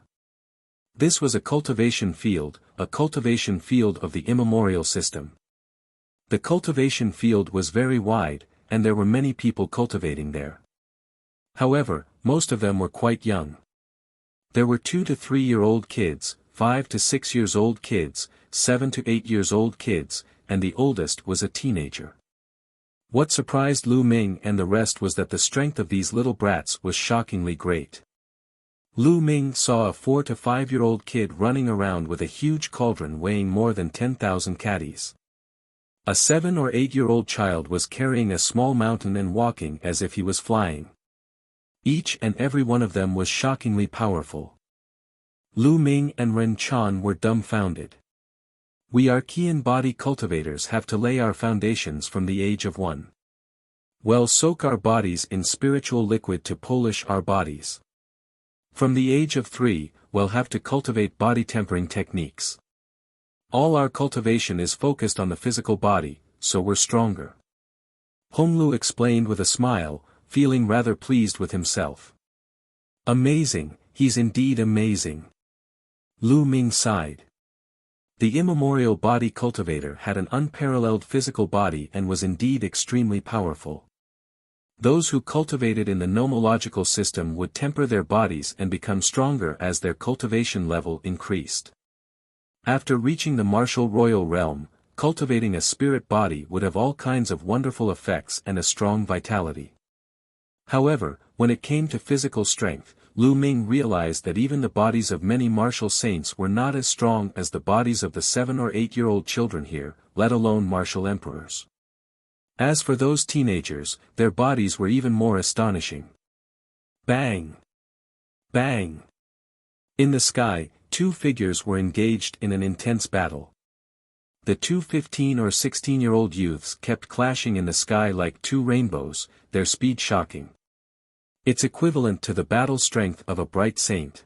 This was a cultivation field of the immemorial system. The cultivation field was very wide, and there were many people cultivating there. However, most of them were quite young. There were 2 to 3 year old kids, 5 to 6 years old kids, 7 to 8 years old kids, and the oldest was a teenager. What surprised Lu Ming and the rest was that the strength of these little brats was shockingly great. Lu Ming saw a 4 to 5 year old kid running around with a huge cauldron weighing more than 10,000 caddies. A 7 or 8 year old child was carrying a small mountain and walking as if he was flying. Each and every one of them was shockingly powerful. Lu Ming and Ren Chan were dumbfounded. We Archean body cultivators have to lay our foundations from the age of 1. Well, soak our bodies in spiritual liquid to polish our bodies. From the age of 3, we'll have to cultivate body tempering techniques. All our cultivation is focused on the physical body, so we're stronger. Honglu explained with a smile, feeling rather pleased with himself. Amazing, he's indeed amazing. Lu Ming sighed. The immemorial body cultivator had an unparalleled physical body and was indeed extremely powerful. Those who cultivated in the nomological system would temper their bodies and become stronger as their cultivation level increased. After reaching the martial royal realm, cultivating a spirit body would have all kinds of wonderful effects and a strong vitality. However, when it came to physical strength, Lu Ming realized that even the bodies of many martial saints were not as strong as the bodies of the 7 or 8 year old children here, let alone martial emperors. As for those teenagers, their bodies were even more astonishing. Bang! Bang! In the sky, 2 figures were engaged in an intense battle. The two 15 or 16-year-old youths kept clashing in the sky like two rainbows, their speed shocking. It's equivalent to the battle strength of a bright saint.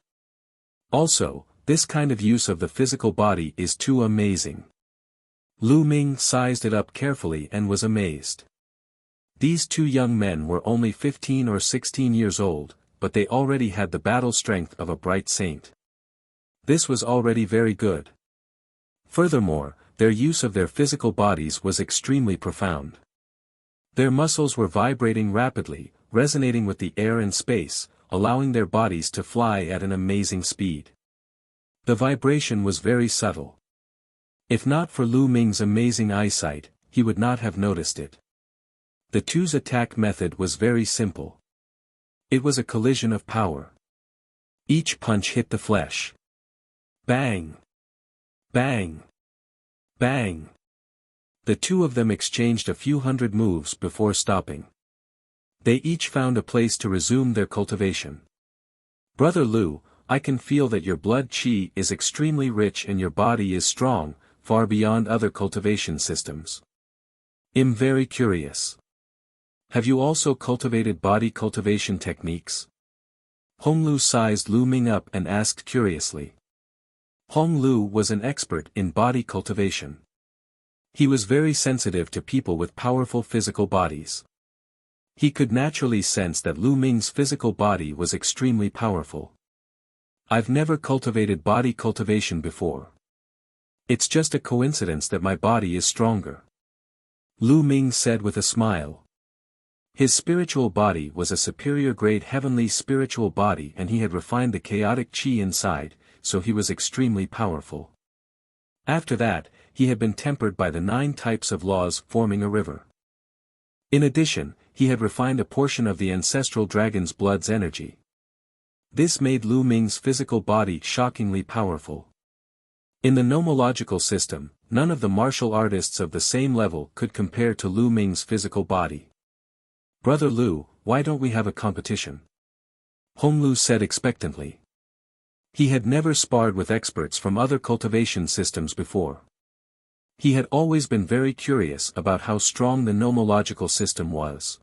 Also, this kind of use of the physical body is too amazing. Lu Ming sized it up carefully and was amazed. These two young men were only 15 or 16 years old, but they already had the battle strength of a bright saint. This was already very good. Furthermore, their use of their physical bodies was extremely profound. Their muscles were vibrating rapidly, resonating with the air and space, allowing their bodies to fly at an amazing speed. The vibration was very subtle. If not for Lu Ming's amazing eyesight, he would not have noticed it. The two's attack method was very simple. It was a collision of power. Each punch hit the flesh. Bang! Bang! Bang! The two of them exchanged a few hundred moves before stopping. They each found a place to resume their cultivation. Brother Lu, I can feel that your blood qi is extremely rich and your body is strong, far beyond other cultivation systems. I'm very curious. Have you also cultivated body cultivation techniques? Honglu sized Lu Ming up and asked curiously. Honglu was an expert in body cultivation. He was very sensitive to people with powerful physical bodies. He could naturally sense that Lu Ming's physical body was extremely powerful. I've never cultivated body cultivation before. It's just a coincidence that my body is stronger. Lu Ming said with a smile. His spiritual body was a superior grade heavenly spiritual body and he had refined the chaotic qi inside, so he was extremely powerful. After that, he had been tempered by the 9 types of laws forming a river. In addition, he had refined a portion of the ancestral dragon's blood's energy. This made Lu Ming's physical body shockingly powerful. In the nomological system, none of the martial artists of the same level could compare to Lu Ming's physical body. Brother Lu, why don't we have a competition? Honglu said expectantly. He had never sparred with experts from other cultivation systems before. He had always been very curious about how strong the nomological system was.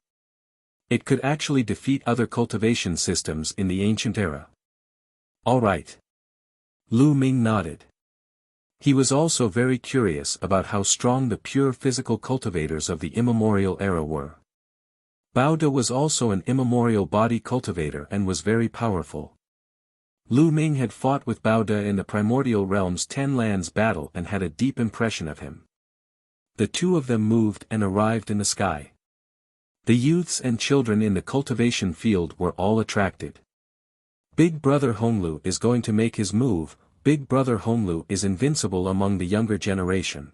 It could actually defeat other cultivation systems in the ancient era. All right. Lu Ming nodded. He was also very curious about how strong the pure physical cultivators of the immemorial era were. Bao De was also an immemorial body cultivator and was very powerful. Lu Ming had fought with Bao De in the primordial realm's 10 lands battle and had a deep impression of him. The two of them moved and arrived in the sky. The youths and children in the cultivation field were all attracted. Big Brother Honglu is going to make his move. Big Brother Honglu is invincible among the younger generation.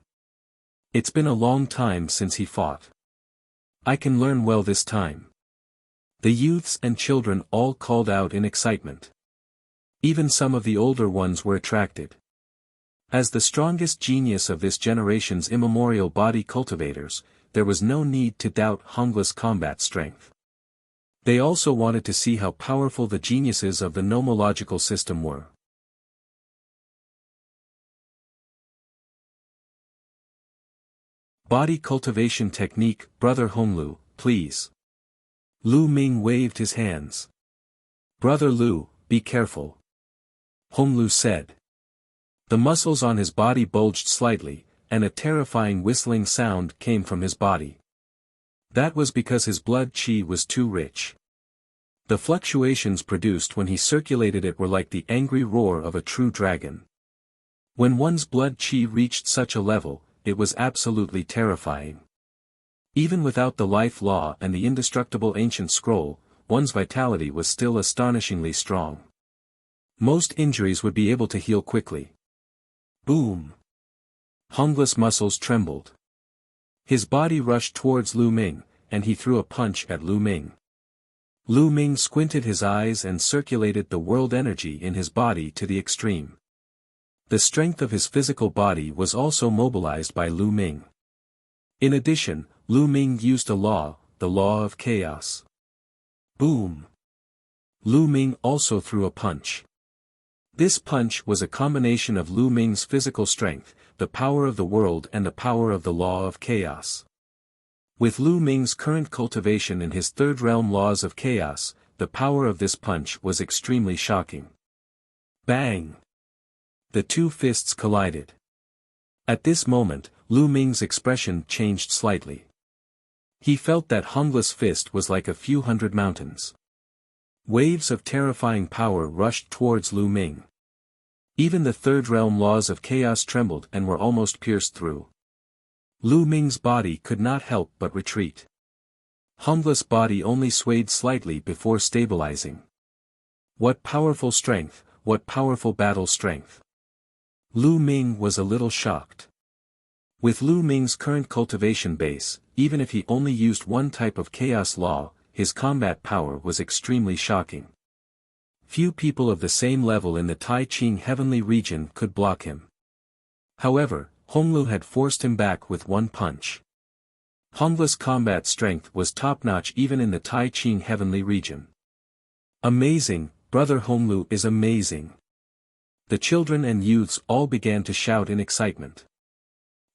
It's been a long time since he fought. I can learn well this time. The youths and children all called out in excitement. Even some of the older ones were attracted. As the strongest genius of this generation's immemorial body cultivators, there was no need to doubt Honglu's combat strength. They also wanted to see how powerful the geniuses of the nomological system were. Body cultivation technique, Brother Honglu, please. Lu Ming waved his hands. Brother Lu, be careful. Honglu said. The muscles on his body bulged slightly, and a terrifying whistling sound came from his body. That was because his blood qi was too rich. The fluctuations produced when he circulated it were like the angry roar of a true dragon. When one's blood qi reached such a level, it was absolutely terrifying. Even without the life law and the indestructible ancient scroll, one's vitality was still astonishingly strong. Most injuries would be able to heal quickly. Boom! Honglu's muscles trembled. His body rushed towards Lu Ming, and he threw a punch at Lu Ming. Lu Ming squinted his eyes and circulated the world energy in his body to the extreme. The strength of his physical body was also mobilized by Lu Ming. In addition, Lu Ming used a law, the law of chaos. Boom! Lu Ming also threw a punch. This punch was a combination of Lu Ming's physical strength, the power of the world and the power of the law of chaos. With Lu Ming's current cultivation and his third realm laws of chaos, the power of this punch was extremely shocking. Bang! The two fists collided. At this moment, Lu Ming's expression changed slightly. He felt that Hongla's fist was like a few hundred mountains. Waves of terrifying power rushed towards Lu Ming. Even the third realm laws of chaos trembled and were almost pierced through. Lu Ming's body could not help but retreat. Hongla's body only swayed slightly before stabilizing. What powerful strength, what powerful battle strength. Lu Ming was a little shocked. With Lu Ming's current cultivation base, even if he only used one type of chaos law, his combat power was extremely shocking. Few people of the same level in the Tai Ching heavenly region could block him. However, Honglu had forced him back with one punch. Hongla's combat strength was top-notch even in the Tai Ching heavenly region. Amazing, brother Honglu is amazing. The children and youths all began to shout in excitement.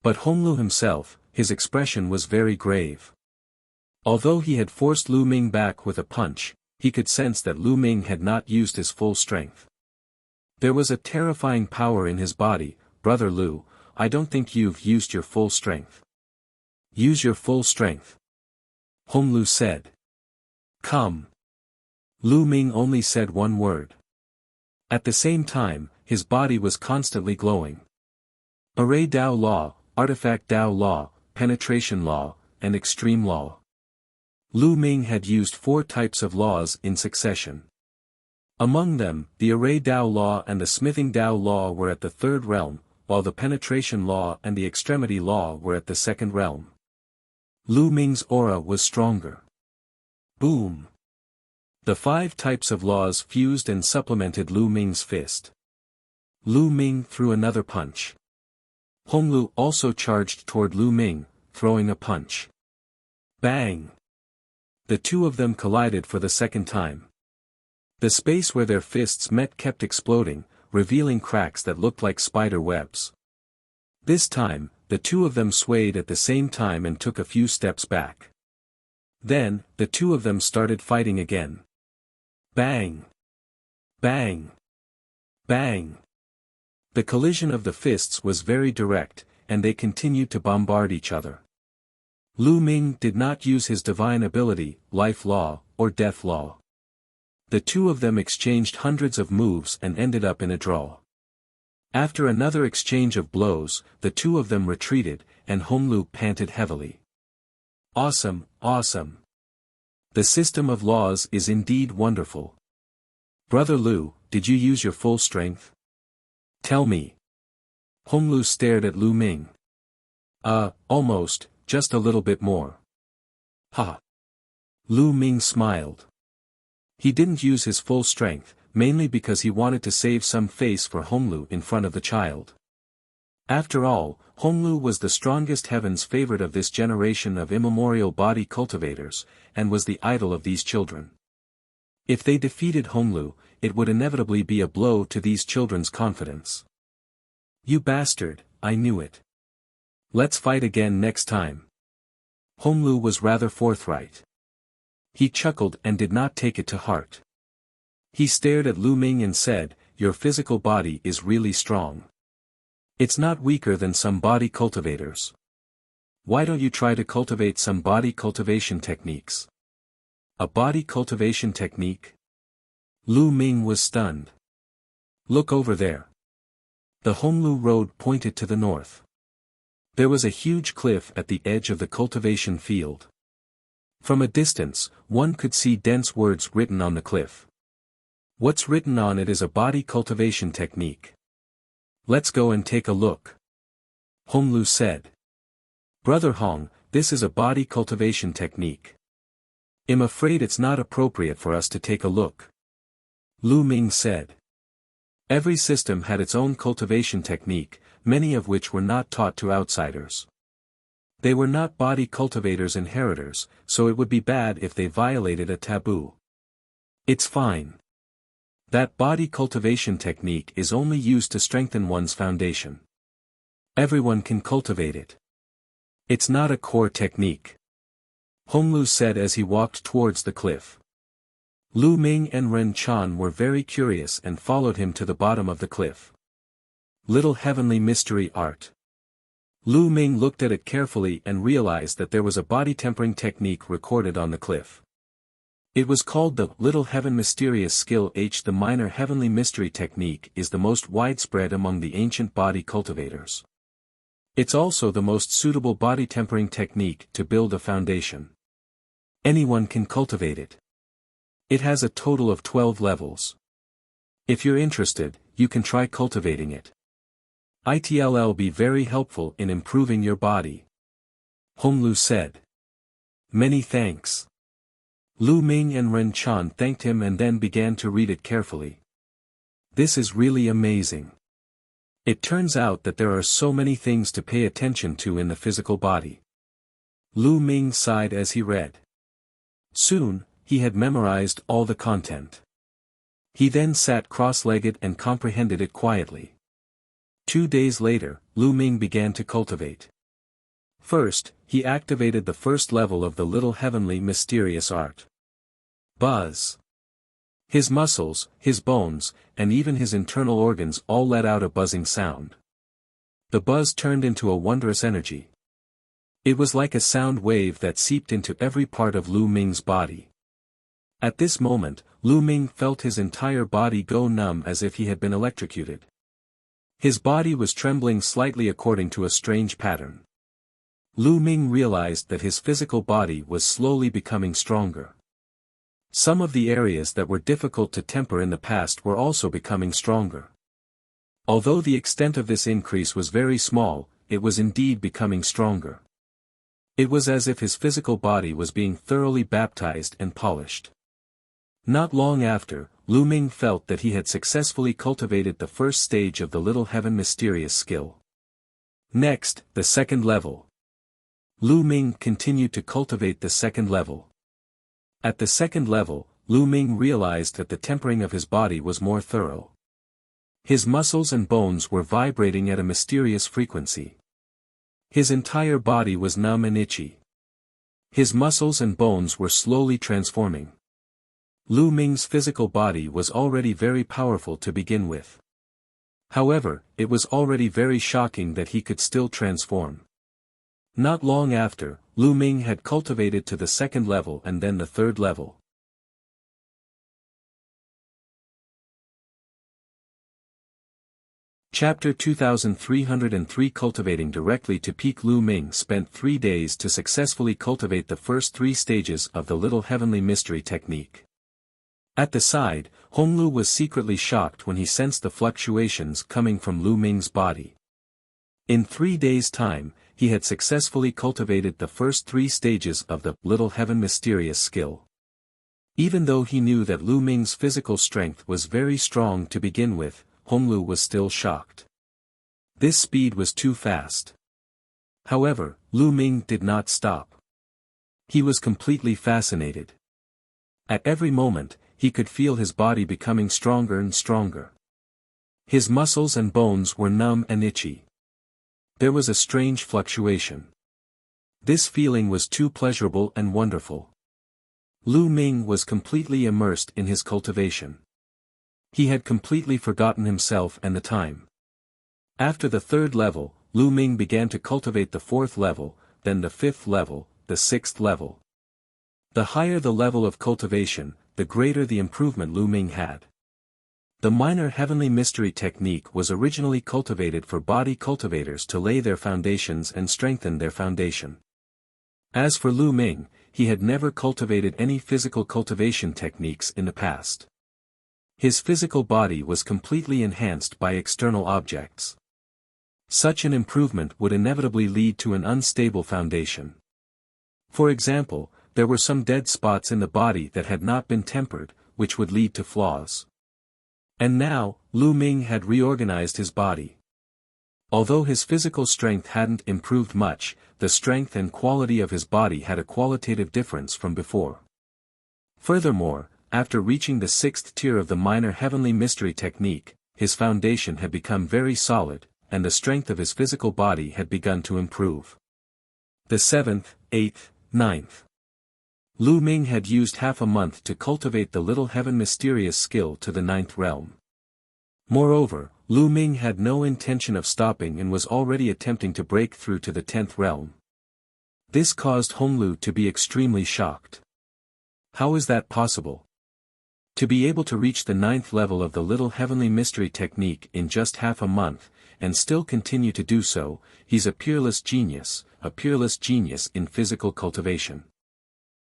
But Honglu himself, his expression was very grave. Although he had forced Lu Ming back with a punch, he could sense that Lu Ming had not used his full strength. There was a terrifying power in his body. Brother Lu, I don't think you've used your full strength. Use your full strength. Honglu said. Come. Lu Ming only said one word. At the same time, his body was constantly glowing. Array Dao Law, Artifact Dao Law, Penetration Law, and Extreme Law. Lu Ming had used 4 types of laws in succession. Among them, the Array Dao Law and the Smithing Dao Law were at the third realm, while the Penetration Law and the Extremity Law were at the second realm. Lu Ming's aura was stronger. Boom! The 5 types of laws fused and supplemented Lu Ming's fist. Lu Ming threw another punch. Honglu also charged toward Lu Ming, throwing a punch. Bang! The two of them collided for the second time. The space where their fists met kept exploding, revealing cracks that looked like spider webs. This time, the two of them swayed at the same time and took a few steps back. Then, the two of them started fighting again. Bang! Bang! Bang! The collision of the fists was very direct, and they continued to bombard each other. Lu Ming did not use his divine ability, Life Law, or Death Law. The two of them exchanged hundreds of moves and ended up in a draw. After another exchange of blows, the two of them retreated, and Honglu panted heavily. Awesome, awesome. The system of laws is indeed wonderful. Brother Lu, did you use your full strength? Tell me. Honglu stared at Lu Ming. Almost, just a little bit more. Ha! Lu Ming smiled. He didn't use his full strength, mainly because he wanted to save some face for Honglu in front of the child. After all, Honglu was the strongest heaven's favorite of this generation of immemorial body cultivators, and was the idol of these children. If they defeated Honglu, it would inevitably be a blow to these children's confidence. You bastard, I knew it. Let's fight again next time. Honglu was rather forthright. He chuckled and did not take it to heart. He stared at Lu Ming and said, your physical body is really strong. It's not weaker than some body cultivators. Why don't you try to cultivate some body cultivation techniques? A body cultivation technique? Lu Ming was stunned. Look over there. The Honglu Road pointed to the north. There was a huge cliff at the edge of the cultivation field. From a distance, one could see dense words written on the cliff. What's written on it is a body cultivation technique. Let's go and take a look. Honglu said. Brother Hong, this is a body cultivation technique. I'm afraid it's not appropriate for us to take a look. Lu Ming said. Every system had its own cultivation technique, many of which were not taught to outsiders. They were not body cultivators' inheritors, so it would be bad if they violated a taboo. It's fine. That body cultivation technique is only used to strengthen one's foundation. Everyone can cultivate it. It's not a core technique. Honglu said as he walked towards the cliff. Lu Ming and Ren Chan were very curious and followed him to the bottom of the cliff. Little Heavenly Mystery Art. Lu Ming looked at it carefully and realized that there was a body tempering technique recorded on the cliff. It was called the Little Heaven Mysterious Skill H. The Minor Heavenly Mystery Technique is the most widespread among the ancient body cultivators. It's also the most suitable body tempering technique to build a foundation. Anyone can cultivate it. It has a total of 12 levels. If you're interested, you can try cultivating it. It'll be very helpful in improving your body. Honglu said. Many thanks. Lu Ming and Ren Chan thanked him and then began to read it carefully. This is really amazing. It turns out that there are so many things to pay attention to in the physical body. Lu Ming sighed as he read. Soon, he had memorized all the content. He then sat cross-legged and comprehended it quietly. 2 days later, Lu Ming began to cultivate. First, he activated the first level of the Little Heavenly Mysterious Art. Buzz. His muscles, his bones, and even his internal organs all let out a buzzing sound. The buzz turned into a wondrous energy. It was like a sound wave that seeped into every part of Lu Ming's body. At this moment, Lu Ming felt his entire body go numb as if he had been electrocuted. His body was trembling slightly according to a strange pattern. Lu Ming realized that his physical body was slowly becoming stronger. Some of the areas that were difficult to temper in the past were also becoming stronger. Although the extent of this increase was very small, it was indeed becoming stronger. It was as if his physical body was being thoroughly baptized and polished. Not long after, Lu Ming felt that he had successfully cultivated the first stage of the Little Heaven Mysterious Skill. Next, the second level. Lu Ming continued to cultivate the second level. At the second level, Lu Ming realized that the tempering of his body was more thorough. His muscles and bones were vibrating at a mysterious frequency. His entire body was numb and itchy. His muscles and bones were slowly transforming. Lu Ming's physical body was already very powerful to begin with. However, it was already very shocking that he could still transform. Not long after, Lu Ming had cultivated to the second level and then the third level. Chapter 2303 Cultivating Directly to Peak. Lu Ming spent 3 days to successfully cultivate the first 3 stages of the Little Heavenly Mystery Technique. At the side, Honglu was secretly shocked when he sensed the fluctuations coming from Lu Ming's body. In 3 days' time, he had successfully cultivated the first 3 stages of the Little Heaven Mysterious Skill. Even though he knew that Lu Ming's physical strength was very strong to begin with, Honglu was still shocked. This speed was too fast. However, Lu Ming did not stop. He was completely fascinated. At every moment, he could feel his body becoming stronger and stronger. His muscles and bones were numb and itchy. There was a strange fluctuation. This feeling was too pleasurable and wonderful. Lu Ming was completely immersed in his cultivation. He had completely forgotten himself and the time. After the 3rd level, Lu Ming began to cultivate the 4th level, then the 5th level, the 6th level. The higher the level of cultivation, the greater the improvement Lu Ming had. The Minor Heavenly Mystery Technique was originally cultivated for body cultivators to lay their foundations and strengthen their foundation. As for Lu Ming, he had never cultivated any physical cultivation techniques in the past. His physical body was completely enhanced by external objects. Such an improvement would inevitably lead to an unstable foundation. For example, there were some dead spots in the body that had not been tempered, which would lead to flaws. And now, Lu Ming had reorganized his body. Although his physical strength hadn't improved much, the strength and quality of his body had a qualitative difference from before. Furthermore, after reaching the 6th tier of the minor heavenly mystery technique, his foundation had become very solid, and the strength of his physical body had begun to improve. The 7th, 8th, 9th. Lu Ming had used half a month to cultivate the little heaven mysterious skill to the 9th realm. Moreover, Lu Ming had no intention of stopping and was already attempting to break through to the 10th realm. This caused Honglu to be extremely shocked. How is that possible? To be able to reach the 9th level of the little heavenly mystery technique in just half a month, and still continue to do so, he's a peerless genius in physical cultivation.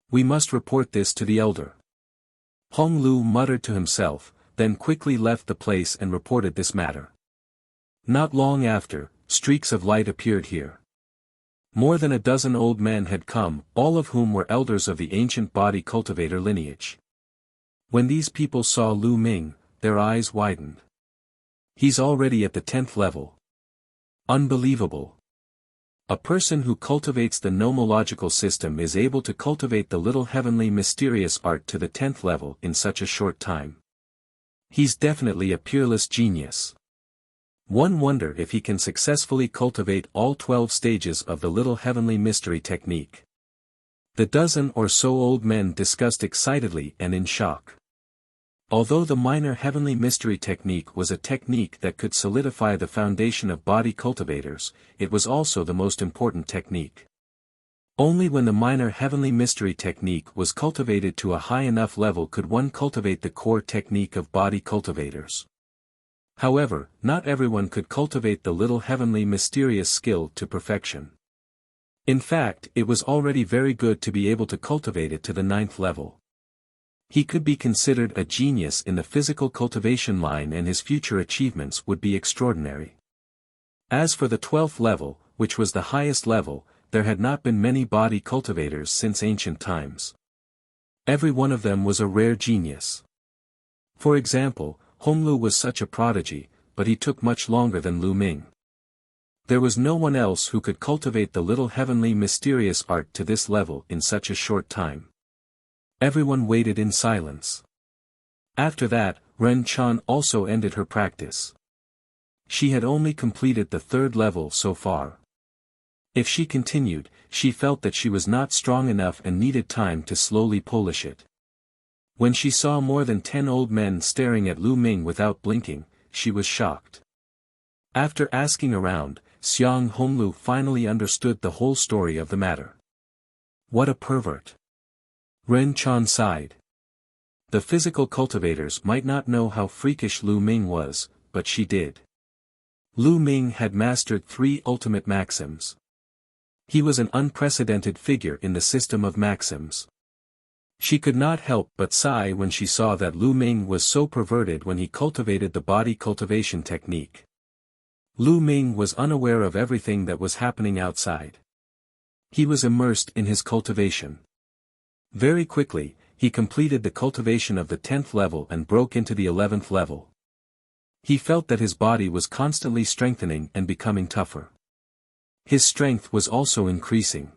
We must report this to the elder. Honglu muttered to himself, then quickly left the place and reported this matter. Not long after, streaks of light appeared here. More than a dozen old men had come, all of whom were elders of the ancient body cultivator lineage. When these people saw Lu Ming, their eyes widened. He's already at the 10th level. Unbelievable. A person who cultivates the nomological system is able to cultivate the little heavenly mysterious art to the 10th level in such a short time. He's definitely a peerless genius. One wonder if he can successfully cultivate all 12 stages of the little heavenly mystery technique. The dozen or so old men discussed excitedly and in shock. Although the minor heavenly mystery technique was a technique that could solidify the foundation of body cultivators, it was also the most important technique. Only when the minor heavenly mystery technique was cultivated to a high enough level could one cultivate the core technique of body cultivators. However, not everyone could cultivate the little heavenly mysterious skill to perfection. In fact, it was already very good to be able to cultivate it to the 9th level. He could be considered a genius in the physical cultivation line, and his future achievements would be extraordinary. As for the 12th level, which was the highest level, there had not been many body cultivators since ancient times. Every one of them was a rare genius. For example, Honglu was such a prodigy, but he took much longer than Lu Ming. There was no one else who could cultivate the little heavenly mysterious art to this level in such a short time. Everyone waited in silence. After that, Ren Chan also ended her practice. She had only completed the 3rd level so far. If she continued, she felt that she was not strong enough and needed time to slowly polish it. When she saw more than 10 old men staring at Lu Ming without blinking, she was shocked. After asking around, Xiang Honglu finally understood the whole story of the matter. What a pervert! Ren Chan sighed. The physical cultivators might not know how freakish Lu Ming was, but she did. Lu Ming had mastered 3 ultimate maxims. He was an unprecedented figure in the system of maxims. She could not help but sigh when she saw that Lu Ming was so perverted when he cultivated the body cultivation technique. Lu Ming was unaware of everything that was happening outside. He was immersed in his cultivation. Very quickly, he completed the cultivation of the 10th level and broke into the 11th level. He felt that his body was constantly strengthening and becoming tougher. His strength was also increasing.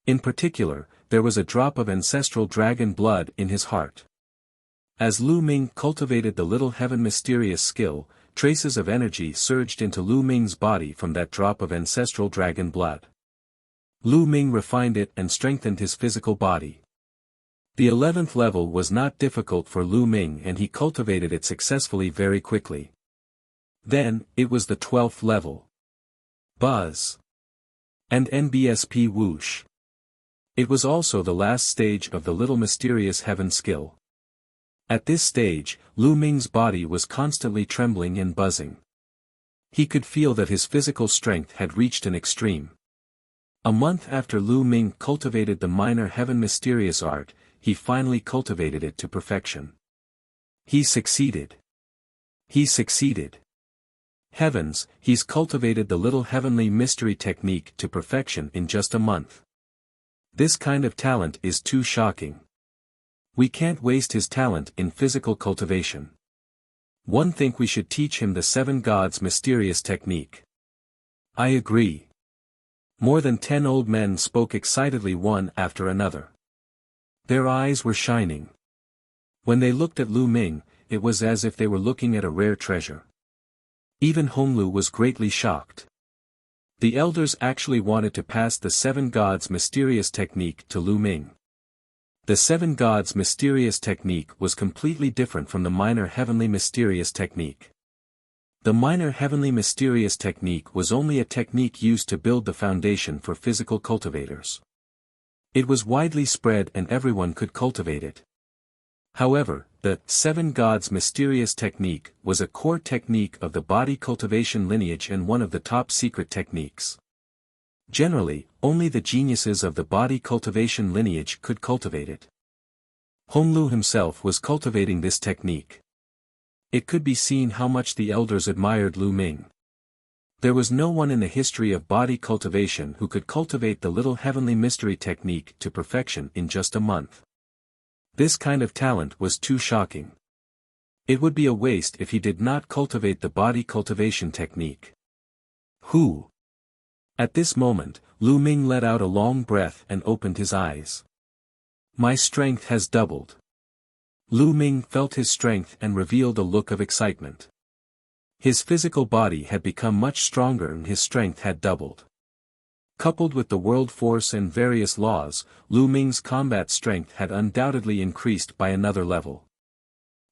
In particular, there was a drop of ancestral dragon blood in his heart. As Lu Ming cultivated the little heaven mysterious skill, traces of energy surged into Lu Ming's body from that drop of ancestral dragon blood. Lu Ming refined it and strengthened his physical body. The 11th level was not difficult for Lu Ming, and he cultivated it successfully very quickly. Then, it was the 12th level. Buzz. And NBSP whoosh. It was also the last stage of the little mysterious heaven skill. At this stage, Lu Ming's body was constantly trembling and buzzing. He could feel that his physical strength had reached an extreme. A month after Lu Ming cultivated the minor heaven mysterious art, he finally cultivated it to perfection. He succeeded. He succeeded. Heavens, he's cultivated the little heavenly mystery technique to perfection in just a month. This kind of talent is too shocking. We can't waste his talent in physical cultivation. One think we should teach him the 7 gods mysterious technique. I agree. More than 10 old men spoke excitedly one after another. Their eyes were shining. When they looked at Lu Ming, it was as if they were looking at a rare treasure. Even Honglu was greatly shocked. The elders actually wanted to pass the Seven Gods' mysterious technique to Lu Ming. The Seven Gods' mysterious technique was completely different from the minor heavenly mysterious technique. The minor heavenly mysterious technique was only a technique used to build the foundation for physical cultivators. It was widely spread and everyone could cultivate it. However, the Seven Gods' mysterious technique was a core technique of the body cultivation lineage and one of the top secret techniques. Generally, only the geniuses of the body cultivation lineage could cultivate it. Honglu himself was cultivating this technique. It could be seen how much the elders admired Lu Ming. There was no one in the history of body cultivation who could cultivate the little heavenly mystery technique to perfection in just a month. This kind of talent was too shocking. It would be a waste if he did not cultivate the body cultivation technique. Who? At this moment, Lu Ming let out a long breath and opened his eyes. My strength has doubled. Lu Ming felt his strength and revealed a look of excitement. His physical body had become much stronger and his strength had doubled. Coupled with the world force and various laws, Lu Ming's combat strength had undoubtedly increased by another level.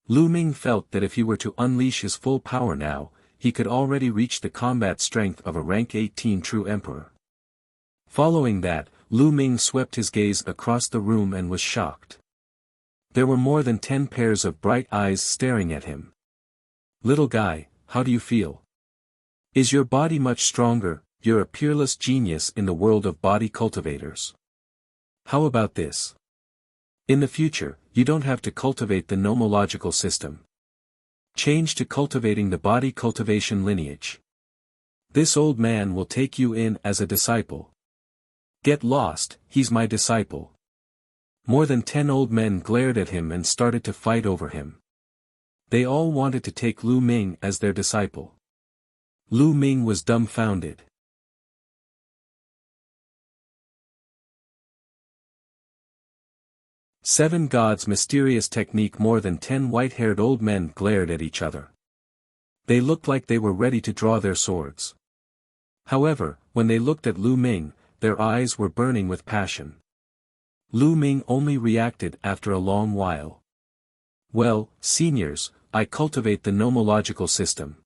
Lu Ming felt that if he were to unleash his full power now, he could already reach the combat strength of a rank 18 true emperor. Following that, Lu Ming swept his gaze across the room and was shocked. There were more than 10 pairs of bright eyes staring at him. Little guy, how do you feel? Is your body much stronger? You're a peerless genius in the world of body cultivators. How about this? In the future, you don't have to cultivate the nomological system. Change to cultivating the body cultivation lineage. This old man will take you in as a disciple. Get lost, he's my disciple. More than 10 old men glared at him and started to fight over him. They all wanted to take Lu Ming as their disciple. Lu Ming was dumbfounded. Seven Gods' mysterious technique. More than 10 white-haired old men glared at each other. They looked like they were ready to draw their swords. However, when they looked at Lu Ming, their eyes were burning with passion. Lu Ming only reacted after a long while. Well, seniors, I cultivate the nomological system.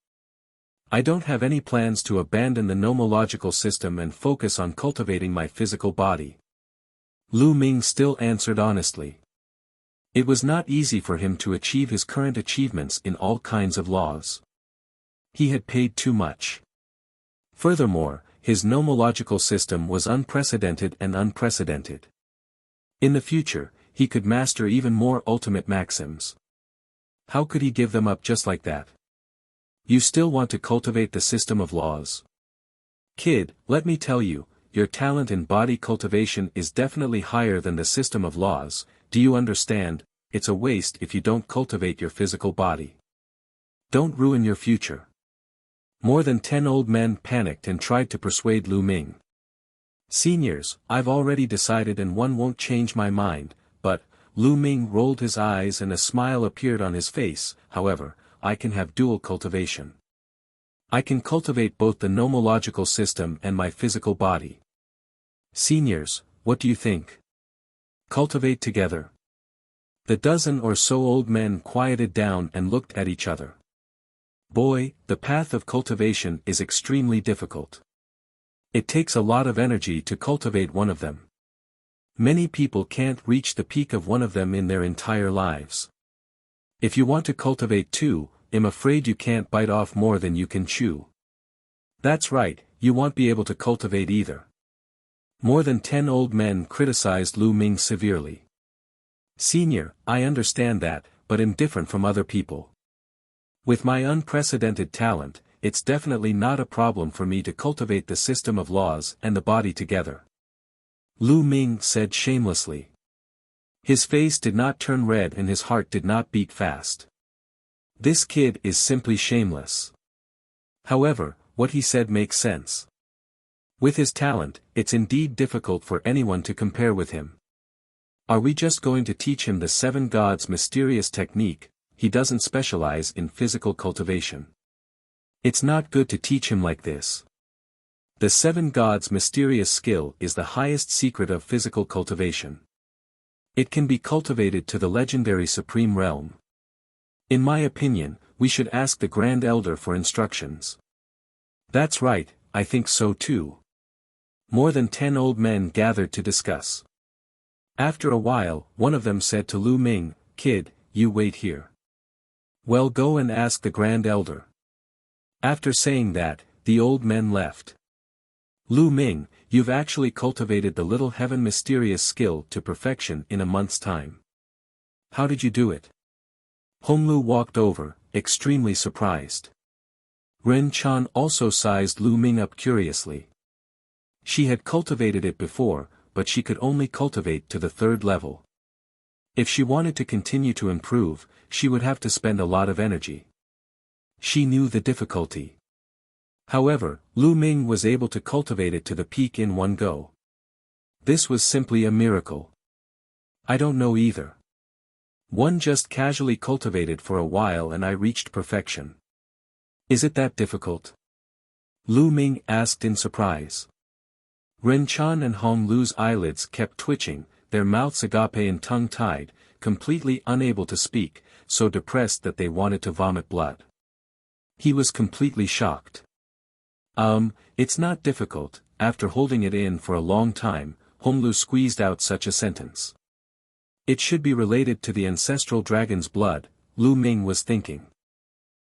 I don't have any plans to abandon the nomological system and focus on cultivating my physical body. Lu Ming still answered honestly. It was not easy for him to achieve his current achievements in all kinds of laws. He had paid too much. Furthermore, his nomological system was unprecedented and unprecedented. In the future, he could master even more ultimate maxims. How could he give them up just like that? You still want to cultivate the system of laws? Kid, let me tell you, your talent in body cultivation is definitely higher than the system of laws. Do you understand? It's a waste if you don't cultivate your physical body. Don't ruin your future. More than 10 old men panicked and tried to persuade Lu Ming. Seniors, I've already decided and one won't change my mind, but, Lu Ming rolled his eyes and a smile appeared on his face. However, I can have dual cultivation. I can cultivate both the nomological system and my physical body. Seniors, what do you think? Cultivate together. The dozen or so old men quieted down and looked at each other. Boy, the path of cultivation is extremely difficult. It takes a lot of energy to cultivate one of them. Many people can't reach the peak of one of them in their entire lives. If you want to cultivate two, I'm afraid you can't bite off more than you can chew. That's right, you won't be able to cultivate either. More than 10 old men criticized Lu Ming severely. Senior, I understand that, but I'm different from other people. With my unprecedented talent, it's definitely not a problem for me to cultivate the system of laws and the body together. Lu Ming said shamelessly. His face did not turn red and his heart did not beat fast. This kid is simply shameless. However, what he said makes sense. With his talent, it's indeed difficult for anyone to compare with him. Are we just going to teach him the seven gods' mysterious technique? He doesn't specialize in physical cultivation. It's not good to teach him like this. The seven gods' mysterious skill is the highest secret of physical cultivation. It can be cultivated to the legendary supreme realm. In my opinion, we should ask the Grand Elder for instructions. That's right, I think so too. More than 10 old men gathered to discuss. After a while, one of them said to Lu Ming, "Kid, you wait here. Well, go and ask the Grand Elder." After saying that, the old men left. Lu Ming, you've actually cultivated the little heaven mysterious skill to perfection in a month's time. How did you do it? Honglu walked over, extremely surprised. Ren Chan also sized Lu Ming up curiously. She had cultivated it before, but she could only cultivate to the third level. If she wanted to continue to improve, she would have to spend a lot of energy. She knew the difficulty. However, Lu Ming was able to cultivate it to the peak in one go. This was simply a miracle. I don't know either. One just casually cultivated for a while and I reached perfection. Is it that difficult? Lu Ming asked in surprise. Ren Chan and Hong Lu's eyelids kept twitching, their mouths agape and tongue-tied, completely unable to speak, so depressed that they wanted to vomit blood. He was completely shocked. It's not difficult. After holding it in for a long time, Honglu squeezed out such a sentence. It should be related to the ancestral dragon's blood, Lu Ming was thinking.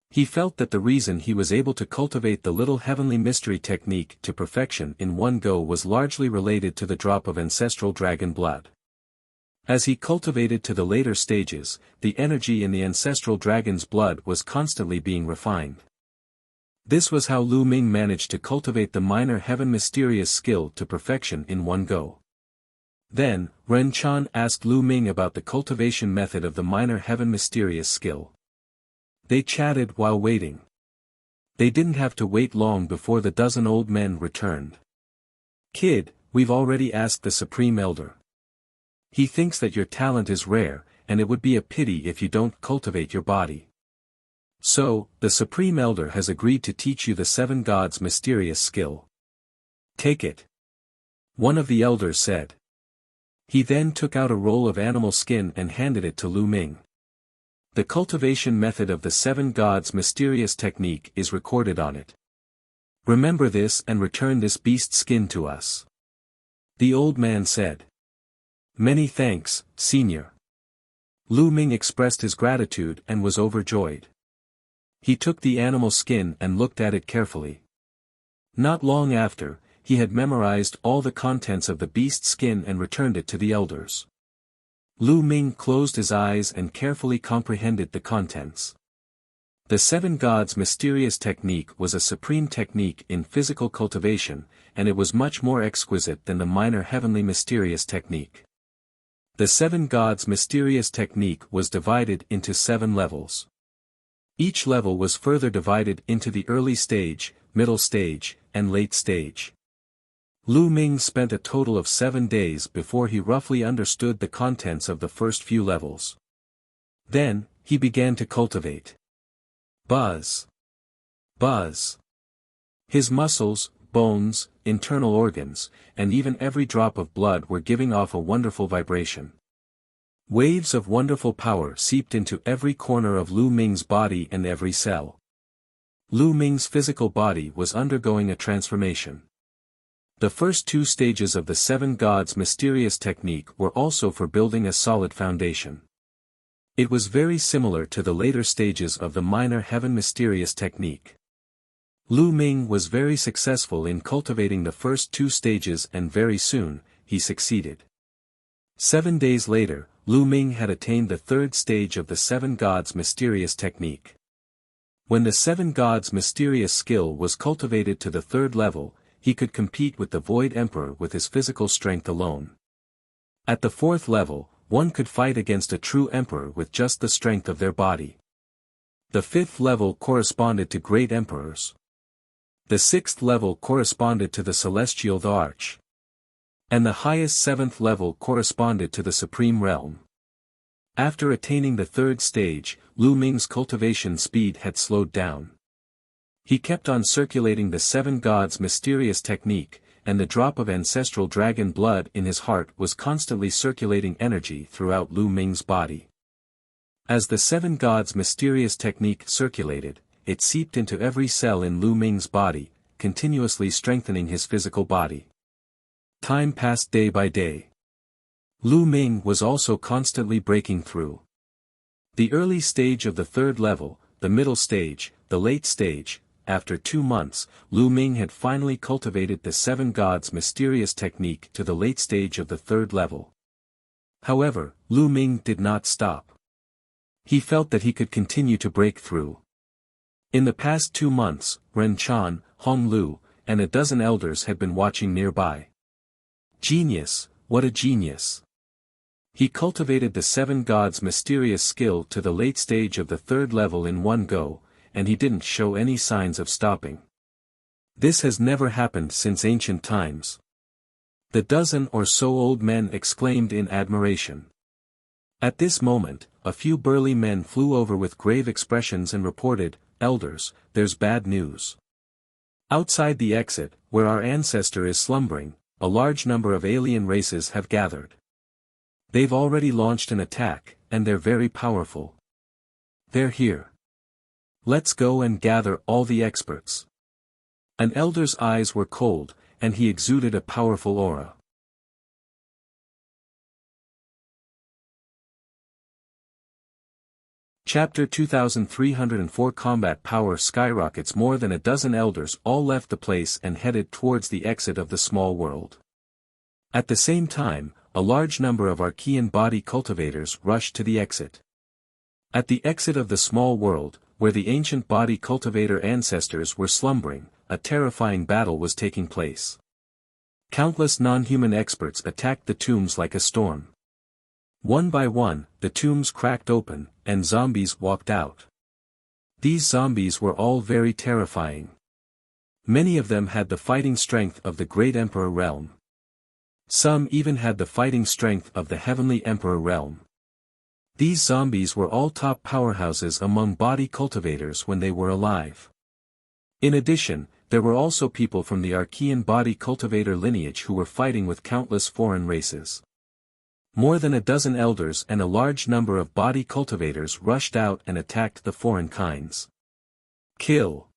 He felt that the reason he was able to cultivate the little heavenly mystery technique to perfection in one go was largely related to the drop of ancestral dragon blood. As he cultivated to the later stages, the energy in the ancestral dragon's blood was constantly being refined. This was how Lu Ming managed to cultivate the minor heaven mysterious skill to perfection in one go. Then, Ren Chan asked Lu Ming about the cultivation method of the minor heaven mysterious skill. They chatted while waiting. They didn't have to wait long before the dozen old men returned. "Kid, we've already asked the Supreme Elder. He thinks that your talent is rare, and it would be a pity if you don't cultivate your body. So, the Supreme Elder has agreed to teach you the seven gods' mysterious skill. Take it." One of the elders said. He then took out a roll of animal skin and handed it to Lu Ming. The cultivation method of the seven gods' mysterious technique is recorded on it. Remember this and return this beast skin to us. The old man said. Many thanks, Senior. Lu Ming expressed his gratitude and was overjoyed. He took the animal skin and looked at it carefully. Not long after, he had memorized all the contents of the beast skin and returned it to the elders. Lu Ming closed his eyes and carefully comprehended the contents. The seven gods' mysterious technique was a supreme technique in physical cultivation, and it was much more exquisite than the minor heavenly mysterious technique. The seven gods' mysterious technique was divided into 7 levels. Each level was further divided into the early stage, middle stage, and late stage. Lu Ming spent a total of 7 days before he roughly understood the contents of the first few levels. Then, he began to cultivate. Buzz. Buzz. His muscles, bones, internal organs, and even every drop of blood were giving off a wonderful vibration. Waves of wonderful power seeped into every corner of Lu Ming's body and every cell. Lu Ming's physical body was undergoing a transformation. The first 2 stages of the seven gods' mysterious technique were also for building a solid foundation. It was very similar to the later stages of the minor heaven mysterious technique. Lu Ming was very successful in cultivating the first 2 stages and very soon, he succeeded. 7 days later, Lu Ming had attained the 3rd stage of the seven gods' mysterious technique. When the seven gods' mysterious skill was cultivated to the 3rd level, he could compete with the Void Emperor with his physical strength alone. At the 4th level, one could fight against a true emperor with just the strength of their body. The 5th level corresponded to great emperors. The 6th level corresponded to the celestial the Arch. And the highest seventh level corresponded to the supreme realm. After attaining the third stage, Lu Ming's cultivation speed had slowed down. He kept on circulating the seven gods' mysterious technique, and the drop of ancestral dragon blood in his heart was constantly circulating energy throughout Lu Ming's body. As the seven gods' mysterious technique circulated, it seeped into every cell in Lu Ming's body, continuously strengthening his physical body. Time passed day by day. Lu Ming was also constantly breaking through. The early stage of the third level, the middle stage, the late stage. After 2 months, Lu Ming had finally cultivated the seven gods' mysterious technique to the late stage of the third level. However, Lu Ming did not stop. He felt that he could continue to break through. In the past 2 months, Ren Chan, Hong Lu, and a dozen elders had been watching nearby. Genius, what a genius! He cultivated the seven gods' mysterious skill to the late stage of the third level in one go, and he didn't show any signs of stopping. This has never happened since ancient times. The dozen or so old men exclaimed in admiration. At this moment, a few burly men flew over with grave expressions and reported, "Elders, there's bad news. Outside the exit, where our ancestor is slumbering, a large number of alien races have gathered. They've already launched an attack, and they're very powerful. They're here. Let's go and gather all the experts." An elder's eyes were cold, and he exuded a powerful aura. Chapter 2304 Combat Power Skyrockets. More than a dozen elders all left the place and headed towards the exit of the small world. At the same time, a large number of Archean body cultivators rushed to the exit. At the exit of the small world, where the ancient body cultivator ancestors were slumbering, a terrifying battle was taking place. Countless non-human experts attacked the tombs like a storm. One by one, the tombs cracked open, and zombies walked out. These zombies were all very terrifying. Many of them had the fighting strength of the Great Emperor realm. Some even had the fighting strength of the Heavenly Emperor realm. These zombies were all top powerhouses among body cultivators when they were alive. In addition, there were also people from the Archean body cultivator lineage who were fighting with countless foreign races. More than a dozen elders and a large number of body cultivators rushed out and attacked the foreign kinds. Kill!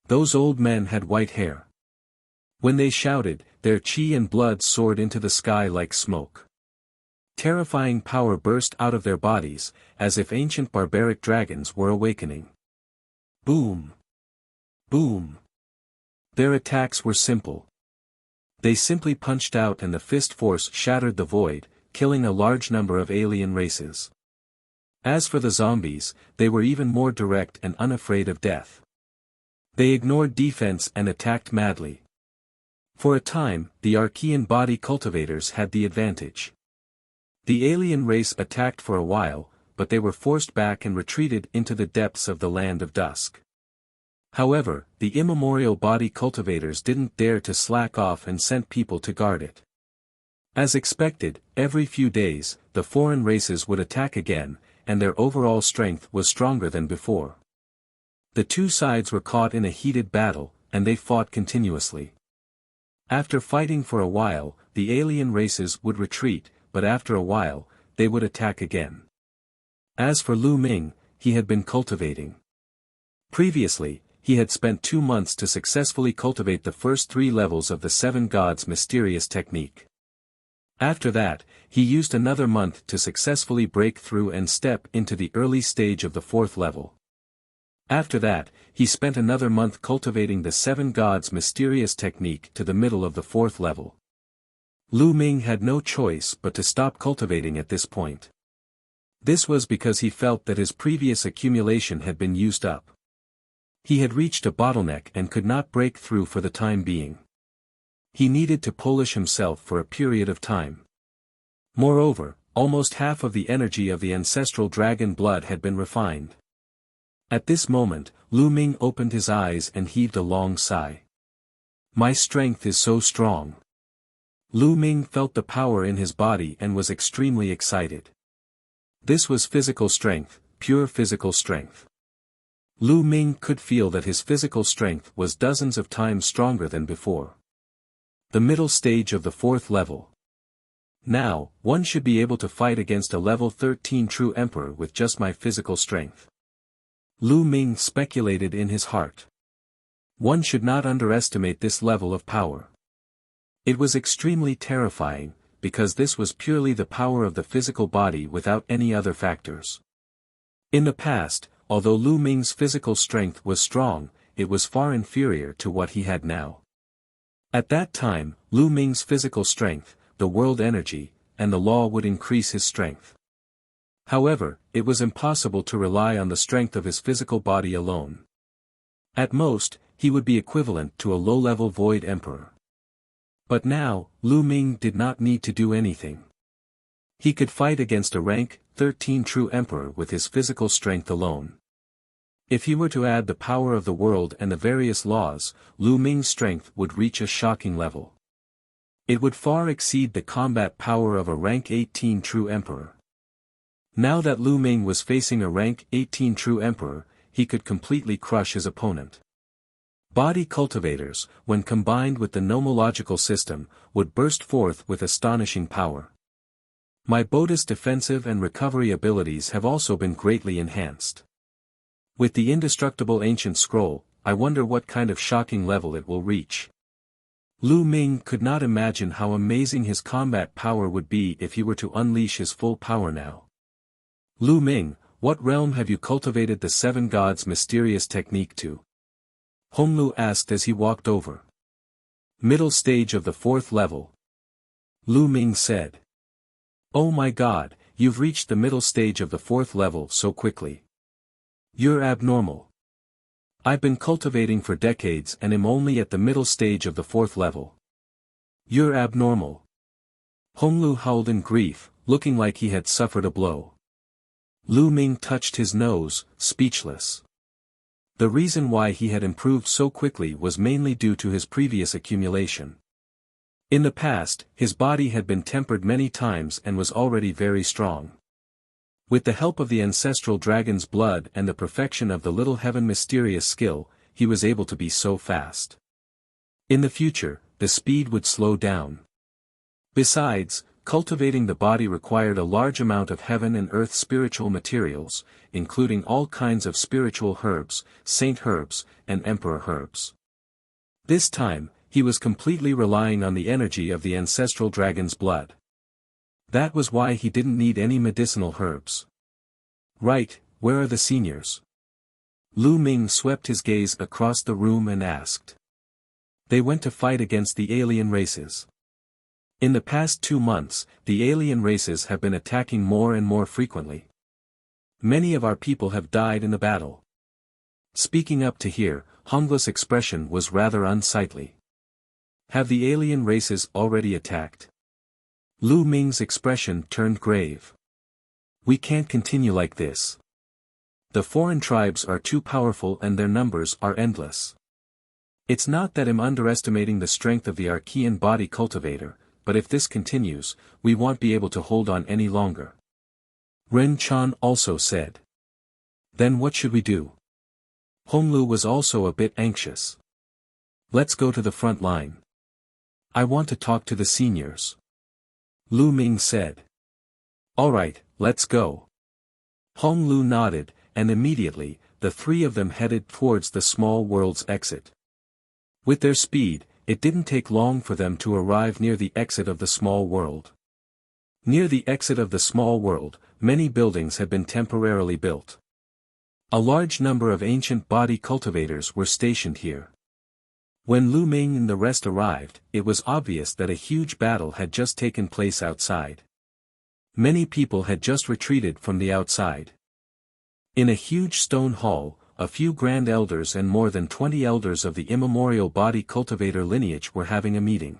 Those old men had white hair. When they shouted, their chi and blood soared into the sky like smoke. Terrifying power burst out of their bodies, as if ancient barbaric dragons were awakening. Boom! Boom! Their attacks were simple. They simply punched out and the fist force shattered the void, killing a large number of alien races. As for the zombies, they were even more direct and unafraid of death. They ignored defense and attacked madly. For a time, the Archean body cultivators had the advantage. The alien race attacked for a while, but they were forced back and retreated into the depths of the Land of Dusk. However, the immemorial body cultivators didn't dare to slack off and sent people to guard it. As expected, every few days, the foreign races would attack again, and their overall strength was stronger than before. The two sides were caught in a heated battle, and they fought continuously. After fighting for a while, the alien races would retreat, but after a while, they would attack again. As for Lu Ming, he had been cultivating. Previously, he had spent 2 months to successfully cultivate the first 3 levels of the seven gods' mysterious technique. After that, he used another month to successfully break through and step into the early stage of the 4th level. After that, he spent another month cultivating the seven gods' mysterious technique to the middle of the 4th level. Lu Ming had no choice but to stop cultivating at this point. This was because he felt that his previous accumulation had been used up. He had reached a bottleneck and could not break through for the time being. He needed to polish himself for a period of time. Moreover, almost half of the energy of the ancestral dragon blood had been refined. At this moment, Lu Ming opened his eyes and heaved a long sigh. My strength is so strong. Lu Ming felt the power in his body and was extremely excited. This was physical strength, pure physical strength. Lu Ming could feel that his physical strength was dozens of times stronger than before. The middle stage of the 4th level. Now, one should be able to fight against a level 13 true emperor with just my physical strength. Lu Ming speculated in his heart. One should not underestimate this level of power. It was extremely terrifying, because this was purely the power of the physical body without any other factors. In the past, although Lu Ming's physical strength was strong, it was far inferior to what he had now. At that time, Lu Ming's physical strength, the world energy, and the law would increase his strength. However, it was impossible to rely on the strength of his physical body alone. At most, he would be equivalent to a low-level void emperor. But now, Lu Ming did not need to do anything. He could fight against a rank 13 true emperor with his physical strength alone. If he were to add the power of the world and the various laws, Lu Ming's strength would reach a shocking level. It would far exceed the combat power of a rank 18 true emperor. Now that Lu Ming was facing a rank 18 true emperor, he could completely crush his opponent. Body cultivators, when combined with the nomological system, would burst forth with astonishing power. My Bodhi's defensive and recovery abilities have also been greatly enhanced. With the indestructible ancient scroll, I wonder what kind of shocking level it will reach. Lu Ming could not imagine how amazing his combat power would be if he were to unleash his full power now. Lu Ming, what realm have you cultivated the 7 gods' mysterious technique to? Honglu asked as he walked over. Middle stage of the 4th level. Lu Ming said. Oh my god, you've reached the middle stage of the 4th level so quickly. You're abnormal. I've been cultivating for decades and am only at the middle stage of the 4th level. You're abnormal. Honglu howled in grief, looking like he had suffered a blow. Lu Ming touched his nose, speechless. The reason why he had improved so quickly was mainly due to his previous accumulation. In the past, his body had been tempered many times and was already very strong. With the help of the ancestral dragon's blood and the perfection of the little heaven mysterious skill, he was able to be so fast. In the future, the speed would slow down. Besides, cultivating the body required a large amount of heaven and earth spiritual materials, including all kinds of spiritual herbs, saint herbs, and emperor herbs. This time, he was completely relying on the energy of the ancestral dragon's blood. That was why he didn't need any medicinal herbs. Right, where are the seniors? Lu Ming swept his gaze across the room and asked. They went to fight against the alien races. In the past 2 months, the alien races have been attacking more and more frequently. Many of our people have died in the battle. Speaking up to hear, Honglu's expression was rather unsightly. Have the alien races already attacked? Lu Ming's expression turned grave. We can't continue like this. The foreign tribes are too powerful and their numbers are endless. It's not that I'm underestimating the strength of the Archean body cultivator, but if this continues, we won't be able to hold on any longer. Ren Chan also said. Then what should we do? Honglu was also a bit anxious. Let's go to the front line. I want to talk to the seniors. Lu Ming said. Alright, let's go. Honglu nodded, and immediately, the 3 of them headed towards the small world's exit. With their speed, it didn't take long for them to arrive near the exit of the small world. Near the exit of the small world, many buildings had been temporarily built. A large number of ancient body cultivators were stationed here. When Lu Ming and the rest arrived, it was obvious that a huge battle had just taken place outside. Many people had just retreated from the outside. In a huge stone hall, a few grand elders and more than 20 elders of the immemorial body cultivator lineage were having a meeting.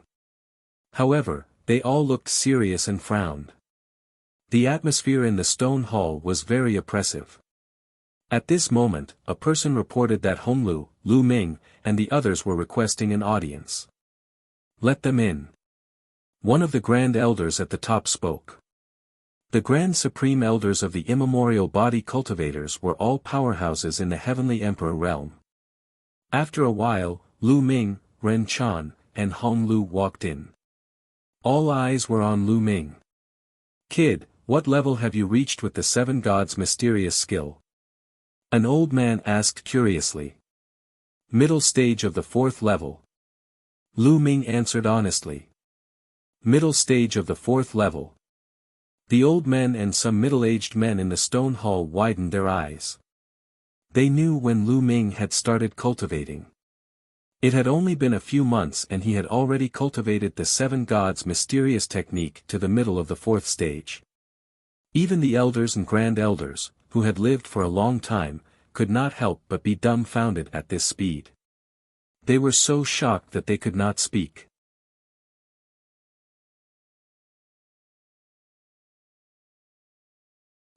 However, they all looked serious and frowned. The atmosphere in the stone hall was very oppressive. At this moment, a person reported that Honglu, Lu Ming, and the others were requesting an audience. Let them in. One of the Grand Elders at the top spoke. The Grand Supreme Elders of the immemorial body cultivators were all powerhouses in the Heavenly Emperor realm. After a while, Lu Ming, Ren Chan, and Hong Lu walked in. All eyes were on Lu Ming. "Kid, what level have you reached with the seven gods' mysterious skill?" An old man asked curiously. "Middle stage of the 4th level." Lu Ming answered honestly. "Middle stage of the 4th level." The old men and some middle-aged men in the stone hall widened their eyes. They knew when Lu Ming had started cultivating. It had only been a few months and he had already cultivated the seven gods' mysterious technique to the middle of the 4th stage. Even the elders and grand elders, who had lived for a long time, could not help but be dumbfounded at this speed. They were so shocked that they could not speak.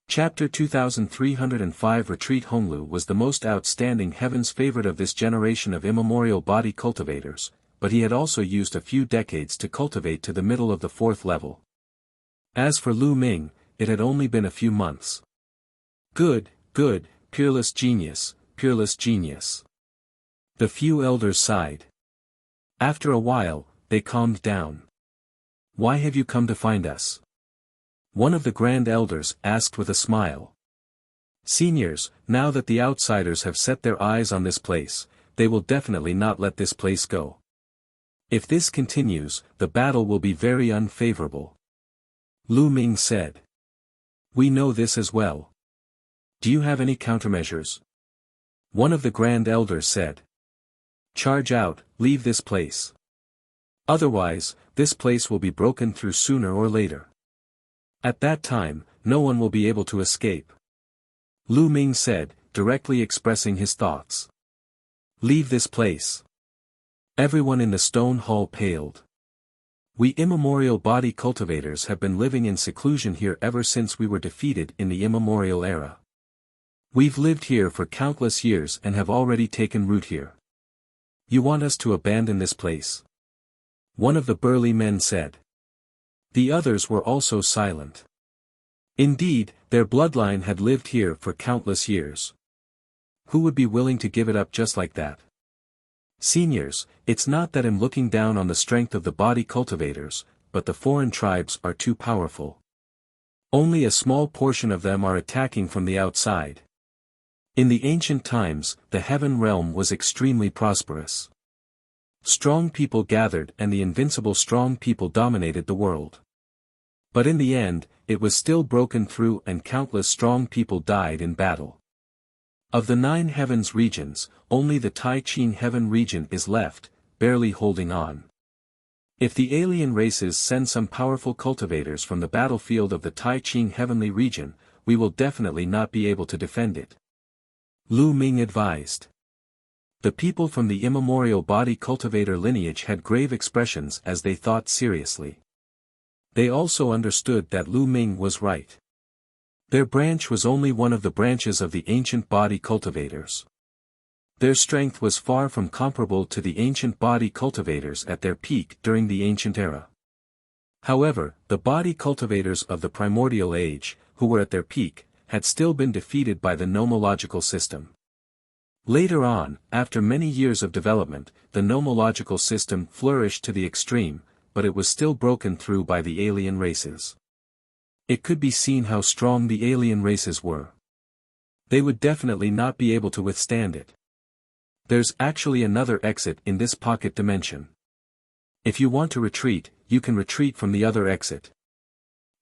Chapter 2305 Retreat. Honglu was the most outstanding heaven's favorite of this generation of immemorial body cultivators, but he had also used a few decades to cultivate to the middle of the 4th level. As for Lu Ming, it had only been a few months. Good, peerless genius, peerless genius. The few elders sighed. After a while, they calmed down. "Why have you come to find us?" One of the grand elders asked with a smile. "Seniors, now that the outsiders have set their eyes on this place, they will definitely not let this place go. If this continues, the battle will be very unfavorable." Lu Ming said. "We know this as well. Do you have any countermeasures?" One of the grand elders said. "Charge out, leave this place. Otherwise, this place will be broken through sooner or later. At that time, no one will be able to escape." Lu Ming said, directly expressing his thoughts. "Leave this place." Everyone in the stone hall paled. "We immemorial body cultivators have been living in seclusion here ever since we were defeated in the immemorial era. We've lived here for countless years and have already taken root here. You want us to abandon this place?" One of the burly men said. The others were also silent. Indeed, their bloodline had lived here for countless years. Who would be willing to give it up just like that? "Seniors, it's not that I'm looking down on the strength of the body cultivators, but the foreign tribes are too powerful. Only a small portion of them are attacking from the outside. In the ancient times, the heaven realm was extremely prosperous. Strong people gathered and the invincible strong people dominated the world. But in the end, it was still broken through and countless strong people died in battle. Of the 9 heavens regions, only the Tai Ching heaven region is left, barely holding on. If the alien races send some powerful cultivators from the battlefield of the Tai Ching heavenly region, we will definitely not be able to defend it," Lu Ming advised. The people from the immemorial body cultivator lineage had grave expressions as they thought seriously. They also understood that Lu Ming was right. Their branch was only one of the branches of the ancient body cultivators. Their strength was far from comparable to the ancient body cultivators at their peak during the ancient era. However, the body cultivators of the primordial age, who were at their peak, had still been defeated by the nomological system. Later on, after many years of development, the nomological system flourished to the extreme, but it was still broken through by the alien races. It could be seen how strong the alien races were. They would definitely not be able to withstand it. There's actually another exit in this pocket dimension. If you want to retreat, you can retreat from the other exit.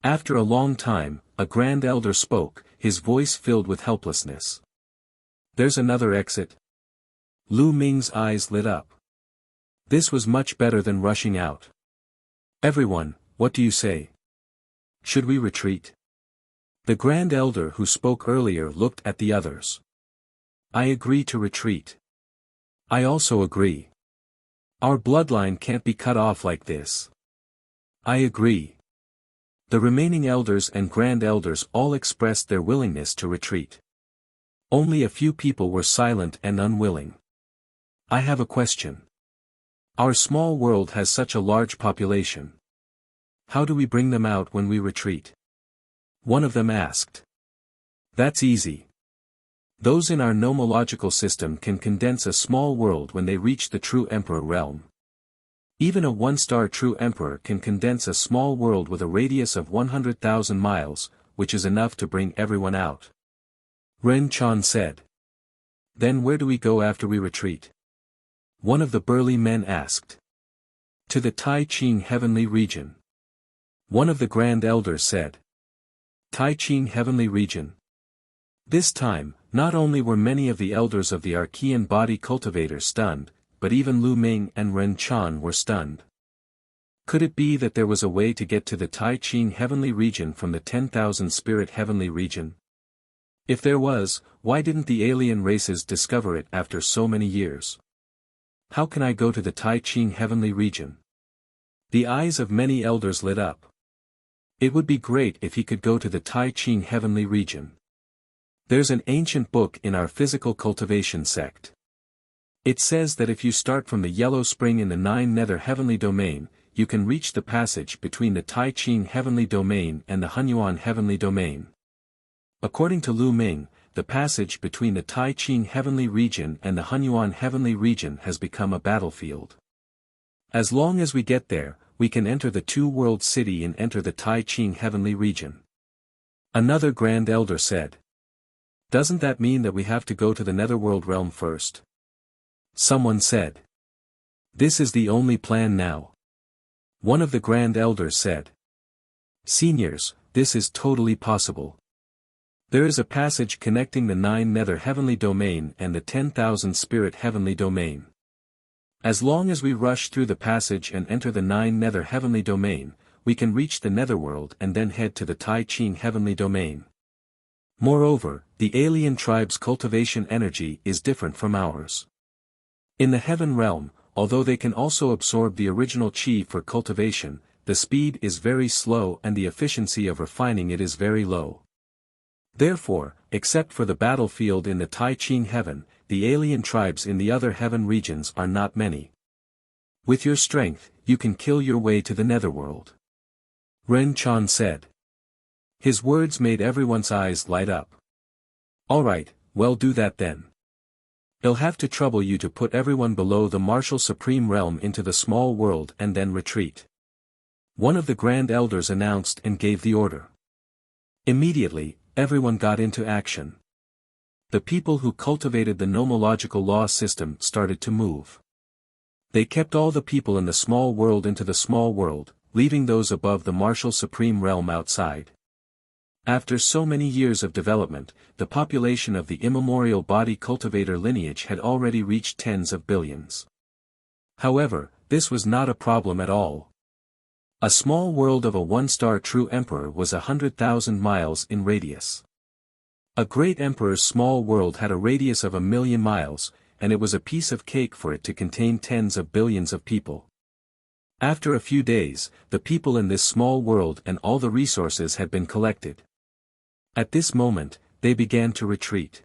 After a long time, a grand elder spoke, his voice filled with helplessness. "There's another exit?" Lu Ming's eyes lit up. This was much better than rushing out. "Everyone, what do you say? Should we retreat?" The grand elder who spoke earlier looked at the others. "I agree to retreat." "I also agree. Our bloodline can't be cut off like this." "I agree." The remaining elders and grand elders all expressed their willingness to retreat. Only a few people were silent and unwilling. "I have a question. Our small world has such a large population. how do we bring them out when we retreat? One of them asked. That's easy. Those in our nomological system can condense a small world when they reach the true Emperor realm. Even a one-star true Emperor can condense a small world with a radius of 100,000 miles, which is enough to bring everyone out. Ren Chan said. Then where do we go after we retreat? One of the burly men asked. To the Tai Ching heavenly region. One of the Grand Elders said. Tai Ching heavenly region. This time, not only were many of the elders of the Archean body cultivators stunned, but even Lu Ming and Ren Chan were stunned. Could it be that there was a way to get to the Tai Ching heavenly region from the 10,000 spirit heavenly region? If there was, why didn't the alien races discover it after so many years? How can I go to the Tai Ching heavenly region? The eyes of many elders lit up. It would be great if he could go to the Tai Ching heavenly region. There's an ancient book in our physical cultivation sect. It says that if you start from the yellow spring in the 9 nether heavenly domain, you can reach the passage between the Tai Ching heavenly domain and the Hunyuan heavenly domain. According to Lu Ming, the passage between the Tai Ching heavenly region and the Hunyuan heavenly region has become a battlefield. As long as we get there, we can enter the two-world city and enter the Tai Ching heavenly region. Another Grand Elder said. Doesn't that mean that we have to go to the netherworld realm first? Someone said. This is the only plan now. One of the Grand Elders said. Seniors, this is totally possible. There is a passage connecting the 9 nether heavenly domain and the 10,000 spirit heavenly domain. As long as we rush through the passage and enter the 9 nether heavenly domain, we can reach the netherworld and then head to the Tai Ching heavenly domain. Moreover, the alien tribe's cultivation energy is different from ours. In the heaven realm, although they can also absorb the original chi for cultivation, the speed is very slow and the efficiency of refining it is very low. Therefore, except for the battlefield in the Tai Ching heaven, the alien tribes in the other heaven regions are not many. With your strength, you can kill your way to the netherworld. Ren Chan said. His words made everyone's eyes light up. Alright, well do that then. They'll have to trouble you to put everyone below the martial supreme realm into the small world and then retreat. One of the Grand Elders announced and gave the order. Immediately, everyone got into action. The people who cultivated the nomological law system started to move. They kept all the people in the small world into the small world, leaving those above the martial supreme realm outside. After so many years of development, the population of the immemorial body cultivator lineage had already reached tens of billions. However, this was not a problem at all. A small world of a one-star true emperor was 100,000 miles in radius. A great emperor's small world had a radius of 1,000,000 miles, and it was a piece of cake for it to contain tens of billions of people. After a few days, the people in this small world and all the resources had been collected. At this moment, they began to retreat.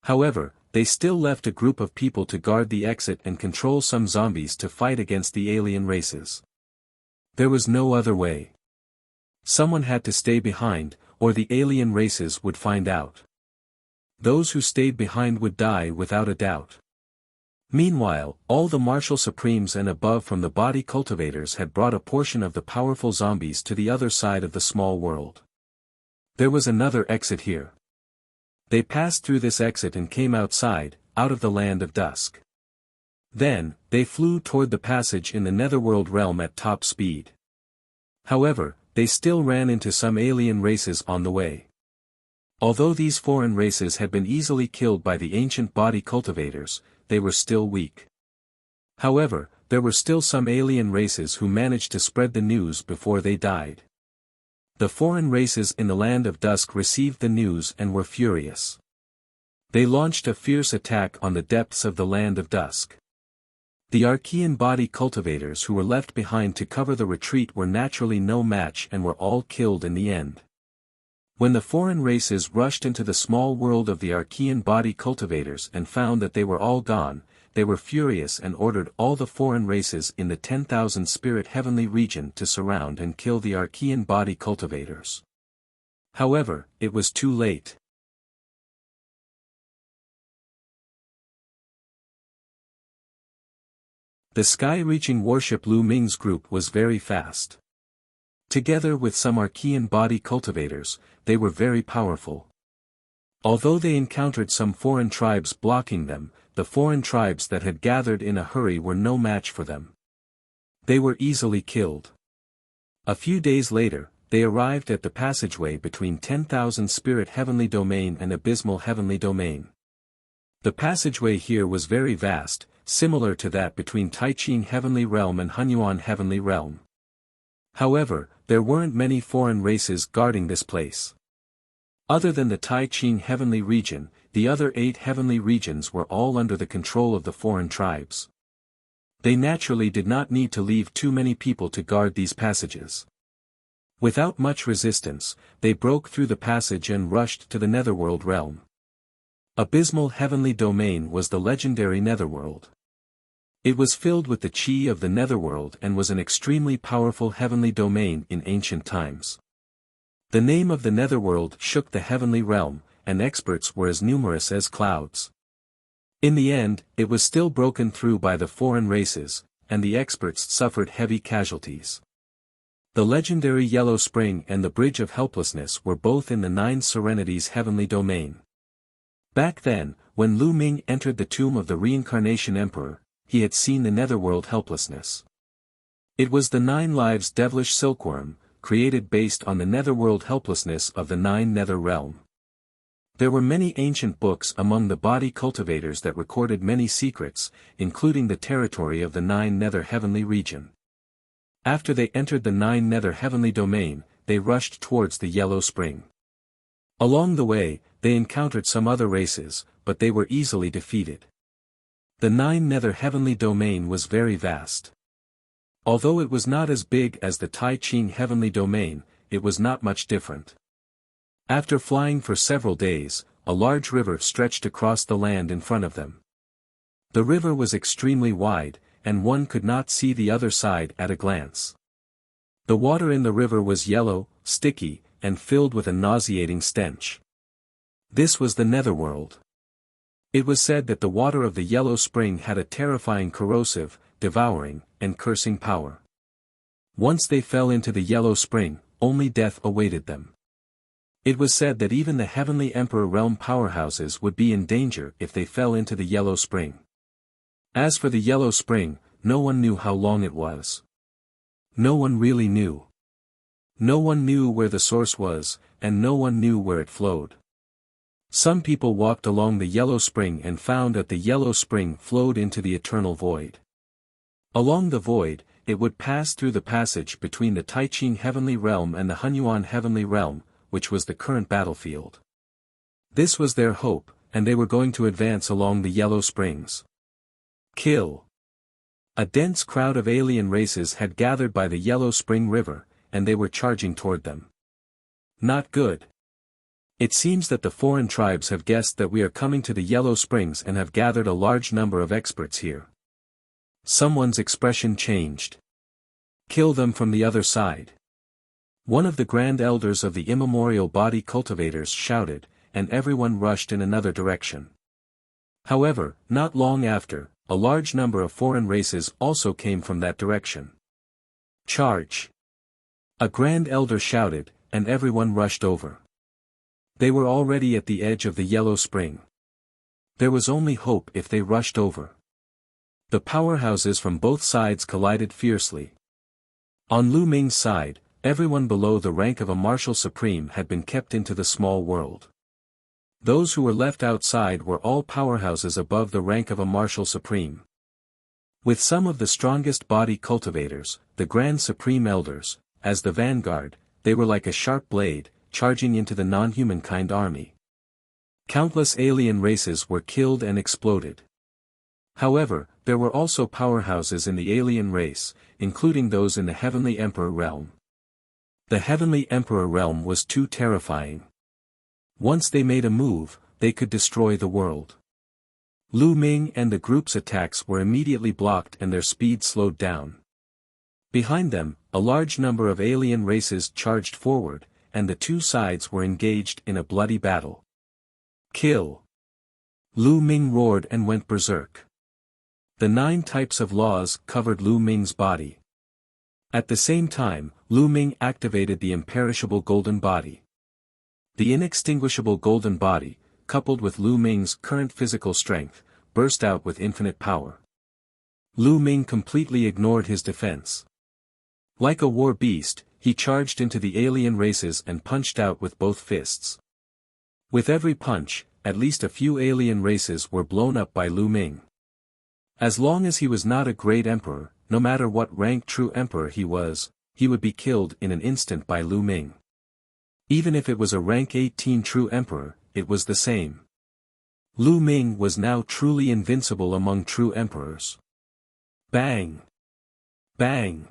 However, they still left a group of people to guard the exit and control some zombies to fight against the alien races. There was no other way. Someone had to stay behind, or the alien races would find out. Those who stayed behind would die without a doubt. Meanwhile, all the martial supremes and above from the body cultivators had brought a portion of the powerful zombies to the other side of the small world. There was another exit here. They passed through this exit and came outside, out of the land of dusk. Then, they flew toward the passage in the netherworld realm at top speed. However, they still ran into some alien races on the way. Although these foreign races had been easily killed by the ancient body cultivators, they were still weak. However, there were still some alien races who managed to spread the news before they died. The foreign races in the land of dusk received the news and were furious. They launched a fierce attack on the depths of the land of dusk. The Archean body cultivators who were left behind to cover the retreat were naturally no match and were all killed in the end. When the foreign races rushed into the small world of the Archean body cultivators and found that they were all gone, they were furious and ordered all the foreign races in the 10,000 spirit heavenly region to surround and kill the Archean body cultivators. However, it was too late. The sky-reaching warship Lu Ming's group was very fast. Together with some Archean body cultivators, they were very powerful. Although they encountered some foreign tribes blocking them, the foreign tribes that had gathered in a hurry were no match for them. They were easily killed. A few days later, they arrived at the passageway between 10,000 spirit heavenly domain and abysmal heavenly domain. The passageway here was very vast, similar to that between Taiqing heavenly realm and Hunyuan heavenly realm. However, there weren't many foreign races guarding this place. Other than the Taiqing heavenly region, the other 8 heavenly regions were all under the control of the foreign tribes. They naturally did not need to leave too many people to guard these passages. Without much resistance, they broke through the passage and rushed to the netherworld realm. Abysmal heavenly domain was the legendary netherworld. It was filled with the chi of the netherworld and was an extremely powerful heavenly domain in ancient times. The name of the netherworld shook the heavenly realm, and experts were as numerous as clouds. In the end, it was still broken through by the foreign races, and the experts suffered heavy casualties. The legendary Yellow Spring and the Bridge of Helplessness were both in the 9 Serenities heavenly domain. Back then, when Lu Ming entered the tomb of the Reincarnation Emperor, he had seen the netherworld helplessness. It was the 9 lives devilish silkworm, created based on the netherworld helplessness of the 9 nether realm. There were many ancient books among the body cultivators that recorded many secrets, including the territory of the 9 nether heavenly region. After they entered the 9 nether heavenly domain, they rushed towards the Yellow Spring. Along the way, they encountered some other races, but they were easily defeated. The 9 nether heavenly domain was very vast. Although it was not as big as the Taiqing heavenly domain, it was not much different. After flying for several days, a large river stretched across the land in front of them. The river was extremely wide, and one could not see the other side at a glance. The water in the river was yellow, sticky, and filled with a nauseating stench. This was the netherworld. It was said that the water of the Yellow Spring had a terrifying corrosive, devouring, and cursing power. Once they fell into the Yellow Spring, only death awaited them. It was said that even the heavenly Emperor realm powerhouses would be in danger if they fell into the Yellow Spring. As for the Yellow Spring, no one knew how long it was. No one really knew. No one knew where the source was, and no one knew where it flowed. Some people walked along the Yellow Spring and found that the Yellow Spring flowed into the eternal void. Along the void, it would pass through the passage between the Taiqing heavenly realm and the Hunyuan heavenly realm, which was the current battlefield. This was their hope, and they were going to advance along the Yellow Springs. Kill. A dense crowd of alien races had gathered by the Yellow Spring River, and they were charging toward them. Not good. It seems that the foreign tribes have guessed that we are coming to the Yellow Springs and have gathered a large number of experts here. Someone's expression changed. Kill them from the other side. One of the grand elders of the immemorial body cultivators shouted, and everyone rushed in another direction. However, not long after, a large number of foreign races also came from that direction. Charge! A grand elder shouted, and everyone rushed over. They were already at the edge of the Yellow Spring. There was only hope if they rushed over. The powerhouses from both sides collided fiercely. On Lu Ming's side, everyone below the rank of a marshal supreme had been kept into the small world. Those who were left outside were all powerhouses above the rank of a marshal supreme. With some of the strongest body cultivators, the Grand Supreme Elders, as the vanguard, they were like a sharp blade, charging into the non-humankind army. Countless alien races were killed and exploded. However, there were also powerhouses in the alien race, including those in the Heavenly Emperor realm. The Heavenly Emperor realm was too terrifying. Once they made a move, they could destroy the world. Lu Ming and the group's attacks were immediately blocked and their speed slowed down. Behind them, a large number of alien races charged forward, and the two sides were engaged in a bloody battle. Kill! Lu Ming roared and went berserk. The 9 types of laws covered Lu Ming's body. At the same time, Lu Ming activated the imperishable golden body. The inextinguishable golden body, coupled with Lu Ming's current physical strength, burst out with infinite power. Lu Ming completely ignored his defense. Like a war beast, he charged into the alien races and punched out with both fists. With every punch, at least a few alien races were blown up by Lu Ming. As long as he was not a great emperor, no matter what rank true emperor he would be killed in an instant by Lu Ming. Even if it was a rank 18 true emperor, it was the same. Lu Ming was now truly invincible among true emperors. Bang! Bang!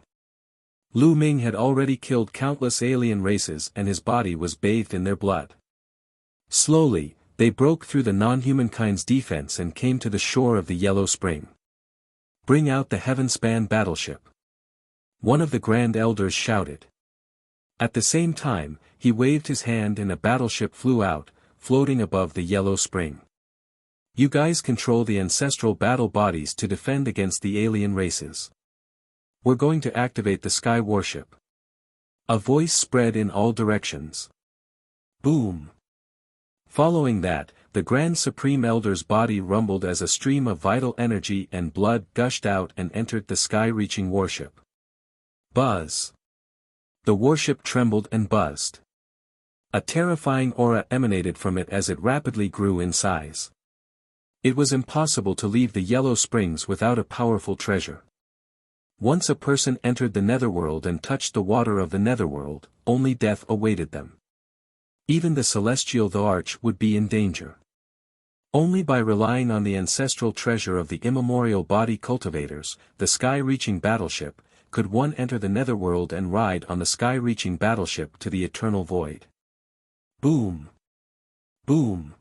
Lu Ming had already killed countless alien races and his body was bathed in their blood. Slowly, they broke through the non-humankind's defense and came to the shore of the Yellow Spring. Bring out the heaven-span battleship. One of the Grand Elders shouted. At the same time, he waved his hand and a battleship flew out, floating above the Yellow Spring. You guys control the ancestral battle bodies to defend against the alien races. We're going to activate the sky warship. A voice spread in all directions. Boom! Following that, the Grand Supreme Elder's body rumbled as a stream of vital energy and blood gushed out and entered the sky-reaching warship. Buzz! The warship trembled and buzzed. A terrifying aura emanated from it as it rapidly grew in size. It was impossible to leave the Yellow Springs without a powerful treasure. Once a person entered the netherworld and touched the water of the netherworld, only death awaited them. Even the celestial the Arch would be in danger. Only by relying on the ancestral treasure of the immemorial body cultivators, the sky-reaching battleship, could one enter the netherworld and ride on the sky-reaching battleship to the eternal void. Boom! Boom!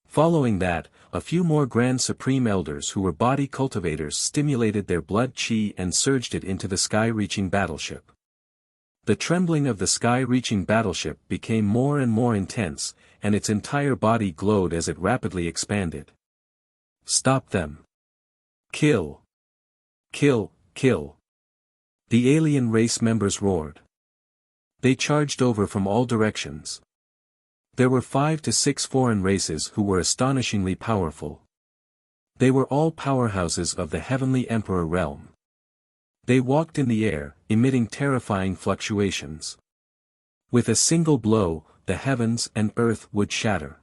Following that, a few more Grand Supreme Elders who were body cultivators stimulated their blood chi and surged it into the sky-reaching battleship. The trembling of the sky-reaching battleship became more and more intense, and its entire body glowed as it rapidly expanded. Stop them! Kill! Kill! Kill! The alien race members roared. They charged over from all directions. There were 5 to 6 foreign races who were astonishingly powerful. They were all powerhouses of the Heavenly Emperor realm. They walked in the air, emitting terrifying fluctuations. With a single blow, the heavens and earth would shatter.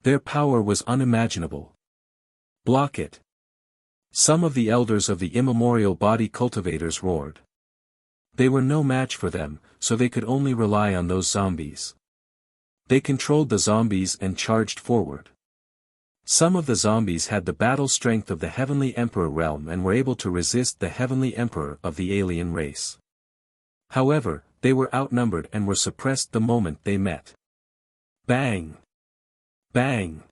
Their power was unimaginable. Block it! Some of the elders of the immemorial body cultivators roared. They were no match for them, so they could only rely on those zombies. They controlled the zombies and charged forward. Some of the zombies had the battle strength of the Heavenly Emperor realm and were able to resist the Heavenly Emperor of the alien race. However, they were outnumbered and were suppressed the moment they met. Bang! Bang!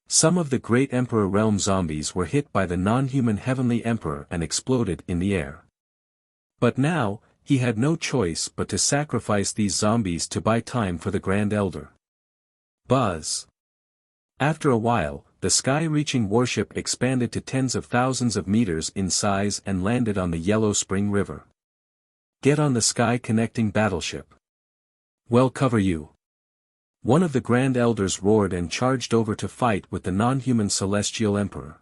Some of the Great Emperor realm zombies were hit by the non-human Heavenly Emperor and exploded in the air. But now, he had no choice but to sacrifice these zombies to buy time for the Grand Elder. Buzz! After a while, the sky-reaching warship expanded to tens of thousands of meters in size and landed on the Yellow Spring River. Get on the sky-connecting battleship. We'll cover you. One of the Grand Elders roared and charged over to fight with the non-human Celestial Emperor.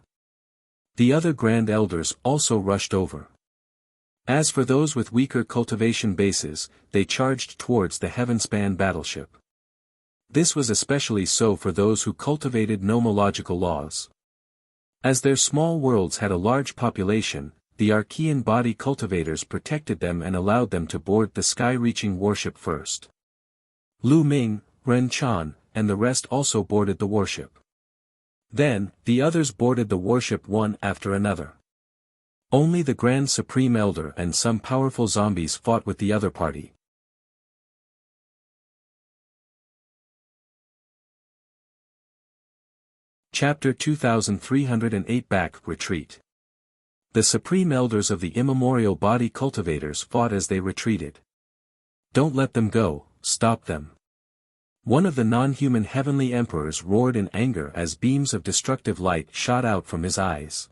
The other Grand Elders also rushed over. As for those with weaker cultivation bases, they charged towards the Heavenspan battleship. This was especially so for those who cultivated nomological laws. As their small worlds had a large population, the Archean body cultivators protected them and allowed them to board the sky-reaching warship first. Lu Ming, Ren Chan, and the rest also boarded the warship. Then, the others boarded the warship one after another. Only the Grand Supreme Elder and some powerful zombies fought with the other party. Chapter 2308 Back Retreat. The Supreme Elders of the Immemorial Body Cultivators fought as they retreated. Don't let them go, stop them. One of the non-human heavenly emperors roared in anger as beams of destructive light shot out from his eyes.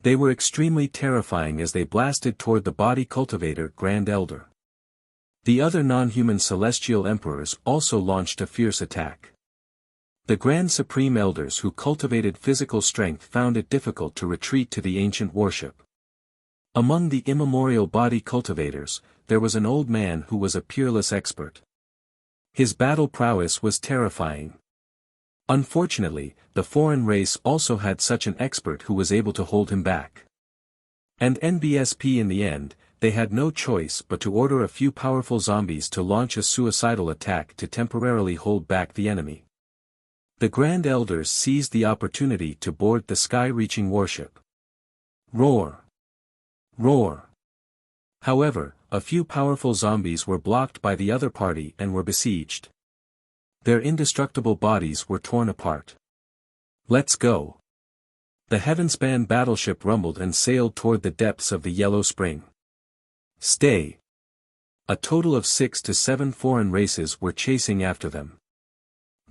They were extremely terrifying as they blasted toward the body cultivator Grand Elder. The other non-human celestial emperors also launched a fierce attack. The Grand Supreme Elders who cultivated physical strength found it difficult to retreat to the ancient warship. Among the immemorial body cultivators, there was an old man who was a peerless expert. His battle prowess was terrifying. Unfortunately, the foreign race also had such an expert who was able to hold him back. And NBSP in the end, they had no choice but to order a few powerful zombies to launch a suicidal attack to temporarily hold back the enemy. The Grand Elders seized the opportunity to board the sky-reaching warship. Roar! Roar! However, a few powerful zombies were blocked by the other party and were besieged. Their indestructible bodies were torn apart. Let's go! The Heavenspan battleship rumbled and sailed toward the depths of the Yellow Spring. Stay! A total of 6 to 7 foreign races were chasing after them.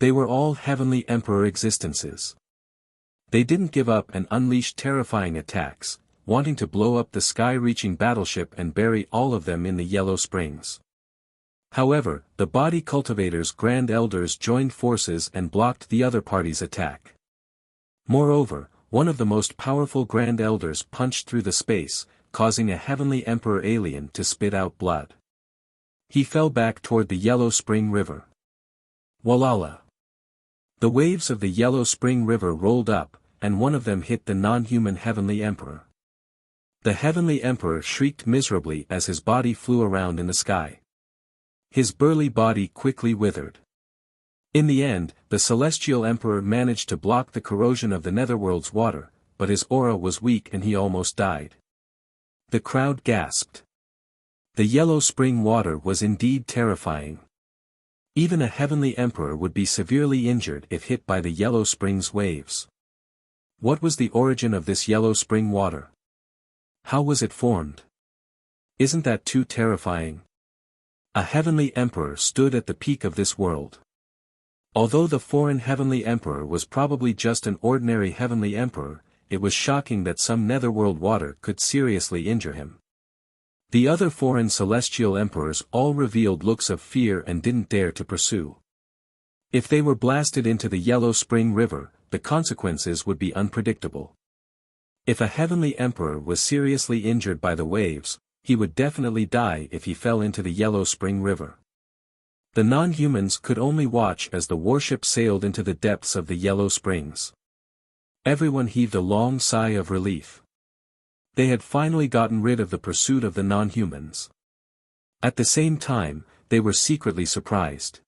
They were all heavenly emperor existences. They didn't give up and unleashed terrifying attacks, wanting to blow up the sky-reaching battleship and bury all of them in the Yellow Springs. However, the body cultivators' Grand Elders joined forces and blocked the other party's attack. Moreover, one of the most powerful Grand Elders punched through the space, causing a heavenly emperor alien to spit out blood. He fell back toward the Yellow Spring River. Walala! The waves of the Yellow Spring River rolled up, and one of them hit the non-human heavenly emperor. The heavenly emperor shrieked miserably as his body flew around in the sky. His burly body quickly withered. In the end, the celestial emperor managed to block the corrosion of the netherworld's water, but his aura was weak and he almost died. The crowd gasped. The Yellow Spring water was indeed terrifying. Even a heavenly emperor would be severely injured if hit by the Yellow Spring's waves. What was the origin of this Yellow Spring water? How was it formed? Isn't that too terrifying? A heavenly emperor stood at the peak of this world. Although the foreign heavenly emperor was probably just an ordinary heavenly emperor, it was shocking that some netherworld water could seriously injure him. The other foreign celestial emperors all revealed looks of fear and didn't dare to pursue. If they were blasted into the Yellow Spring River, the consequences would be unpredictable. If a heavenly emperor was seriously injured by the waves, he would definitely die if he fell into the Yellow Spring River. The non-humans could only watch as the warship sailed into the depths of the Yellow Springs. Everyone heaved a long sigh of relief. They had finally gotten rid of the pursuit of the non-humans. At the same time, they were secretly surprised.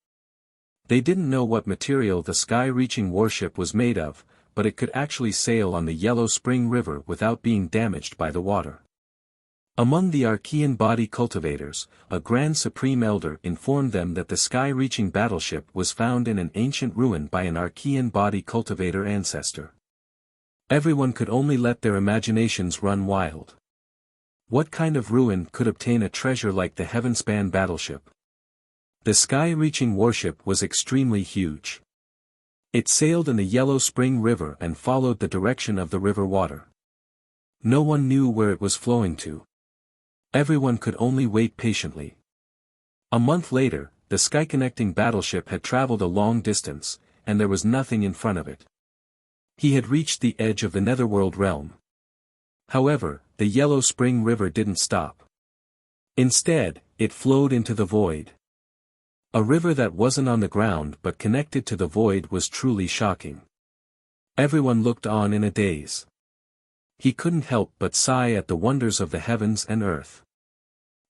They didn't know what material the sky-reaching warship was made of, but it could actually sail on the Yellow Spring River without being damaged by the water. Among the Archean body cultivators, a Grand Supreme Elder informed them that the sky-reaching battleship was found in an ancient ruin by an Archean body cultivator ancestor. Everyone could only let their imaginations run wild. What kind of ruin could obtain a treasure like the Heavenspan battleship? The sky-reaching warship was extremely huge. It sailed in the Yellow Spring River and followed the direction of the river water. No one knew where it was flowing to. Everyone could only wait patiently. A month later, the sky-connecting battleship had traveled a long distance, and there was nothing in front of it. He had reached the edge of the netherworld realm. However, the Yellow Spring River didn't stop. Instead, it flowed into the void. A river that wasn't on the ground but connected to the void was truly shocking. Everyone looked on in a daze. He couldn't help but sigh at the wonders of the heavens and earth.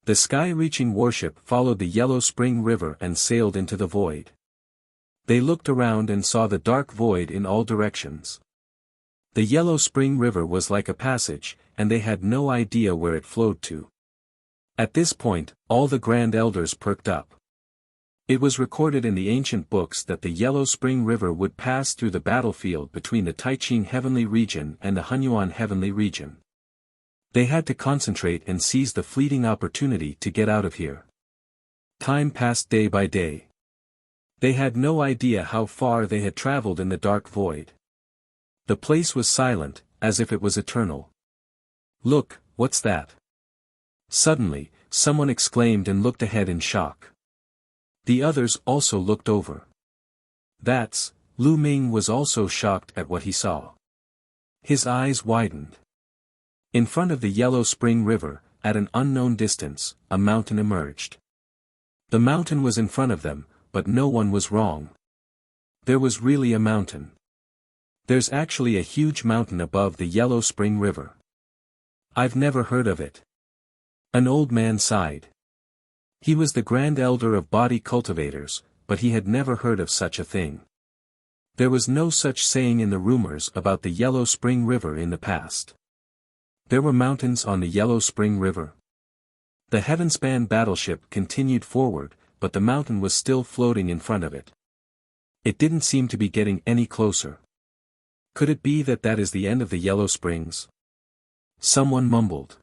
The sky-reaching warship followed the Yellow Spring River and sailed into the void. They looked around and saw the dark void in all directions. The Yellow Spring River was like a passage, and they had no idea where it flowed to. At this point, all the Grand Elders perked up. It was recorded in the ancient books that the Yellow Spring River would pass through the battlefield between the Taiqing Heavenly Region and the Hunyuan Heavenly Region. They had to concentrate and seize the fleeting opportunity to get out of here. Time passed day by day. They had no idea how far they had traveled in the dark void. The place was silent, as if it was eternal. "Look, what's that?" Suddenly, someone exclaimed and looked ahead in shock. The others also looked over. "That's..." Lu Ming was also shocked at what he saw. His eyes widened. In front of the Yellow Spring River, at an unknown distance, a mountain emerged. The mountain was in front of them, but no one was wrong. There was really a mountain. "There's actually a huge mountain above the Yellow Spring River. I've never heard of it." An old man sighed. He was the Grand Elder of Body Cultivators, but he had never heard of such a thing. There was no such saying in the rumors about the Yellow Spring River in the past. There were mountains on the Yellow Spring River. The Heavenspan battleship continued forward, but the mountain was still floating in front of it. It didn't seem to be getting any closer. Could it be that is the end of the Yellow Springs? Someone mumbled.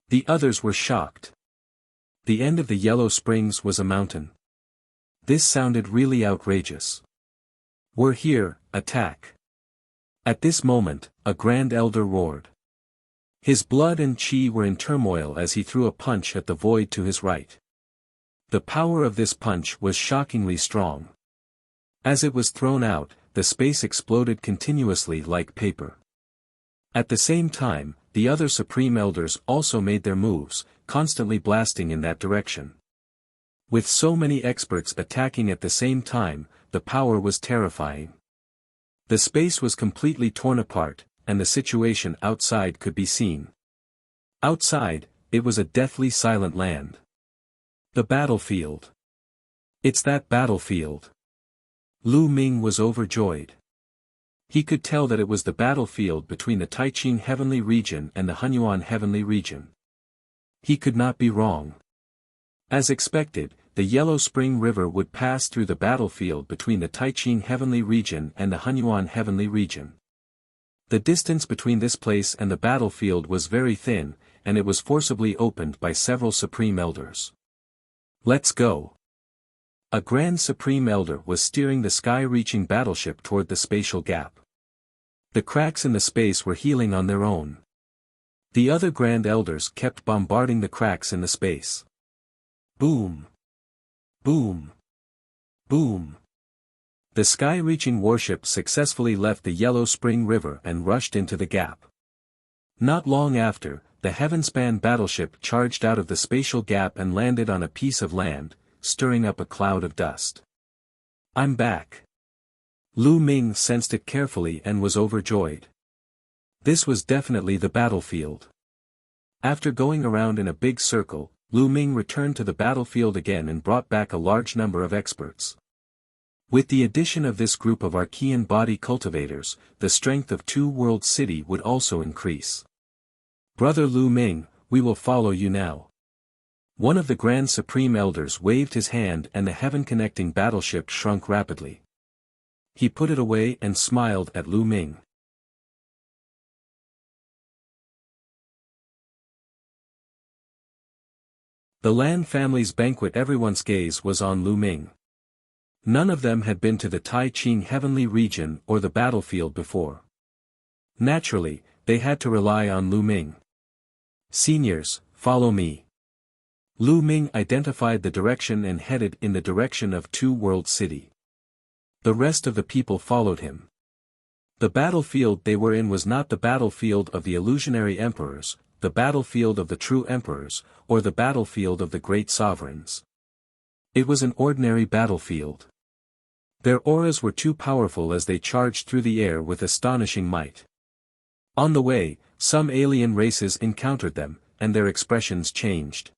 The others were shocked. The end of the Yellow Springs was a mountain. This sounded really outrageous. "We're here, attack!" At this moment, a Grand Elder roared. His blood and chi were in turmoil as he threw a punch at the void to his right. The power of this punch was shockingly strong. As it was thrown out, the space exploded continuously like paper. At the same time, the other Supreme Elders also made their moves, constantly blasting in that direction. With so many experts attacking at the same time, the power was terrifying. The space was completely torn apart, and the situation outside could be seen. Outside, it was a deathly silent land. The battlefield. It's that battlefield. Lu Ming was overjoyed. He could tell that it was the battlefield between the Taiqing Heavenly Region and the Hunyuan Heavenly Region. He could not be wrong. As expected, the Yellow Spring River would pass through the battlefield between the Taiqing Heavenly Region and the Hunyuan Heavenly Region. The distance between this place and the battlefield was very thin, and it was forcibly opened by several Supreme Elders. "Let's go." A Grand Supreme Elder was steering the sky-reaching battleship toward the spatial gap. The cracks in the space were healing on their own. The other Grand Elders kept bombarding the cracks in the space. Boom! Boom! Boom! The sky-reaching warship successfully left the Yellow Spring River and rushed into the gap. Not long after, the Heavenspan battleship charged out of the spatial gap and landed on a piece of land, stirring up a cloud of dust. "I'm back." Lu Ming sensed it carefully and was overjoyed. This was definitely the battlefield. After going around in a big circle, Lu Ming returned to the battlefield again and brought back a large number of experts. With the addition of this group of Archean body cultivators, the strength of Two World City would also increase. "Brother Lu Ming, we will follow you now." One of the Grand Supreme Elders waved his hand and the heaven-connecting battleship shrunk rapidly. He put it away and smiled at Lu Ming. The Lan family's banquet. Everyone's gaze was on Lu Ming. None of them had been to the Taiqing Heavenly Region or the battlefield before. Naturally, they had to rely on Lu Ming. "Seniors, follow me." Lu Ming identified the direction and headed in the direction of Two World City. The rest of the people followed him. The battlefield they were in was not the battlefield of the illusionary emperors, the battlefield of the true emperors, or the battlefield of the great sovereigns. It was an ordinary battlefield. Their auras were too powerful as they charged through the air with astonishing might. On the way, some alien races encountered them, and their expressions changed.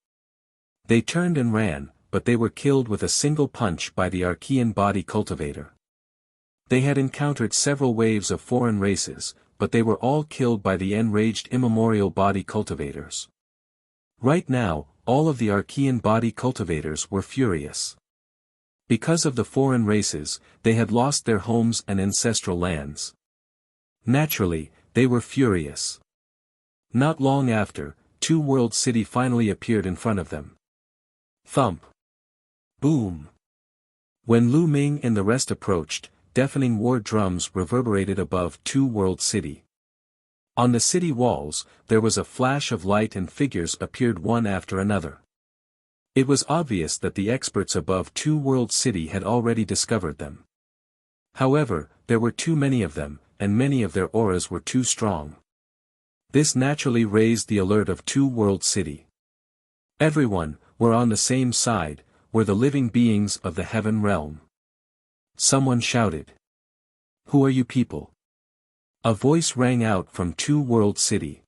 They turned and ran, but they were killed with a single punch by the Archean body cultivator. They had encountered several waves of foreign races, but they were all killed by the enraged immemorial body cultivators. Right now, all of the Archean body cultivators were furious. Because of the foreign races, they had lost their homes and ancestral lands. Naturally, they were furious. Not long after, Two World City finally appeared in front of them. Thump. Boom. When Lu Ming and the rest approached, deafening war drums reverberated above Two World City. On the city walls, there was a flash of light and figures appeared one after another. It was obvious that the experts above Two World City had already discovered them. However, there were too many of them, and many of their auras were too strong. This naturally raised the alert of Two World City. Everyone, were on the same side, were the living beings of the heaven realm. Someone shouted. "Who are you people?" A voice rang out from Two World City.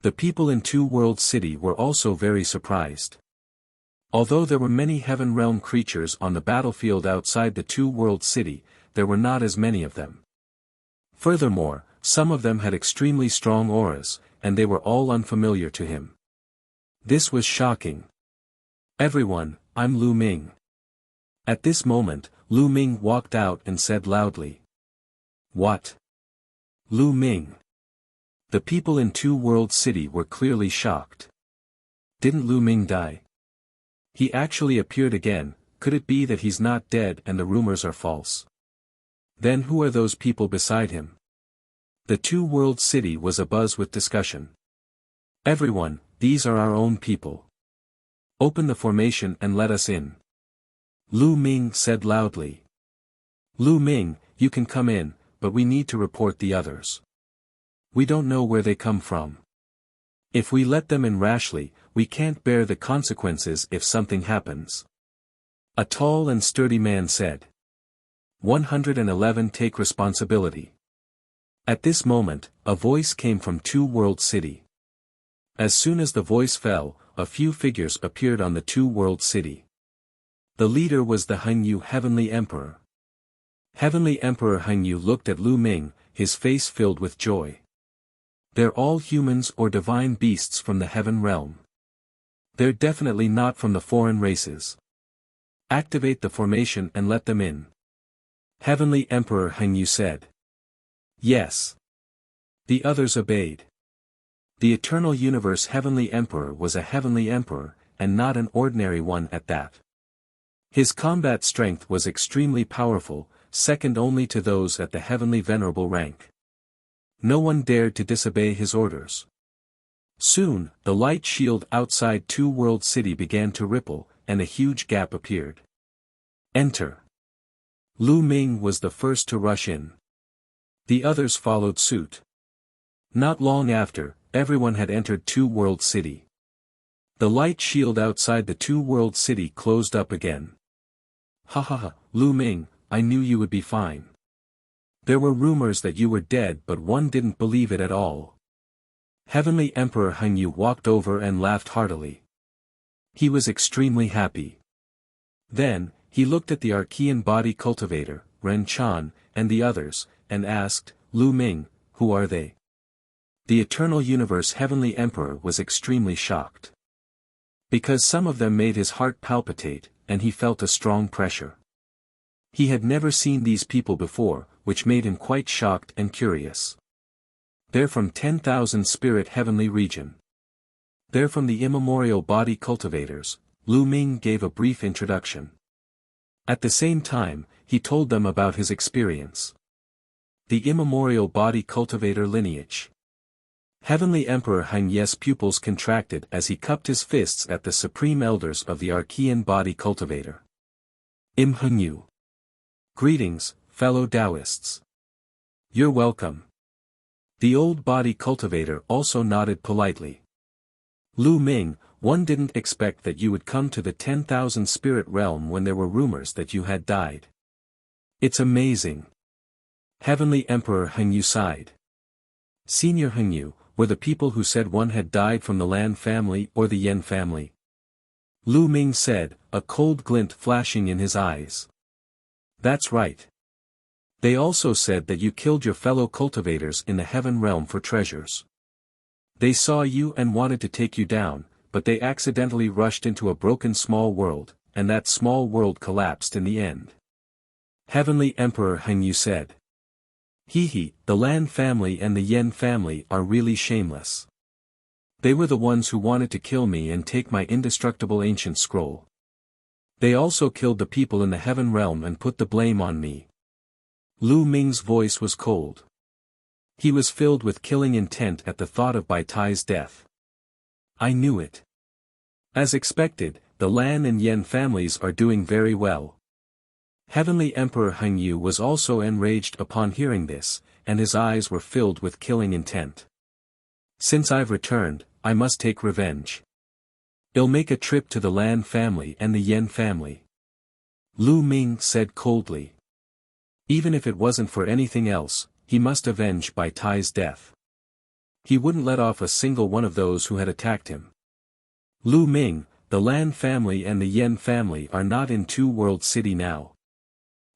The people in Two World City were also very surprised. Although there were many heaven realm creatures on the battlefield outside the Two World City, there were not as many of them. Furthermore, some of them had extremely strong auras, and they were all unfamiliar to him. This was shocking. "Everyone, I'm Lu Ming." At this moment, Lu Ming walked out and said loudly. "What? Lu Ming?" The people in Two World City were clearly shocked. Didn't Lu Ming die? He actually appeared again. Could it be that he's not dead and the rumors are false? Then who are those people beside him? The Two World City was abuzz with discussion. "Everyone, these are our own people. Open the formation and let us in." Lu Ming said loudly. "Lu Ming, you can come in, but we need to report the others. We don't know where they come from. If we let them in rashly, we can't bear the consequences if something happens." A tall and sturdy man said. 111 Take responsibility. At this moment, a voice came from Two World City. As soon as the voice fell, a few figures appeared on the Two World City. The leader was the Hengyu Heavenly Emperor. Heavenly Emperor Hengyu looked at Lu Ming, his face filled with joy. "They're all humans or divine beasts from the heaven realm. They're definitely not from the foreign races. Activate the formation and let them in." Heavenly Emperor Hengyu said. "Yes." The others obeyed. The Eternal Universe Heavenly Emperor was a Heavenly Emperor, and not an ordinary one at that. His combat strength was extremely powerful, second only to those at the Heavenly Venerable rank. No one dared to disobey his orders. Soon, the light shield outside Two World City began to ripple, and a huge gap appeared. "Enter." Lu Ming was the first to rush in. The others followed suit. Not long after, everyone had entered Two World City. The light shield outside the Two World City closed up again. "Ha ha ha, Lu Ming, I knew you would be fine. There were rumors that you were dead but one didn't believe it at all." Heavenly Emperor Hengyu walked over and laughed heartily. He was extremely happy. Then, he looked at the Archean body cultivator, Ren Chan, and the others, and asked, "Lu Ming, who are they?" The Eternal Universe Heavenly Emperor was extremely shocked. Because some of them made his heart palpitate, and he felt a strong pressure. He had never seen these people before, which made him quite shocked and curious. They're from 10,000 Spirit Heavenly Region. They're from the Immortal Body Cultivators. Lu Ming gave a brief introduction. At the same time, he told them about his experience. The Immortal Body Cultivator lineage. Heavenly Emperor Hengye's pupils contracted as he cupped his fists at the Supreme Elders of the Archean Body Cultivator. Im Hengyu. Greetings, fellow Taoists. You're welcome. The old body cultivator also nodded politely. Lu Ming, one didn't expect that you would come to the 10,000 spirit realm when there were rumors that you had died. It's amazing. Heavenly Emperor Hengyu sighed. Senior Hengyu, were the people who said one had died from the Lan family or the Yen family? Lu Ming said, a cold glint flashing in his eyes. That's right. They also said that you killed your fellow cultivators in the heaven realm for treasures. They saw you and wanted to take you down, but they accidentally rushed into a broken small world, and that small world collapsed in the end. Heavenly Emperor Heng Yu said. He, the Lan family and the Yen family are really shameless. They were the ones who wanted to kill me and take my indestructible ancient scroll. They also killed the people in the heaven realm and put the blame on me. Lu Ming's voice was cold. He was filled with killing intent at the thought of Bai Tai's death. I knew it. As expected, the Lan and Yen families are doing very well. Heavenly Emperor Heng Yu was also enraged upon hearing this, and his eyes were filled with killing intent. Since I've returned, I must take revenge. I'll make a trip to the Lan family and the Yen family. Lu Ming said coldly. Even if it wasn't for anything else, he must avenge Bai Tai's death. He wouldn't let off a single one of those who had attacked him. Lu Ming, the Lan family and the Yen family are not in Two World City now.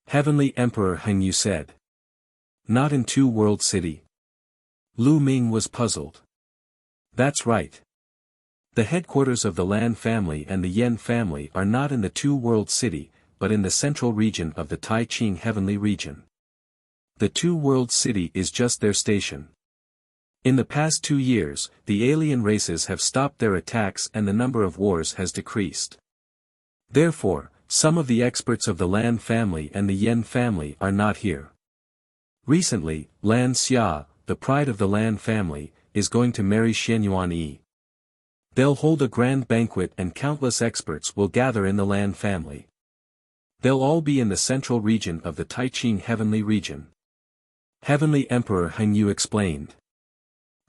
Heavenly Emperor Heng Yu said. Not in Two World City. Lu Ming was puzzled. That's right. The headquarters of the Lan family and the Yen family are not in the Two World City, but in the central region of the Tai Ching Heavenly region. The Two World City is just their station. In the past 2 years, the alien races have stopped their attacks and the number of wars has decreased. Therefore, some of the experts of the Lan family and the Yen family are not here. Recently, Lan Xia, the pride of the Lan family, is going to marry Xianyuan Yi. They'll hold a grand banquet and countless experts will gather in the Lan family. They'll all be in the central region of the Tai Ching Heavenly region. Heavenly Emperor Heng Yu explained.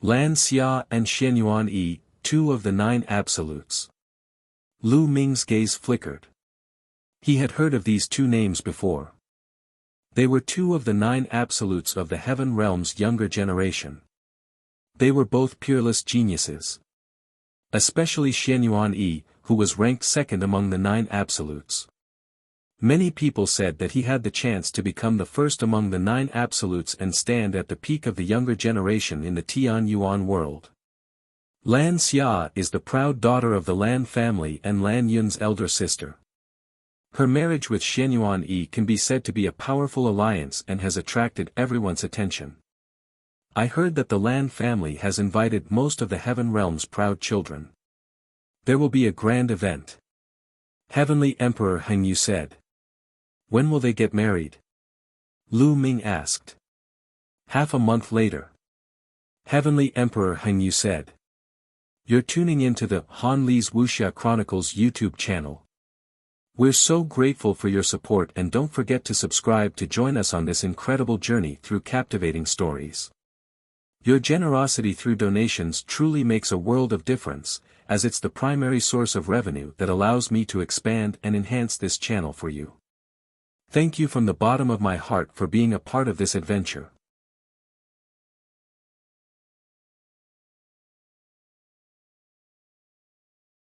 Lan Xia and Xianyuan Yi, 2 of the 9 absolutes. Lu Ming's gaze flickered. He had heard of these 2 names before. They were 2 of the 9 absolutes of the Heaven Realm's younger generation. They were both peerless geniuses. Especially Xianyuan Yi, who was ranked 2nd among the 9 absolutes. Many people said that he had the chance to become the first among the 9 absolutes and stand at the peak of the younger generation in the Tian Yuan world. Lan Xia is the proud daughter of the Lan family and Lan Yun's elder sister. Her marriage with Xianyuan Yi can be said to be a powerful alliance and has attracted everyone's attention. I heard that the Lan family has invited most of the Heaven Realm's proud children. There will be a grand event. Heavenly Emperor Heng Yu said. When will they get married? Lu Ming asked. Half a month later. Heavenly Emperor Heng Yu said. You're tuning into the Han Li's Wuxia Chronicles YouTube channel. We're so grateful for your support and don't forget to subscribe to join us on this incredible journey through captivating stories. Your generosity through donations truly makes a world of difference, as it's the primary source of revenue that allows me to expand and enhance this channel for you. Thank you from the bottom of my heart for being a part of this adventure.